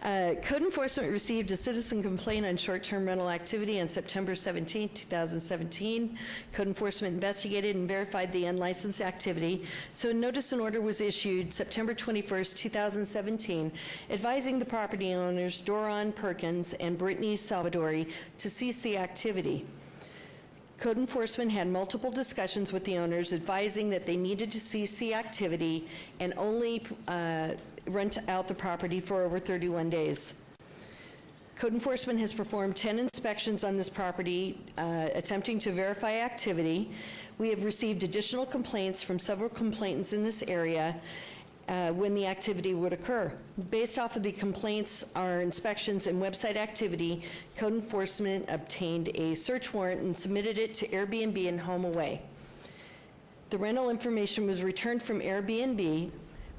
Code Enforcement received a citizen complaint on short-term rental activity on September 17, 2017. Code Enforcement investigated and verified the unlicensed activity, so a notice and order was issued September 21, 2017, advising the property owners Doron Perkins and Brittany Salvadori to cease the activity. Code Enforcement had multiple discussions with the owners advising that they needed to cease the activity and only rent out the property for over 31 days. Code Enforcement has performed 10 inspections on this property, attempting to verify activity. We have received additional complaints from several complainants in this area when the activity would occur. Based off of the complaints, our inspections, and website activity, Code Enforcement obtained a search warrant and submitted it to Airbnb and HomeAway. The rental information was returned from Airbnb,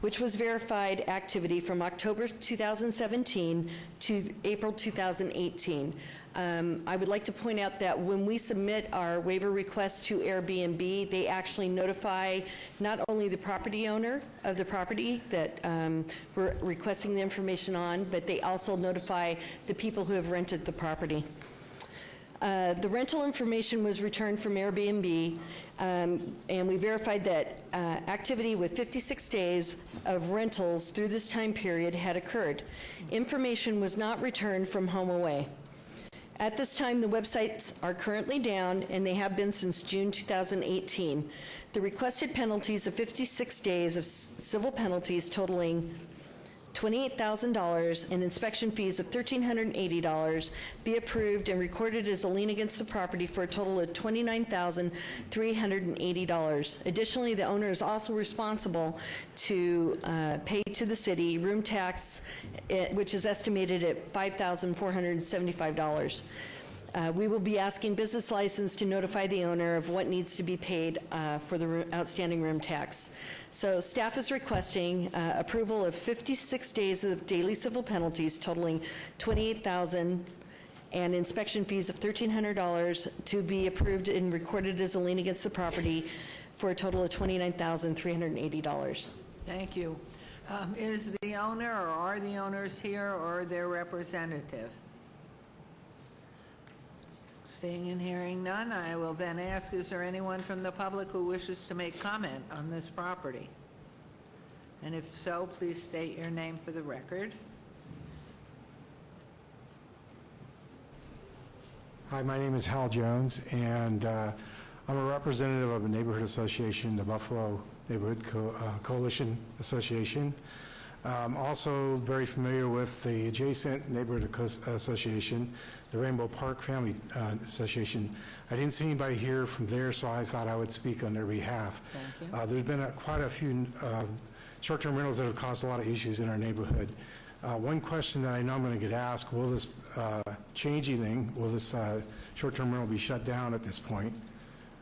which was verified activity from October 2017 to April 2018. I would like to point out that when we submit our waiver request to Airbnb, they actually notify not only the property owner of the property that we're requesting the information on, but they also notify the people who have rented the property. The rental information was returned from Airbnb, and we verified that activity with 56 days of rentals through this time period had occurred. Information was not returned from HomeAway. At this time, the websites are currently down, and they have been since June 2018. The requested penalties of 56 days of civil penalties totaling $28,000 and inspection fees of $1,380 be approved and recorded as a lien against the property for a total of $29,380. Additionally, the owner is also responsible to pay to the city room tax, which is estimated at $5,475. We will be asking business license to notify the owner of what needs to be paid for the outstanding room tax. So staff is requesting approval of 56 days of daily civil penalties totaling $28,000 and inspection fees of $1,300 to be approved and recorded as a lien against the property for a total of $29,380. Thank you. Is the owner or are the owners here or their representative? Seeing and hearing none, I will then ask, is there anyone from the public who wishes to make comment on this property? And if so, please state your name for the record. Hi, my name is Hal Jones, and I'm a representative of a neighborhood association, the Buffalo Neighborhood Coalition Association. I'm also very familiar with the adjacent neighborhood association, the Rainbow Park Family Association. I didn't see anybody here from there, so I thought I would speak on their behalf. Thank you. There's been quite a few short-term rentals that have caused a lot of issues in our neighborhood. One question that I know I'm going to get asked, will this change anything? Will this short-term rental be shut down at this point?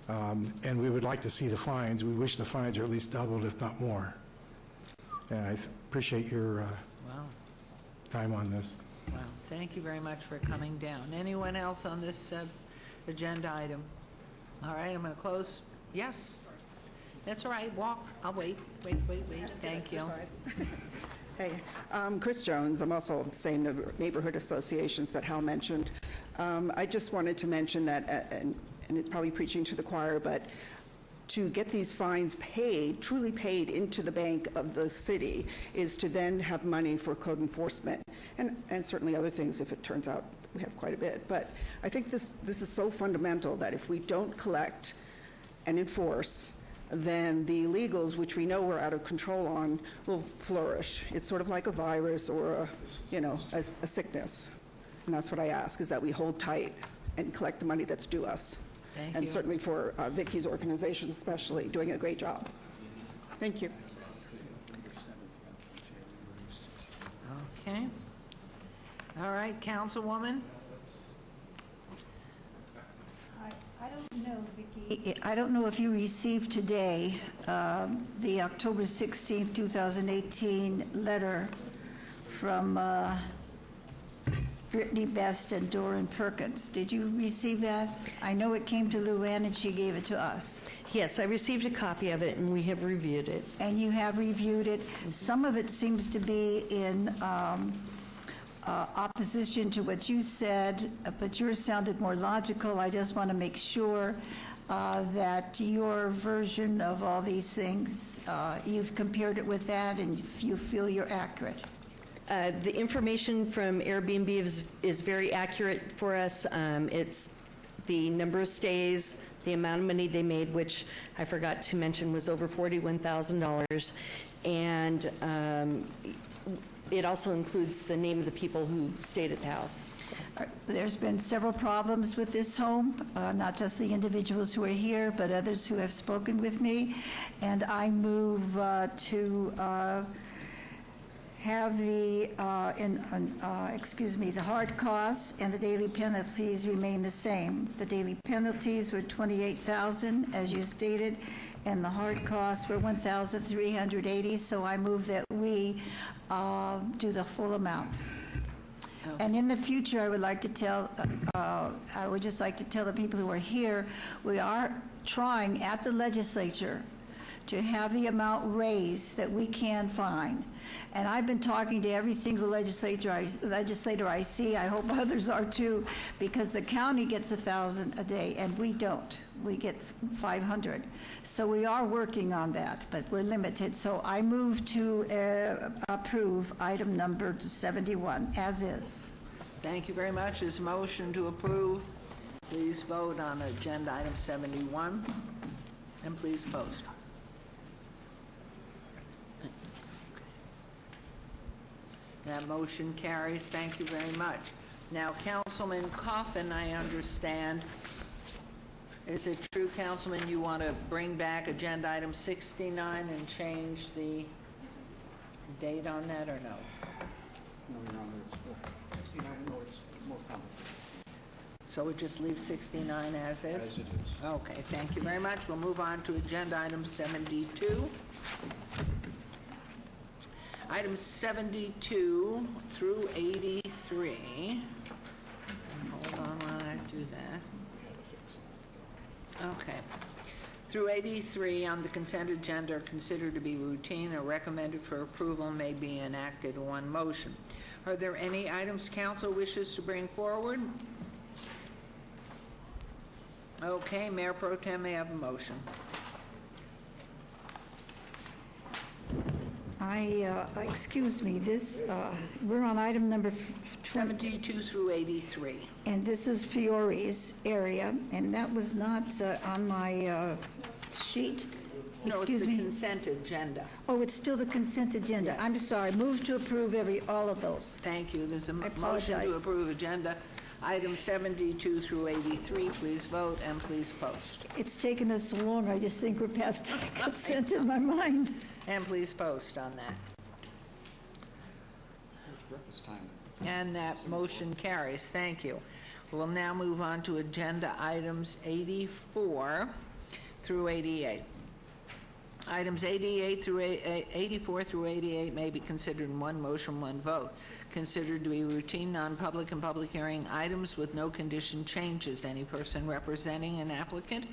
And we would like to see the fines. We wish the fines are at least doubled, if not more. And I appreciate your time on this. Well, thank you very much for coming down. Anyone else on this agenda item? All right, I'm going to close. Yes? That's all right. Walk. I'll wait. Wait. Thank you. Hey, Chris Jones. I'm also the same neighborhood associations that Hal mentioned. I just wanted to mention that, and it's probably preaching to the choir, but to get these fines paid, truly paid into the bank of the city, is to then have money for code enforcement and certainly other things if it turns out we have quite a bit. But I think this is so fundamental that if we don't collect and enforce, then the illegals, which we know we're out of control on, will flourish. It's sort of like a virus or a sickness. And that's what I ask, is that we hold tight and collect the money that's due us. Thank And you. certainly for Vicky's organization especially, doing a great job. Thank you. Okay. All right, Councilwoman? I don't know, Vicki. I don't know if you received today the October 16th, 2018 letter from Brittany Best and Doran Perkins. Did you receive that? I know it came to Luann and she gave it to us. Yes, I received a copy of it, and we have reviewed it. And you have reviewed it. Some of it seems to be in opposition to what you said, but yours sounded more logical. I just want to make sure that your version of all these things, you've compared it with that and you feel you're accurate. The information from Airbnb is very accurate for us. It's the number of stays, the amount of money they made, which I forgot to mention was over $41,000. And it also includes the name of the people who stayed at the house. There's been several problems with this home, not just the individuals who are here, but others who have spoken with me. And I move to have the, the hard costs and the daily penalties remain the same. The daily penalties were $28,000, as you stated, and the hard costs were $1,380. So I move that we do the full amount. And in the future, I would like to tell, I would just like to tell the people who are here, we are trying at the legislature to have the amount raised that we can find. And I've been talking to every single legislator I see. I hope others are too, because the county gets 1,000 a day and we don't. We get 500. So we are working on that, but we're limited. So I move to approve item number 71 as is. Thank you very much. Is motion to approve. Please vote on agenda item 71, and please post. That motion carries. Thank you very much. Now, Councilman Coffin, I understand, is it true, Councilman, you want to bring back agenda item 69 and change the date on that, or no? No, Your Honor, it's 69, no, it's more complicated. So we just leave 69 as is? As it is. Okay, thank you very much. We'll move on to agenda item 72. Items 72 through 83. Hold on while I do that. Okay. Through 83 on the consent agenda are considered to be routine or recommended for approval may be enacted in one motion. Are there any items council wishes to bring forward? Okay, Mayor Pro Tem may have a motion. Excuse me, this, we're on item number 72 through 83. And this is Fiore's area, and that was not on my sheet. No, it's Excuse the me. consent agenda. Oh, it's still the consent agenda. Yes. I'm sorry. Move to approve all of those. Thank you. There's a motion apologize. to approve agenda items 72 through 83. Please vote and please post. It's taken us so long, I just think we're past consent in my mind. And please post on that. It's breakfast time. And that motion carries. Thank you. We'll now move on to agenda items 84 through 88. Items 84 through 88 may be considered in one motion, one vote. Considered to be routine, non-public, and public hearing items with no condition changes. Any person representing an applicant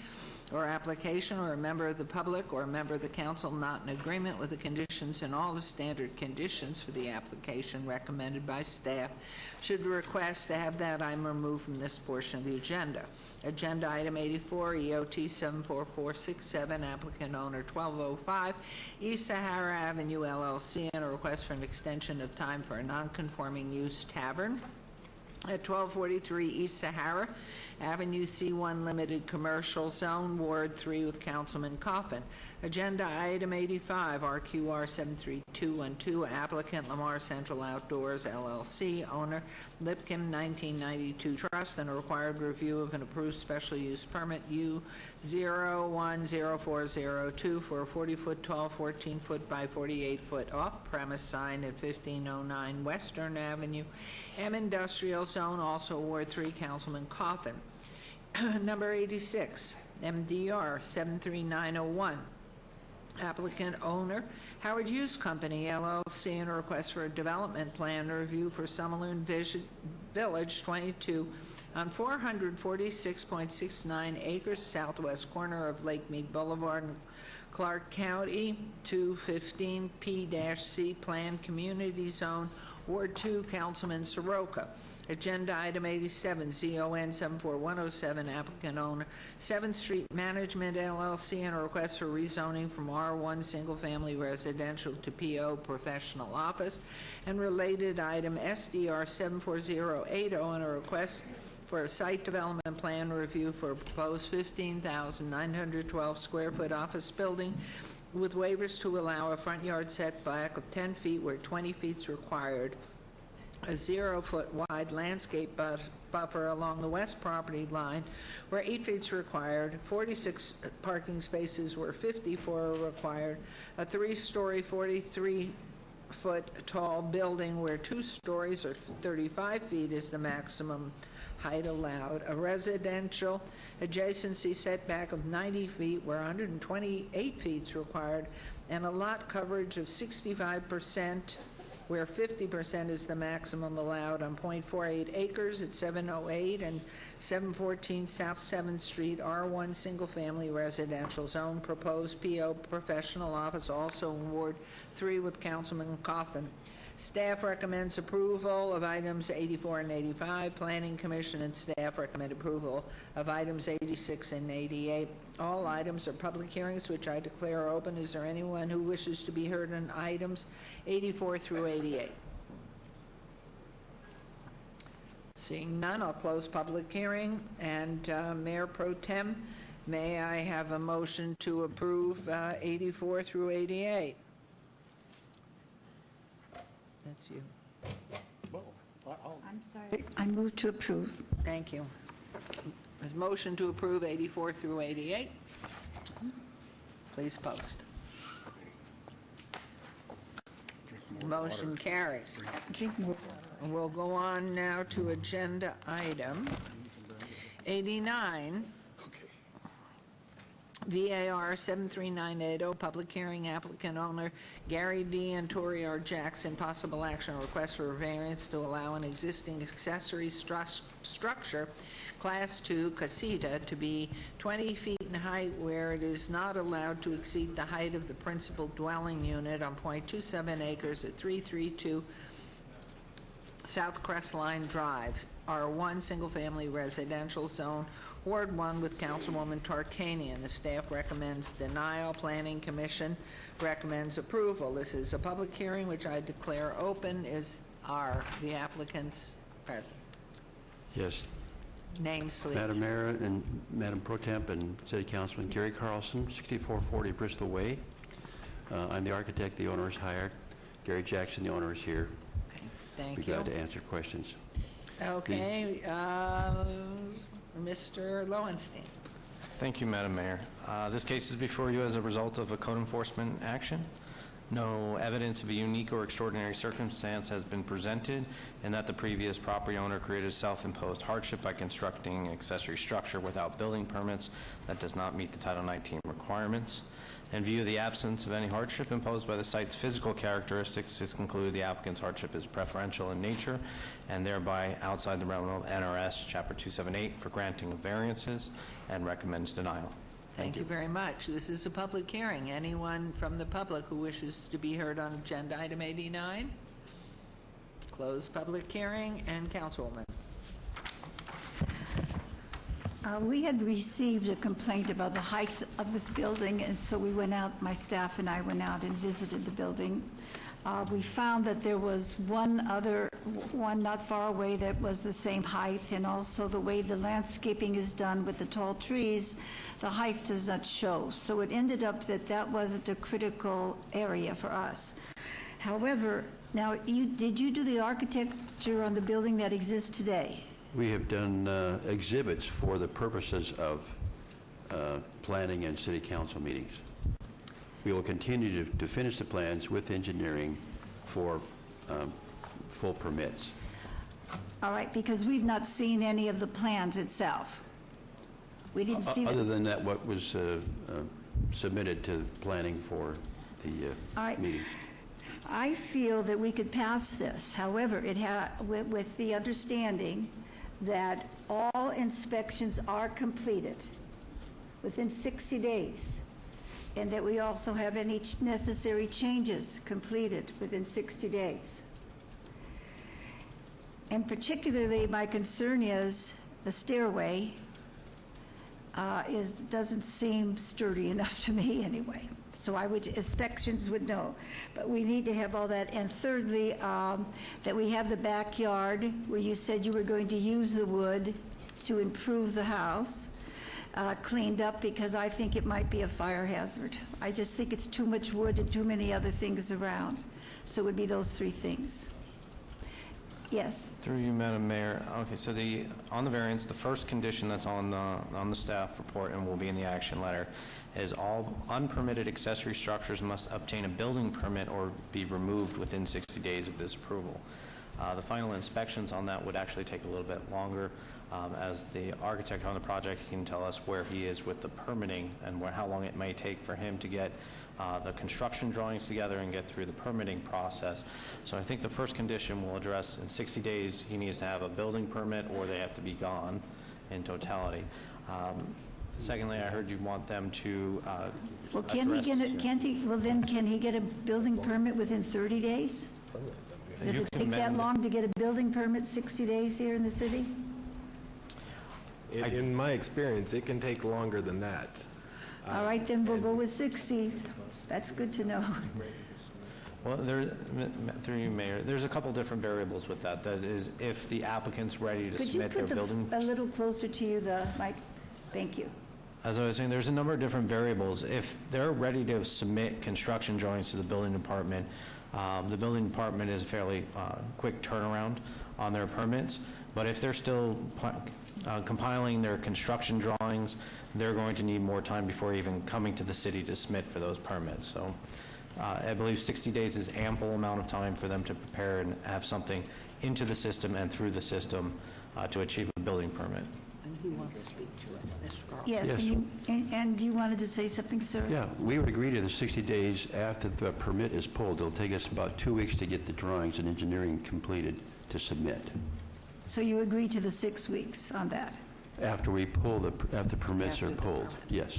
or application or a member of the public or a member of the council not in agreement with the conditions and all the standard conditions for the application recommended by staff should request to have that item removed from this portion of the agenda. Agenda item 84, EOT 74467, applicant owner 1205 East Sahara Avenue LLC, and a request for an extension of time for a non-conforming use tavern. at 1243 East Sahara Avenue, C1 Limited Commercial Zone, Ward 3, with Councilman Coffin. Agenda item 85, RQR 73212, applicant Lamar Central Outdoors LLC, owner Lipkin 1992 Trust, and a required review of an approved special use permit U010402 for a 40-foot tall, 14-foot by 48-foot off-premise sign at 1509 Western Avenue, M Industrial Zone, also Ward 3, Councilman Coffin. Number 86, MDR 73901. Applicant owner, Howard Hughes Company, LLC, and a request for a development plan review for Summerlin Village 22 on 446.69 acres, southwest corner of Lake Mead Boulevard, Clark County, 215 P-C Planned Community Zone, Ward 2, Councilman Soroka. Agenda item 87, ZON 74107, applicant owner, 7th Street Management LLC, and a request for rezoning from R1 Single Family Residential to PO Professional Office, and related item SDR 74080, and a request for a site development plan review for a proposed 15,912 square foot office building with waivers to allow a front yard setback of 10 feet where 20 feet is required, a 0-foot wide landscape buffer along the west property line where 8 feet is required, 46 parking spaces where 54 are required, a 3-story, 43-foot tall building where 2 stories or 35 feet is the maximum height allowed, a residential adjacency setback of 90 feet where 128 feet is required, and a lot coverage of 65% where 50% is the maximum allowed on .48 acres at 708 and 714 South 7th Street, R1 Single Family Residential Zone, proposed PO Professional Office, also in Ward 3 with Councilman Coffin. Staff recommends approval of items 84 and 85. Planning Commission and staff recommend approval of items 86 and 88. All items are public hearings, which I declare open. Is there anyone who wishes to be heard on items 84 through 88? Seeing none, I'll close public hearing. And Mayor Pro Tem, may I have a motion to approve 84 through 88? That's you. I'm sorry. I move to approve. Thank you. There's a motion to approve 84 through 88. Please post. Motion carries. Drink more. We'll go on now to agenda item 89. VAR 73980, public hearing, applicant owner Gary D. and Tori R. Jackson, possible action request for a variance to allow an existing accessory structure, Class 2 casita, to be 20 feet in height where it is not allowed to exceed the height of the principal dwelling unit on .27 acres at 332 South Crestline Drive, R1 Single Family Residential Zone, Ward 1 with Councilwoman Tarkanian. The staff recommends denial. Planning Commission recommends approval. This is a public hearing, which I declare open. Are the applicants present? Yes. Names, please. Madam Mayor and Madam Pro Temp and City Councilman Gary Carlson, 6440 Bristol Way. I'm the architect. The owner is hired. Gary Jackson, the owner, is here. Okay. Thank you. Be glad to answer questions. Okay. Mr. Lowenstein. Thank you, Madam Mayor. This case is before you as a result of a code enforcement action. No evidence of a unique or extraordinary circumstance has been presented, and that the previous property owner created self-imposed hardship by constructing an accessory structure without building permits that does not meet the Title 19 requirements. In view of the absence of any hardship imposed by the site's physical characteristics, it's concluded the applicant's hardship is preferential in nature and thereby outside the realm of NRS Chapter 278 for granting of variances, and recommends denial. Thank you very much. This is a public hearing. Anyone from the public who wishes to be heard on agenda item 89? Close public hearing. And Councilwoman. We had received a complaint about the height of this building, and so we went out, my staff and I went out and visited the building. We found that there was one other one not far away that was the same height, and also the way the landscaping is done with the tall trees, the height does not show. So it ended up that that wasn't a critical area for us. However, now, did you do the architecture on the building that exists today? We have done exhibits for the purposes of planning and city council meetings. We will continue to finish the plans with engineering for full permits. All right, because we've not seen any of the plans itself. We didn't see Other than that, what was submitted to planning for the All right. meetings. I feel that we could pass this. However, with the understanding that all inspections are completed within 60 days, and that we also have any necessary changes completed within 60 days. And particularly, my concern is the stairway doesn't seem sturdy enough to me anyway. So inspections would know. But we need to have all that. And thirdly, that we have the backyard where you said you were going to use the wood to improve the house, cleaned up, because I think it might be a fire hazard. I just think it's too much wood and too many other things around. So it would be those three things. Yes. Through you, Madam Mayor. Okay, so on the variance, the first condition that's on the staff report and will be in the action letter is all unpermitted accessory structures must obtain a building permit or be removed within 60 days of this approval. The final inspections on that would actually take a little bit longer. As the architect on the project, he can tell us where he is with the permitting and how long it may take for him to get the construction drawings together and get through the permitting process. So I think the first condition will address in 60 days he needs to have a building permit or they have to be gone in totality. Secondly, I heard you want them to Well, can he get a building permit within 30 days? Does it take that long to get a building permit, 60 days here in the city? In my experience, it can take longer than that. All right, then we'll go with 60. That's good to know. Well, through you, Mayor, there's a couple different variables with that. That is, if the applicant's ready to submit their building. Could you put a little closer to you, the mic? Thank you. As I was saying, there's a number of different variables. If they're ready to submit construction drawings to the building department is a fairly quick turnaround on their permits. But if they're still compiling their construction drawings, they're going to need more time before even coming to the city to submit for those permits. So I believe 60 days is ample amount of time for them to prepare and have something into the system and through the system to achieve a building permit. And who wants to speak to it? Mr. Carl? Yes, and you wanted to say something, sir? Yeah, we would agree to the 60 days after the permit is pulled. It'll take us about 2 weeks to get the drawings and engineering completed to submit. So you agree to the 6 weeks on that? After after permits are pulled, yes.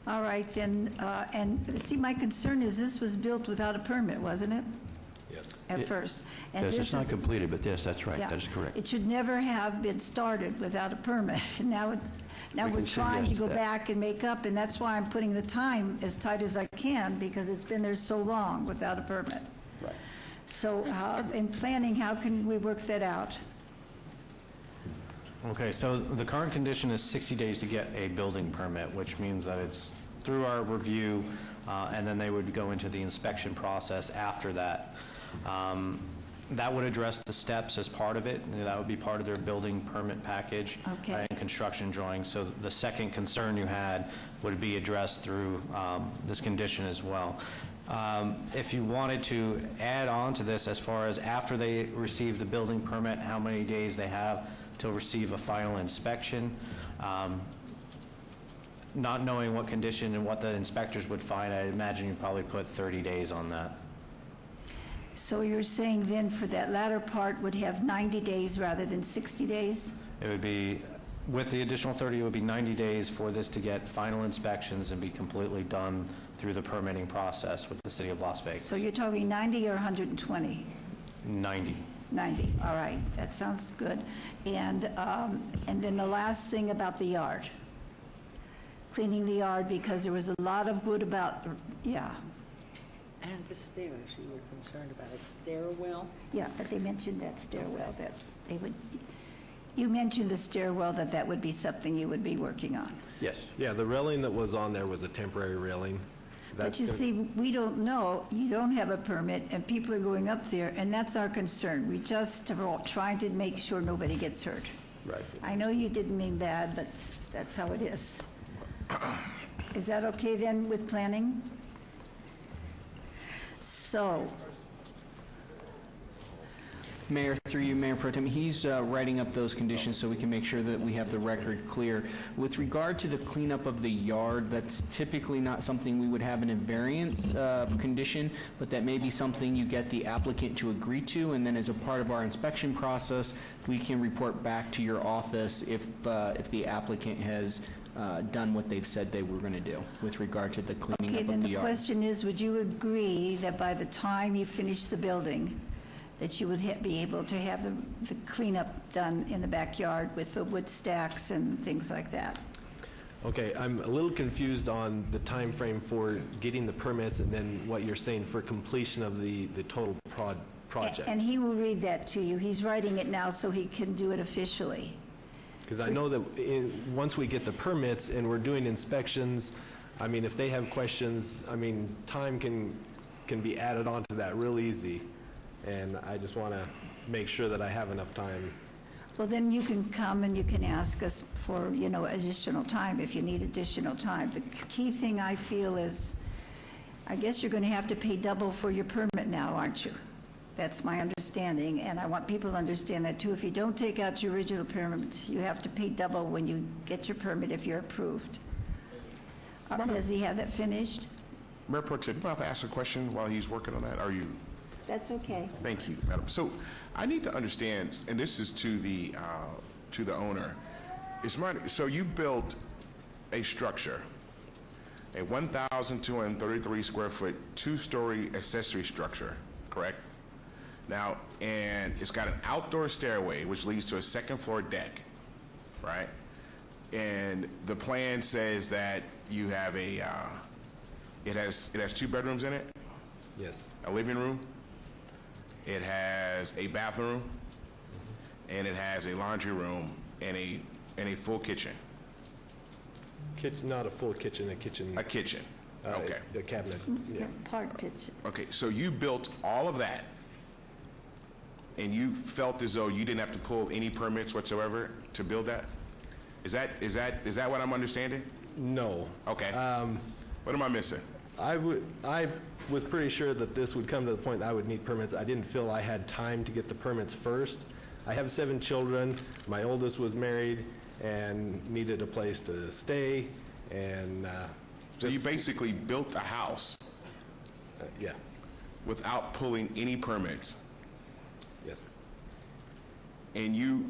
All right, then, and see, my concern is this was built without a permit, wasn't it? Yes. At first. And Yes, this it's not is- completed, but yes, that's right. Yeah. That is correct. It should never have been started without a permit. Now We we're can say trying yes to go to that. back and make up, and that's why I'm putting the time as tight as I can, because it's been there so long without a permit. Right. So in planning, how can we work that out? Okay, so the current condition is 60 days to get a building permit, which means that it's through our review, and then they would go into the inspection process after that. That would address the steps as part of it. That would be part of their building permit package Okay. and construction drawings. So the second concern you had would be addressed through this condition as well. If you wanted to add on to this as far as after they receive the building permit, how many days they have to receive a final inspection, not knowing what condition and what the inspectors would find, I imagine you'd probably put 30 days on that. So you're saying then for that latter part would have 90 days rather than 60 days? It would be, with the additional 30, it would be 90 days for this to get final inspections and be completely done through the permitting process with the city of Las Vegas. So you're talking 90 or 120? 90. 90, all right, that sounds good. And then the last thing about the yard. Cleaning the yard, because there was a lot of wood about, yeah. And the stairs, you were concerned about a stairwell? Yeah, but they mentioned that stairwell, that they would, you mentioned the stairwell, that would be something you would be working on. Yes. Yeah, the railing that was on there was a temporary railing. But you see, we don't know, you don't have a permit, and people are going up there, and that's our concern. We just are all trying to make sure nobody gets hurt. Right. I know you didn't mean bad, but that's how it is. Is that okay then with planning? So, Mayor, through you, Mayor Pro Tem, he's writing up those conditions so we can make sure that we have the record clear. With regard to the cleanup of the yard, that's typically not something we would have in a variance condition, but that may be something you get the applicant to agree to, and then as a part of our inspection process, we can report back to your office if the applicant has done what they've said they were going to do with regard to the cleaning okay, up then of the the yard. question is, would you agree that by the time you finish the building, that you would be able to have the cleanup done in the backyard with the wood stacks and things like that? Okay, I'm a little confused on the time frame for getting the permits and then what you're saying for completion of the total project. And he will read that to you. He's writing it now so he can do it officially. Because I know that once we get the permits and we're doing inspections, I mean, if they have questions, I mean, time can be added onto that real easy. And I just want to make sure that I have enough time. Well, then you can come and you can ask us for, additional time if you need additional time. The key thing I feel is, I guess you're going to have to pay double for your permit now, aren't you? That's my understanding, and I want people to understand that too. If you don't take out your original permit, you have to pay double when you get your permit if you're approved. Does he have that finished? Mayor Pro Tem, do I have to ask a question while he's working on that? Are you? That's okay. Thank you, Madam. So I need to understand, and this is to the owner. So you built a structure, a 1,233 square foot, 2-story accessory structure, correct? Now, and it's got an outdoor stairway which leads to a second floor deck, right? And the plan says that you have it has 2 bedrooms in it? Yes. A living room? It has a bathroom, and it has a laundry room and a full kitchen. Kitchen, not a full kitchen, a kitchen. A kitchen. Okay. A cabinet. Yeah. Part kitchen. Okay, so you built all of that, and you felt as though you didn't have to pull any permits whatsoever to build that? Is that what I'm understanding? No. Okay. What am I missing? I was pretty sure that this would come to the point that I would need permits. I didn't feel I had time to get the permits first. I have 7 children. My oldest was married and needed a place to stay, and so you basically built a house? Yeah. Without pulling any permits? Yes. And you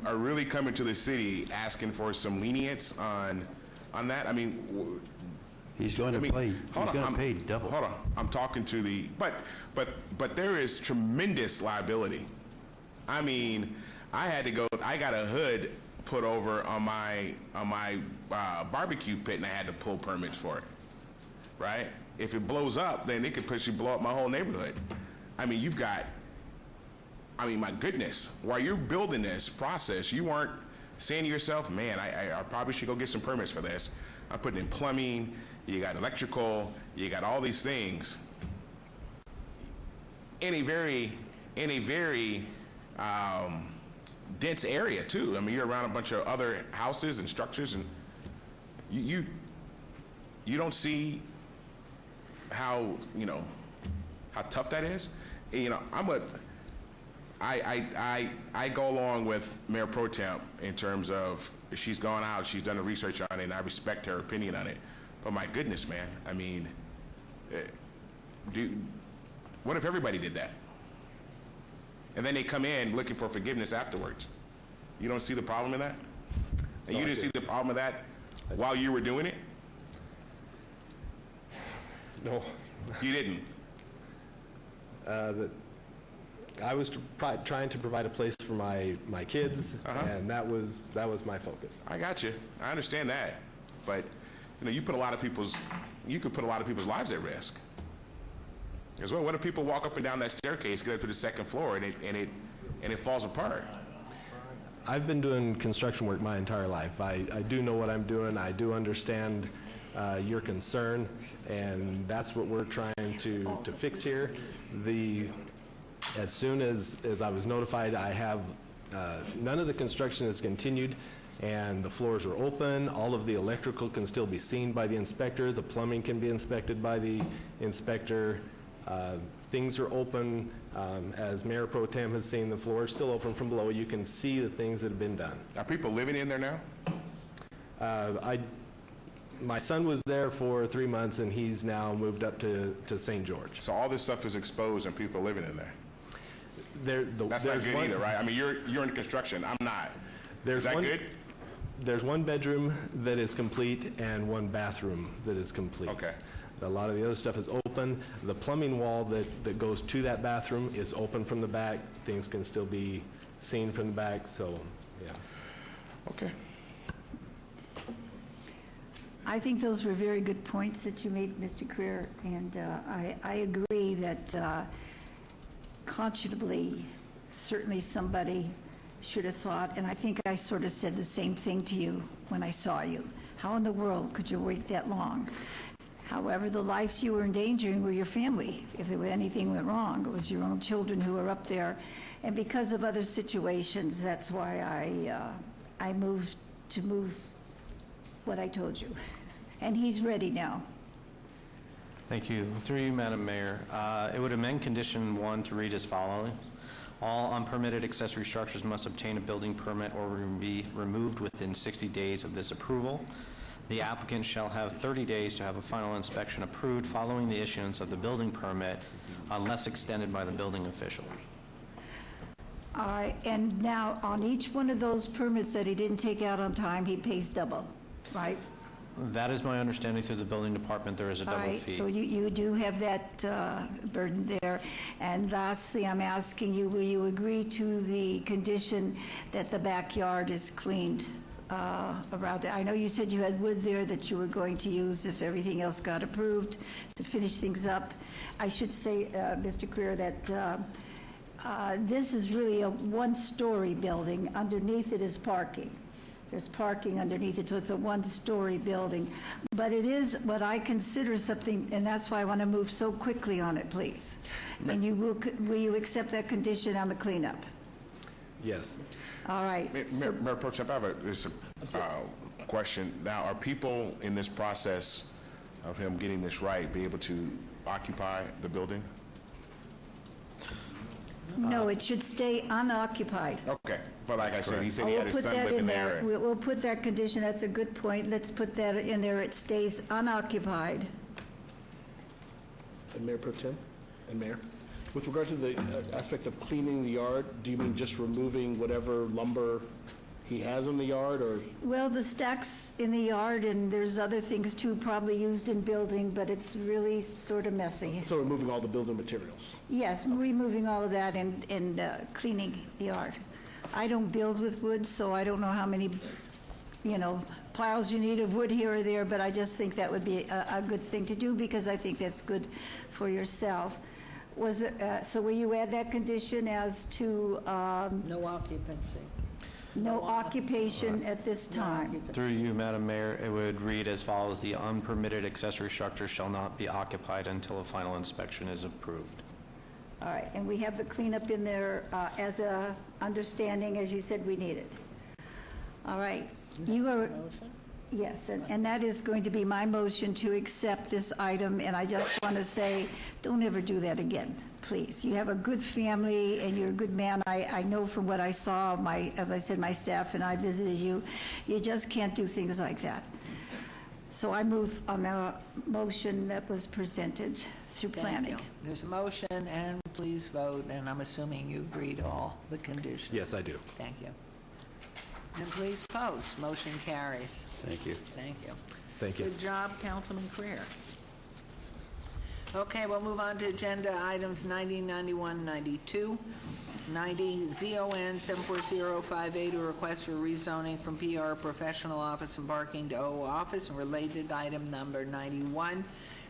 are really coming to the city asking for some lenience on that? I mean, he's going to pay double. Hold on, I'm talking to the, but there is tremendous liability. I mean, I got a hood put over on my barbecue pit, and I had to pull permits for it, right? If it blows up, then it could potentially blow up my whole neighborhood. I mean, my goodness, while you're building this process, you weren't saying to yourself, man, I probably should go get some permits for this. I'm putting in plumbing, you got electrical, you got all these things. In a very dense area too. I mean, you're around a bunch of other houses and structures, and you don't see how tough that is. I go along with Mayor Pro Tem in terms of she's gone out, she's done the research on it, and I respect her opinion on it. But my goodness, man, I mean, what if everybody did that? And then they come in looking for forgiveness afterwards. You don't see the problem in that? And you didn't see the problem of that while you were doing it? No. You didn't? I was trying to provide a place for my kids, and that was my focus. I got you. I understand that. But, you put a lot of you could put a lot of people's lives at risk. As well, what if people walk up and down that staircase, get up to the second floor, and it falls apart? I've been doing construction work my entire life. I do know what I'm doing. I do understand your concern, and that's what we're trying to fix here. As soon as I was notified, I have none of the construction has continued, and the floors are open. All of the electrical can still be seen by the inspector. The plumbing can be inspected by the inspector. Things are open. As Mayor Pro Tem has seen, the floor is still open from below. You can see the things that have been done. Are people living in there now? My son was there for 3 months, and he's now moved up to St. George. So all this stuff is exposed and people are living in there? That's not good either, right? I mean, you're in construction. I'm not. Is that good? There's one bedroom that is complete and one bathroom that is complete. Okay. A lot of the other stuff is open. The plumbing wall that goes to that bathroom is open from the back. Things can still be seen from the back, so, yeah. Okay. I think those were very good points that you made, Mr. Creer, and I agree that conscionably, certainly somebody should have thought, and I think I sort of said the same thing to you when I saw you. How in the world could you wait that long? However, the lives you were endangering were your family. If there were anything went wrong, it was your own children who were up there. And because of other situations, that's why I moved what I told you. And he's ready now. Thank you. Through you, Madam Mayor, it would amend condition 1 to read as following. All unpermitted accessory structures must obtain a building permit or be removed within 60 days of this approval. The applicant shall have 30 days to have a final inspection approved following the issuance of the building permit unless extended by the building official. All right, and now on each one of those permits that he didn't take out on time, he pays double, right? That is my understanding through the building department. There is a double All right, fee. so you do have that burden there. And lastly, I'm asking you, will you agree to the condition that the backyard is cleaned around it? I know you said you had wood there that you were going to use if everything else got approved to finish things up. I should say, Mr. Creer, that this is really a one-story building. Underneath it is parking. There's parking underneath it, so it's a one-story building. But it is what I consider something, and that's why I want to move so quickly on it, please. And will you accept that condition on the cleanup? Yes. All right. Mayor Pro Tem, I have a question. Now, are people in this process of him getting this right be able to occupy the building? No, it should stay unoccupied. Okay, but like I said, he said Oh, he we'll had his put son that living in there. there. We'll put that condition, that's a good point. Let's put that in there, it stays unoccupied. And Mayor Pro Tem and Mayor, with regard to the aspect of cleaning the yard, do you mean just removing whatever lumber he has in the yard, or? Well, the stacks in the yard, and there's other things too, probably used in building, but it's really sort of messy. So removing all the building materials? Yes, removing all of that and cleaning the yard. I don't build with wood, so I don't know how many, piles you need of wood here or there, but I just think that would be a good thing to do because I think that's good for yourself. So will you add that condition as to? No occupancy. No occupation at this time. Through you, Madam Mayor, it would read as follows. The unpermitted accessory structure shall not be occupied until a final inspection is approved. All right, and we have the cleanup in there as a understanding, as you said we needed. All right. You are, yes, and that is going to be my motion to accept this item, and I just want to say, don't ever do that again, please. You have a good family, and you're a good man. I know from what I saw, as I said, my staff and I visited you, you just can't do things like that. So I move on the motion that was presented through planning. Thank you. There's a motion, and please vote, and I'm assuming you agree to all the conditions. Yes, I do. Thank you. And please post. Motion carries. Thank you. Thank you. Thank you. Good job, Councilman Creer. Okay, we'll move on to agenda items 90, 91, 92. 90, ZON 74058, a request for rezoning from PR Professional Office and Parking to O Office, and related item number 91.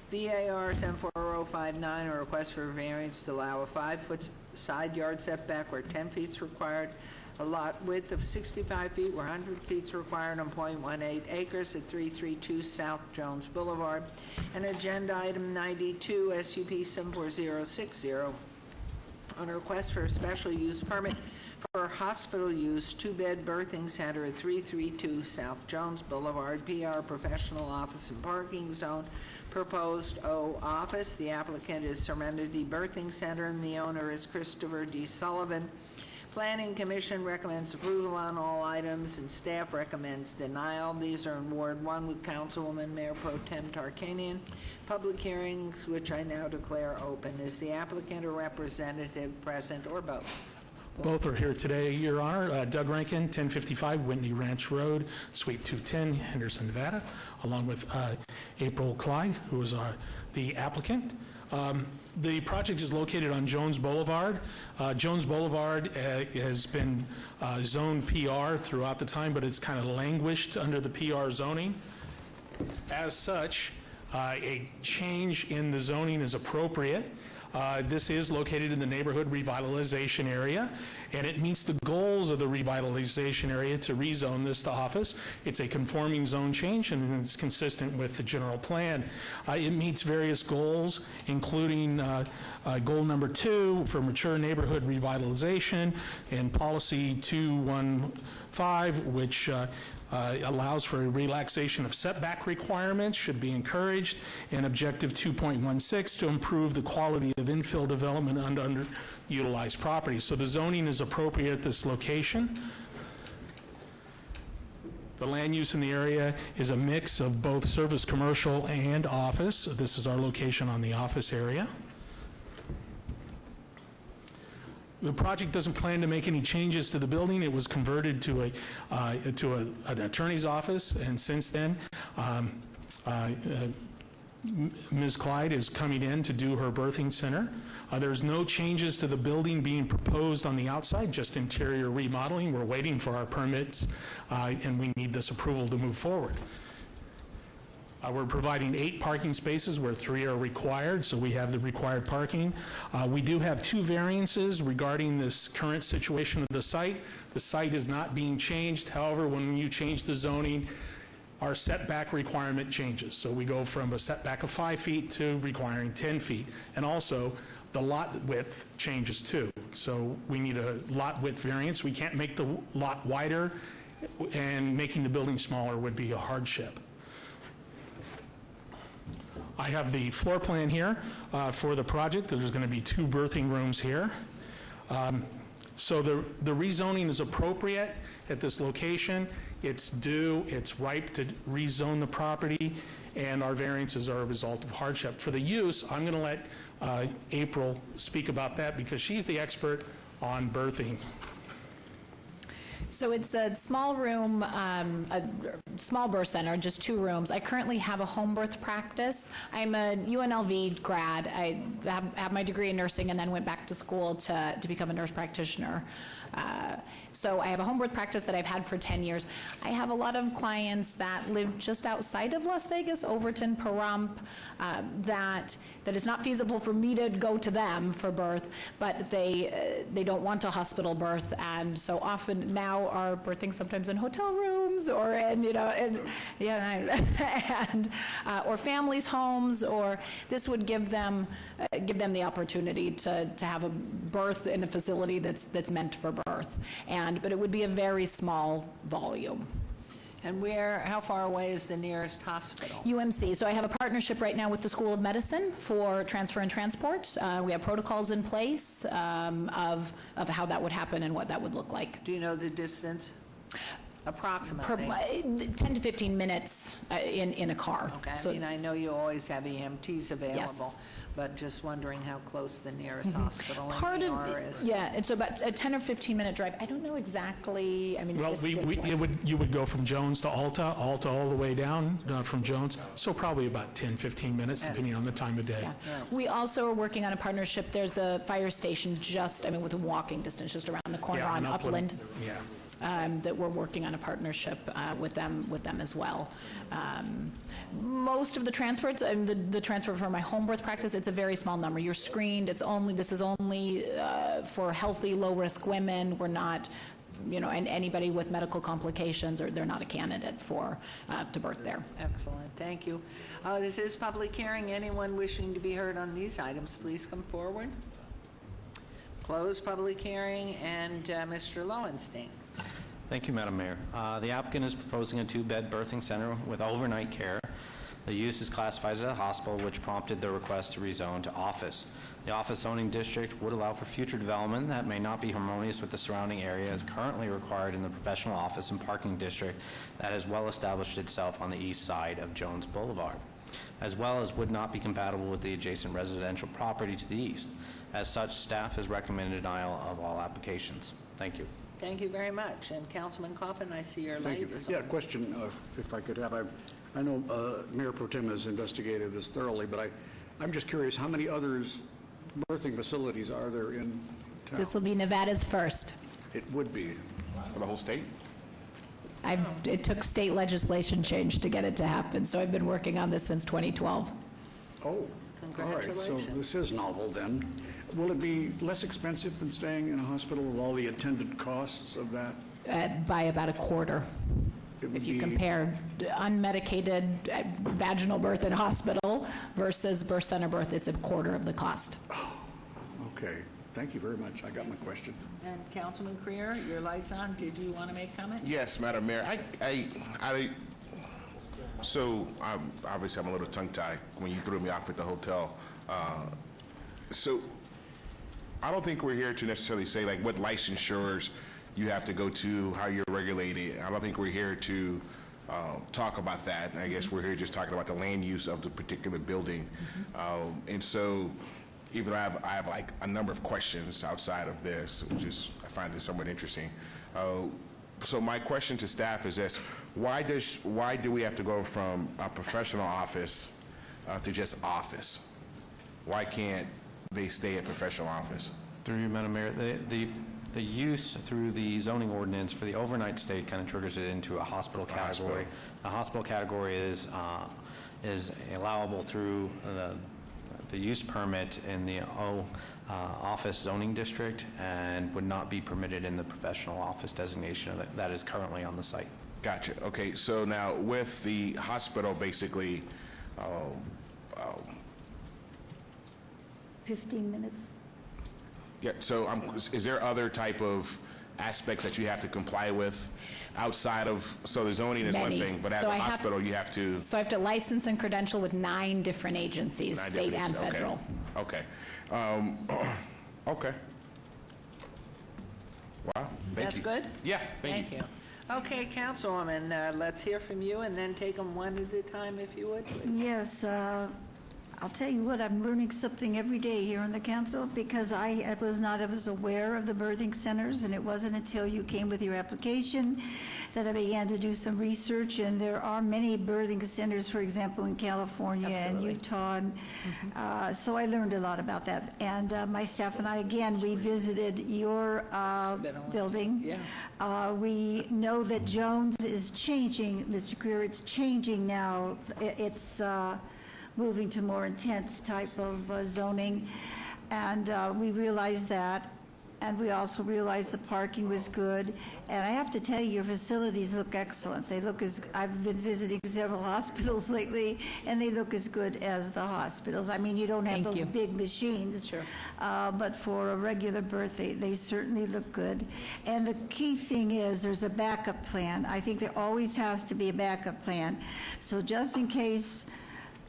VAR 74059, a request for a variance to allow a 5-foot side yard setback where 10 feet is required, a lot width of 65 feet where 100 feet is required on .18 acres at 332 South Jones Boulevard. And agenda item 92, SUP 74060, on a request for a special use permit for hospital use 2-bed birthing center at 332 South Jones Boulevard, PR Professional Office and Parking Zone, proposed O Office. The applicant is Serenity Birthing Center and the owner is Christopher D. Sullivan. Planning Commission recommends approval on all items and staff recommends denial. These are in Ward 1 with Councilwoman Mayor Pro Tem Tarkanian. Public hearings, which I now declare open. Is the applicant or representative present or both? Both are here today, Your Honor. Doug Rankin, 1055 Whitney Ranch Road, Suite 210, Henderson, Nevada, along with April Clyde, who is the applicant. The project is located on Jones Boulevard. Jones Boulevard has been zoned PR throughout the time, but it's kind of languished under the PR zoning. As such, a change in the zoning is appropriate. This is located in the neighborhood revitalization area, and it meets the goals of the revitalization area to rezone this to office. It's a conforming zone change, and it's consistent with the general plan. It meets various goals, including goal number 2 for mature neighborhood revitalization, and policy 215, which allows for a relaxation of setback requirements, should be encouraged, and objective 2.16 to improve the quality of infill development on underutilized properties. So the zoning is appropriate at this location. The land use in the area is a mix of both service commercial and office. This is our location on the office area. The project doesn't plan to make any changes to the building. It was converted to an attorney's office, and since then, Ms. Clyde is coming in to do her birthing center. There's no changes to the building being proposed on the outside, just interior remodeling. We're waiting for our permits, and we need this approval to move forward. We're providing 8 parking spaces where 3 are required, so we have the required parking. We do have 2 variances regarding this current situation of the site. The site is not being changed. However, when you change the zoning, our setback requirement changes. So we go from a setback of 5 feet to requiring 10 feet. And also, the lot width changes too. So we need a lot width variance. We can't make the lot wider, and making the building smaller would be a hardship. I have the floor plan here for the project. There's going to be 2 birthing rooms here. So the rezoning is appropriate at this location. It's due, it's ripe to rezone the property, and our variances are a result of hardship. For the use, I'm going to let April speak about that because she's the expert on birthing. So it's a small room, a small birth center, just 2 rooms. I currently have a home birth practice. I'm a UNLV grad. I have my degree in nursing and then went back to school to become a nurse practitioner. So I have a home birth practice that I've had for 10 years. I have a lot of clients that live just outside of Las Vegas, Overton, Pahrump, that it's not feasible for me to go to them for birth, but they don't want a hospital birth, and so often now are birthing sometimes in hotel rooms or or families' homes, or this would give them the opportunity to have a birth in a facility that's meant for birth, but it would be a very small volume. And how far away is the nearest hospital? UMC. So I have a partnership right now with the School of Medicine for transfer and transport. We have protocols in place of how that would happen and what that would look like. Do you know the distance? Approximately. 10 to 15 minutes in a car. Okay, So- I mean, I know you always have EMTs available, but just wondering how close the nearest hospital Part in of, ER is. yeah, it's about a 10 or 15-minute drive. I don't know exactly, I mean, Well, you would go from Jones to Alta all the way down from Jones, so probably about 10, 15 minutes, depending on the time of day. Yeah. We also are working on a partnership. There's a fire station within walking distance, just around the corner Yeah, on on Upland. Yeah. That we're working on a partnership with them as well. Most of the transfers, the transfer for my home birth practice, it's a very small number. You're screened. This is only for healthy, low-risk women. We're not, and anybody with medical complications, or they're not a candidate to birth there. Excellent, thank you. This is public hearing. Anyone wishing to be heard on these items, please come forward. Close public hearing, and Mr. Lowenstein. Thank you, Madam Mayor. The applicant is proposing a two-bed birthing center with overnight care. The use is classified as a hospital, which prompted the request to rezone to office. The office zoning district would allow for future development that may not be harmonious with the surrounding area as currently required in the professional office and parking district that has well established itself on the east side of Jones Boulevard, as well as would not be compatible with the adjacent residential property to the east. As such, staff has recommended denial of all applications. Thank you. Thank you very much. And Councilman Coffin, I see your Thank light you. is Yeah, on. question, if I could have. I know Mayor Pro Tem has investigated this thoroughly, but I'm just curious, how many others birthing facilities are there in town? This will be Nevada's first. It would be. For the whole state? It took state legislation change to get it to happen, so I've been working on this since 2012. Oh, all right. So Congratulations. this is novel then. Will it be less expensive than staying in a hospital with all the attendant costs of that? By about a quarter. It would If you be- compare unmedicated vaginal birth in hospital versus birth center birth, it's a quarter of the cost. Okay, thank you very much. I got my question. And Councilman Creer, your light's on. Did you want to make comment? Yes, Madam Mayor. Obviously I'm a little tongue-tied when you threw me off at the hotel. So I don't think we're here to necessarily say like what licensures you have to go to, how you're regulated. I don't think we're here to talk about that. I guess we're here just talking about the land use of the particular building. And so even though I have like a number of questions outside of this, which is, I find this somewhat interesting. So my question to staff is this: why do we have to go from a professional office to just office? Why can't they stay at professional office? Through you, Madam Mayor, the use through the zoning ordinance for the overnight stay kind of triggers it into a hospital category. The hospital category is allowable through the use permit in the office zoning district and would not be permitted in the professional office designation that is currently on the site. Gotcha. Okay, so now with the hospital, basically, 15 minutes. yeah, so is there other type of aspects that you have to comply with outside of, so the zoning is one Many. thing, but at So the I have- hospital, you have to? So I have to license and credential with 9 different agencies, 9 state different- and okay. federal. Okay. Okay. Wow, thank you. That's good? Yeah, thank you. Okay, Councilwoman, let's hear from you, and then take them one at a time, if you would, please. Yes, I'll tell you what, I'm learning something every day here on the council because I was aware of the birthing centers, and it wasn't until you came with your application that I began to do some research, and there are many birthing centers, for example, in California and Utah, and so I learned a lot about that. And my staff and I, again, we visited your building. Yeah. We know that Jones is changing, Mr. Creer, it's changing now. It's moving to more intense type of zoning, and we realized that, and we also realized the parking was good, and I have to tell you, your facilities look excellent. They look I've been visiting several hospitals lately, and they look as good as the hospitals. I mean, you don't have those big machines, but for a regular birth, they certainly look good. And the key thing is there's a backup plan. I think there always has to be a backup plan. So just in case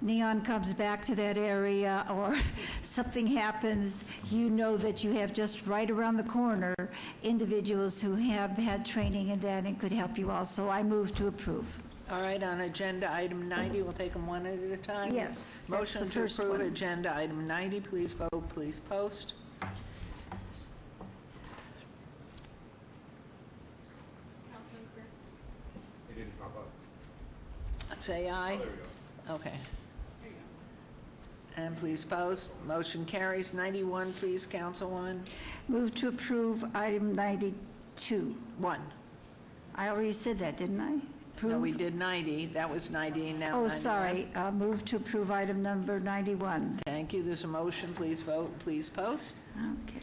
neon comes back to that area or something happens, you know that you have just right around the corner individuals who have had training in that and could help you also. I move to approve. All right, on agenda item 90, we'll take them one at a time. Yes, that's Motion the to first approve one. agenda item 90, please vote, please post. Say aye. Okay. And please post. Motion carries. 91, please, Councilwoman. Move to approve item 92. 1. I already said that, didn't I? No, we Approve? did 90. That was 90, now 91. Oh, sorry. Move to approve item number 91. Thank you. There's a motion. Please vote. Please post. Okay.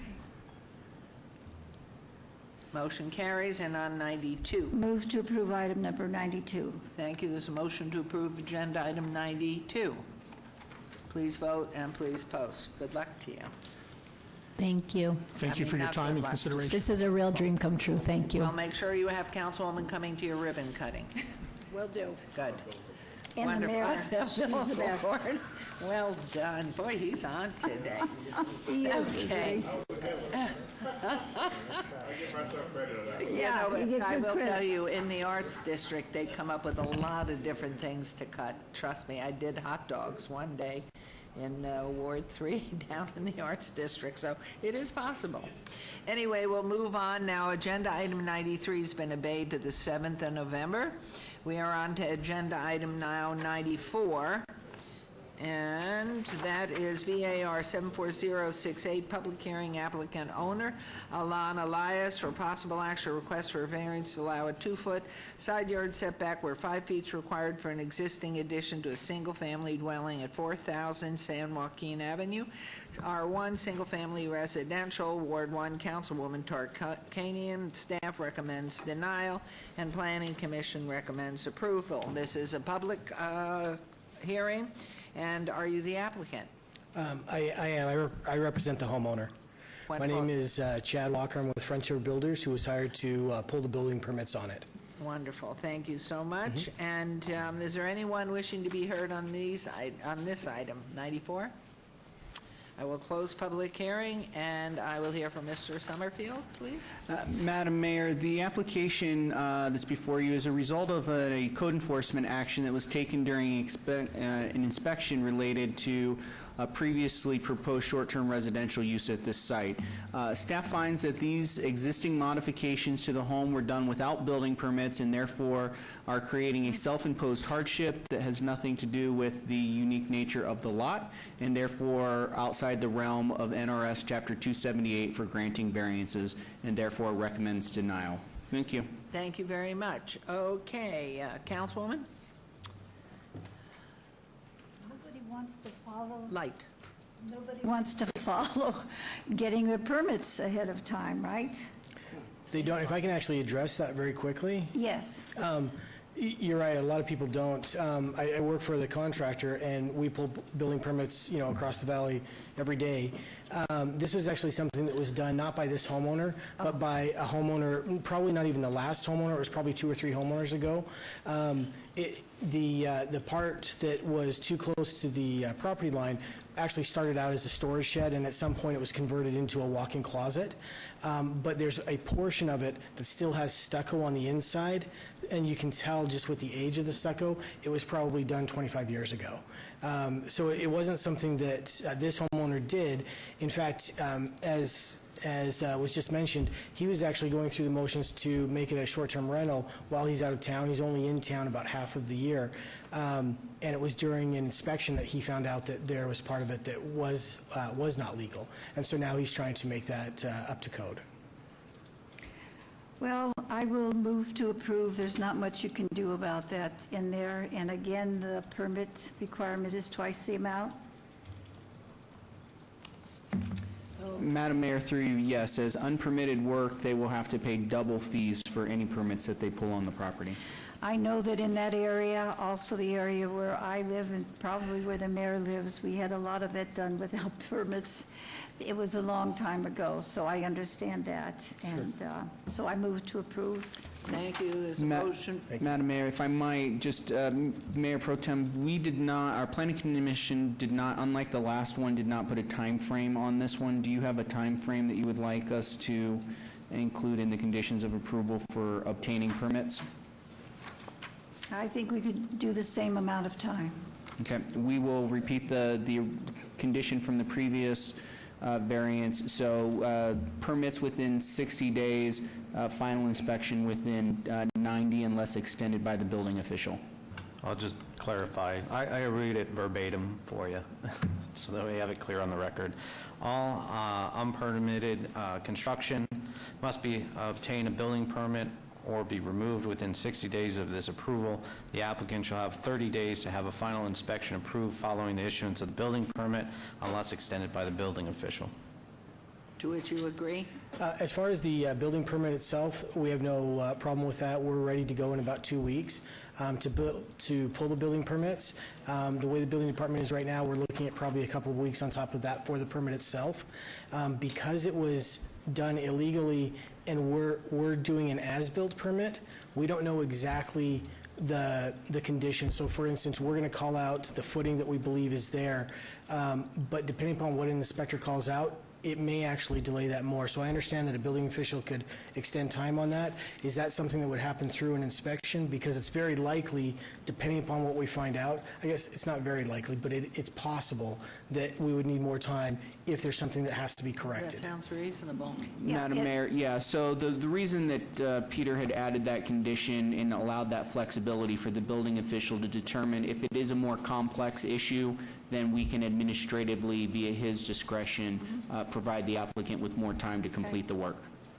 Motion carries. And on 92. Move to approve item number 92. Thank you. There's a motion to approve agenda item 92. Please vote and please post. Good luck to you. Thank you. Thank you for your time and consideration. This is a real dream come true. Thank you. Well, make sure you have Councilwoman coming to your ribbon cutting. Will do. Good. And the Wonderful. mayor. She's the best. Forward. Well done. Boy, he's on today. He is, isn't Okay. Yeah, you get I good will credit. tell you, in the Arts District, they come up with a lot of different things to cut. Trust me, I did hot dogs one day in Ward 3 down in the Arts District, so it is possible. Anyway, we'll move on now. Agenda item 93 has been obeyed to the 7th of November. We are on to agenda item now 94. And that is VAR 74068, public hearing, applicant owner, Alan Elias, for possible action request for a variance to allow a 2-foot side yard setback where 5 feet is required for an existing addition to a single-family dwelling at 4,000 San Joaquin Avenue. R1, single-family residential, Ward 1, Councilwoman Tarkanian. Staff recommends denial, and Planning Commission recommends approval. This is a public hearing. And are you the applicant? I am. I represent the homeowner. My name is Chad Walker. I'm with Frontier Builders, who was hired to pull the building permits on it. Wonderful. Thank you so much. And is there anyone wishing to be heard on this item, 94? I will close public hearing, and I will hear from Mr. Summerfield, please. Madam Mayor, the application that's before you is a result of a code enforcement action that was taken during an inspection related to previously proposed short-term residential use at this site. Staff finds that these existing modifications to the home were done without building permits and therefore are creating a self-imposed hardship that has nothing to do with the unique nature of the lot and therefore outside the realm of NRS Chapter 278 for granting variances and therefore recommends denial. Thank you. Thank you very much. Okay, Councilwoman? Nobody wants to follow. Light. Nobody wants to follow getting the permits ahead of time, right? They don't. If I can actually address that very quickly. Yes. You're right. A lot of people don't. I work for the contractor, and we pull building permits, across the valley every day. This was actually something that was done not by this homeowner, but by a homeowner, probably not even the last homeowner. It was probably 2 or 3 homeowners ago. The part that was too close to the property line actually started out as a storage shed, and at some point it was converted into a walk-in closet. But there's a portion of it that still has stucco on the inside, and you can tell just with the age of the stucco, it was probably done 25 years ago. So it wasn't something that this homeowner did. In fact, as was just mentioned, he was actually going through the motions to make it a short-term rental while he's out of town. He's only in town about half of the year. And it was during an inspection that he found out that there was part of it that was not legal. And so now he's trying to make that up to code. Well, I will move to approve. There's not much you can do about that in there. And again, the permit requirement is twice the amount. Madam Mayor, through you, yes, as unpermitted work, they will have to pay double fees for any permits that they pull on the property. I know that in that area, also the area where I live and probably where the mayor lives, we had a lot of that done without permits. It was a long time ago, so I understand that. And so I move to approve. Thank you. There's a Ma- motion. Madam Mayor, if I might, just, Mayor Pro Tem, we did not, our planning commission did not, unlike the last one, did not put a time frame on this one. Do you have a time frame that you would like us to include in the conditions of approval for obtaining permits? I think we could do the same amount of time. Okay, we will repeat the condition from the previous variance. So permits within 60 days, final inspection within 90 unless extended by the building official. I'll just clarify. I read it verbatim for you, so that we have it clear on the record. All unpermitted construction must obtain a building permit or be removed within 60 days of this approval. The applicant shall have 30 days to have a final inspection approved following the issuance of the building permit unless extended by the building official. To which you agree? As far as the building permit itself, we have no problem with that. We're ready to go in about 2 weeks to pull the building permits. The way the building department is right now, we're looking at probably a couple of weeks on top of that for the permit itself. Because it was done illegally and we're doing an as-built permit, we don't know exactly the conditions. So for instance, we're going to call out the footing that we believe is there, but depending upon what an inspector calls out, it may actually delay that more. So I understand that a building official could extend time on that. Is that something that would happen through an inspection? Because it's very likely, depending upon what we find out, I guess it's not very likely, but it's possible that we would need more time if there's something that has to be That corrected. sounds reasonable. Madam Mayor, yeah, so the reason that Peter had added that condition and allowed that flexibility for the building official to determine if it is a more complex issue, then we can administratively, via his discretion, provide the applicant with more time to complete the work.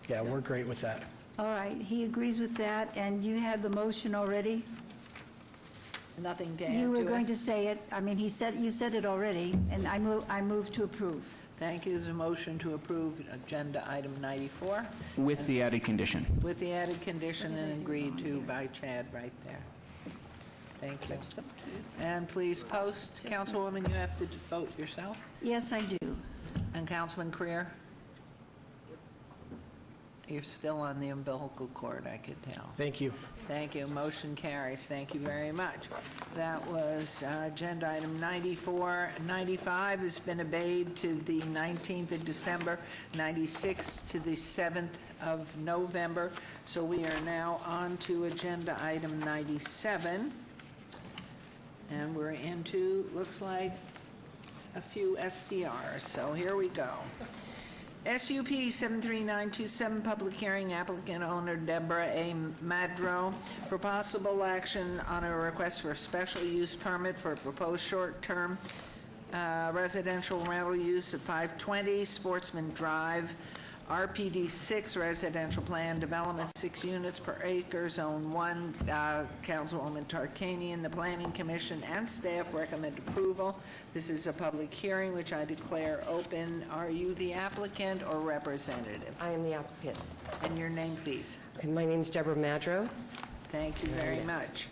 Yeah, we're great with that. All right, he agrees with that, and you have the motion already? Nothing to add You were to it? going to say it, I mean, you said it already, and I move to approve. Thank you. There's a motion to approve agenda item 94 With the added condition. with the added condition and agreed to by Chad right there. Thank you. And please post, Councilwoman, you have to vote yourself? Yes, I do. And Councilman Creer? You're still on the umbilical cord, I could tell. Thank you. Thank you. Motion carries. Thank you very much. That was agenda item 94. 95 has been obeyed to the 19th of December, 96 to the 7th of November. So we are now on to agenda item 97. And we're into, looks like, a few SDRs. So here we go. SUP 73927, public hearing, applicant owner Deborah A. Madro, for possible action on a request for a special use permit for a proposed short-term residential rental use of 520 Sportsman Drive, RPD 6 residential plan, development 6 units per acre, zone 1. Councilwoman Tarkanian, the Planning Commission and staff recommend approval. This is a public hearing which I declare open. Are you the applicant or representative? I am the applicant. And your name, please. Okay, my name is Deborah Madro. Thank you very much.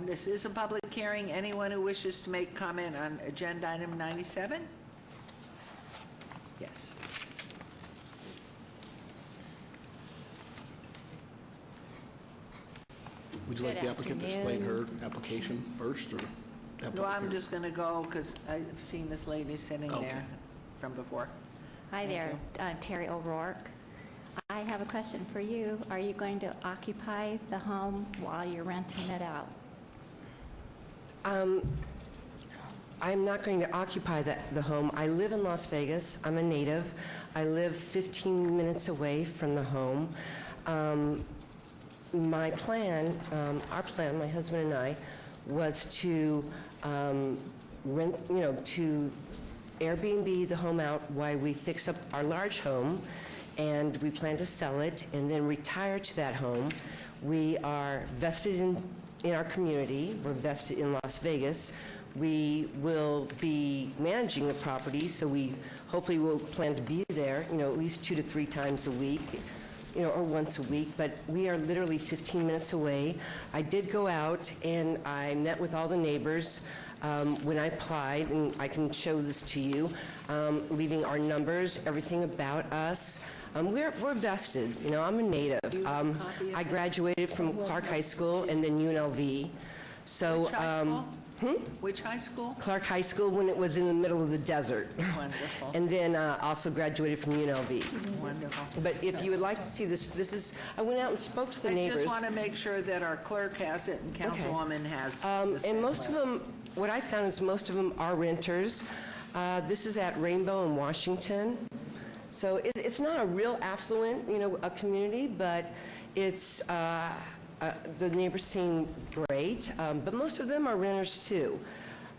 This is a public hearing. Anyone who wishes to make comment on agenda item 97? Yes. Would you like the applicant to explain her application first, or? No, I'm just going to go because I've seen this lady sitting Okay. there from before. Hi Thank there, you. I'm Terry O'Rourke. I have a question for you. Are you going to occupy the home while you're renting it out? I'm not going to occupy the home. I live in Las Vegas. I'm a native. I live 15 minutes away from the home. My plan, our plan, my husband and I, was to rent, to Airbnb the home out while we fix up our large home, and we plan to sell it and then retire to that home. We are vested in our community. We're vested in Las Vegas. We will be managing the property, so we hopefully will plan to be there, at least 2 to 3 times a week, or once a week, but we are literally 15 minutes away. I did go out and I met with all the neighbors when I applied, and I can show this to you, leaving our numbers, everything about us. We're vested, you know, I'm a native. I graduated from Clark High School and then UNLV. So, Which high school? Which high school? Clark High School when it was in the middle of the desert. Wonderful. And then also graduated from UNLV. Wonderful. But if you would like to see this is, I went out and spoke to the neighbors. I just want to make sure that our clerk has it and Councilwoman has. And most of them, what I found is most of them are renters. This is at Rainbow in Washington. So it's not a real affluent, you know, a community, but it's, the neighbors seem great, but most of them are renters too.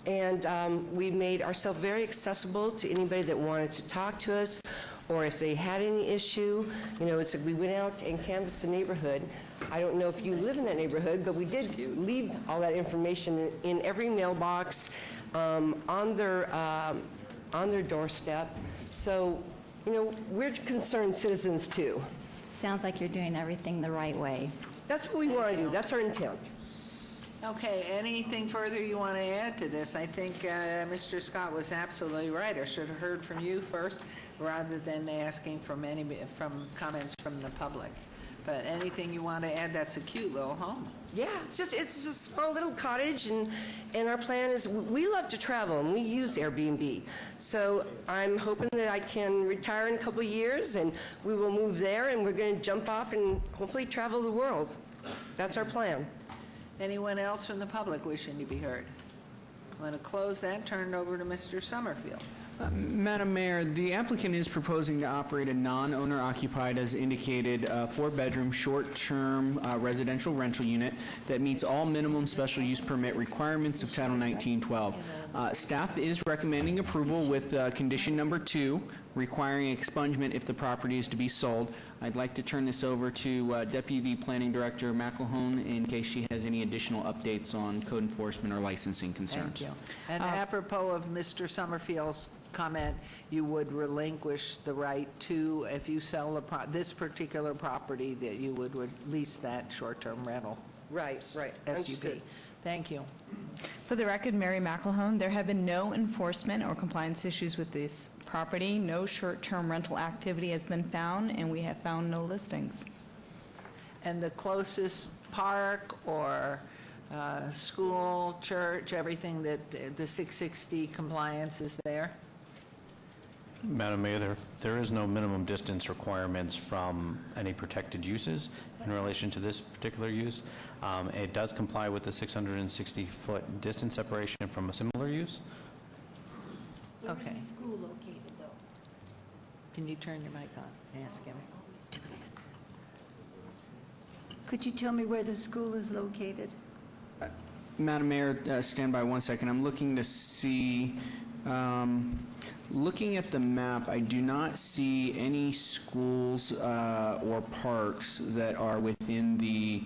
And we made ourselves very accessible to anybody that wanted to talk to us, or if they had any issue. You know, it's we went out and canvassed the neighborhood. I don't know if you live in that neighborhood, but we did leave all that information in every mailbox, on their doorstep. So, you know, we're concerned citizens too. Sounds like you're doing everything the right way. That's what we want to do. That's our intent. Okay, anything further you want to add to this? I think Mr. Scott was absolutely right. I should have heard from you first rather than asking from comments from the public. But anything you want to add? That's a cute little home. Yeah, it's just for a little cottage, and our plan is we love to travel and we use Airbnb. So I'm hoping that I can retire in a couple of years and we will move there and we're going to jump off and hopefully travel the world. That's our plan. Anyone else from the public wishing to be heard? I'm going to close that, turn it over to Mr. Summerfield. Madam Mayor, the applicant is proposing to operate a non-owner occupied, as indicated, 4-bedroom, short-term residential rental unit that meets all minimum special use permit requirements of Title 1912. Staff is recommending approval with condition number 2, requiring expungement if the property is to be sold. I'd like to turn this over to Deputy Planning Director McElhone in case she has any additional updates on code enforcement or licensing concerns. Thank you. And apropos of Mr. Summerfield's comment, you would relinquish the right to, if you sell this particular property, that you would lease that short-term rental. Right. SUP. Understood. Thank you. For the record, Mary McElhone, there have been no enforcement or compliance issues with this property. No short-term rental activity has been found, and we have found no listings. And the closest park or school, church, everything that the 660 compliance is there? Madam Mayor, there is no minimum distance requirements from any protected uses in relation to this particular use. It does comply with the 660-foot distance separation from a similar use. Okay. Where's the school located, though? Can you turn your mic on? Ask him. Could you tell me where the school is located? Madam Mayor, stand by 1 second. I'm looking to see, looking at the map, I do not see any schools or parks that are within the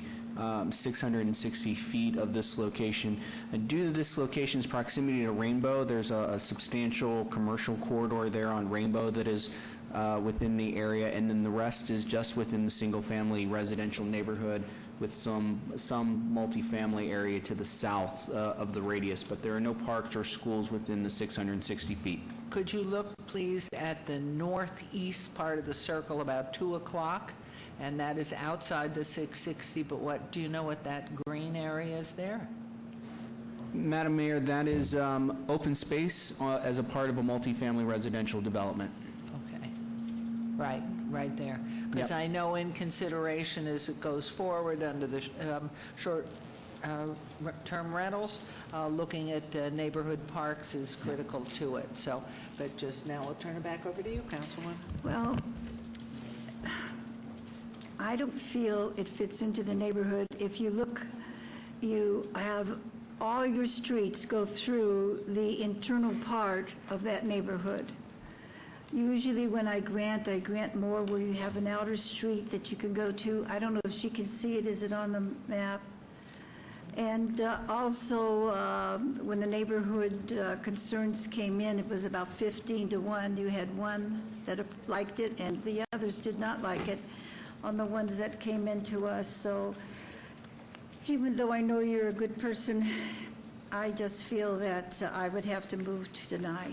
660 feet of this location. Due to this location's proximity to Rainbow, there's a substantial commercial corridor there on Rainbow that is within the area, and then the rest is just within the single-family residential neighborhood with some multifamily area to the south of the radius, but there are no parks or schools within the 660 feet. Could you look, please, at the northeast part of the circle about 2 o'clock? And that is outside the 660, but do you know what that green area is there? Madam Mayor, that is open space as a part of a multifamily residential development. Okay. Right there. Because Yep. I know in consideration as it goes forward under the short-term rentals, looking at neighborhood parks is critical to it. So, but just now I'll turn it back over to you, Councilwoman. Well, I don't feel it fits into the neighborhood. If you look, you have all your streets go through the internal part of that neighborhood. Usually when I grant more where you have an outer street that you can go to. I don't know if she can see it. Is it on the map? And also, when the neighborhood concerns came in, it was about 15 to 1. You had one that liked it, and the others did not like it on the ones that came into us. So even though I know you're a good person, I just feel that I would have to move to deny.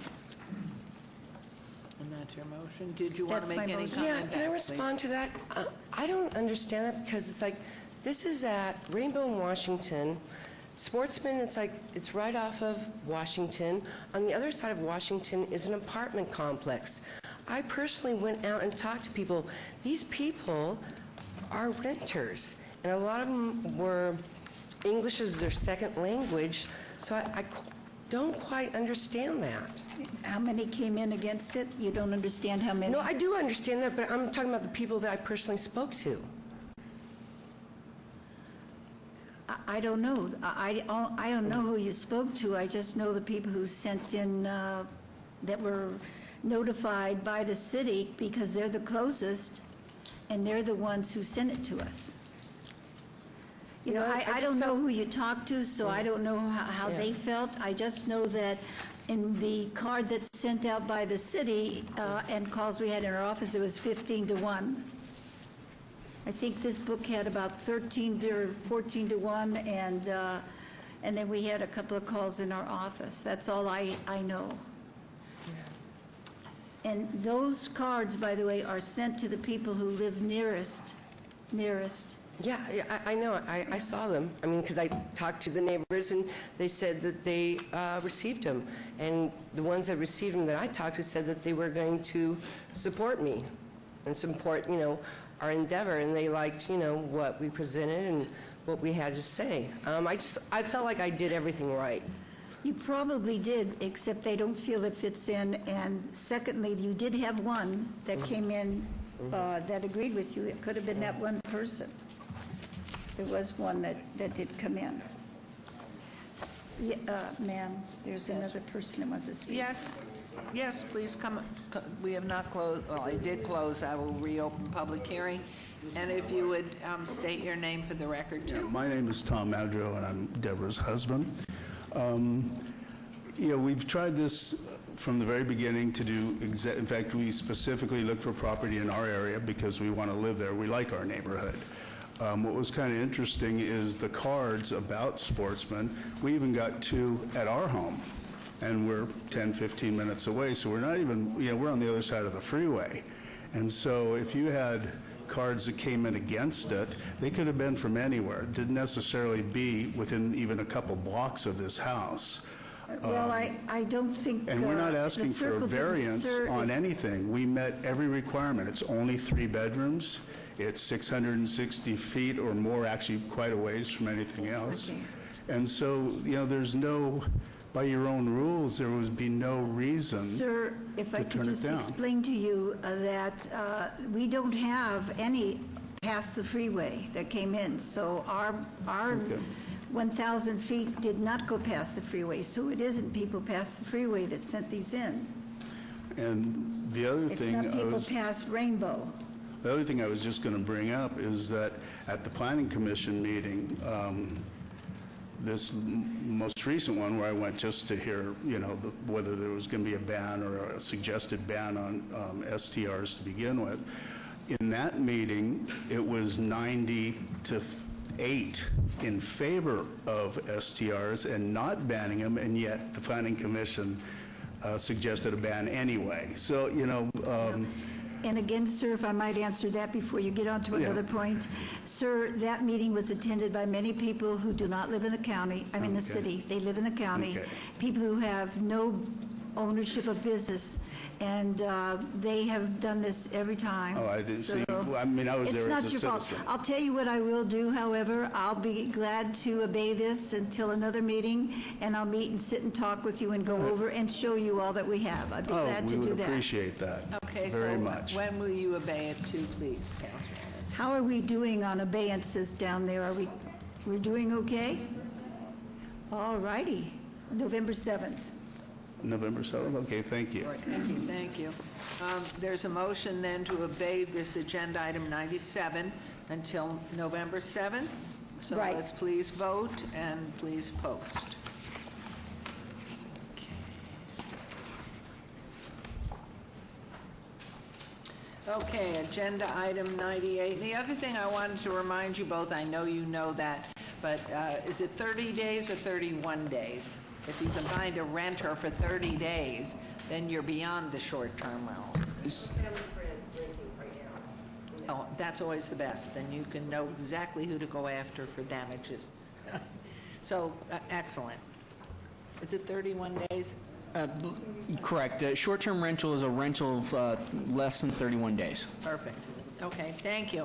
And That's your motion. Did you want to That's make my any motion. comment Yeah, back, can I please? respond to that? I don't understand that because it's like, this is at Rainbow in Washington. Sportsman, it's like, it's right off of Washington. On the other side of Washington is an apartment complex. I personally went out and talked to people. These people are renters, and a lot of them were, English as their second language, so I don't quite understand that. How many came in against it? You don't understand how many? No, I do understand that, but I'm talking about the people that I personally spoke to. I don't know. I don't know who you spoke to. I just know the people who sent in, that were notified by the city because they're the closest, and they're the ones who sent it to us. You know, I don't know who you talked to, so I don't know how they felt. I just know that in the card that's sent out by the city and calls we had in our office, it was 15-1. I think this book had about 13 or 14-1, and then we had a couple of calls in our office. That's all I know. And those cards, by the way, are sent to the people who live nearest. Yeah, I know. I saw them. I mean, because I talked to the neighbors, and they said that they received them. And the ones that received them that I talked to said that they were going to support me and support, you know, our endeavor. And they liked, you know, what we presented and what we had to say. I felt like I did everything right. You probably did, except they don't feel it fits in. And secondly, you did have one that came in that agreed with you. It could have been that one person. There was one that did come in. Ma'am, there's another person that wants to speak. Yes, please come. We have not closed, well, I did close. I will reopen public hearing. And if you would state your name for the record, too. My name is Tom Madro, and I'm Deborah's husband. We've tried this from the very beginning to do, in fact, we specifically looked for property in our area because we want to live there. We like our neighborhood. What was kind of interesting is the cards about Sportsman. We even got 2 at our home, and we're 10, 15 minutes away, so we're not even, we're on the other side of the freeway. And so if you had cards that came in against it, they could have been from anywhere. It didn't necessarily be within even a couple blocks of this house. Well, I don't think... And we're not asking the for a circle didn't variance serve- on anything. We met every requirement. It's only 3 bedrooms. It's 660 feet or more, actually quite a ways from anything else. Okay. And so, there's no, by your own rules, there would be no reason Sir, if I to could turn it just down. explain to you that we don't have any past the freeway that came in. So our 1,000 feet did not go past the freeway. So it isn't people past the freeway that sent these in. And the other It's thing not I people was... past Rainbow. The other thing I was just going to bring up is that at the Planning Commission meeting, this most recent one where I went just to hear, whether there was going to be a ban or a suggested ban on STRs to begin with, in that meeting, it was 90 to 8 in favor of STRs and not banning them, and yet the Planning Commission suggested a ban anyway. So, And again, sir, if I might answer that before you get on to another point. Sir, that meeting was attended by many people who do not live in the county, the city. They live in the county. Okay. People who have no ownership of business, and they have done this every time. Oh, I didn't see. So, Well, I mean, I was it's there as not a your fault. citizen. I'll tell you what I will do, however. I'll be glad to obey this until another meeting, and I'll meet and sit and talk with you and go over and show you all that we have. I'd be glad to we do would that. appreciate that Okay, very so much. when will you obey it to, please, Councilwoman? How are we doing on abeyances down there? We're doing okay? All righty. November 7th. November 7th? Okay, thank you. Thank you. There's a motion then to obey this agenda item 97 until November 7th. So Right. let's please vote and please post. Okay, agenda item 98. And the other thing I wanted to remind you both, I know you know that, but is it 30 days or 31 days? If you can find a renter for 30 days, then you're beyond the short-term rental. Oh, that's always the best. Then you can know exactly who to go after for damages. So, excellent. Is it 31 days? Correct. Short-term rental is a rental of less than 31 days. Perfect. Okay, thank you.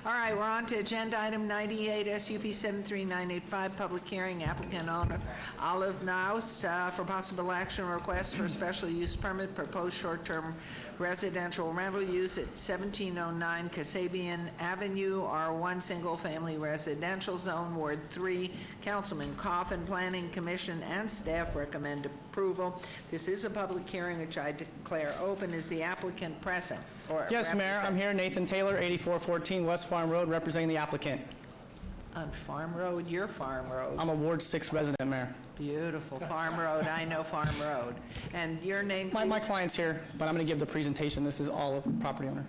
All right, we're on to agenda item 98, SUP 73985, public hearing, applicant owner Olive Naus for possible action request for a special use permit, proposed short-term residential rental use at 1709 Kasabian Avenue, R1 single-family residential zone, Ward 3. Councilman Coffin, Planning Commission, and staff recommend approval. This is a public hearing which I declare open. Is the applicant present? Yes, Mayor, I'm here, Nathan Taylor, 8414 West Farm Road, representing the applicant. On Farm Road, your Farm Road. I'm a Ward 6 resident, Mayor. Beautiful. Farm Road, I know Farm Road. And your name, please? My client's here, but I'm going to give the presentation. This is Olive, the property owner.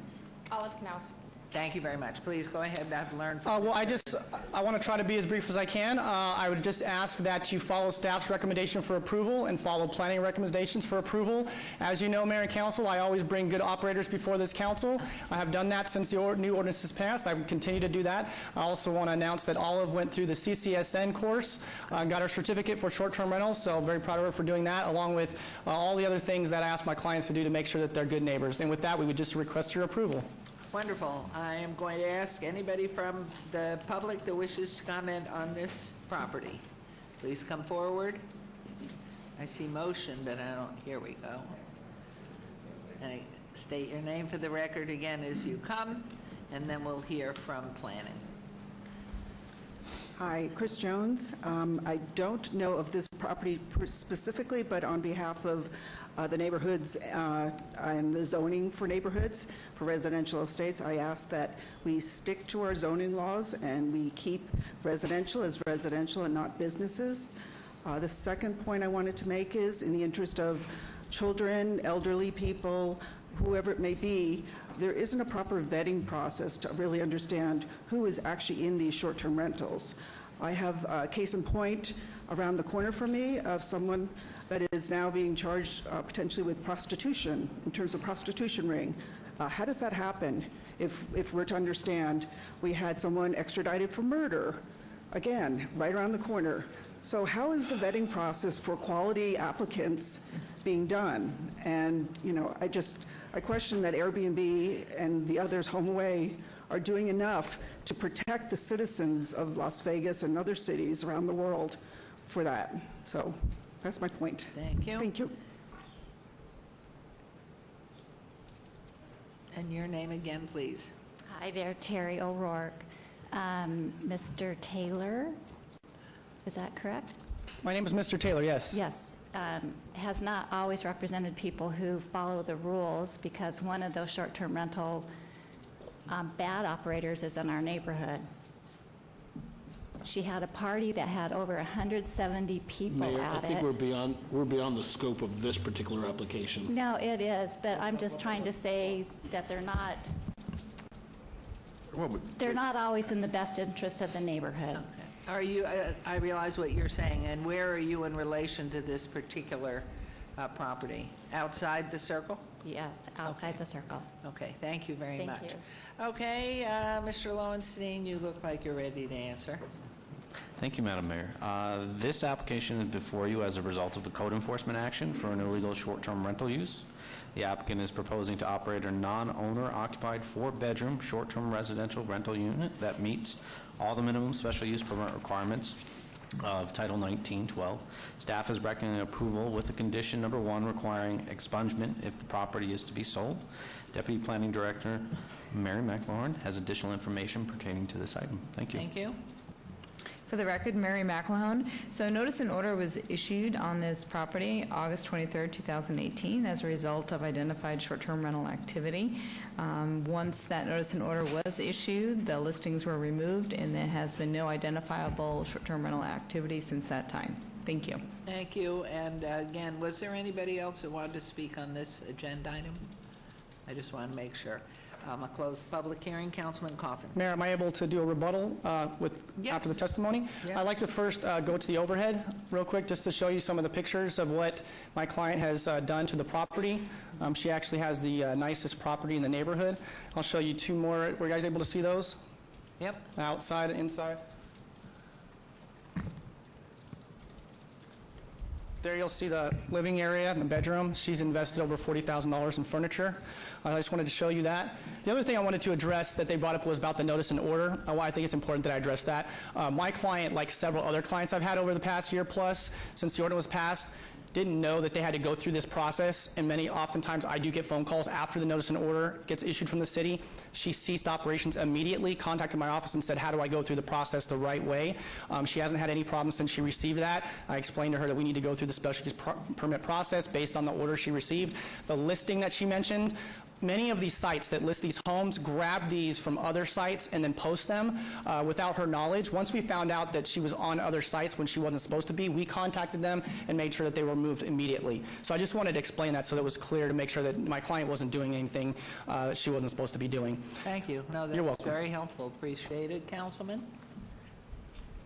Olive Knaus. Thank you very much. Please go ahead. I've learned Well, I want to try to be as brief as I can. I would just ask that you follow staff's recommendation for approval and follow planning recommendations for approval. As you know, Mayor and Council, I always bring good operators before this council. I have done that since the new ordinance is passed. I will continue to do that. I also want to announce that Olive went through the CCSN course, got her certificate for short-term rentals, so very proud of her for doing that, along with all the other things that I ask my clients to do to make sure that they're good neighbors. And with that, we would just request your approval. Wonderful. I am going to ask anybody from the public that wishes to comment on this property. Please come forward. I see motion, but I don't, here we go. And state your name for the record again as you come, and then we'll hear from planning. Hi, Chris Jones. I don't know of this property specifically, but on behalf of the neighborhoods and the zoning for neighborhoods for residential estates, I ask that we stick to our zoning laws and we keep residential as residential and not businesses. The second point I wanted to make is, in the interest of children, elderly people, whoever it may be, there isn't a proper vetting process to really understand who is actually in these short-term rentals. I have a case in point around the corner from me of someone that is now being charged potentially with prostitution, in terms of prostitution ring. How does that happen? If we're to understand, we had someone extradited for murder, again, right around the corner. So how is the vetting process for quality applicants being done? And, you know, I question that Airbnb and the others, HomeAway, are doing enough to protect the citizens of Las Vegas and other cities around the world for that. So that's my point. Thank you. Thank you. And your name again, please. Hi there, Terry O'Rourke. Mr. Taylor, is that correct? My name is Mr. Taylor, yes. Yes. Has not always represented people who follow the rules, because one of those short-term rental bad operators is in our neighborhood. She had a party that had over 170 people Mayor, at I think it. we're beyond the scope of this particular application. No, it is, but I'm just trying to say that they're not always in the best interest of the neighborhood. Are you, I realize what you're saying, and where are you in relation to this particular property? Outside the circle? Yes, outside the circle. Okay, thank you very much. Thank you. Okay, Mr. Lowenstein, you look like you're ready to answer. Thank you, Madam Mayor. This application is before you as a result of a code enforcement action for an illegal short-term rental use. The applicant is proposing to operate a non-owner occupied 4-bedroom short-term residential rental unit that meets all the minimum special use permit requirements of Title 1912. Staff is recommending approval with a condition number 1 requiring expungement if the property is to be sold. Deputy Planning Director Mary McLaurin has additional information pertaining to this item. Thank you. Thank you. For the record, Mary McLahone. So notice and order was issued on this property August 23rd, 2018 as a result of identified short-term rental activity. Once that notice and order was issued, the listings were removed, and there has been no identifiable short-term rental activity since that time. Thank you. Thank you. And again, was there anybody else that wanted to speak on this agenda item? I just want to make sure. A closed public hearing. Councilman Coffin. Mayor, am I able to do a rebuttal after the testimony? Yeah. I'd like to first go to the overhead real quick, just to show you some of the pictures of what my client has done to the property. She actually has the nicest property in the neighborhood. I'll show you two more. Were you guys able to see those? Yep. Outside and inside? There you'll see the living area and the bedroom. She's invested over $40,000 in furniture. I just wanted to show you that. The other thing I wanted to address that they brought up was about the notice and order. Why I think it's important that I address that. My client, like several other clients I've had over the past year plus since the order was passed, didn't know that they had to go through this process, and oftentimes I do get phone calls after the notice and order gets issued from the city. She ceased operations immediately, contacted my office and said, how do I go through the process the right way? She hasn't had any problems since she received that. I explained to her that we need to go through the special use permit process based on the order she received. The listing that she mentioned, many of these sites that list these homes grab these from other sites and then post them without her knowledge. Once we found out that she was on other sites when she wasn't supposed to be, we contacted them and made sure that they were moved immediately. So I just wanted to explain that so that it was clear to make sure that my client wasn't doing anything that she wasn't supposed to be doing. Thank you. No, You're welcome. very helpful. Appreciated. Councilman?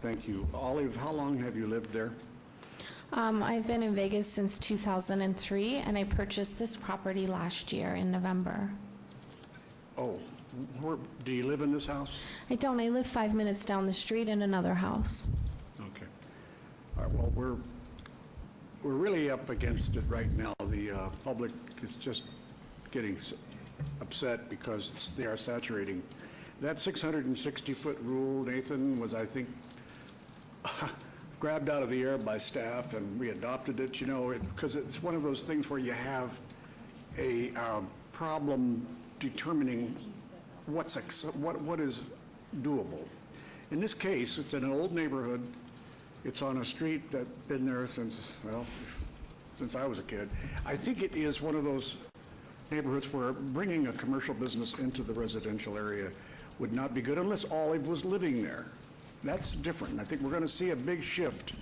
Thank you. Olive, how long have you lived there? I've been in Vegas since 2003, and I purchased this property last year in November. Oh, do you live in this house? I don't. I live 5 minutes down the street in another house. Okay. All right, well, we're really up against it right now. The public is just getting upset because they are saturating. That 660-foot rule, Nathan, was, I think, grabbed out of the air by staff, and we adopted it, because it's one of those things where you have a problem determining what is doable. In this case, it's in an old neighborhood. It's on a street that's been there since I was a kid. I think it is one of those neighborhoods where bringing a commercial business into the residential area would not be good unless Olive was living there. That's different. I think we're going to see a big shift.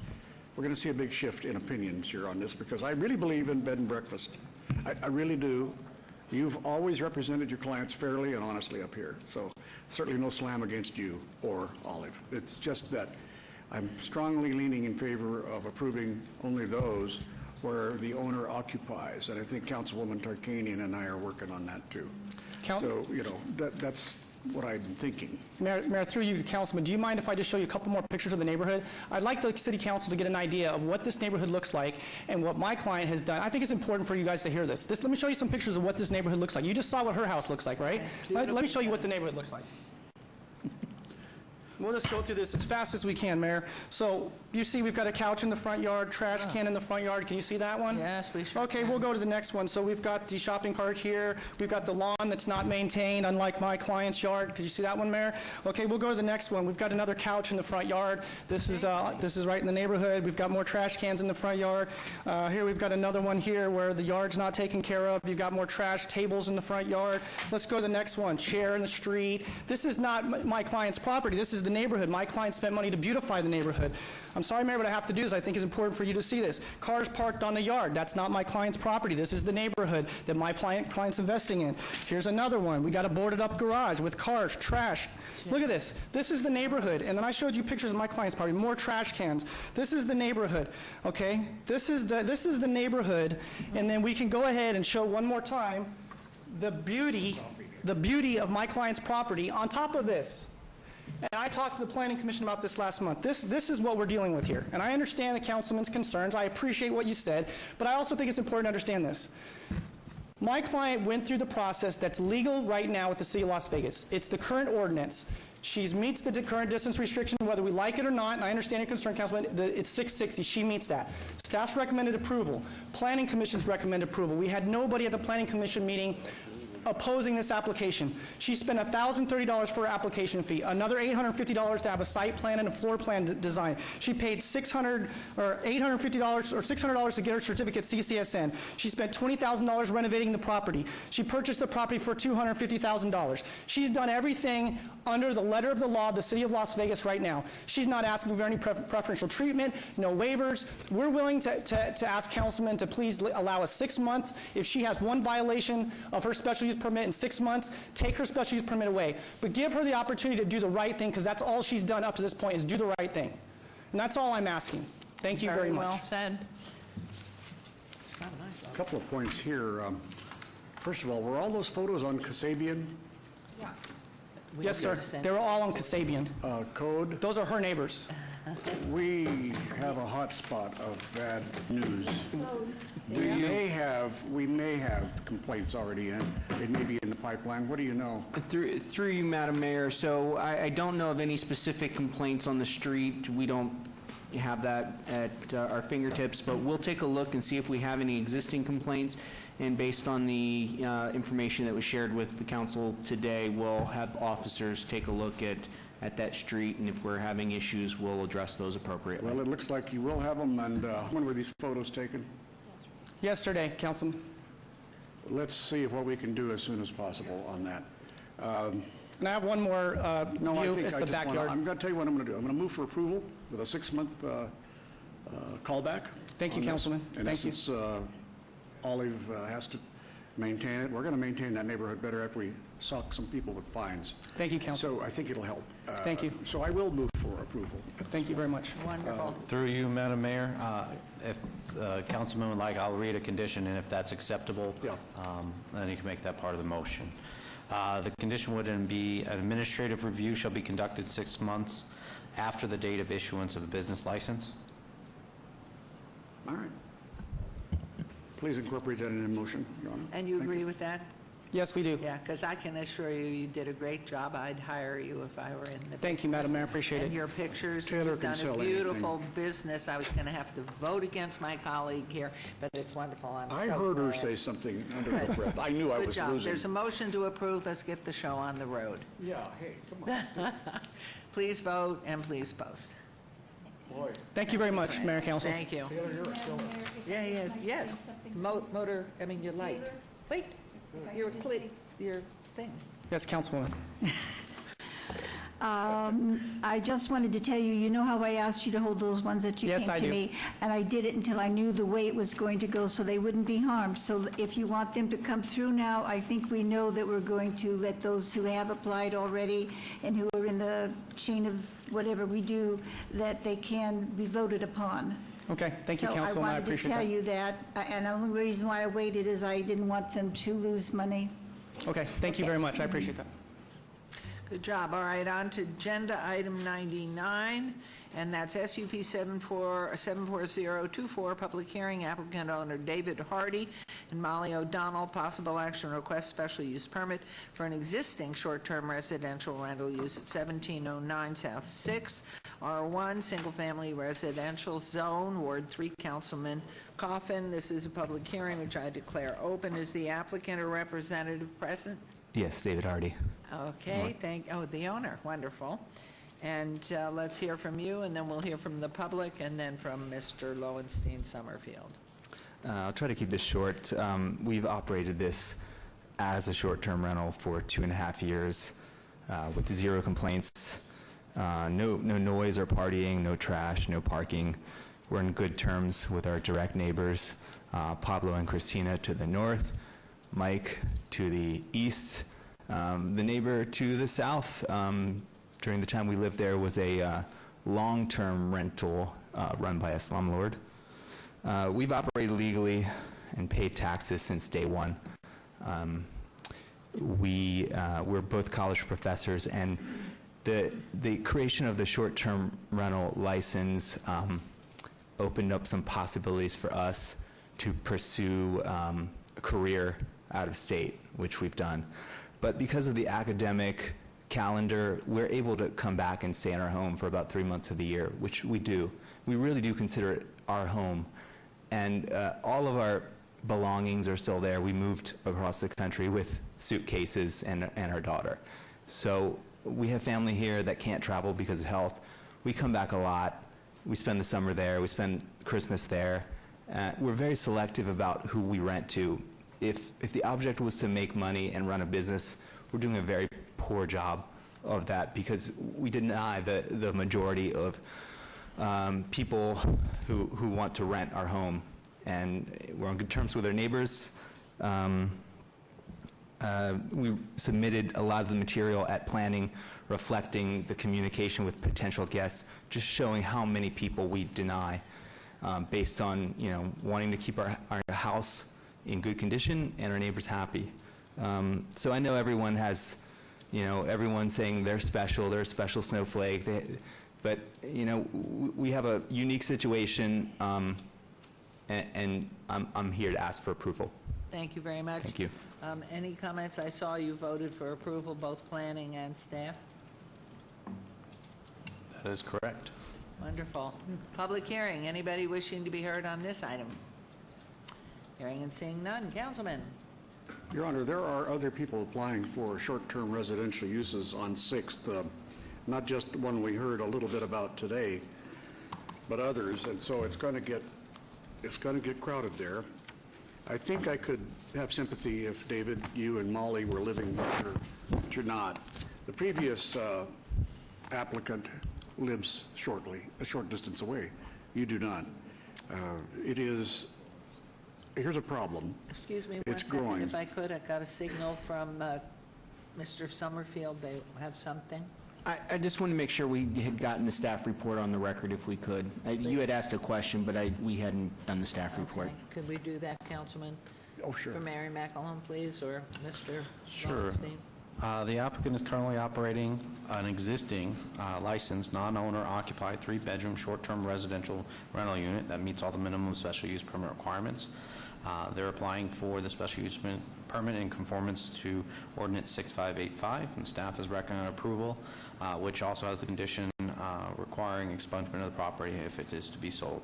We're going to see a big shift in opinions here on this, because I really believe in bed and breakfast. I really do. You've always represented your clients fairly and honestly up here, so certainly no slam against you or Olive. It's just that I'm strongly leaning in favor of approving only those where the owner occupies, and I think Councilwoman Tarkanian and I are working on that too. So, that's what I'm thinking. Mayor, through you, Councilman, do you mind if I just show you a couple more pictures of the neighborhood? I'd like the City Council to get an idea of what this neighborhood looks like and what my client has done. I think it's important for you guys to hear this. Let me show you some pictures of what this neighborhood looks like. You just saw what her house looks like, right? Let me show you what the neighborhood looks like. We'll just go through this as fast as we can, Mayor. So you see we've got a couch in the front yard, trash can in the front yard. Can you see that one? Yes, we sure Okay, can. we'll go to the next one. So we've got the shopping cart here. We've got the lawn that's not maintained, unlike my client's yard. Could you see that one, Mayor? Okay, we'll go to the next one. We've got another couch in the front yard. This is right in the neighborhood. We've got more trash cans in the front yard. Here we've got another one here where the yard's not taken care of. You've got more trash tables in the front yard. Let's go to the next one. Chair in the street. This is not my client's property. This is the neighborhood. My client spent money to beautify the neighborhood. I'm sorry, Mayor, but I have to do this. I think it's important for you to see this. Cars parked on the yard. That's not my client's property. This is the neighborhood that my client's investing in. Here's another one. We got a boarded up garage with cars, trash. Look at this. This is the neighborhood. And then I showed you pictures of my client's property, more trash cans. This is the neighborhood, okay? This is the neighborhood. And then we can go ahead and show one more time the beauty of my client's property on top of this. And I talked to the Planning Commission about this last month. This is what we're dealing with here. And I understand the councilman's concerns. I appreciate what you said. But I also think it's important to understand this. My client went through the process that's legal right now with the City of Las Vegas. It's the current ordinance. She meets the current distance restriction, whether we like it or not, and I understand your concern, Councilman. It's 660. She meets that. Staff's recommended approval. Planning Commission's recommended approval. We had nobody at the Planning Commission meeting opposing this application. She spent $1,030 for her application fee, another $850 to have a site plan and a floor plan design. She paid $850 or $600 to get her certificate CCSN. She spent $20,000 renovating the property. She purchased the property for $250,000. She's done everything under the letter of the law of the City of Las Vegas right now. She's not asking for any preferential treatment, no waivers. We're willing to ask Councilman to please allow us 6 months. If she has one violation of her special use permit in 6 months, take her special use permit away. But give her the opportunity to do the right thing, because that's all she's done up to this point, is do the right thing. And that's all I'm asking. Thank you very much. Well said. A couple of points here. First of all, were all those photos on Kasabian Yes, sir. They were all on Kasabian. code? Those are her neighbors. We have a hot spot of bad news. We may have complaints already in. They may be in the pipeline. What do you know? Through you, Madam Mayor, so I don't know of any specific complaints on the street. We don't have that at our fingertips, but we'll take a look and see if we have any existing complaints. And based on the information that was shared with the council today, we'll have officers take a look at that street, and if we're having issues, we'll address those appropriately. Well, it looks like you will have them, and when were these photos taken? Yesterday, Councilman. Let's see what we can do as soon as possible on that. And I have one more No, I view. think It's I the just want backyard. I'm going to tell you what I'm going to do. I'm going to move for approval with a 6-month callback. Thank you, on this. Councilman. In Thank you. essence, Olive has to maintain it. We're going to maintain that neighborhood better after we sock some people with fines. Thank you, Council. So I think it'll help. Thank you. So I will move for approval. Thank you very much. Wonderful. Through you, Madam Mayor, if Councilman would like, I'll read a condition, and if that's acceptable, then you can make that part of the motion. The condition would then be, an administrative review shall be conducted 6 months after the date of issuance of a business license. All right. Please incorporate that in a motion, Your Honor. And you Thank agree with that? Yes, we do. Yeah, because I can assure you, you did a great job. I'd hire you if I were in the Thank you, Madam Mayor. Appreciate And it. your pictures, Taylor you've can done sell a anything. beautiful business. I was going to have to vote against my colleague here, but it's wonderful. I'm I so heard her glad. say something under her breath. I knew I Good was job. losing. There's a motion to approve. Let's get the show on the road. Yeah, hey, come on. Please vote and please post. Boy. Thank you very much, Mayor, Council. Thank you. Taylor, you're a killer. Yeah, yes. Your light. Wait, your thing. Yes, Councilwoman. I just wanted to tell you, you know how I asked you to hold those ones that you Yes, came I to do. me? And I did it until I knew the way it was going to go, so they wouldn't be harmed. So if you want them to come through now, I think we know that we're going to let those who have applied already and who are in the chain of whatever we do, that they can be voted upon. Okay, thank you, So Councilwoman. I appreciate I wanted to that. tell you that, and the only reason why I waited is I didn't want them to lose money. Okay, thank you very much. I appreciate that. Good job. All right, on to agenda item 99, and that's SUP 74024, public hearing, applicant owner David Hardy and Molly O'Donnell, possible action request special use permit for an existing short-term residential rental use at 1709 South 6th, R1, single-family residential zone, Ward 3, Councilman Coffin. This is a public hearing which I declare open. Is the applicant or representative present? Yes, David Hardy. Okay, the owner, wonderful. And let's hear from you, and then we'll hear from the public, and then from Mr. Lowenstein Summerfield. I'll try to keep this short. We've operated this as a short-term rental for 2.5 years with 0 complaints, no noise or partying, no trash, no parking. We're in good terms with our direct neighbors, Pablo and Christina to the north, Mike to the east. The neighbor to the south, during the time we lived there, was a long-term rental run by a slumlord. We've operated legally and paid taxes since day one. We're both college professors, and the creation of the short-term rental license opened up some possibilities for us to pursue a career out of state, which we've done. But because of the academic calendar, we're able to come back and stay in our home for about 3 months of the year, which we do. We really do consider it our home. And all of our belongings are still there. We moved across the country with suitcases and our daughter. So we have family here that can't travel because of health. We come back a lot. We spend the summer there. We spend Christmas there. We're very selective about who we rent to. If the object was to make money and run a business, we're doing a very poor job of that, because we deny the majority of people who want to rent our home. And we're on good terms with our neighbors. we submitted a lot of the material at planning reflecting the communication with potential guests, just showing how many people we deny based on, wanting to keep our house in good condition and our neighbors happy. So I know everyone has, everyone saying they're a special snowflake, but, we have a unique situation, and I'm here to ask for approval. Thank you very much. Thank you. Any comments? I saw you voted for approval, both planning and staff. That is correct. Wonderful. Public hearing. Anybody wishing to be heard on this item? Hearing and seeing none. Councilman. Your Honor, there are other people applying for short-term residential uses on 6th, not just the one we heard a little bit about today, but others, and so it's going to get crowded there. I think I could have sympathy if David, you and Molly were living here, but you're not. The previous applicant lives a short distance away. You do not. Here's a problem. Excuse me It's one second, growing. if I could. I got a signal from Mr. Summerfield. They have something. I just want to make sure we had gotten the staff report on the record if we could. You had asked a question, but we hadn't done the staff report. Okay. Could we do that, Councilman? Oh, sure. For Mary McElhone, please, or Mr. Sure. Lowenstein? The applicant is currently operating an existing licensed, non-owner occupied 3-bedroom short-term residential rental unit that meets all the minimum special use permit requirements. They're applying for the special use permit in conformance to Ordinance 6585, and staff is recommending approval, which also has the condition requiring expungement of the property if it is to be sold.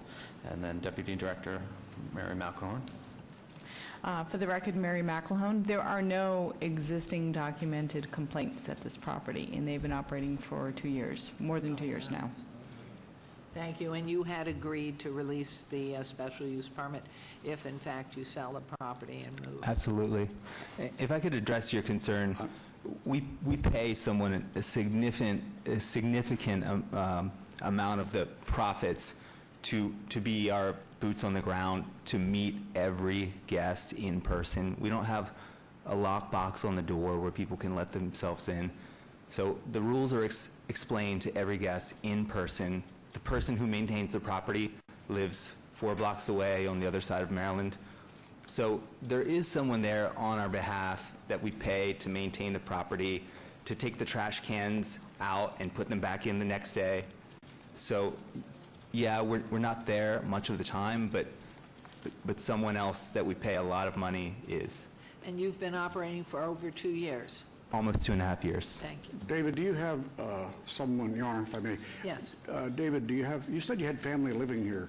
And then Deputy Director Mary McElhone. For the record, Mary McElhone, there are no existing documented complaints at this property, and they've been operating for 2 years, more than 2 years now. Thank you. And you had agreed to release the special use permit if, in fact, you sell the property and move. Absolutely. If I could address your concern, we pay someone a significant amount of the profits to be our boots on the ground, to meet every guest in person. We don't have a lockbox on the door where people can let themselves in. So the rules are explained to every guest in person. The person who maintains the property lives 4 blocks away on the other side of Maryland. So there is someone there on our behalf that we pay to maintain the property, to take the trash cans out and put them back in the next day. So yeah, we're not there much of the time, but someone else that we pay a lot of money is. And you've been operating for over 2 years. Almost 2.5 years. Thank you. David, do you have someone, Your Honor, if I may? Yes. David, you said you had family living here.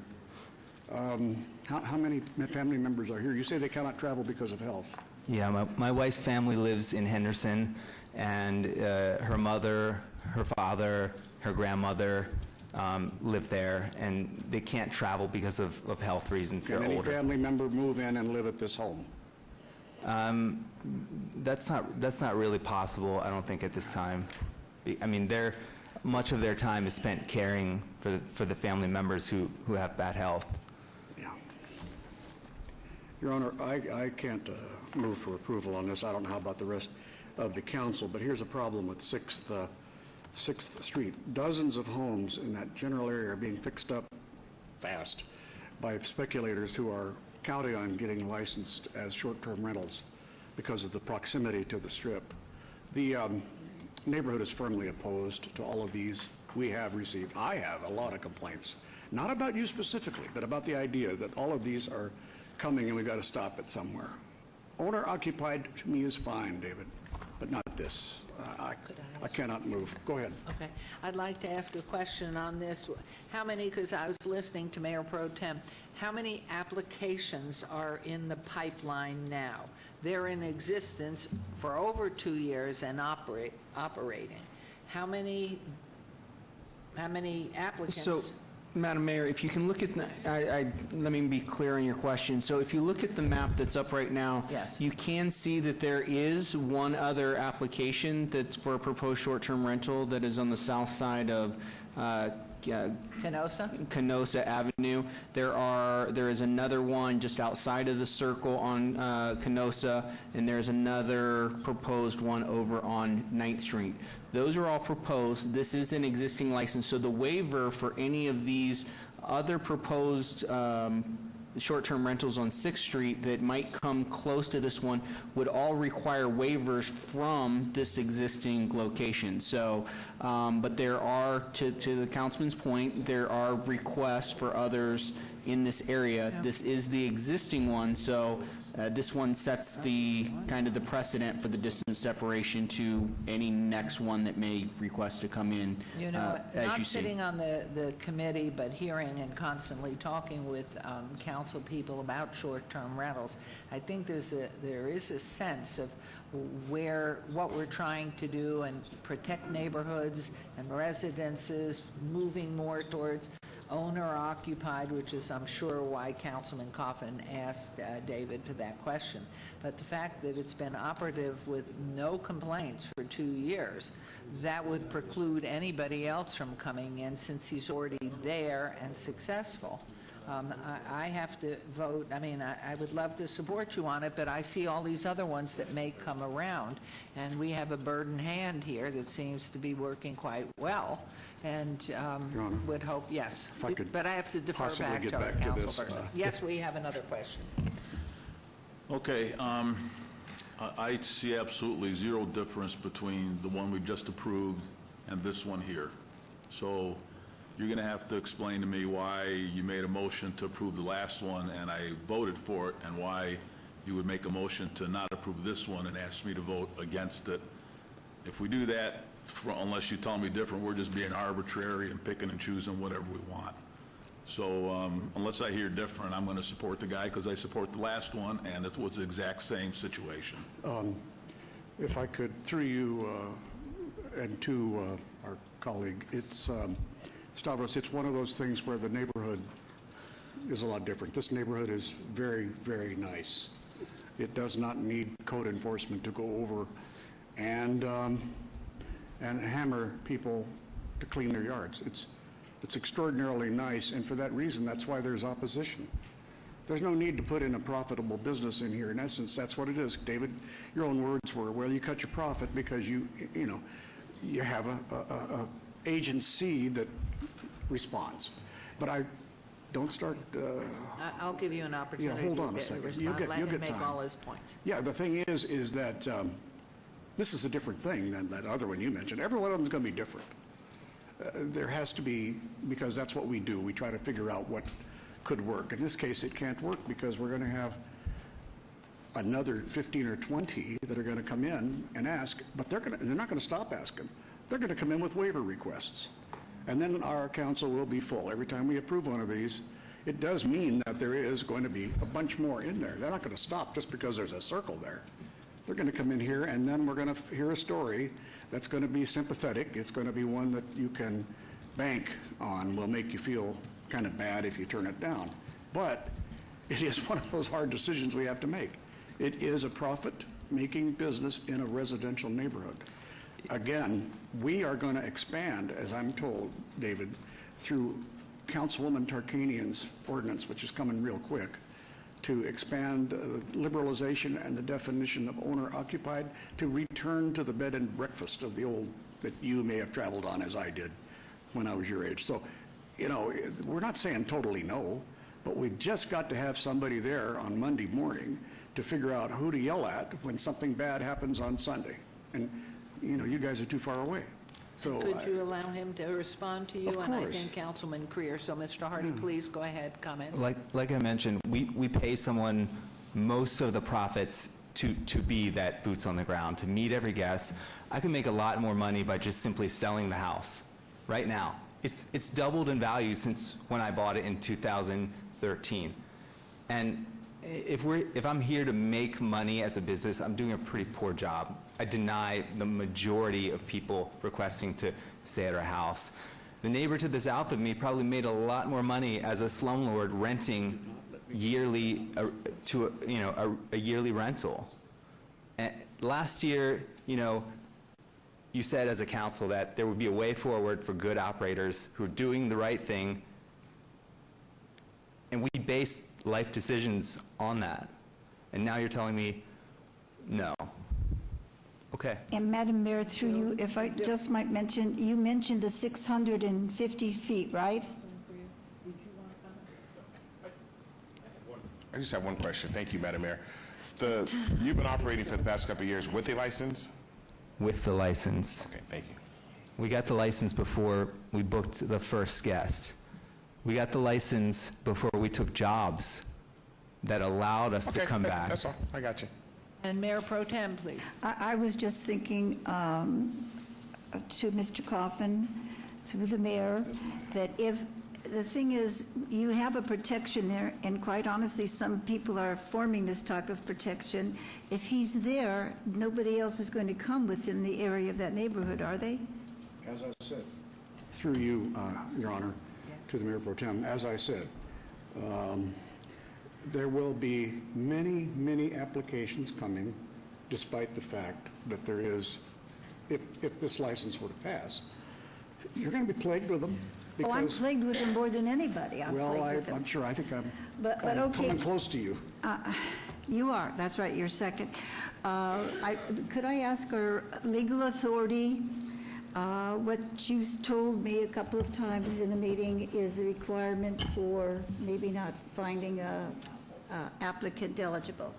How many family members are here? You say they cannot travel because of health. Yeah, my wife's family lives in Henderson, and her mother, her father, her grandmother live there, and they can't travel because of health reasons. Can They're any older. family member move in and live at this home? That's not really possible, I don't think, at this time. I mean, much of their time is spent caring for the family members who have bad health. Yeah. Your Honor, I can't move for approval on this. I don't know how about the rest of the council, but here's a problem with 6th Street. Dozens of homes in that general area are being fixed up fast by speculators who are counting on getting licensed as short-term rentals because of the proximity to the strip. The neighborhood is firmly opposed to all of these. I have a lot of complaints, not about you specifically, but about the idea that all of these are coming and we've got to stop it somewhere. Owner-occupied to me is fine, David, but not this. I cannot move. Go ahead. Okay. I'd like to ask a question on this. How many, because I was listening to Mayor Pro Tem, how many applications are in the pipeline now? They're in existence for over 2 years and operating. How many applicants? So, Madam Mayor, if you can look at, let me be clear on your question. So if you look at the map that's up right now, Yes. you can see that there is one other application that's for a proposed short-term rental that is on the south side of Canosa Avenue. There is another one just outside of the circle on Canosa, and there's another proposed one over on 9th Street. Those are all proposed. This is an existing license, so the waiver for any of these other proposed short-term rentals on 6th Street that might come close to this one would all require waivers from this existing location. So, but there are, to the councilman's point, there are requests for others in this area. Yeah. This is the existing one, so this one sets the kind of the precedent for the distance separation to any next one that may request to come in, You know, as not you see. sitting on the committee, but hearing and constantly talking with council people about short-term rentals, I think there is a sense of what we're trying to do and protect neighborhoods and residences, moving more towards owner-occupied, which is, I'm sure, why Councilman Coffin asked David for that question. But the fact that it's been operative with no complaints for 2 years, that would preclude anybody else from coming in since he's already there and successful. I have to vote. I mean, I would love to support you on it, but I see all these other ones that may come around, and we have a bird in hand here that seems to be working quite well, and would hope, yes. If I could But I have to defer possibly back get to our back to council this, person. Yes, we have another question. Okay, I see absolutely zero difference between the one we just approved and this one here. So you're going to have to explain to me why you made a motion to approve the last one and I voted for it, and why you would make a motion to not approve this one and ask me to vote against it. If we do that, unless you tell me different, we're just being arbitrary and picking and choosing whatever we want. So unless I hear different, I'm going to support the guy because I support the last one, and it was the exact same situation. If I could, through you and to our colleague, it's, Stavros, it's one of those things where the neighborhood is a lot different. This neighborhood is very, very nice. It does not need code enforcement to go over and hammer people to clean their yards. It's extraordinarily nice, and for that reason, that's why there's opposition. There's no need to put in a profitable business in here. In essence, that's what it is. David, your own words were, well, you cut your profit because you have a agency that responds. But don't start... I'll give you an opportunity hold on a to second. respond. Let him make time. all his points. Yeah, the thing is that this is a different thing than that other one you mentioned. Every one of them is going to be different. There has to be, because that's what we do. We try to figure out what could work. In this case, it can't work because we're going to have another 15 or 20 that are going to come in and ask, but they're not going to stop asking. They're going to come in with waiver requests. And then our council will be full. Every time we approve one of these, it does mean that there is going to be a bunch more in there. They're not going to stop just because there's a circle there. They're going to come in here, and then we're going to hear a story that's going to be sympathetic. It's going to be one that you can bank on, will make you feel kind of bad if you turn it down. But it is one of those hard decisions we have to make. It is a profit-making business in a residential neighborhood. Again, we are going to expand, as I'm told, David, through Councilwoman Tarkanian's ordinance, which is coming real quick, to expand liberalization and the definition of owner-occupied to return to the bed and breakfast of the old that you may have traveled on as I did when I was your age. So, we're not saying totally no, but we've just got to have somebody there on Monday morning to figure out who to yell at when something bad happens on Sunday. And, you guys are too far away. So Could you allow him to respond to you? Of And I course. think Councilman Creer. So, Mr. Hardy, please go ahead, comment. Like I mentioned, we pay someone most of the profits to be that boots on the ground, to meet every guest. I can make a lot more money by just simply selling the house right now. It's doubled in value since when I bought it in 2013. And if I'm here to make money as a business, I'm doing a pretty poor job. I deny the majority of people requesting to stay at our house. The neighbor to the south of me probably made a lot more money as a slumlord renting yearly to a yearly rental. And last year, you you said as a council that there would be a way forward for good operators who are doing the right thing, and we base life decisions on that. And now you're telling me, no. Okay. And Madam Mayor, through you, if I just might mention, you mentioned the 650 feet, right? I just have one question. Thank you, Madam Mayor. You've been operating for the past couple of years with a license? With the license. Okay, thank you. We got the license before we booked the first guest. We got the license before we took jobs that allowed us to come back. That's all. I got you. And Mayor Pro Tem, please. I was just thinking to Mr. Coffin, through the mayor, that if, the thing is, you have a protection there, and quite honestly, some people are forming this type of protection. If he's there, nobody else is going to come within the area of that neighborhood, are they? As I said, through you, Your Honor, to the Mayor Pro Tem, as I said, there will be many, many applications coming, despite the fact that there is, if this license were to pass, you're going to be plagued with them. Oh, I'm plagued with them more than anybody. Well, I'm sure. I think I'm But kind of okay. coming close to you. You are, that's right, you're second. Could I ask our legal authority, what you told me a couple of times in the meeting is the requirement for maybe not finding a applicant eligible?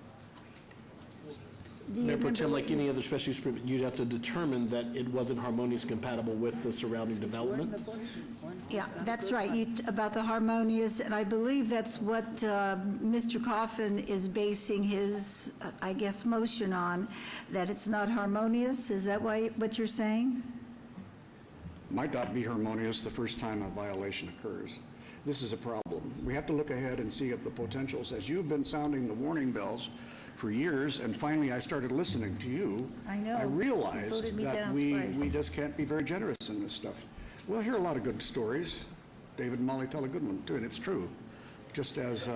Do you Mayor Pro remember Tem, what like you any other special use permit, you'd have to determine that it wasn't harmonious compatible with the surrounding development. Yeah, that's right, about the harmonious, and I believe that's what Mr. Coffin is basing his, I guess, motion on, that it's not harmonious. Is that what you're saying? Might not be harmonious the first time a violation occurs. This is a problem. We have to look ahead and see if the potentials, as you've been sounding the warning bells for years, and finally I started listening to you. I know. I You realized voted me that down we twice. just can't be very generous in this stuff. We'll hear a lot of good stories. David and Molly tell a good one too, and it's true. Just as,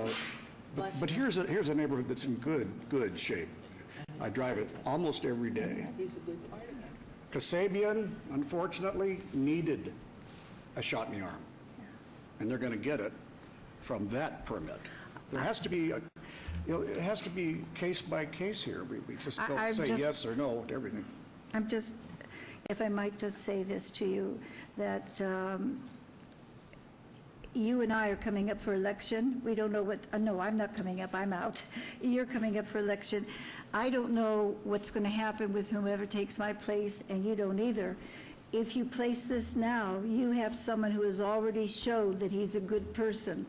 but here's a neighborhood that's in good shape. I drive it almost every day. Kasabian, unfortunately, needed a shot in the arm, and they're going to get it from that permit. There has to be, it has to be case by case here. We just don't say yes or no to everything. I'm just, if I might just say this to you, that you and I are coming up for election. We don't know what, no, I'm not coming up, I'm out. You're coming up for election. I don't know what's going to happen with whomever takes my place, and you don't either. If you place this now, you have someone who has already showed that he's a good person.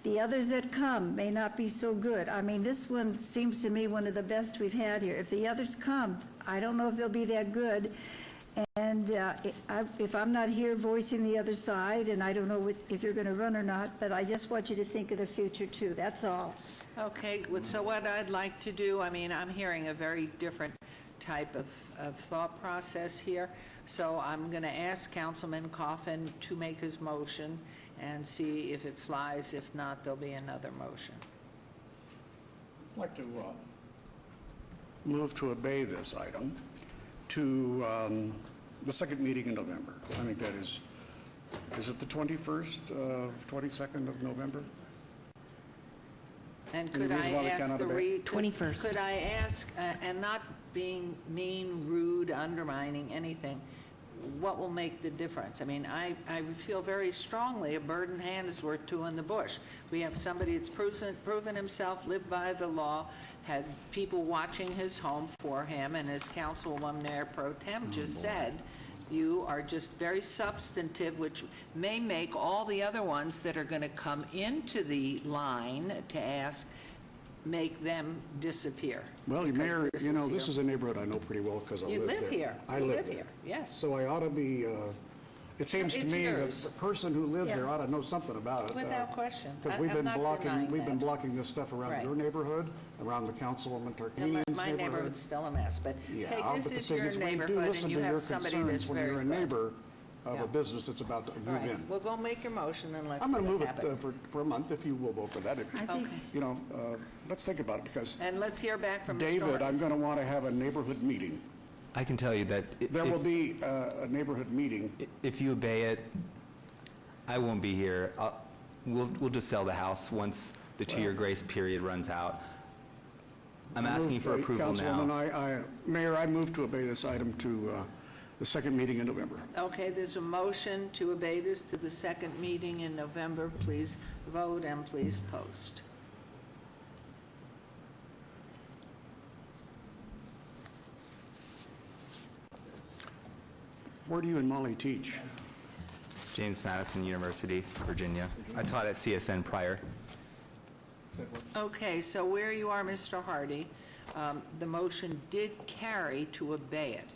The others that come may not be so good. I mean, this one seems to me one of the best we've had here. If the others come, I don't know if they'll be that good. And if I'm not here voicing the other side, and I don't know if you're going to run or not, but I just want you to think of the future too, that's all. Okay, so what I'd like to do, I mean, I'm hearing a very different type of thought process here, so I'm going to ask Councilman Coffin to make his motion and see if it flies. If not, there'll be another motion. I'd like to move to obey this item to the second meeting in November. I think that is it the 21st, 22nd of November? And Any could I reason why we ask cannot the obey? 21st. Could I ask, and not being mean, rude, undermining anything, what will make the difference? I mean, I feel very strongly a bird in hand is worth two in the bush. We have somebody that's proven himself, lived by the law, had people watching his home for him, and as Councilwoman Mayor Pro Tem just said, you are just very substantive, which may make all the other ones that are going to come into the line to ask, make them disappear. Well, Because Mayor, you know, this your- is a neighborhood I know pretty well because I You live there. live here. I You live live there. here, yes. So I ought to be, it seems to It's me that yours. the person who lives there Yeah. ought to know something about it. Without question. Because I- we've I'm been not denying we've been that. blocking this stuff around Right. your neighborhood, around the Councilwoman No, Tarkanian's my neighborhood. neighborhood's still a mess, but Yeah, take, this but the is thing your is, we do neighborhood, and listen you to your have somebody that's concerns when very you're a good. neighbor of Yeah. a business that's about to All move right, in. well, go make your motion and let's I'm see going to what move it happens. for a month, if you will vote for that. I think- You know, let's think about it, because And let's hear back from Mr. David, Horton. I'm going to want to have a neighborhood meeting I can tell you that There will be a neighborhood meeting. if you obey it, I won't be here. We'll just sell the house once the 2-year grace period runs out. I'm asking for approval now. Councilwoman, Mayor, I move to obey this item to the second meeting in November. Okay, there's a motion to obey this to the second meeting in November. Please vote and please post. Where do you and Molly teach? James Madison University, Virginia. I taught at CSN prior. Okay, so where you are, Mr. Hardy, the motion did carry to obey it.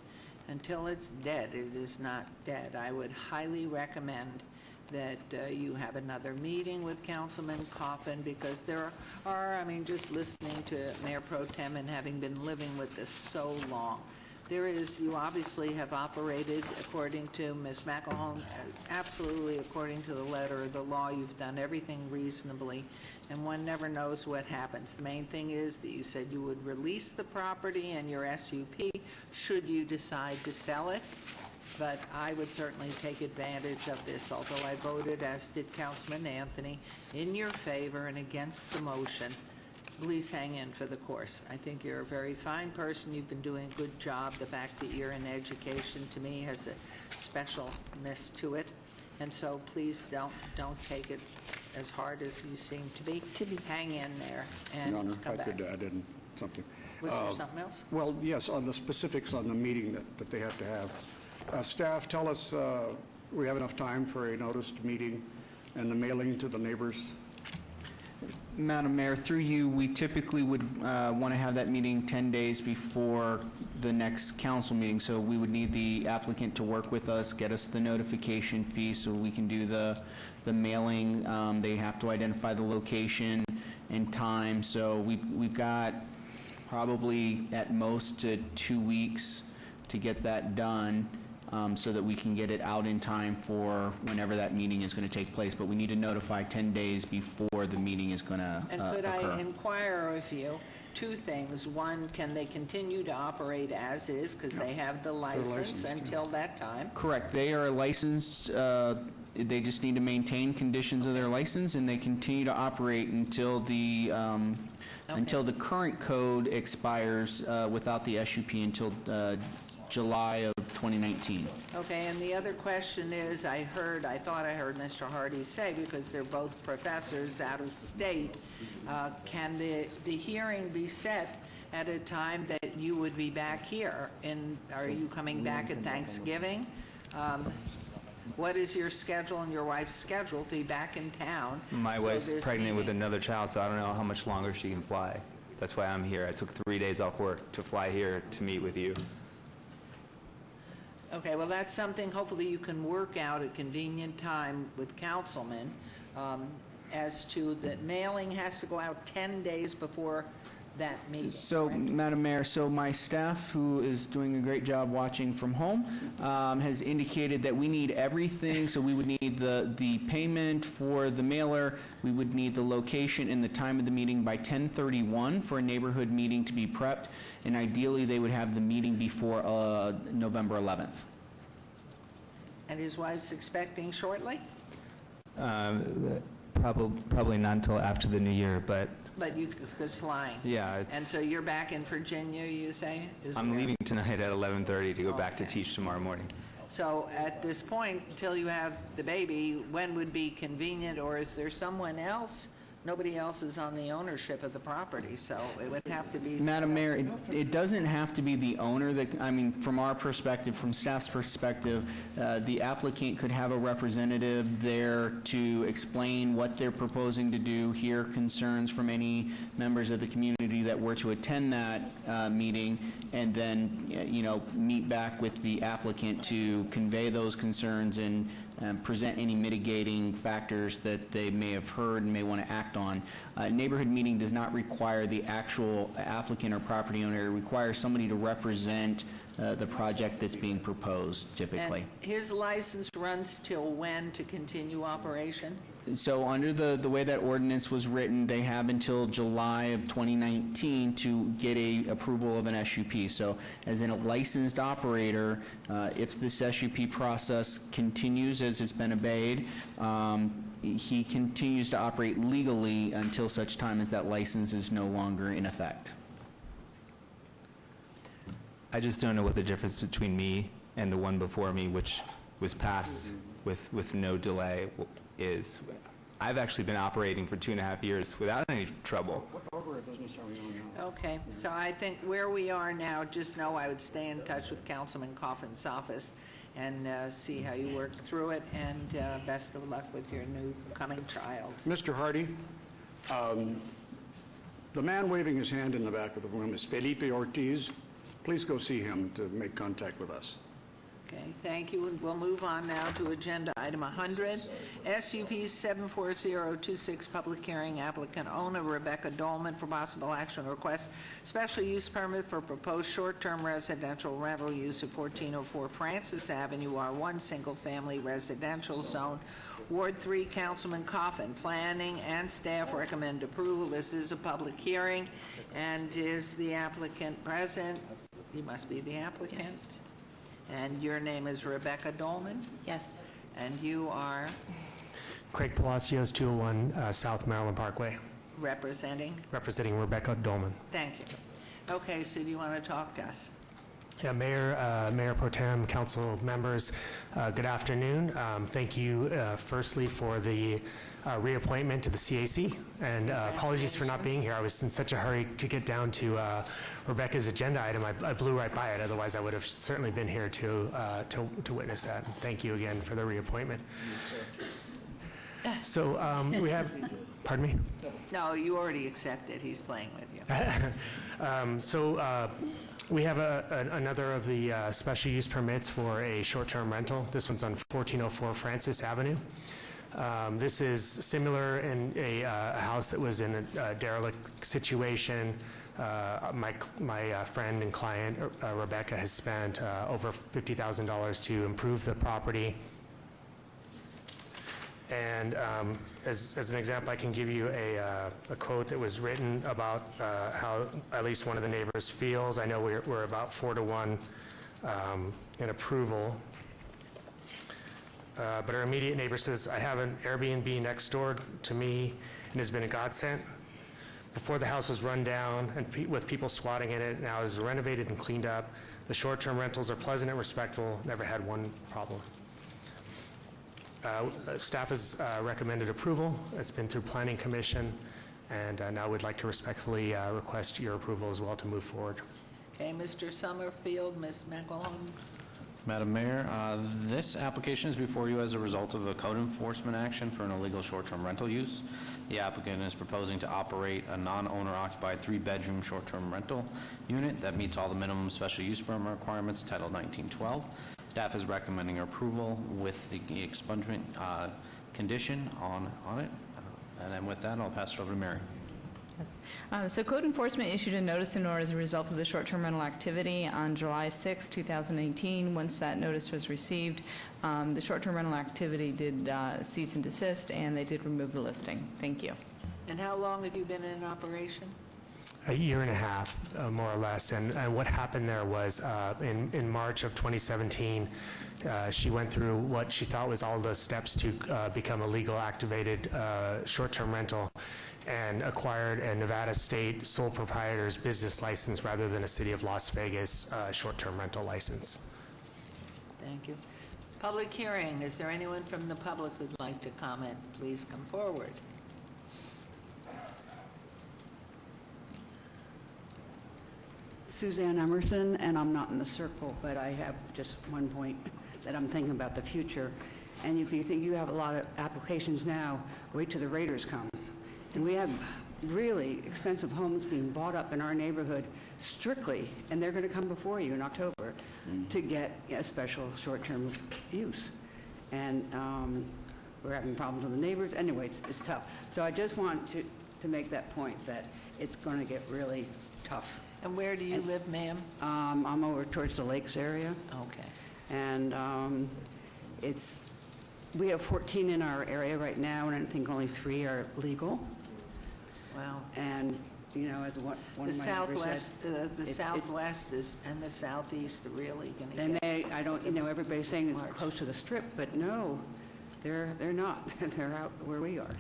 Until it's dead, it is not dead. I would highly recommend that you have another meeting with Councilman Coffin, because there are, I mean, just listening to Mayor Pro Tem and having been living with this so long, there is, you obviously have operated according to Ms. McElhone, absolutely according to the letter of the law. You've done everything reasonably, and one never knows what happens. The main thing is that you said you would release the property and your SUP should you decide to sell it, but I would certainly take advantage of this, although I voted, as did Councilman Anthony, in your favor and against the motion. Please hang in for the course. I think you're a very fine person. You've been doing a good job. The fact that you're in education, to me, has a specialness to it. And so please don't take it as hard as you seem to be. Hang in there and Your Honor, come if I back. could add in something. Was there something else? Well, yes, on the specifics on the meeting that they have to have. Staff, tell us we have enough time for a noticed meeting and the mailing to the neighbors. Madam Mayor, through you, we typically would want to have that meeting 10 days before the next council meeting, so we would need the applicant to work with us, get us the notification fee so we can do the mailing. They have to identify the location and time, so we've got probably at most 2 weeks to get that done. So that we can get it out in time for whenever that meeting is going to take place. But we need to notify 10 days before the meeting is going to And could occur. I inquire of you two things? One, can they continue to operate as is because they have the license licensed, until that time? Correct. They are licensed. They just need to maintain conditions of their license, and they continue to operate until the current code expires without the SUP until July of 2019. Okay, and the other question is, I thought I heard Mr. Hardy say, because they're both professors out of state, can the hearing be set at a time that you would be back here? And are you coming back at Thanksgiving? What is your schedule and your wife's schedule to be back in town? My so wife's this pregnant with meeting- another child, so I don't know how much longer she can fly. That's why I'm here. I took 3 days off work to fly here to meet with you. Okay, well, that's something hopefully you can work out at convenient time with councilmen. As to the mailing has to go out 10 days before that meeting. So, Madam Mayor, so my staff, who is doing a great job watching from home, has indicated that we need everything. So we would need the payment for the mailer, we would need the location and the time of the meeting by 10:31 for a neighborhood meeting to be prepped, and ideally, they would have the meeting before November 11th. And his wife's expecting shortly? Probably not until after the new year, but But you, because flying. yeah, it's. And so you're back in Virginia, you say? is I'm where? leaving tonight at 11:30 to go back to Okay. teach tomorrow morning. So at this point, until you have the baby, when would be convenient, or is there someone else? Nobody else is on the ownership of the property, so it would have to be. Madam Mayor, it doesn't have to be the owner that, I mean, from our perspective, from staff's perspective, the applicant could have a representative there to explain what they're proposing to do, hear concerns from any members of the community that were to attend that meeting, and then, meet back with the applicant to convey those concerns and present any mitigating factors that they may have heard and may want to act on. Neighborhood meeting does not require the actual applicant or property owner. It requires somebody to represent the project that's being proposed, typically. And his license runs till when to continue operation? So under the way that ordinance was written, they have until July of 2019 to get a approval of an SUP. So as in a licensed operator, if this SUP process continues as it's been obeyed, he continues to operate legally until such time as that license is no longer in effect. I just don't know what the difference between me and the one before me, which was passed with no delay, is. I've actually been operating for 2.5 years without any trouble. What order of business are we on now? Okay, so I think where we are now, just know I would stay in touch with Councilman Coffin's office and see how you work through it, and best of luck with your new coming child. Mr. Hardy, the man waving his hand in the back of the room is Felipe Ortiz. Please go see him to make contact with us. Okay, thank you. And we'll move on now to agenda item 100, SUP 74026, public hearing, applicant owner Rebecca Dolman for possible action request, special use permit for proposed short-term residential rental use of 1404 Francis Avenue, R1, single-family residential zone, Ward 3, Councilman Coffin. Planning and staff recommend approval. This is a public hearing, and is the applicant present? You must be the applicant. Yes. And your name is Rebecca Dolman? Yes. And you are Craig Palacios, 201 South Maryland Parkway, representing? representing Rebecca Dolman. Thank you. Okay, so do you want to talk to us? Yeah, Mayor Pro Tem, council members, good afternoon. Thank you firstly for the reappointment to the CAC, and apologies for not being here. I was in such a hurry to get down to Rebecca's agenda item. I blew right by it. Otherwise, I would have certainly been here to witness that. Thank you again for the reappointment. So we have, pardon me? No, you already accepted. He's playing with you. We have another of the special use permits for a short-term rental. This one's on 1404 Francis Avenue. This is similar in a house that was in a derelict situation. My friend and client, Rebecca, has spent over $50,000 to improve the property. And as an example, I can give you a quote that was written about how at least one of the neighbors feels. I know we're about 4 to 1 in approval. But our immediate neighbor says, I have an Airbnb next door to me and has been a godsend. Before the house was run down and with people squatting in it, now is renovated and cleaned up. The short-term rentals are pleasant and respectful, never had one problem. Staff has recommended approval. It's been through Planning Commission, and now we'd like to respectfully request your approval as well to move forward. Okay, Mr. Summerfield, Ms. McElhone. Madam Mayor, this application is before you as a result of a code enforcement action for an illegal short-term rental use. The applicant is proposing to operate a non-owner occupied 3-bedroom short-term rental unit that meets all the minimum special use permit requirements, Title 1912. Staff is recommending approval with the expungement condition on it. And then with that, I'll pass it over to Mary. Yes. So code enforcement issued a notice in order as a result of the short-term rental activity on July 6, 2018. Once that notice was received, the short-term rental activity did cease and desist, and they did remove the listing. Thank you. And how long have you been in operation? A year and a half, more or less. And what happened there was in March of 2017, she went through what she thought was all the steps to become a legal activated short-term rental and acquired a Nevada state sole proprietor's business license rather than a City of Las Vegas short-term rental license. Thank you. Public hearing. Is there anyone from the public who'd like to comment? Please come forward. Suzanne Emerson, and I'm not in the circle, but I have just one point that I'm thinking about the future. And if you think you have a lot of applications now, wait till the Raiders come. And we have really expensive homes being bought up in our neighborhood strictly, and they're going to come before you in October to get a special short-term use. And we're having problems with the neighbors. Anyway, it's tough. So I just want to make that point that it's going to get really tough. And where do you live, ma'am? I'm over towards the lakes area. Okay. And it's We have 14 in our area right now, and I think only 3 are legal. Wow. And, you know, as one The of my neighbors southwest, said... the southwest is, and the southeast are really going to get... And they, I don't, you know, everybody's saying it's close to the Strip, but no, they're not. They're out where we are.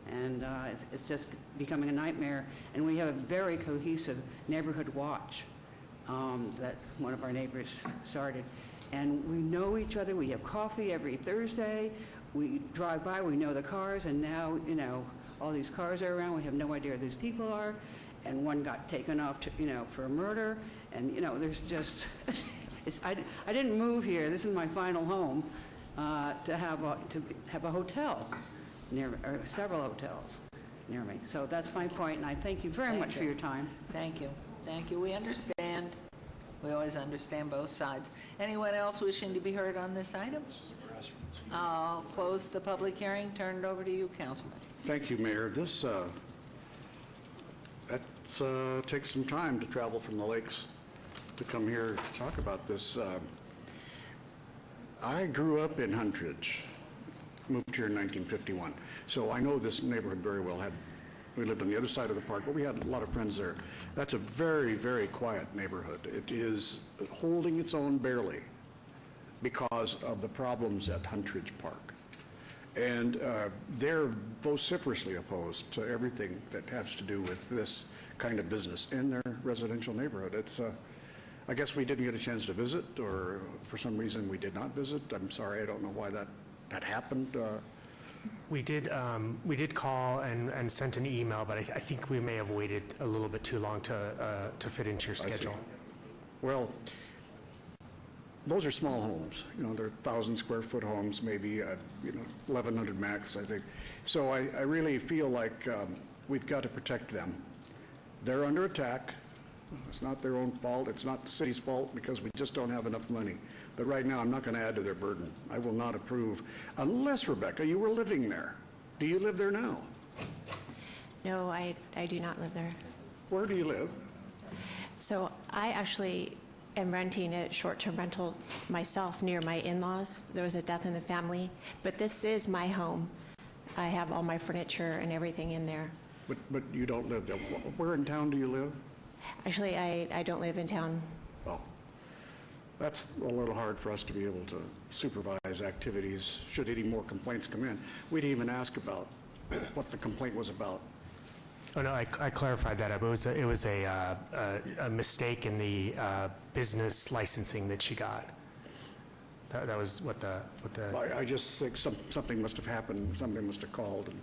And it's just becoming a nightmare. And we have a very cohesive neighborhood watch that one of our neighbors started. And we know each other. We have coffee every Thursday. We drive by, we know the cars, and now, you know, all these cars are around. We have no idea who these people are. And one got taken off, to, you know, for a murder. And, you know, there's just, I didn't move here. This is my final home to have a hotel near, or several hotels near me. So that's my point, and I thank you very much for your time. Thank you. Thank you. We understand. We always understand both sides. Anyone else wishing to be heard on this item? I'll close the public hearing. Turn it over to you, Councilman. Thank you, Mayor. This takes some time to travel from the lakes to come here to talk about this. I grew up in Huntridge, moved here in 1951, so I know this neighborhood very well. We lived on the other side of the park, but we had a lot of friends there. That's a very, very quiet neighborhood. It is holding its own barely because of the problems at Huntridge Park. And they're vociferously opposed to everything that has to do with this kind of business in their residential neighborhood. It's, I guess we didn't get a chance to visit, or for some reason we did not visit. I'm sorry, I don't know why that happened. We did call and sent an email, but I think we may have waited a little bit too long to fit into your schedule. Well, those are small homes. You know, they're 1,000 square foot homes, maybe, you know, 1,100 max, I think. So I really feel like we've got to protect them. They're under attack. It's not their own fault. It's not the city's fault because we just don't have enough money. But right now, I'm not going to add to their burden. I will not approve, unless, Rebecca, you were living there. Do you live there now? No, I do not live there. Where do you live? So I actually am renting a short-term rental myself near my in-laws. There was a death in the family, but this is my home. I have all my furniture and everything in there. But you don't live there. Where in town do you live? Actually, I don't live in town. Oh. That's a little hard for us to be able to supervise activities should any more complaints come in. We didn't even ask about what the complaint was about. Oh, no, I clarified that. It was a mistake in the business licensing that she got. That was what the... I just think something must have happened, somebody must have called, and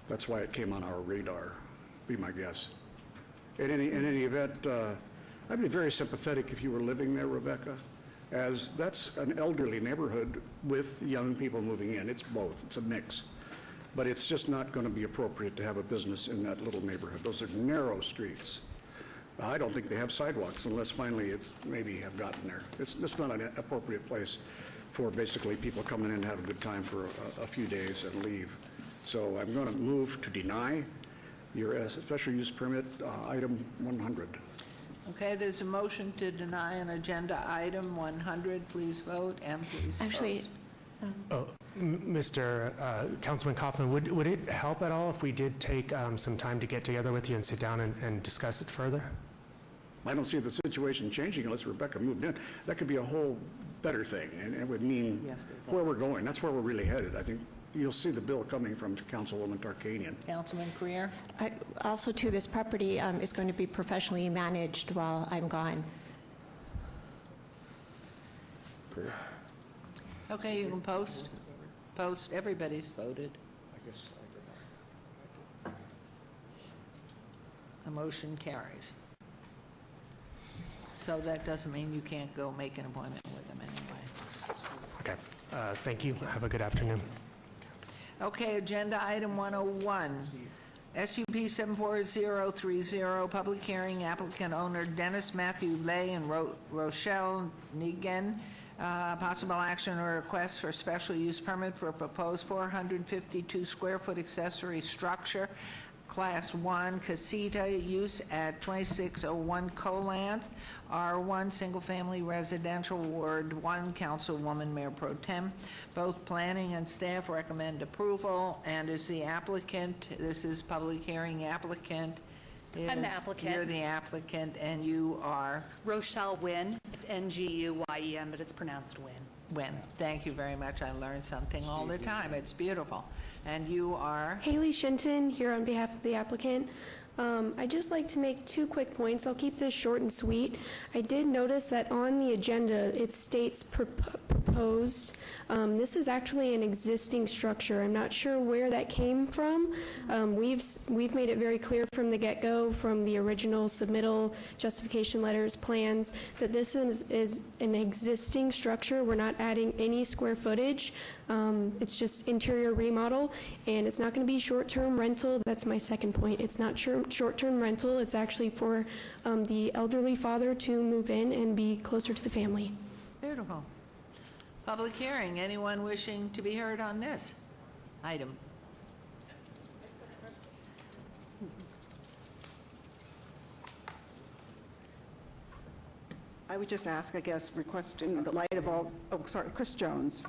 that's why it came on our radar, be my guess. In any event, I'd be very sympathetic if you were living there, Rebecca, as that's an elderly neighborhood with young people moving in. It's both. It's a mix. But it's just not going to be appropriate to have a business in that little neighborhood. Those are narrow streets. I don't think they have sidewalks unless finally it's maybe have gotten there. It's just not an appropriate place for basically people coming in and have a good time for a few days and leave. So I'm going to move to deny your special use permit, item 100. Okay, there's a motion to deny an agenda item 100. Please vote and please Actually, post. Mr. Councilman Kaufman, would it help at all if we did take some time to get together with you and sit down and discuss it further? I don't see the situation changing unless Rebecca moved in. That could be a whole better thing, and it would mean where we're going. That's where we're really headed. I think you'll see the bill coming from Councilwoman Tarkanian. Councilman Creer? Also, too, this property is going to be professionally managed while I'm gone. Creer? Okay, you can post. Post. Everybody's voted. The motion carries. So that doesn't mean you can't go make an appointment with them anyway. Okay. Thank you. Have a good afternoon. Okay, agenda item 101. SUP 74030, public hearing, applicant owner Dennis Matthew Lay and Rochelle Negan. Possible action or request for special use permit for a proposed 452 square foot accessory structure Class 1 casita use at 2601 Colanth, R1 Single Family Residential, Ward 1, Councilwoman Mayor Pro Tem. Both planning and staff recommend approval, and is the applicant, this is public hearing applicant. I'm the is- applicant. You're the applicant, and you are? Rochelle Nguyen. It's Nguyen, but it's pronounced Wynn. Wynn. Thank you very much. I learn something all the time. It's beautiful. And you are? Haley Shinton, here on behalf of the applicant. I'd just like to make 2 quick points. I'll keep this short and sweet. I did notice that on the agenda, it states proposed. This is actually an existing structure. I'm not sure where that came from. We've made it very clear from the get-go, from the original submittal, justification letters, plans, that this is an existing structure. We're not adding any square footage. It's just interior remodel, and it's not going to be short-term rental. That's my second point. It's not short-term rental. It's actually for the elderly father to move in and be closer to the family. Beautiful. Public hearing. Anyone wishing to be heard on this item? I would just ask, I guess, request in the light of all, Chris Jones.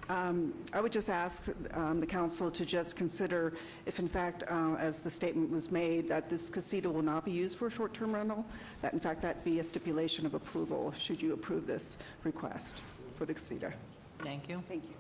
I would just ask the council to just consider if in fact, as the statement was made, that this casita will not be used for short-term rental, that in fact that be a stipulation of approval, should you approve this request for the casita. Thank you. Thank you.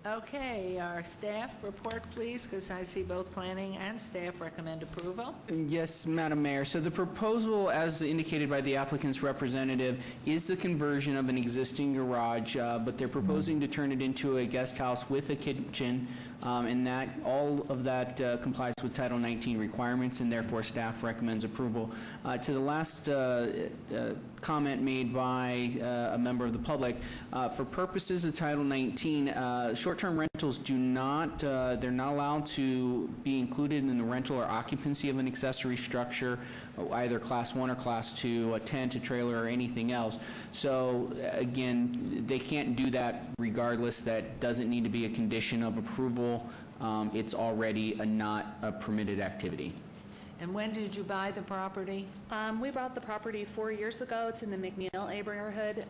Okay, our staff report, please, because I see both planning and staff recommend approval. Yes, Madam Mayor. So the proposal, as indicated by the applicant's representative, is the conversion of an existing garage, but they're proposing to turn it into a guest house with a kitchen, and that all of that complies with Title 19 requirements, and therefore staff recommends approval. To the last comment made by a member of the public, for purposes of Title 19, short-term rentals do not, they're not allowed to be included in the rental or occupancy of an accessory structure, either Class 1 or Class 2, a tent, a trailer, or anything else. So again, they can't do that regardless. That doesn't need to be a condition of approval. It's already not a permitted activity. And when did you buy the property? We bought the property 4 years ago. It's in the McNeil neighborhood.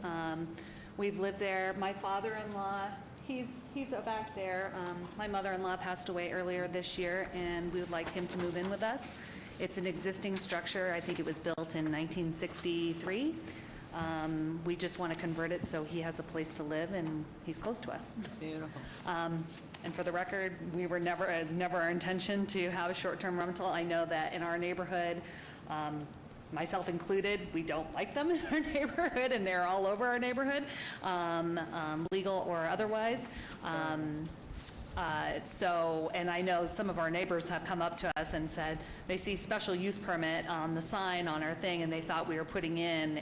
We've lived there. My father-in-law, he's back there. My mother-in-law passed away earlier this year, and we would like him to move in with us. It's an existing structure. I think it was built in 1963. We just want to convert it so he has a place to live and he's close to us. Beautiful. And for the record, it was never our intention to have a short-term rental. I know that in our neighborhood, myself included, we don't like them in our neighborhood, and they're all over our neighborhood, legal or otherwise. And I know some of our neighbors have come up to us and said they see special use permit on the sign on our thing, and they thought we were putting in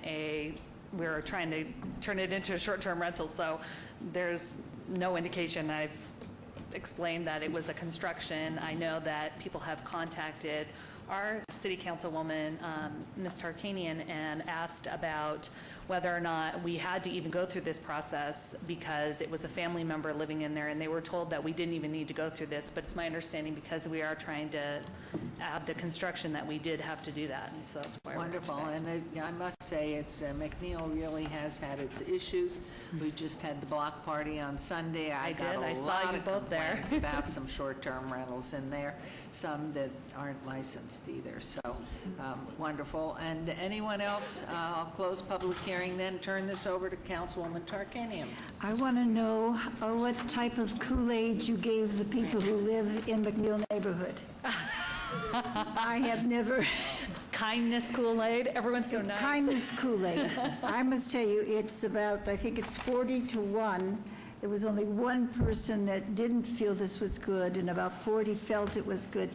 we were trying to turn it into a short-term rental. So there's no indication. I've explained that it was a construction. I know that people have contacted our city councilwoman, Ms. Tarkanian, and asked about whether or not we had to even go through this process because it was a family member living in there, and they were told that we didn't even need to go through this. But it's my understanding, because we are trying to add the construction, that we did have to do that. And so that's why Wonderful. And I must say, it's McNeil really has had its issues. We just had the block party on Sunday. I got did. I a saw lot you of both there. complaints about some short-term rentals in there, some that aren't licensed either. So wonderful. And anyone else? I'll close public hearing, then turn this over to Councilwoman Tarkanian. I want to know what type of Kool-Aid you gave the people who live in McNeil neighborhood. I have never... Kindness Kool-Aid. Everyone's so nice. Kindness Kool-Aid. I must tell you, it's about, I think it's 40-1. There was only one person that didn't feel this was good, and about 40 felt it was good.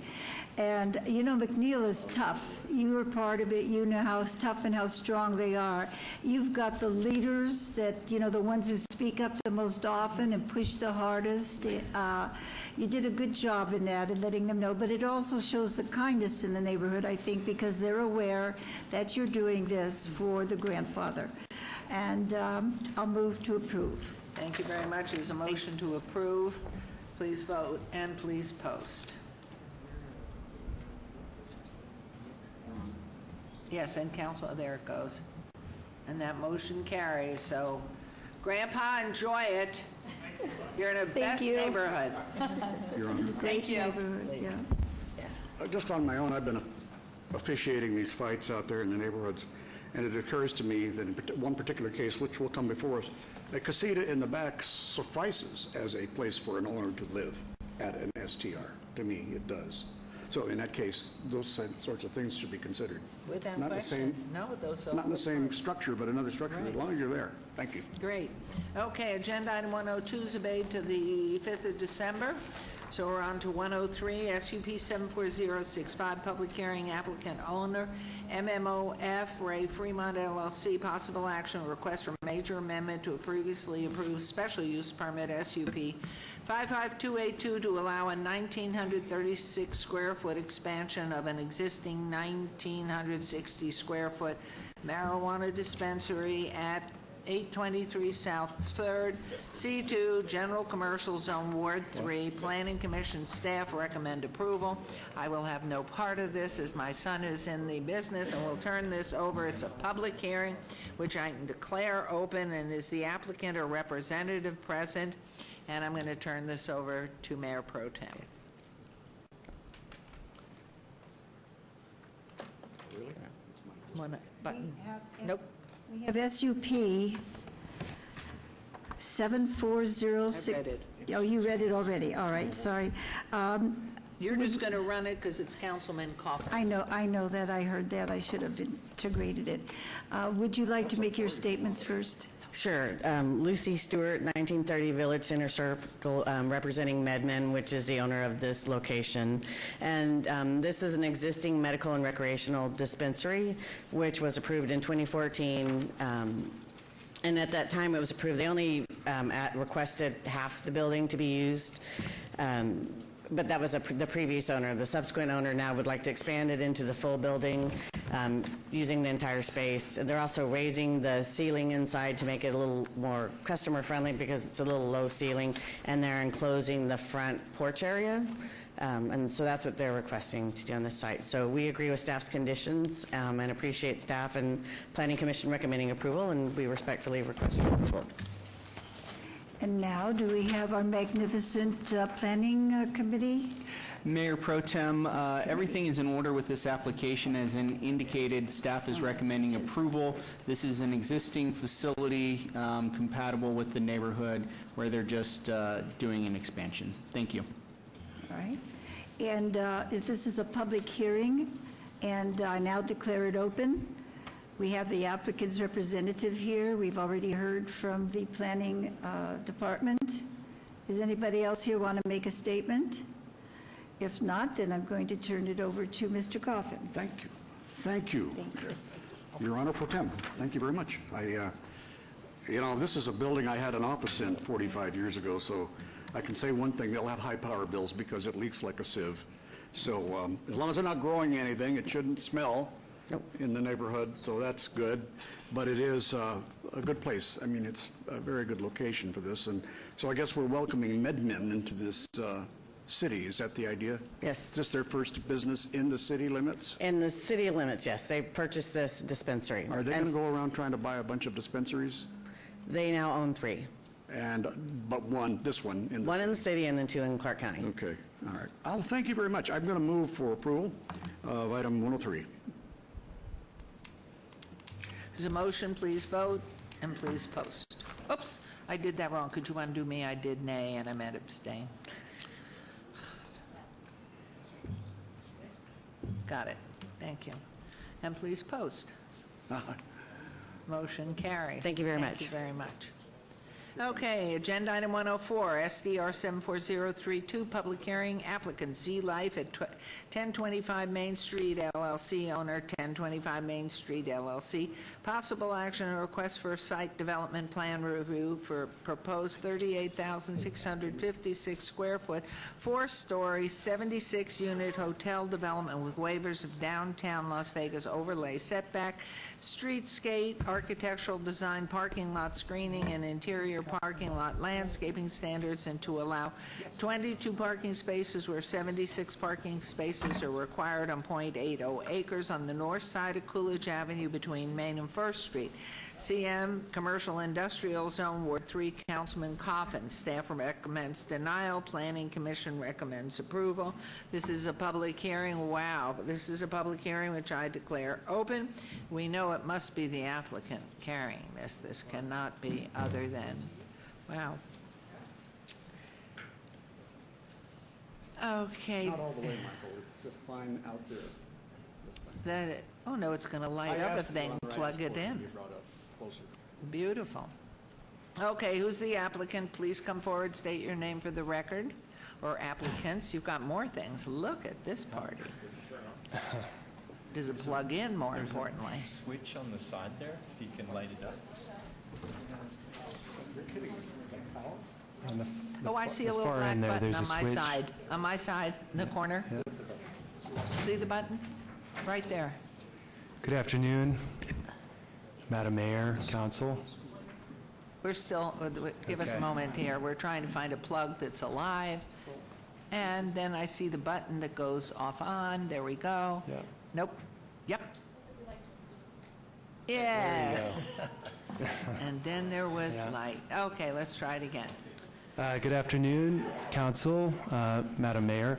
And, you know, McNeil is tough. You were part of it. You know how tough and how strong they are. You've got the leaders that, you know, the ones who speak up the most often and push the hardest. You did a good job in that and letting them know. But it also shows the kindness in the neighborhood, I think, because they're aware that you're doing this for the grandfather. And I'll move to approve. Thank you very much. There's a motion to approve. Please vote and please post. Yes, and council, there it goes. And that motion carries, so Grandpa, enjoy it. You're in a best you. neighborhood. Your Honor. Thank you. Neighborhood, yeah. Yes. Just on my own, I've been officiating these fights out there in the neighborhoods, and it occurs to me that in one particular case, which will come before us, a casita in the back suffices as a place for an owner to live at an STR. To me, it does. So in that case, those sorts of things should be considered. Without Not the question. same, No, those are. not in the same structure, but another structure, as long as you're there. Thank you. Great. Okay, agenda item 102 is obeyed to the 5th of December. So we're on to 103, SUP 74065, public hearing, applicant owner, MMOF, Ray Fremont LLC, possible action, request for major amendment to a previously approved special use permit, SUP 55282, to allow a 1,936 square foot expansion of an existing 1,960 square foot marijuana dispensary at 823 South 3rd, C2, General Commercial Zone, Ward 3. Planning Commission staff recommend approval. I will have no part of this as my son is in the business, and we'll turn this over. It's a public hearing, which I can declare open, and is the applicant or representative present? And I'm going to turn this over to Mayor Pro Tem. Button. Nope. We have SUP 7406. I read it. Oh, you read it already, all right, sorry. You're just going to run it because it's Councilman Coffin. I know that, I heard that, I should have integrated it. Would you like to make your statements first? Sure. Lucy Stewart, 1930 Village Center Circle, representing MedMen, which is the owner of this location. And this is an existing medical and recreational dispensary, which was approved in 2014. And at that time it was approved, they only requested half the building to be used. But that was the previous owner. The subsequent owner now would like to expand it into the full building, using the entire space. And they're also raising the ceiling inside to make it a little more customer friendly because it's a little low ceiling, and they're enclosing the front porch area. And so that's what they're requesting to do on this site. So we agree with staff's conditions and appreciate staff and Planning Commission recommending approval, and we respectfully request your approval. And now, do we have our magnificent Planning Committee? Mayor Pro Tem, everything is in order with this application. As indicated, staff is recommending approval. This is an existing facility compatible with the neighborhood where they're just doing an expansion. Thank you. All right. And this is a public hearing, and I now declare it open. We have the applicant's representative here. We've already heard from the Planning Department. Does anybody else here want to make a statement? If not, then I'm going to turn it over to Mr. Coffin. Thank you. Thank you. Your Honor Pro Tem, thank you very much. You know, this is a building I had an office in 45 years ago, so I can say one thing, they'll have high power bills because it leaks like a sieve. So as long as they're not growing anything, it shouldn't smell in the neighborhood, so that's good. But it is a good place. I mean, it's a very good location for this. And so I guess we're welcoming MedMen into this city. Is that the idea? Yes. Is this their first business in the city limits? In the city limits, yes. They purchased this dispensary. Are they going to go around trying to buy a bunch of dispensaries? They now own 3. But this one in the One in the city and then 2 in Clark County. Okay, all right. Thank you very much. I'm going to move for approval of item 103. There's a motion, please vote, and please post. Oops, I did that wrong. Could you undo me? I did nay, and I meant abstain. Got it. Thank you. And please post. Motion carries. Thank you very much. Thank you very much. Okay, agenda item 104, SDR 74032, public hearing, applicant Z Life at 1025 Main Street LLC, owner 1025 Main Street LLC. Possible action and request for site development plan review for proposed 38,656 square foot, 4-story, 76-unit hotel development with waivers of downtown Las Vegas overlay setback, streetscape, architectural design, parking lot screening, and interior parking lot landscaping standards and to allow 22 parking spaces where 76 parking spaces are required on .80 acres on the north side of Coolidge Avenue between Main and First Street. CM, Commercial Industrial Zone, Ward 3, Councilman Coffin. Staff recommends denial. Planning Commission recommends approval. This is a public hearing. Wow, this is a public hearing which I declare open. We know it must be the applicant carrying this. This cannot be other than, wow. Okay. Not all the way, Michael. It's just fine out there. That, oh no, it's going to light up if they can plug it in. Closer. Beautiful. Okay, who's the applicant? Please come forward, state your name for the record. Or applicants, you've got more things. Look at this party. Does it plug in, more importantly? There's a switch on the side there, if you can light it up. Oh, I see a little black button on my side. On my side, in the corner. See the button? Right there. Good afternoon, Madam Mayor, Council. We're still, give us a Okay. moment here. We're trying to find a plug that's alive. And then I see the button that goes off on. There we go. Yep. Nope. Yep. Yes. And then there was Yeah. light. Okay, let's try it again. Good afternoon, Council, Madam Mayor.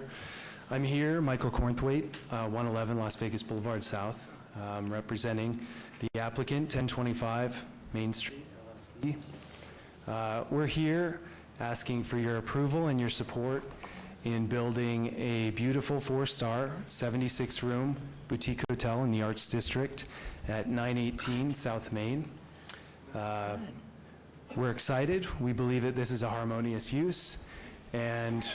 I'm here, Michael Cornthwaite, 111 Las Vegas Boulevard South, representing the applicant, 1025 Main Street, LLC. We're here asking for your approval and your support in building a beautiful 4-star, 76-room boutique hotel in the Arts District at 918 South Main. We're excited. We believe that this is a harmonious use, and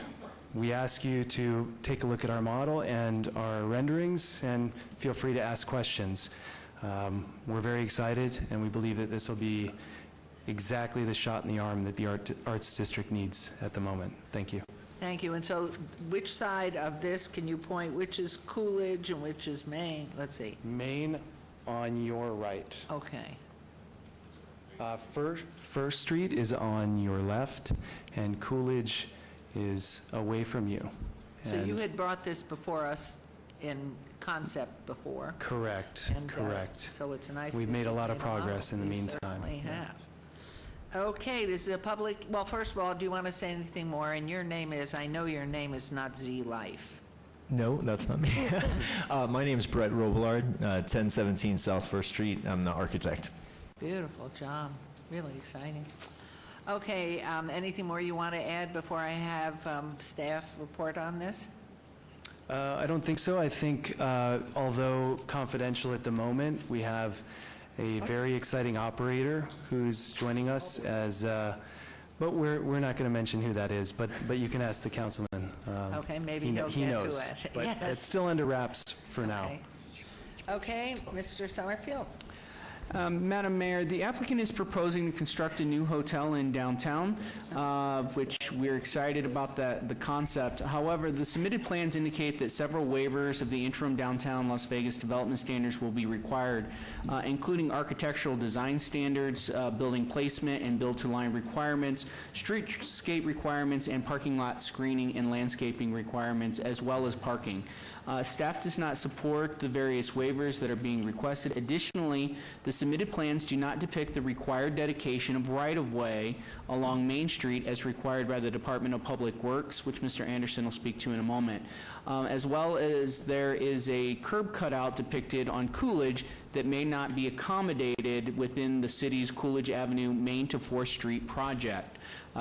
we ask you to take a look at our model and our renderings, and feel free to ask questions. We're very excited, and we believe that this will be exactly the shot in the arm that the Arts District needs at the moment. Thank you. Thank you. And so which side of this can you point? Which is Coolidge and which is Main? Let's see. Main on your right. Okay. First Street is on your left, and Coolidge is away from you. So you And- had brought this before us in concept before. Correct, And, correct. So it's nice. We've to made a see lot of it all. progress in the We meantime. certainly Yeah. have. Okay, this is a public, well, first of all, do you want to say anything more? And your name is, I know your name is not Z Life. No, that's not me. My name is Brett Robillard, 1017 South First Street. I'm the architect. Beautiful job, really exciting. Okay, anything more you want to add before I have staff report on this? I don't think so. I think, although confidential at the moment, we have a very exciting operator who's joining us as, but we're not going to mention who that is, but you can ask the councilman. Okay, maybe He he'll get to knows, it. but Yes. it's still under wraps for now. Okay, Mr. Summerfield. Madam Mayor, the applicant is proposing to construct a new hotel in downtown, which we're excited about the concept. However, the submitted plans indicate that several waivers of the interim downtown Las Vegas development standards will be required, including architectural design standards, building placement and build-to-line requirements, streetscape requirements, and parking lot screening and landscaping requirements, as well as parking. Staff does not support the various waivers that are being requested. Additionally, the submitted plans do not depict the required dedication of right-of-way along Main Street as required by the Department of Public Works, which Mr. Anderson will speak to in a moment, as well as there is a curb cutout depicted on Coolidge that may not be accommodated within the city's Coolidge Avenue Main to 4th Street project.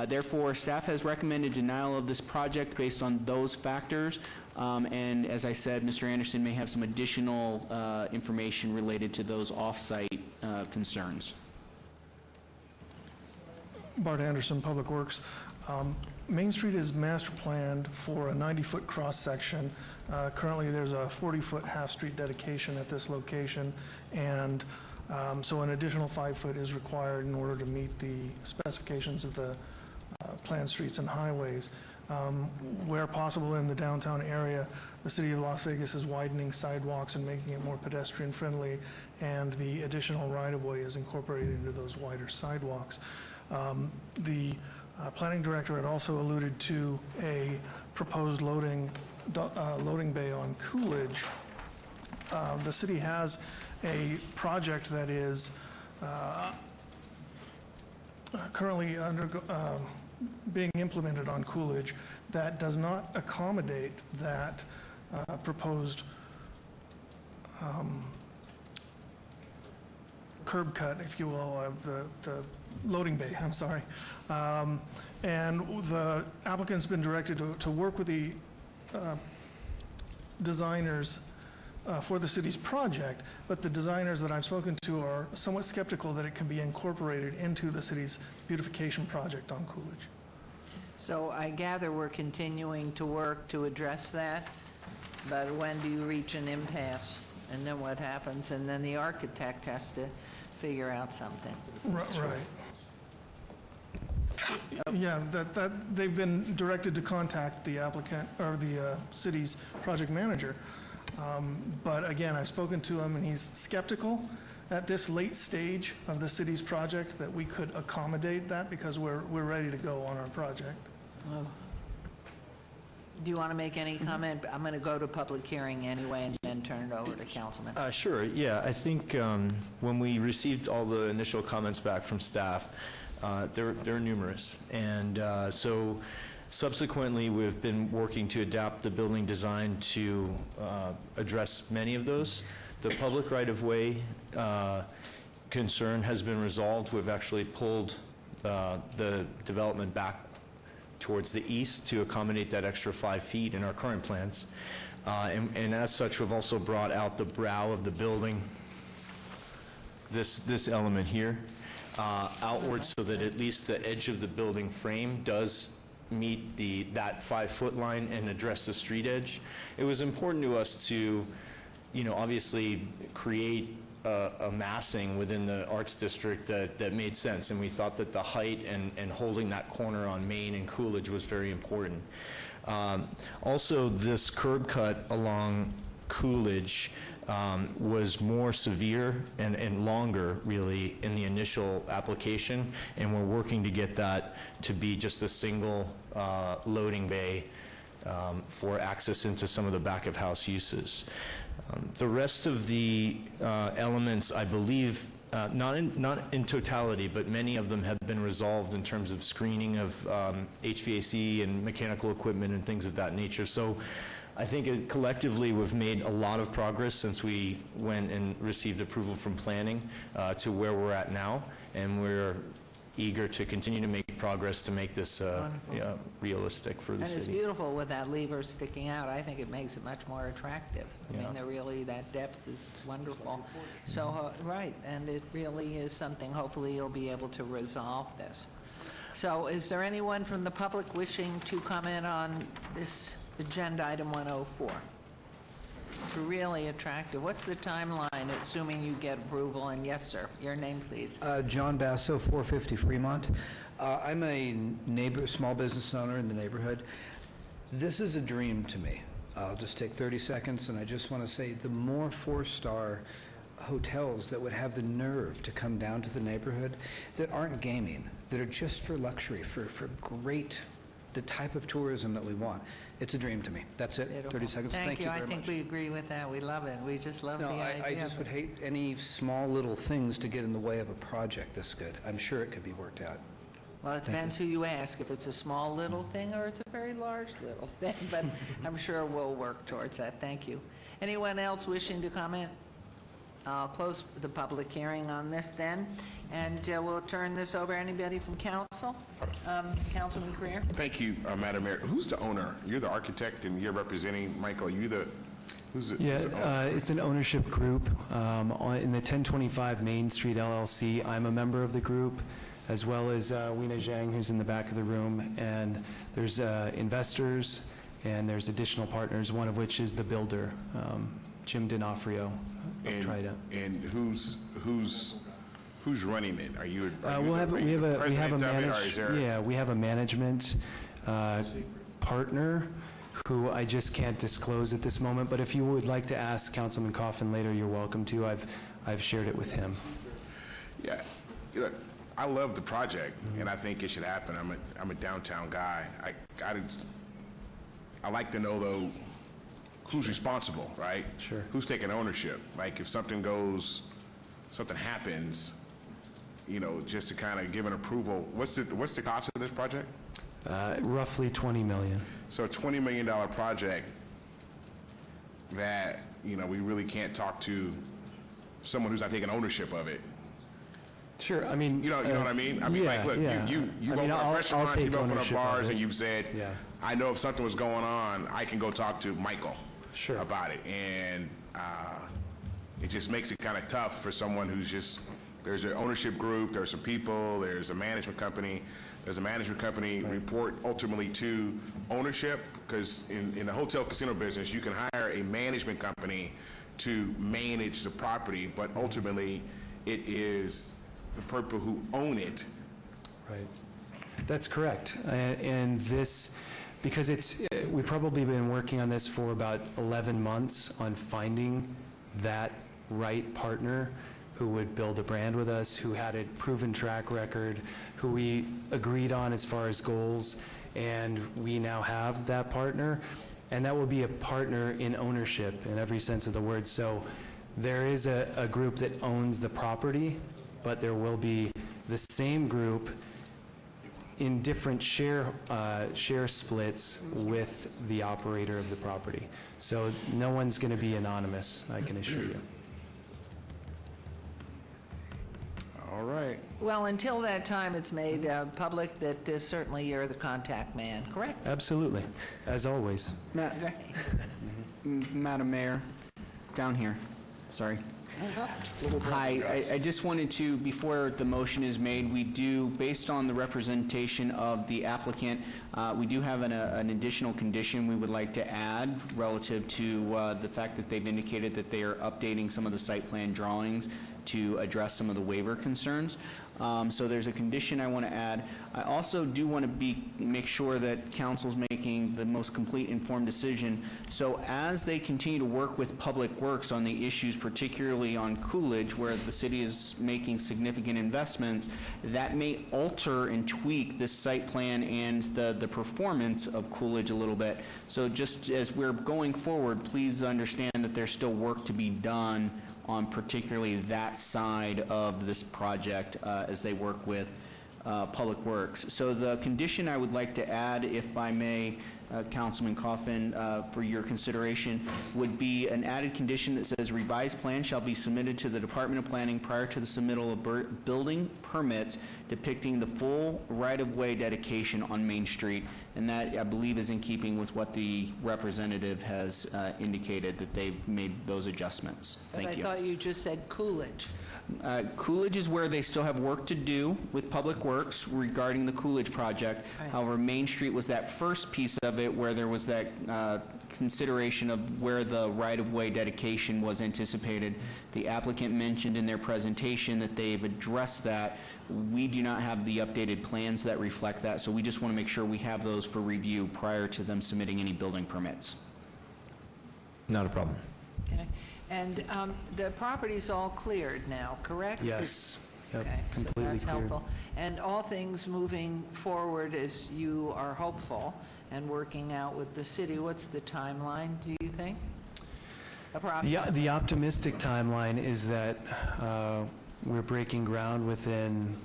Therefore, staff has recommended denial of this project based on those factors. And as I said, Mr. Anderson may have some additional information related to those off-site concerns. Bart Anderson, Public Works. Main Street is master planned for a 90-foot cross-section. Currently, there's a 40-foot half-street dedication at this location, and so an additional 5-foot is required in order to meet the specifications of the planned streets and highways. Where possible in the downtown area, the City of Las Vegas is widening sidewalks and making it more pedestrian-friendly, and the additional right-of-way is incorporated into those wider sidewalks. The planning director had also alluded to a proposed loading bay on Coolidge. The city has a project that is currently being implemented on Coolidge that does not accommodate that proposed curb cut, if you will, of the loading bay, I'm sorry. And the applicant's been directed to work with the designers for the city's project, but the designers that I've spoken to are somewhat skeptical that it can be incorporated into the city's beautification project on Coolidge. So I gather we're continuing to work to address that, but when do you reach an impasse? And then what happens? And then the architect has to figure out something. Right. Yeah, they've been directed to contact the applicant or the city's project manager. But again, I've spoken to him and he's skeptical at this late stage of the city's project that we could accommodate that because we're ready to go on our project. Oh. Do you want to make any comment? I'm going to go to public hearing anyway and then turn it over to Councilman. Sure, yeah. I think when we received all the initial comments back from staff, there are numerous. And so subsequently, we've been working to adapt the building design to address many of those. The public right-of-way concern has been resolved. We've actually pulled the development back towards the east to accommodate that extra 5 feet in our current plans. And as such, we've also brought out the brow of the building, this element here, outward so that at least the edge of the building frame does meet that 5-foot line and address the street edge. It was important to us to, obviously create a massing within the Arts District that made sense, and we thought that the height and holding that corner on Main and Coolidge was very important. Also, this curb cut along Coolidge was more severe and longer, really, in the initial application, and we're working to get that to be just a single loading bay for access into some of the back-of-house uses. The rest of the elements, I believe, not in totality, but many of them have been resolved in terms of screening of HVAC and mechanical equipment and things of that nature. So I think collectively we've made a lot of progress since we went and received approval from planning to where we're at now, and we're eager to continue to make progress to make this realistic for the And city. it's beautiful with that lever sticking out. I think it makes it much more attractive. I mean, that depth is wonderful. So, right, and it really is something, hopefully you'll be able to resolve this. So is there anyone from the public wishing to comment on this agenda item 104? It's really attractive. What's the timeline, assuming you get approval? And yes, sir, your name, please. John Basso, 450 Fremont. I'm a small business owner in the neighborhood. This is a dream to me. I'll just take 30 seconds, and I just want to say the more 4-star hotels that would have the nerve to come down to the neighborhood that aren't gaming, that are just for luxury, for great, the type of tourism that we want. It's a dream to me. That's it. Beautiful. 30 seconds. Thank you very much. I think we agree with that. We love it. We just love the No, idea. I just would hate any small little things to get in the way of a project this good. I'm sure it could be worked out. Well, it depends who you ask, if it's a small little thing or it's a very large little thing, but I'm sure we'll work towards that. Thank you. Anyone else wishing to comment? I'll close the public hearing on this then, and we'll turn this over. Anybody from council? Councilman Greer? Thank you, Madam Mayor. Who's the owner? You're the architect and you're representing, Michael, who's the owner? It's an ownership group in the 1025 Main Street LLC. I'm a member of the group, as well as Weena Zhang, who's in the back of the room. And there's investors and there's additional partners, one of which is the builder, Jim D'Onofrio of Trident. And who's running it? Are you we have a management? We have a management partner who I just can't disclose at this moment. But if you would like to ask Councilman Coffin later, you're welcome to. I've shared it with him. Yeah. Look, I love the project, and I think it should happen. I'm a downtown guy. I like to know, though, who's responsible, right? Sure. Who's taking ownership? Like, if something happens, you know, just to kind of give an approval. What's the cost of this project? Roughly $20 million. So a $20 million project that, you know, we really can't talk to someone who's not taking ownership of it. Sure, I mean... You know what I mean? I mean, yeah, like, look, yeah. you've I mean, opened up restaurants, take you've opened up ownership of bars, it. and you've said, Yeah. I know if something was going on, I can go talk to Michael Sure. about it. And it just makes it kind of tough for someone who's just, there's an ownership group, there's some people, there's a management company. Does the management company report ultimately to ownership? Because in the hotel casino business, you can hire a management company to manage the property, but ultimately it is the people who own it. Right. That's correct. And this, because we've probably been working on this for about 11 months on finding that right partner who would build a brand with us, who had a proven track record, who we agreed on as far as goals, and we now have that partner. And that will be a partner in ownership in every sense of the word. So there is a group that owns the property, but there will be the same group in different share splits with the operator of the property. So no one's going to be anonymous, I can assure you. All right. Well, until that time, it's made public that certainly you're the contact man, correct? Absolutely, as always. Madam Mayor, down here, sorry. Hi, I just wanted to, before the motion is made, we do, based on the representation of the applicant, we do have an additional condition we would like to add relative to the fact that they've indicated that they are updating some of the site plan drawings to address some of the waiver concerns. So there's a condition I want to add. I also do want to make sure that council's making the most complete informed decision. So as they continue to work with Public Works on the issues, particularly on Coolidge, where the city is making significant investments, that may alter and tweak this site plan and the performance of Coolidge a little bit. So just as we're going forward, please understand that there's still work to be done on particularly that side of this project as they work with Public Works. So the condition I would like to add, if I may, Councilman Coffin, for your consideration, would be an added condition that says revised plan shall be submitted to the Department of Planning prior to the submittal of building permits depicting the full right-of-way dedication on Main Street. And that, I believe, is in keeping with what the representative has indicated, that they've made those adjustments. Thank you. I thought you just said Coolidge. Coolidge is where they still have work to do with Public Works regarding the Coolidge project. Right. However, Main Street was that first piece of it where there was that consideration of where the right-of-way dedication was anticipated. The applicant mentioned in their presentation that they've addressed that. We do not have the updated plans that reflect that, so we just want to make sure we have those for review prior to them submitting any building permits. Not a problem. Okay. And the property's all cleared now, correct? Yes. Yep, Okay, so completely that's cleared. helpful. And all things moving forward as you are hopeful and working out with the city, what's the timeline, do you think? The optimistic timeline is that we're breaking ground within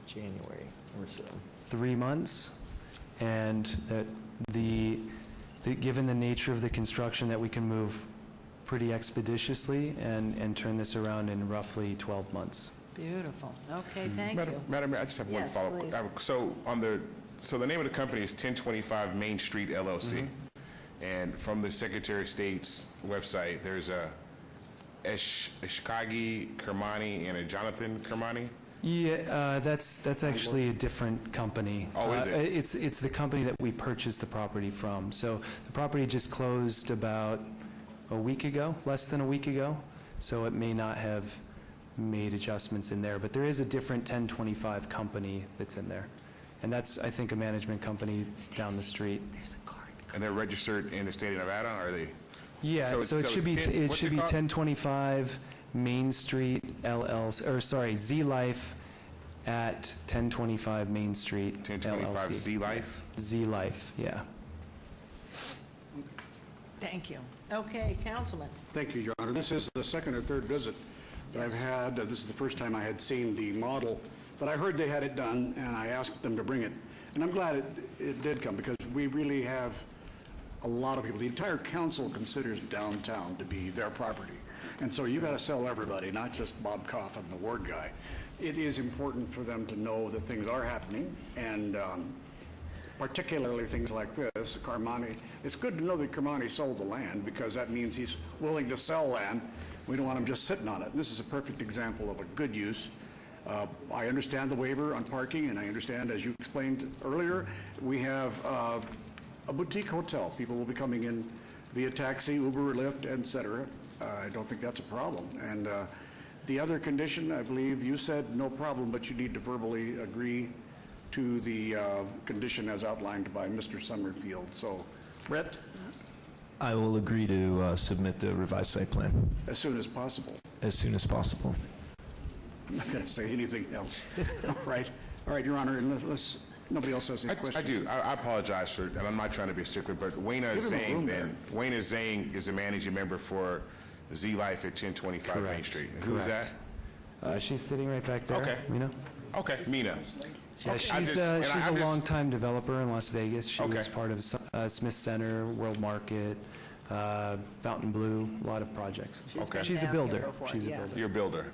January or so. 3 months, and that given the nature of the construction, that we can move pretty expeditiously and turn this around in roughly 12 months. Beautiful. Okay, thank you. Madam Mayor, I just have one Yes, follow-up. please. So the name of the company is 1025 Main Street LLC. And from the Secretary of State's website, there's a Eshkagi Kermani and a Jonathan Kermani. Yeah, that's actually a different company. Oh, is it? It's the company that we purchased the property from. So the property just closed about a week ago, less than a week ago, so it may not have made adjustments in there, but there is a different 1025 company that's in there. And that's, I think, a management company down the street. And they're registered in the state of Nevada, are they? Yeah, so it should be, it should be 1025 Main Street LLC, or sorry, Z Life at 1025 Main Street, 1025 LLC. Z-Life? Z-Life, yeah. Thank you. Okay, Councilman. Thank you, Your Honor. This is the second or third visit that I've had. This is the first time I had seen the model, but I heard they had it done, and I asked them to bring it. And I'm glad it did come, because we really have a lot of people. The entire council considers downtown to be their property. And so you got to sell everybody, not just Bob Coffin, the ward guy. It is important for them to know that things are happening, and particularly things like this. Carmani, it's good to know that Carmani sold the land, because that means he's willing to sell land. We don't want him just sitting on it. This is a perfect example of a good use. I understand the waiver on parking, and I understand, as you explained earlier, we have a boutique hotel. People will be coming in via taxi, Uber, Lyft, et cetera. I don't think that's a problem. And the other condition, I believe you said no problem, but you need to verbally agree to the condition as outlined by Mr. Summerfield. So, Brett? I will agree to submit the revised site plan As soon as possible. as soon as possible. I'm not going to say anything else. All right, Your Honor, unless nobody else has any I questions. do. I apologize for, and I'm not trying to be a stickler, but Wayna Give him a room Zhang, there. Wayna Zhang is the managing member for Z-Life at 1025 Main Correct. Street. And who's that? Correct. She's sitting right back there. Okay. Mina? Okay, Mina. Yeah, Okay. she's a longtime developer in Las Vegas. She was part of Smith Center, World Market, Fontainebleau, a lot of projects. Okay. She's a down here builder. before, She's a yeah. builder. You're a builder.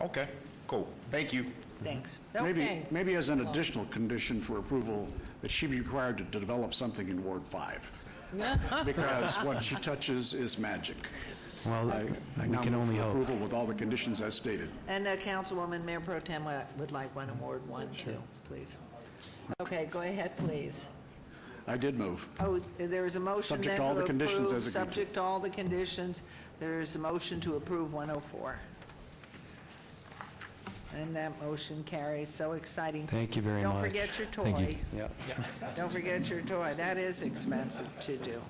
Okay, cool. Thank you. Thanks. Okay. Maybe as an additional condition for approval, that she be required to develop something in Ward 5. Because what she touches is magic. Well, I we now can move only for hope. approval with all the conditions as stated. And Councilwoman Mayor Pro Tem would like one in Ward 1, too, please. Okay, go ahead, please. I did move. Oh, there is a motion Subject then to all to the conditions approve, as agreed to. subject to all the conditions. There is a motion to approve 104. And that motion carries. So exciting. Thank you very Don't much. forget your Thank you. toy. Yep. Don't forget your toy. That is expensive to do.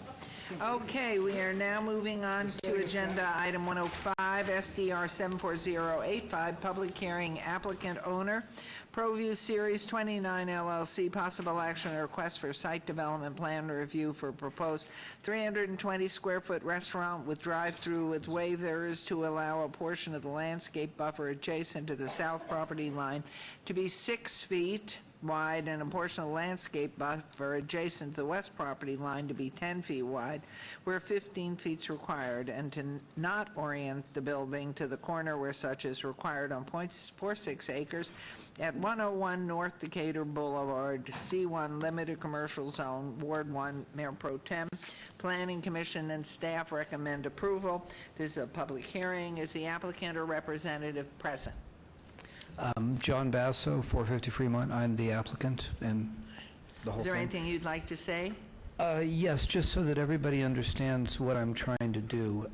Okay, we are now moving on to agenda item 105, SDR 74085, public hearing, applicant owner, ProView Series 29 LLC, possible action and request for site development plan review for proposed 320-square-foot restaurant with drive-through with waivers to allow a portion of the landscape buffer adjacent to the south property line to be 6 feet wide and a portion of the landscape buffer adjacent to the west property line to be 10 feet wide, where 15 feet is required, and to not orient the building to the corner where such is required on .46 acres at 101 North Decatur Boulevard, C1 Limited Commercial Zone, Ward 1, Mayor Pro Tem. Planning Commission and staff recommend approval. This is a public hearing. Is the applicant or representative present? John Basso, 450 Fremont. I'm the applicant and the whole Is there thing. anything you'd like to say? Yes, just so that everybody understands what I'm trying to do.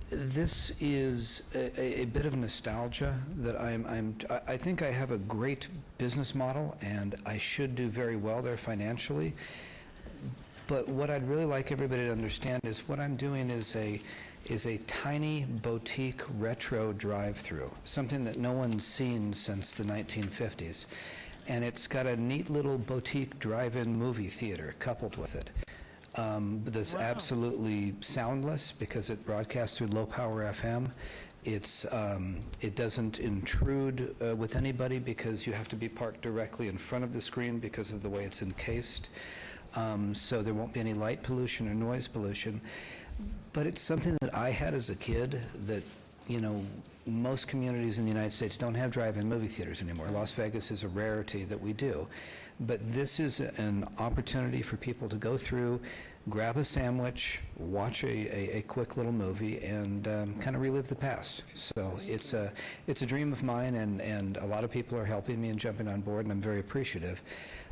This is a bit of nostalgia that I think I have a great business model and I should do very well there financially. But what I'd really like everybody to understand is what I'm doing is a tiny boutique retro drive-through, something that no one's seen since the 1950s. And it's got a neat little boutique drive-in movie theater coupled with it. That's absolutely soundless because it broadcasts through low-power FM. It doesn't intrude with anybody because you have to be parked directly in front of the screen because of the way it's encased. So there won't be any light pollution or noise pollution. But it's something that I had as a kid that, you know, most communities in the United States don't have drive-in movie theaters anymore. Las Vegas is a rarity that we do. But this is an opportunity for people to go through, grab a sandwich, watch a quick little movie, and kind of relive the past. So it's a dream of mine, and a lot of people are helping me and jumping on board, and I'm very appreciative.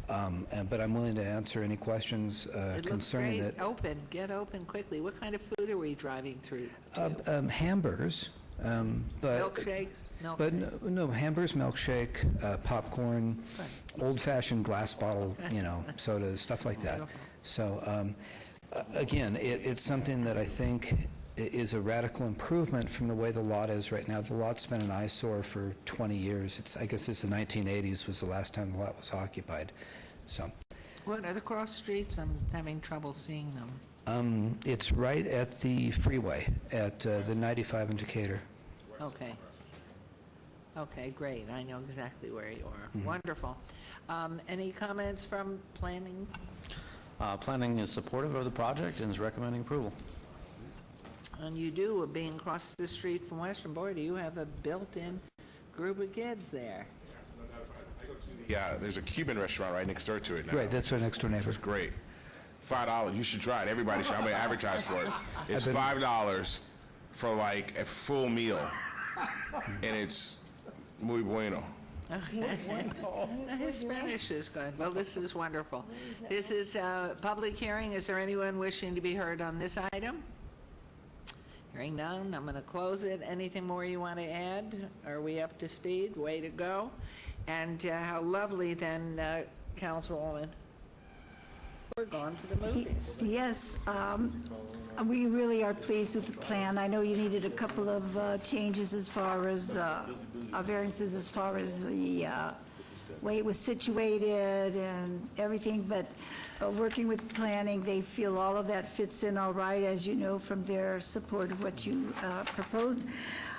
But I'm willing to answer any questions concerning It looks that. great. Open. Get open quickly. What kind of food are we driving through? Hamburgers. But Milkshakes? But no, hamburgers, milkshake, popcorn, old-fashioned glass bottle, sodas, stuff like that. So again, it's something that I think is a radical improvement from the way the lot is right now. The lot's been an eyesore for 20 years. I guess it's the 1980s was the last time the lot was occupied. So, What are the cross streets? I'm having trouble seeing them. it's right at the freeway at the 95 in Decatur. Okay. Okay, great. I know exactly where you are. Mhm. Wonderful. Any comments from planning? Planning is supportive of the project and is recommending approval. And you do, being across the street from Western, boy, do you have a built-in group of kids there. Yeah, there's a Cuban restaurant right next door to it now. Right, that's our next door neighbor. It's great. $5. You should try it. Everybody should. I'm going to advertise for it. It's I've been- $5 for like a full meal, and it's muy bueno. His Spanish is good. Well, this is wonderful. This is a public hearing. Is there anyone wishing to be heard on this item? Hearing none, I'm going to close it. Anything more you want to add? Are we up to speed? Way to go. And how lovely then, Councilwoman. We're going to the movies. Yes, we really are pleased with the plan. I know you needed a couple of changes as far as, variances as far as the way it was situated and everything, but working with planning, they feel all of that fits in all right, as you know from their support of what you proposed.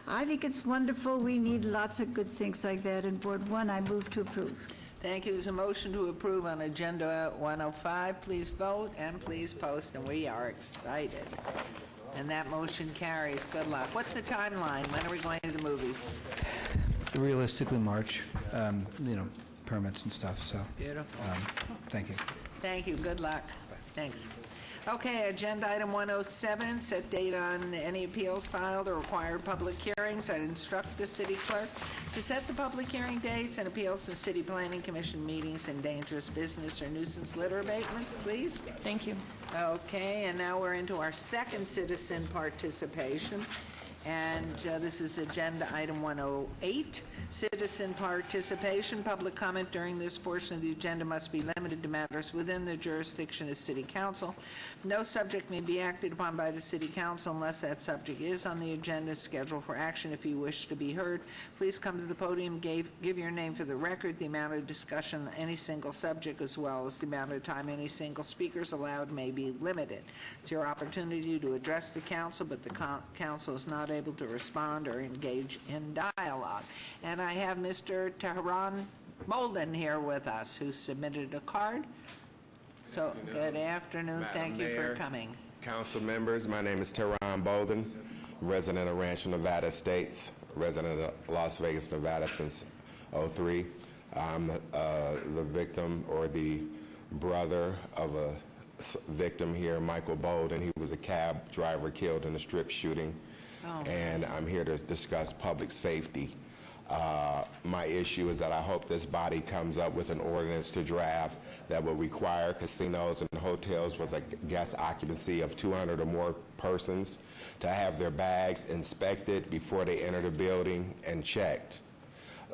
I think it's wonderful. We need lots of good things like that in Board 1. I move to approve. Thank you. There's a motion to approve on Agenda 105. Please vote and please post, and we are excited. And that motion carries. Good luck. What's the timeline? When are we going to the movies? Realistically, March, permits and stuff, so. Beautiful. Thank you. Thank you. Good luck. Thanks. Okay, agenda item 107, set date on any appeals filed or required public hearings. I instruct the city clerk to set the public hearing dates and appeals to city planning commission meetings and dangerous business or nuisance litter abatements, please. Thank you. Okay, and now we're into our second citizen participation. And this is agenda item 108, citizen participation. Public comment during this portion of the agenda must be limited to matters within the jurisdiction of City Council. No subject may be acted upon by the City Council unless that subject is on the agenda scheduled for action. If you wish to be heard, please come to the podium, give your name for the record. The amount of discussion on any single subject as well as the amount of time any single speaker is allowed may be limited. It's your opportunity to address the council, but the council is not able to respond or engage in dialogue. And I have Mr. Tehran Bolden here with us, who submitted a card. So, good afternoon. Madam Thank you for Mayor, coming. Council members, my name is Tehran Bolden, resident of Rancho Nevada Estates, resident of Las Vegas, Nevada since '03. I'm the victim or the brother of a victim here, Michael Bolden. He was a cab driver killed in a strip shooting. And I'm here to discuss public safety. My issue is that I hope this body comes up with an ordinance to draft that will require casinos and hotels with a guest occupancy of 200 or more persons to have their bags inspected before they enter the building and checked.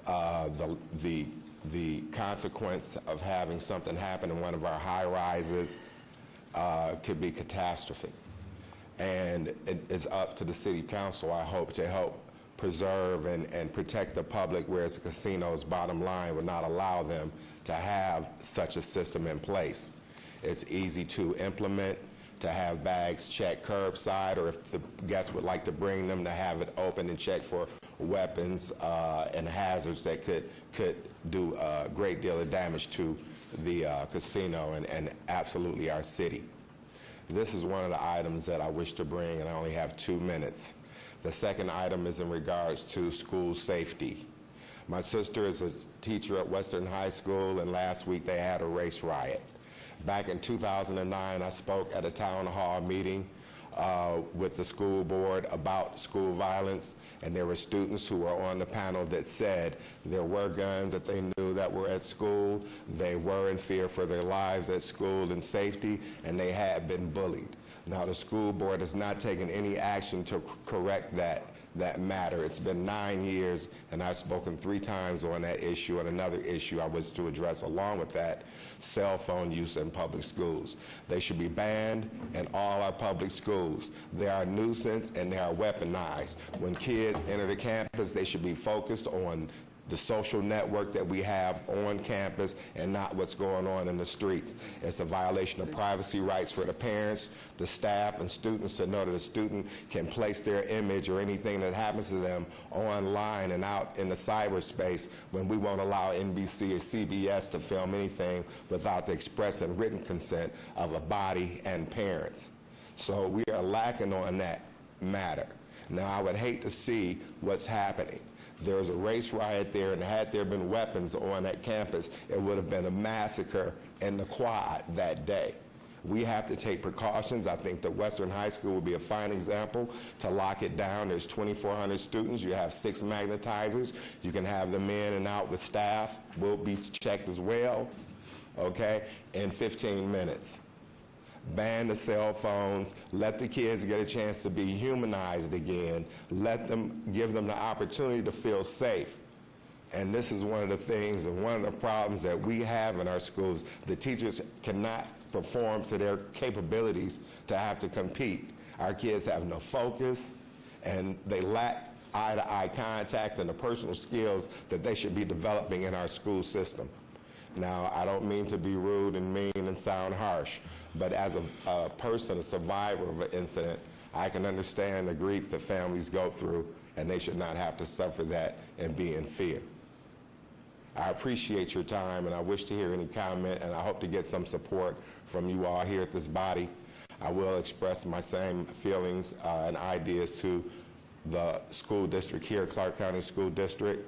The consequence of having something happen in one of our high rises could be catastrophic. And it is up to the city council, I hope, to help preserve and protect the public, whereas the casino's bottom line would not allow them to have such a system in place. It's easy to implement, to have bags checked curbside, or if the guests would like to bring them, to have it open and check for weapons and hazards that could do a great deal of damage to the casino and absolutely our city. This is one of the items that I wish to bring, and I only have 2 minutes. The second item is in regards to school safety. My sister is a teacher at Western High School, and last week they had a race riot. Back in 2009, I spoke at a town hall meeting with the school board about school violence, and there were students who were on the panel that said there were guns that they knew that were at school, they were in fear for their lives at school and safety, and they had been bullied. Now, the school board has not taken any action to correct that that matter. It's been 9 years, and I've spoken 3 times on that issue, and another issue I wish to address along with that, cell phone use in public schools. They should be banned in all our public schools. They are a nuisance and they are weaponized. When kids enter the campus, they should be focused on the social network that we have on campus and not what's going on in the streets. It's a violation of privacy rights for the parents, the staff, and students to know that a student can place their image or anything that happens to them online and out in the cyberspace when we won't allow NBC or CBS to film anything without the express and written consent of a body and parents. So we are lacking on that matter. Now, I would hate to see what's happening. There was a race riot there, and had there been weapons on that campus, it would have been a massacre in the quad that day. We have to take precautions. I think that Western High School will be a fine example to lock it down. There's 2,400 students. You have 6 magnetizers. You can have them in and out with staff. Will be checked as well, okay, in 15 minutes. Ban the cell phones, let the kids get a chance to be humanized again, give them the opportunity to feel safe. And this is one of the things and one of the problems that we have in our schools. The teachers cannot perform to their capabilities to have to compete. Our kids have no focus, and they lack eye-to-eye contact and the personal skills that they should be developing in our school system. Now, I don't mean to be rude and mean and sound harsh, but as a person, a survivor of an incident, I can understand the grief that families go through, and they should not have to suffer that and be in fear. I appreciate your time, and I wish to hear any comment, and I hope to get some support from you all here at this body. I will express my same feelings and ideas to the school district here, Clark County School District,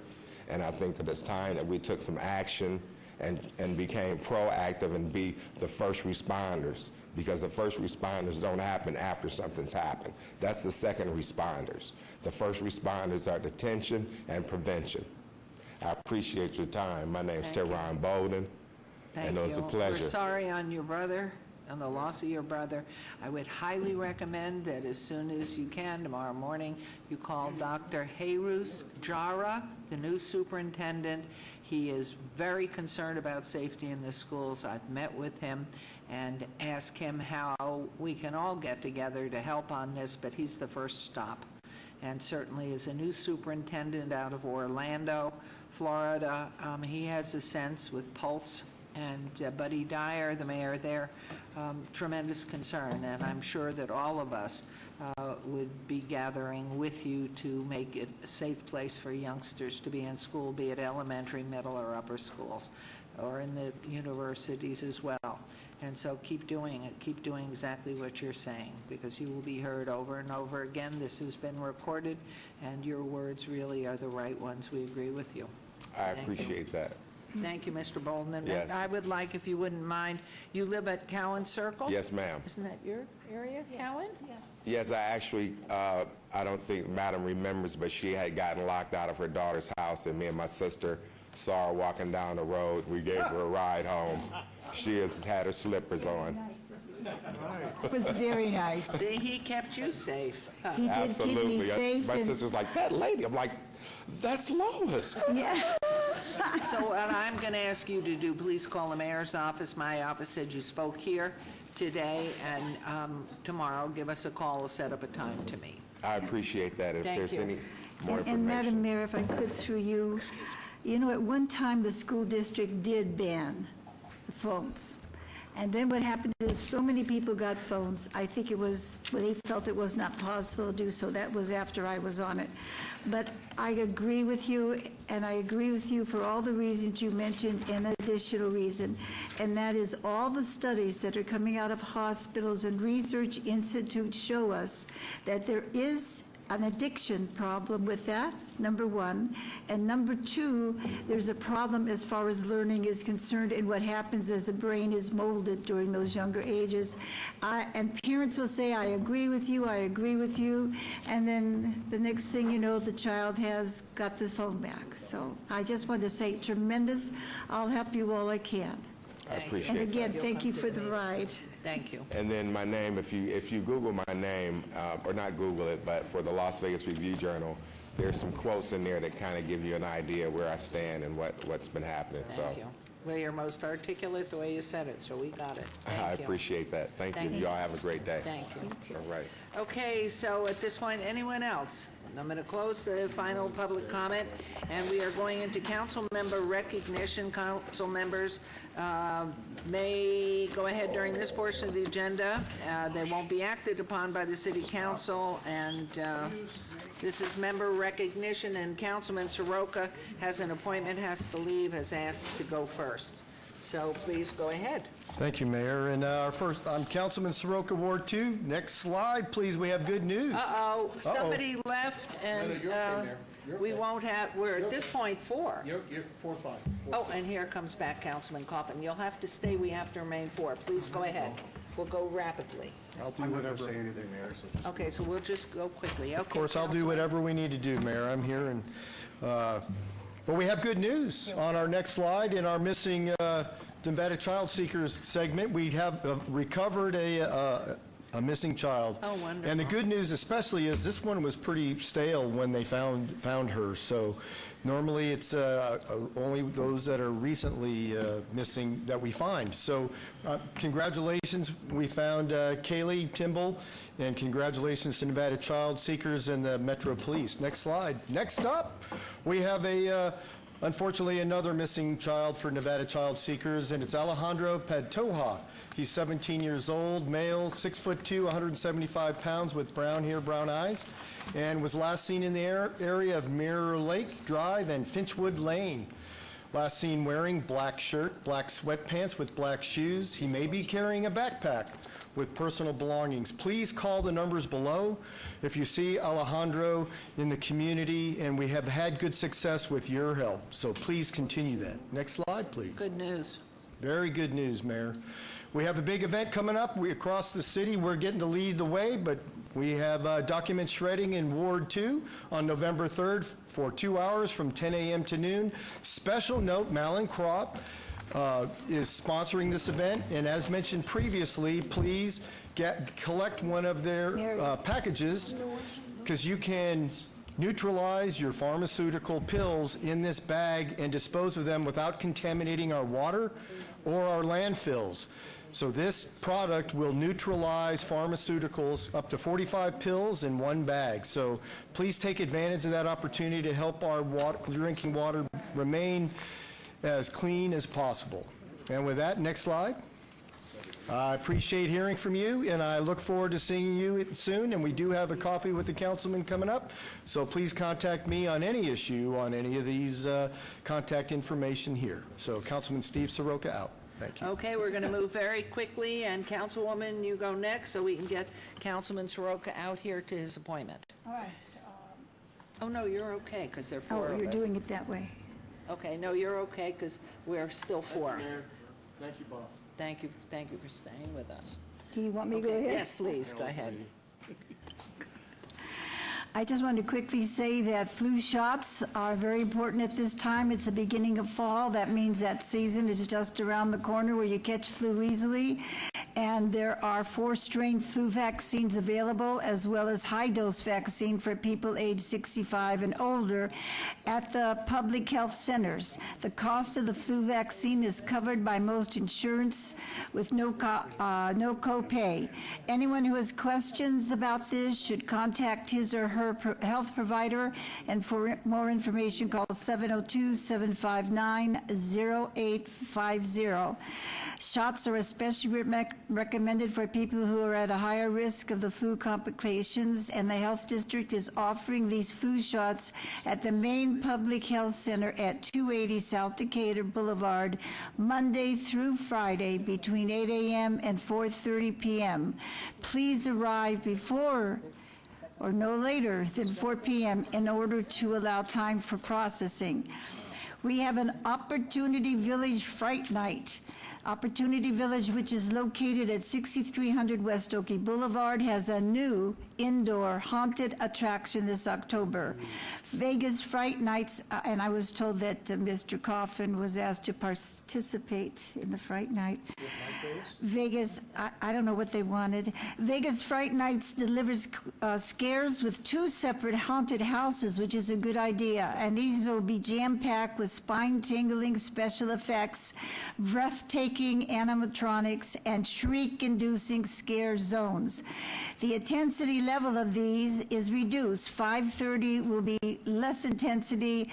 and I think that it's time that we took some action and became proactive and be the first responders, because the first responders don't happen after something's happened. That's the second responders. The first responders are detention and prevention. I appreciate your time. My name's Teron Bolden, and it was a pleasure. We're sorry on your brother and the loss of your brother. I would highly recommend that as soon as you can, tomorrow morning, you call Dr. Heirous Jara, the new superintendent. He is very concerned about safety in the schools. I've met with him and asked him how we can all get together to help on this, but he's the first stop. And certainly as a new superintendent out of Orlando, Florida, he has a sense with Pulse and Buddy Dyer, the mayor there, tremendous concern. And I'm sure that all of us would be gathering with you to make it a safe place for youngsters to be in school, be it elementary, middle, or upper schools, or in the universities as well. And so keep doing it. Keep doing exactly what you're saying, because you will be heard over and over again. This has been recorded, and your words really are the right ones. We agree with you. I appreciate that. Thank you, Mr. Bolden. And Yes. I would like, if you wouldn't mind, you live at Cowan Circle? Yes, ma'am. Isn't that your area, Cowan? Yes. Yes, I actually, I don't think Madam remembers, but she had gotten locked out of her daughter's house, and me and my sister saw her walking down the road. We gave her a ride home. She has had her slippers on. It was very nice. See, he kept you safe. He did keep me safe. My and- sister's like, that lady. I'm like, that's Lois. Yeah. So what I'm going to ask you to do, please call the mayor's office. My office said you spoke here today, and tomorrow give us a call. We'll set up a time to meet. I appreciate that. If Thank there's you. any more And Madam information. Mayor, if I could through you, you know, at one time, the school district did ban the phones. And then what happened is so many people got phones. I think it was, well, they felt it was not possible to do so. That was after I was on it. But I agree with you, and I agree with you for all the reasons you mentioned, and an additional reason, and that is all the studies that are coming out of hospitals and research institutes show us that there is an addiction problem with that, number one. And number two, there's a problem as far as learning is concerned and what happens as the brain is molded during those younger ages. And parents will say, I agree with you, I agree with you. And then the next thing you know, the child has got the phone back. So I just want to say tremendous. I'll help you all I can. I appreciate And again, that. thank you for the ride. Thank you. And then my name, if you Google my name, or not Google it, but for the Las Vegas Review-Journal, there's some quotes in there that kind of give you an idea where I stand and what's been happening. Thank you. Well, you're most articulate the way you said it, so we got it. Thank I you. appreciate that. Thank Thank you. you. Y'all have a great day. Thank you. All right. Okay, so at this point, anyone else? I'm going to close the final public comment, and we are going into council member recognition. Council members may go ahead during this portion of the agenda. They won't be acted upon by the city council, and this is member recognition, and Councilman Soroka has an appointment, has to leave, has asked to go first. So please go ahead. Thank you, Mayor. And I'm Councilman Soroka, Ward 2. Next slide, please. We have good news. Uh-oh, somebody left, and we won't have, we're at this point 4. You're 4-5. Oh, and here comes back Councilman Coffin. You'll have to stay, we have to remain 4. Please go ahead. We'll go rapidly. I'll do I'm not whatever. going to say anything, Mayor, so just... Okay, so we'll just go quickly. Of course, I'll do whatever we need to do, Mayor. I'm here. And but we have good news on our next slide. In our missing Nevada Child Seekers segment, we have recovered a missing child. Oh, wonderful. And the good news especially is this one was pretty stale when they found her. So normally it's only those that are recently missing that we find. So congratulations, we found Kaylee Timble, and congratulations to Nevada Child Seekers and the Metro Police. Next slide. Next up, we have unfortunately another missing child for Nevada Child Seekers, and it's Alejandro Pantoja. He's 17 years old, male, 6'2", 175 pounds, with brown hair, brown eyes, and was last seen in the area of Mirror Lake Drive and Finchwood Lane. Last seen wearing black shirt, black sweatpants with black shoes. He may be carrying a backpack with personal belongings. Please call the numbers below if you see Alejandro in the community, and we have had good success with your help, so please continue that. Next slide, please. Good news. Very good news, Mayor. We have a big event coming up. Across the city, we're getting to lead the way, but we have document shredding in Ward 2 on November 3rd for 2 hours from 10 a.m. to noon. Special note, Malin Crop is sponsoring this event, and as mentioned previously, please collect one of their packages, because you can neutralize your pharmaceutical pills in this bag and dispose of them without contaminating our water or our landfills. So this product will neutralize pharmaceuticals, up to 45 pills in one bag. So please take advantage of that opportunity to help our drinking water remain as clean as possible. And with that, next slide. I appreciate hearing from you, and I look forward to seeing you soon. And we do have a coffee with the councilman coming up, so please contact me on any issue on any of these contact information here. So Councilman Steve Soroka out. Thank you. Okay, we're going to move very quickly, and Councilwoman, you go next, so we can get Councilman Soroka out here to his appointment. All right. Oh, no, you're okay, because there are 4 of us. Oh, you're doing it that way. Okay, no, you're okay, because we're still 4. Thank you, Bob. Thank you for staying with us. Do you want me to go Okay, ahead? yes, please, go ahead. I just wanted to quickly say that flu shots are very important at this time. It's the beginning of fall. That means that season is just around the corner where you catch flu easily. And there are 4 strain flu vaccines available, as well as high-dose vaccine for people age 65 and older at the public health centers. The cost of the flu vaccine is covered by most insurance with no copay. Anyone who has questions about this should contact his or her health provider, and for more information, call 702-759-0850. Shots are especially recommended for people who are at a higher risk of the flu complications, and the health district is offering these flu shots at the main public health center at 280 South Decatur Boulevard, Monday through Friday between 8 a.m. and 4:30 p.m. Please arrive before or no later than 4 p.m. in order to allow time for processing. We have an Opportunity Village Fright Night Opportunity Village, which is located at 6300 West Okie Boulevard, has a new indoor haunted attraction this October. Vegas Fright Nights, and I was told that Mr. Coffin was asked to participate in the Fright Night. Vegas, I don't know what they wanted. Vegas Fright Nights delivers scares with 2 separate haunted houses, which is a good idea. And these will be jam-packed with spine-tingling special effects, breathtaking animatronics, and shriek-inducing scare zones. The intensity level of these is reduced. 5:30 will be less intensity,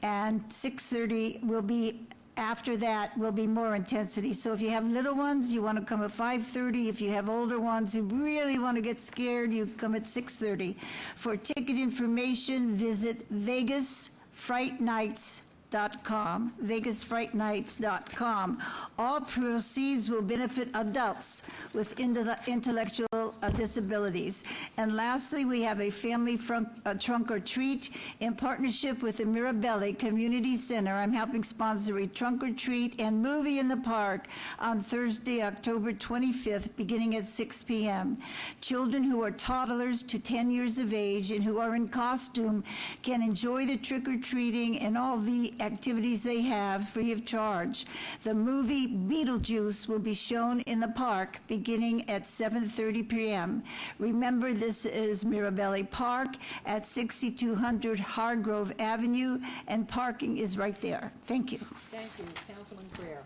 and 6:30 will be, after that, will be more intensity. So if you have little ones, you want to come at 5:30. If you have older ones who really want to get scared, you come at 6:30. For ticket information, visit VegasFrightNights.com, VegasFrightNights.com. All proceeds will benefit adults with intellectual disabilities. And lastly, we have a family trunk or treat in partnership with the Mirabelli Community Center. I'm helping sponsor a trunk or treat and movie in the park on Thursday, October 25th, beginning at 6 p.m. Children who are toddlers to 10 years of age and who are in costume can enjoy the trick-or-treating and all the activities they have free of charge. The movie Beetlejuice will be shown in the park beginning at 7:30 p.m. Remember, this is Mirabelli Park at 6200 Hargrove Avenue, and parking is right there. Thank you. Thank you. Councilman Crear.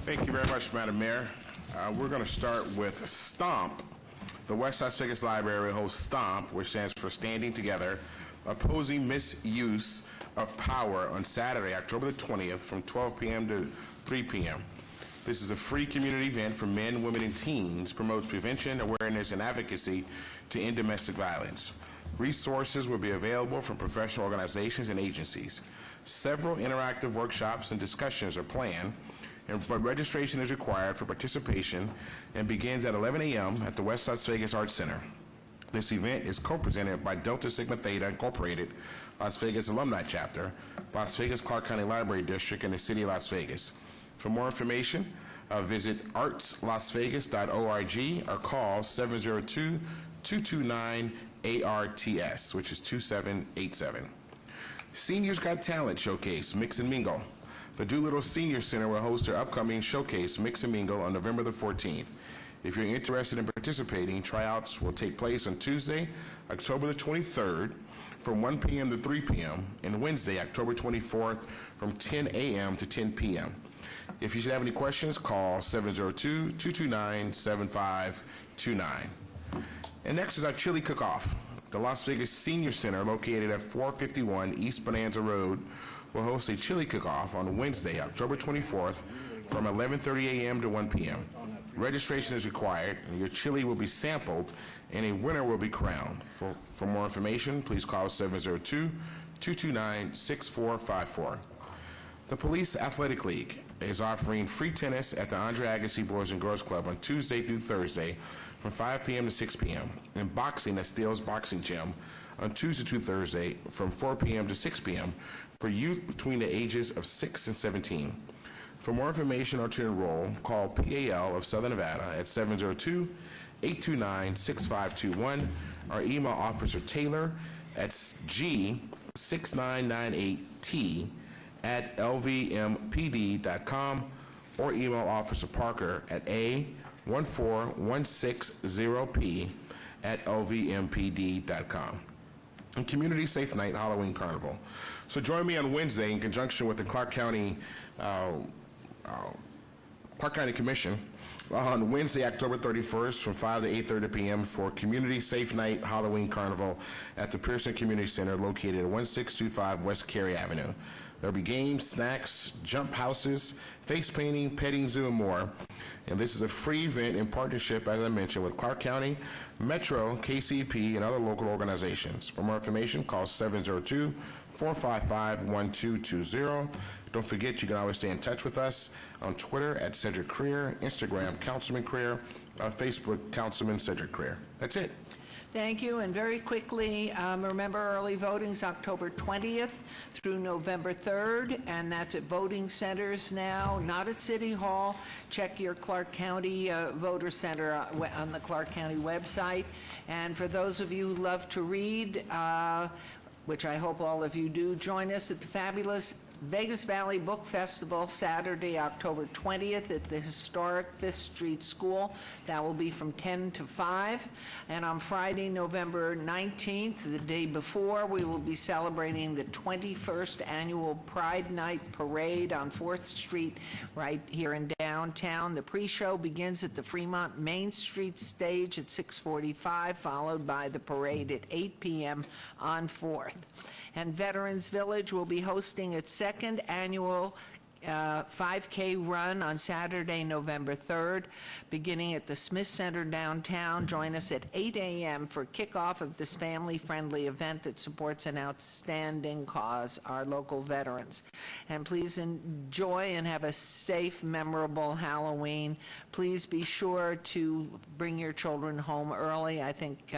Thank you very much, Madam Mayor. We're going to start with STOMP. The West Las Vegas Library hosts STOMP, which stands for Standing Together, Opposing Misuse of Power, on Saturday, October the 20th, from 12 p.m. to 3 p.m. This is a free community event for men, women, and teens, promotes prevention, awareness, and advocacy to end domestic violence. Resources will be available from professional organizations and agencies. Several interactive workshops and discussions are planned, but registration is required for participation and begins at 11 a.m. at the West Las Vegas Arts Center. This event is co-presented by Delta Sigma Theta Incorporated, Las Vegas Alumni Chapter, Las Vegas Clark County Library District, and the City of Las Vegas. For more information, visit artslasvegas.org or call 702-229-ARTS, which is 2787. Seniors Got Talent Showcase, Mix and Mingle. The Doolittle Senior Center will host their upcoming showcase, Mix and Mingle, on November the 14th. If you're interested in participating, tryouts will take place on Tuesday, October the 23rd, from 1 p.m. to 3 p.m., and Wednesday, October 24th, from 10 a.m. to 10 p.m. If you should have any questions, call 702-229-7529. And next is our chili cook-off. The Las Vegas Senior Center, located at 451 East Bonanza Road, will host a chili cook-off on Wednesday, October 24th, from 11:30 a.m. to 1 p.m. Registration is required, and your chili will be sampled, and a winner will be crowned. For more information, please call 702-229-6454. The Police Athletic League is offering free tennis at the Andre Agassi Boys and Girls Club on Tuesday through Thursday from 5 p.m. to 6 p.m. and boxing at Steele's Boxing Gym on Tuesday through Thursday from 4 p.m. to 6 p.m. for youth between the ages of 6 and 17. For more information or to enroll, call PAL of Southern Nevada at 702-829-6521 or email Officer Taylor at g6998t@lvmpd.com or email Officer Parker at a14160p@lvmpd.com. And Community Safe Night Halloween Carnival. So join me on Wednesday in conjunction with the Clark County Commission on Wednesday, October 31st from 5 to 8:30 p.m. for Community Safe Night Halloween Carnival at the Pearson Community Center located at 1625 West Cary Avenue. There'll be games, snacks, jump houses, face painting, petting zoo, and more. And this is a free event in partnership, as I mentioned, with Clark County, Metro, KCP, and other local organizations. For more information, call 702-455-1220. Don't forget, you can always stay in touch with us on Twitter at Cedric Creer, Instagram, Councilman Creer, Facebook, Councilman Cedric Creer. That's it. Thank you, and very quickly, remember early voting's October 20th through November 3rd, and that's at voting centers now, not at City Hall. Check your Clark County Voter Center on the Clark County website. And for those of you who love to read, which I hope all of you do, join us at the fabulous Vegas Valley Book Festival, Saturday, October 20th at the historic Fifth Street School. That will be from 10 to 5. And on Friday, November 19th, the day before, we will be celebrating the 21st Annual Pride Night Parade on 4th Street right here in downtown. The pre-show begins at the Fremont Main Street stage at 6:45, followed by the parade at 8 p.m. on 4th. And Veterans Village will be hosting its second annual 5K run on Saturday, November 3rd, beginning at the Smith Center downtown. Join us at 8 a.m. for kickoff of this family-friendly event that supports an outstanding cause, our local veterans. And please enjoy and have a safe, memorable Halloween. Please be sure to bring your children home early. I think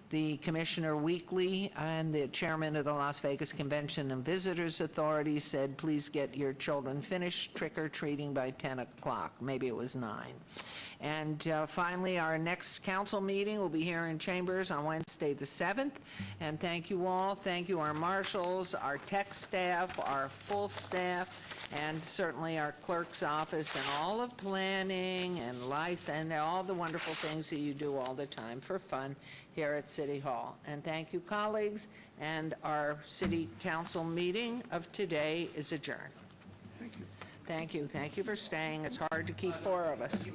the Commissioner Weekly and the chairman of the Las Vegas Convention and Visitors Authority said, please get your children finished trick-or-treating by 10 o'clock. Maybe it was 9. And finally, our next council meeting will be here in Chambers on Wednesday the 7th. And thank you all. Thank you, our marshals, our tech staff, our full staff, and certainly our clerk's office and all of planning and license and all the wonderful things that you do all the time for fun here at City Hall. And thank you, colleagues. And our city council meeting of today is adjourned. Thank you. Thank you for staying. It's hard to keep 4 of us.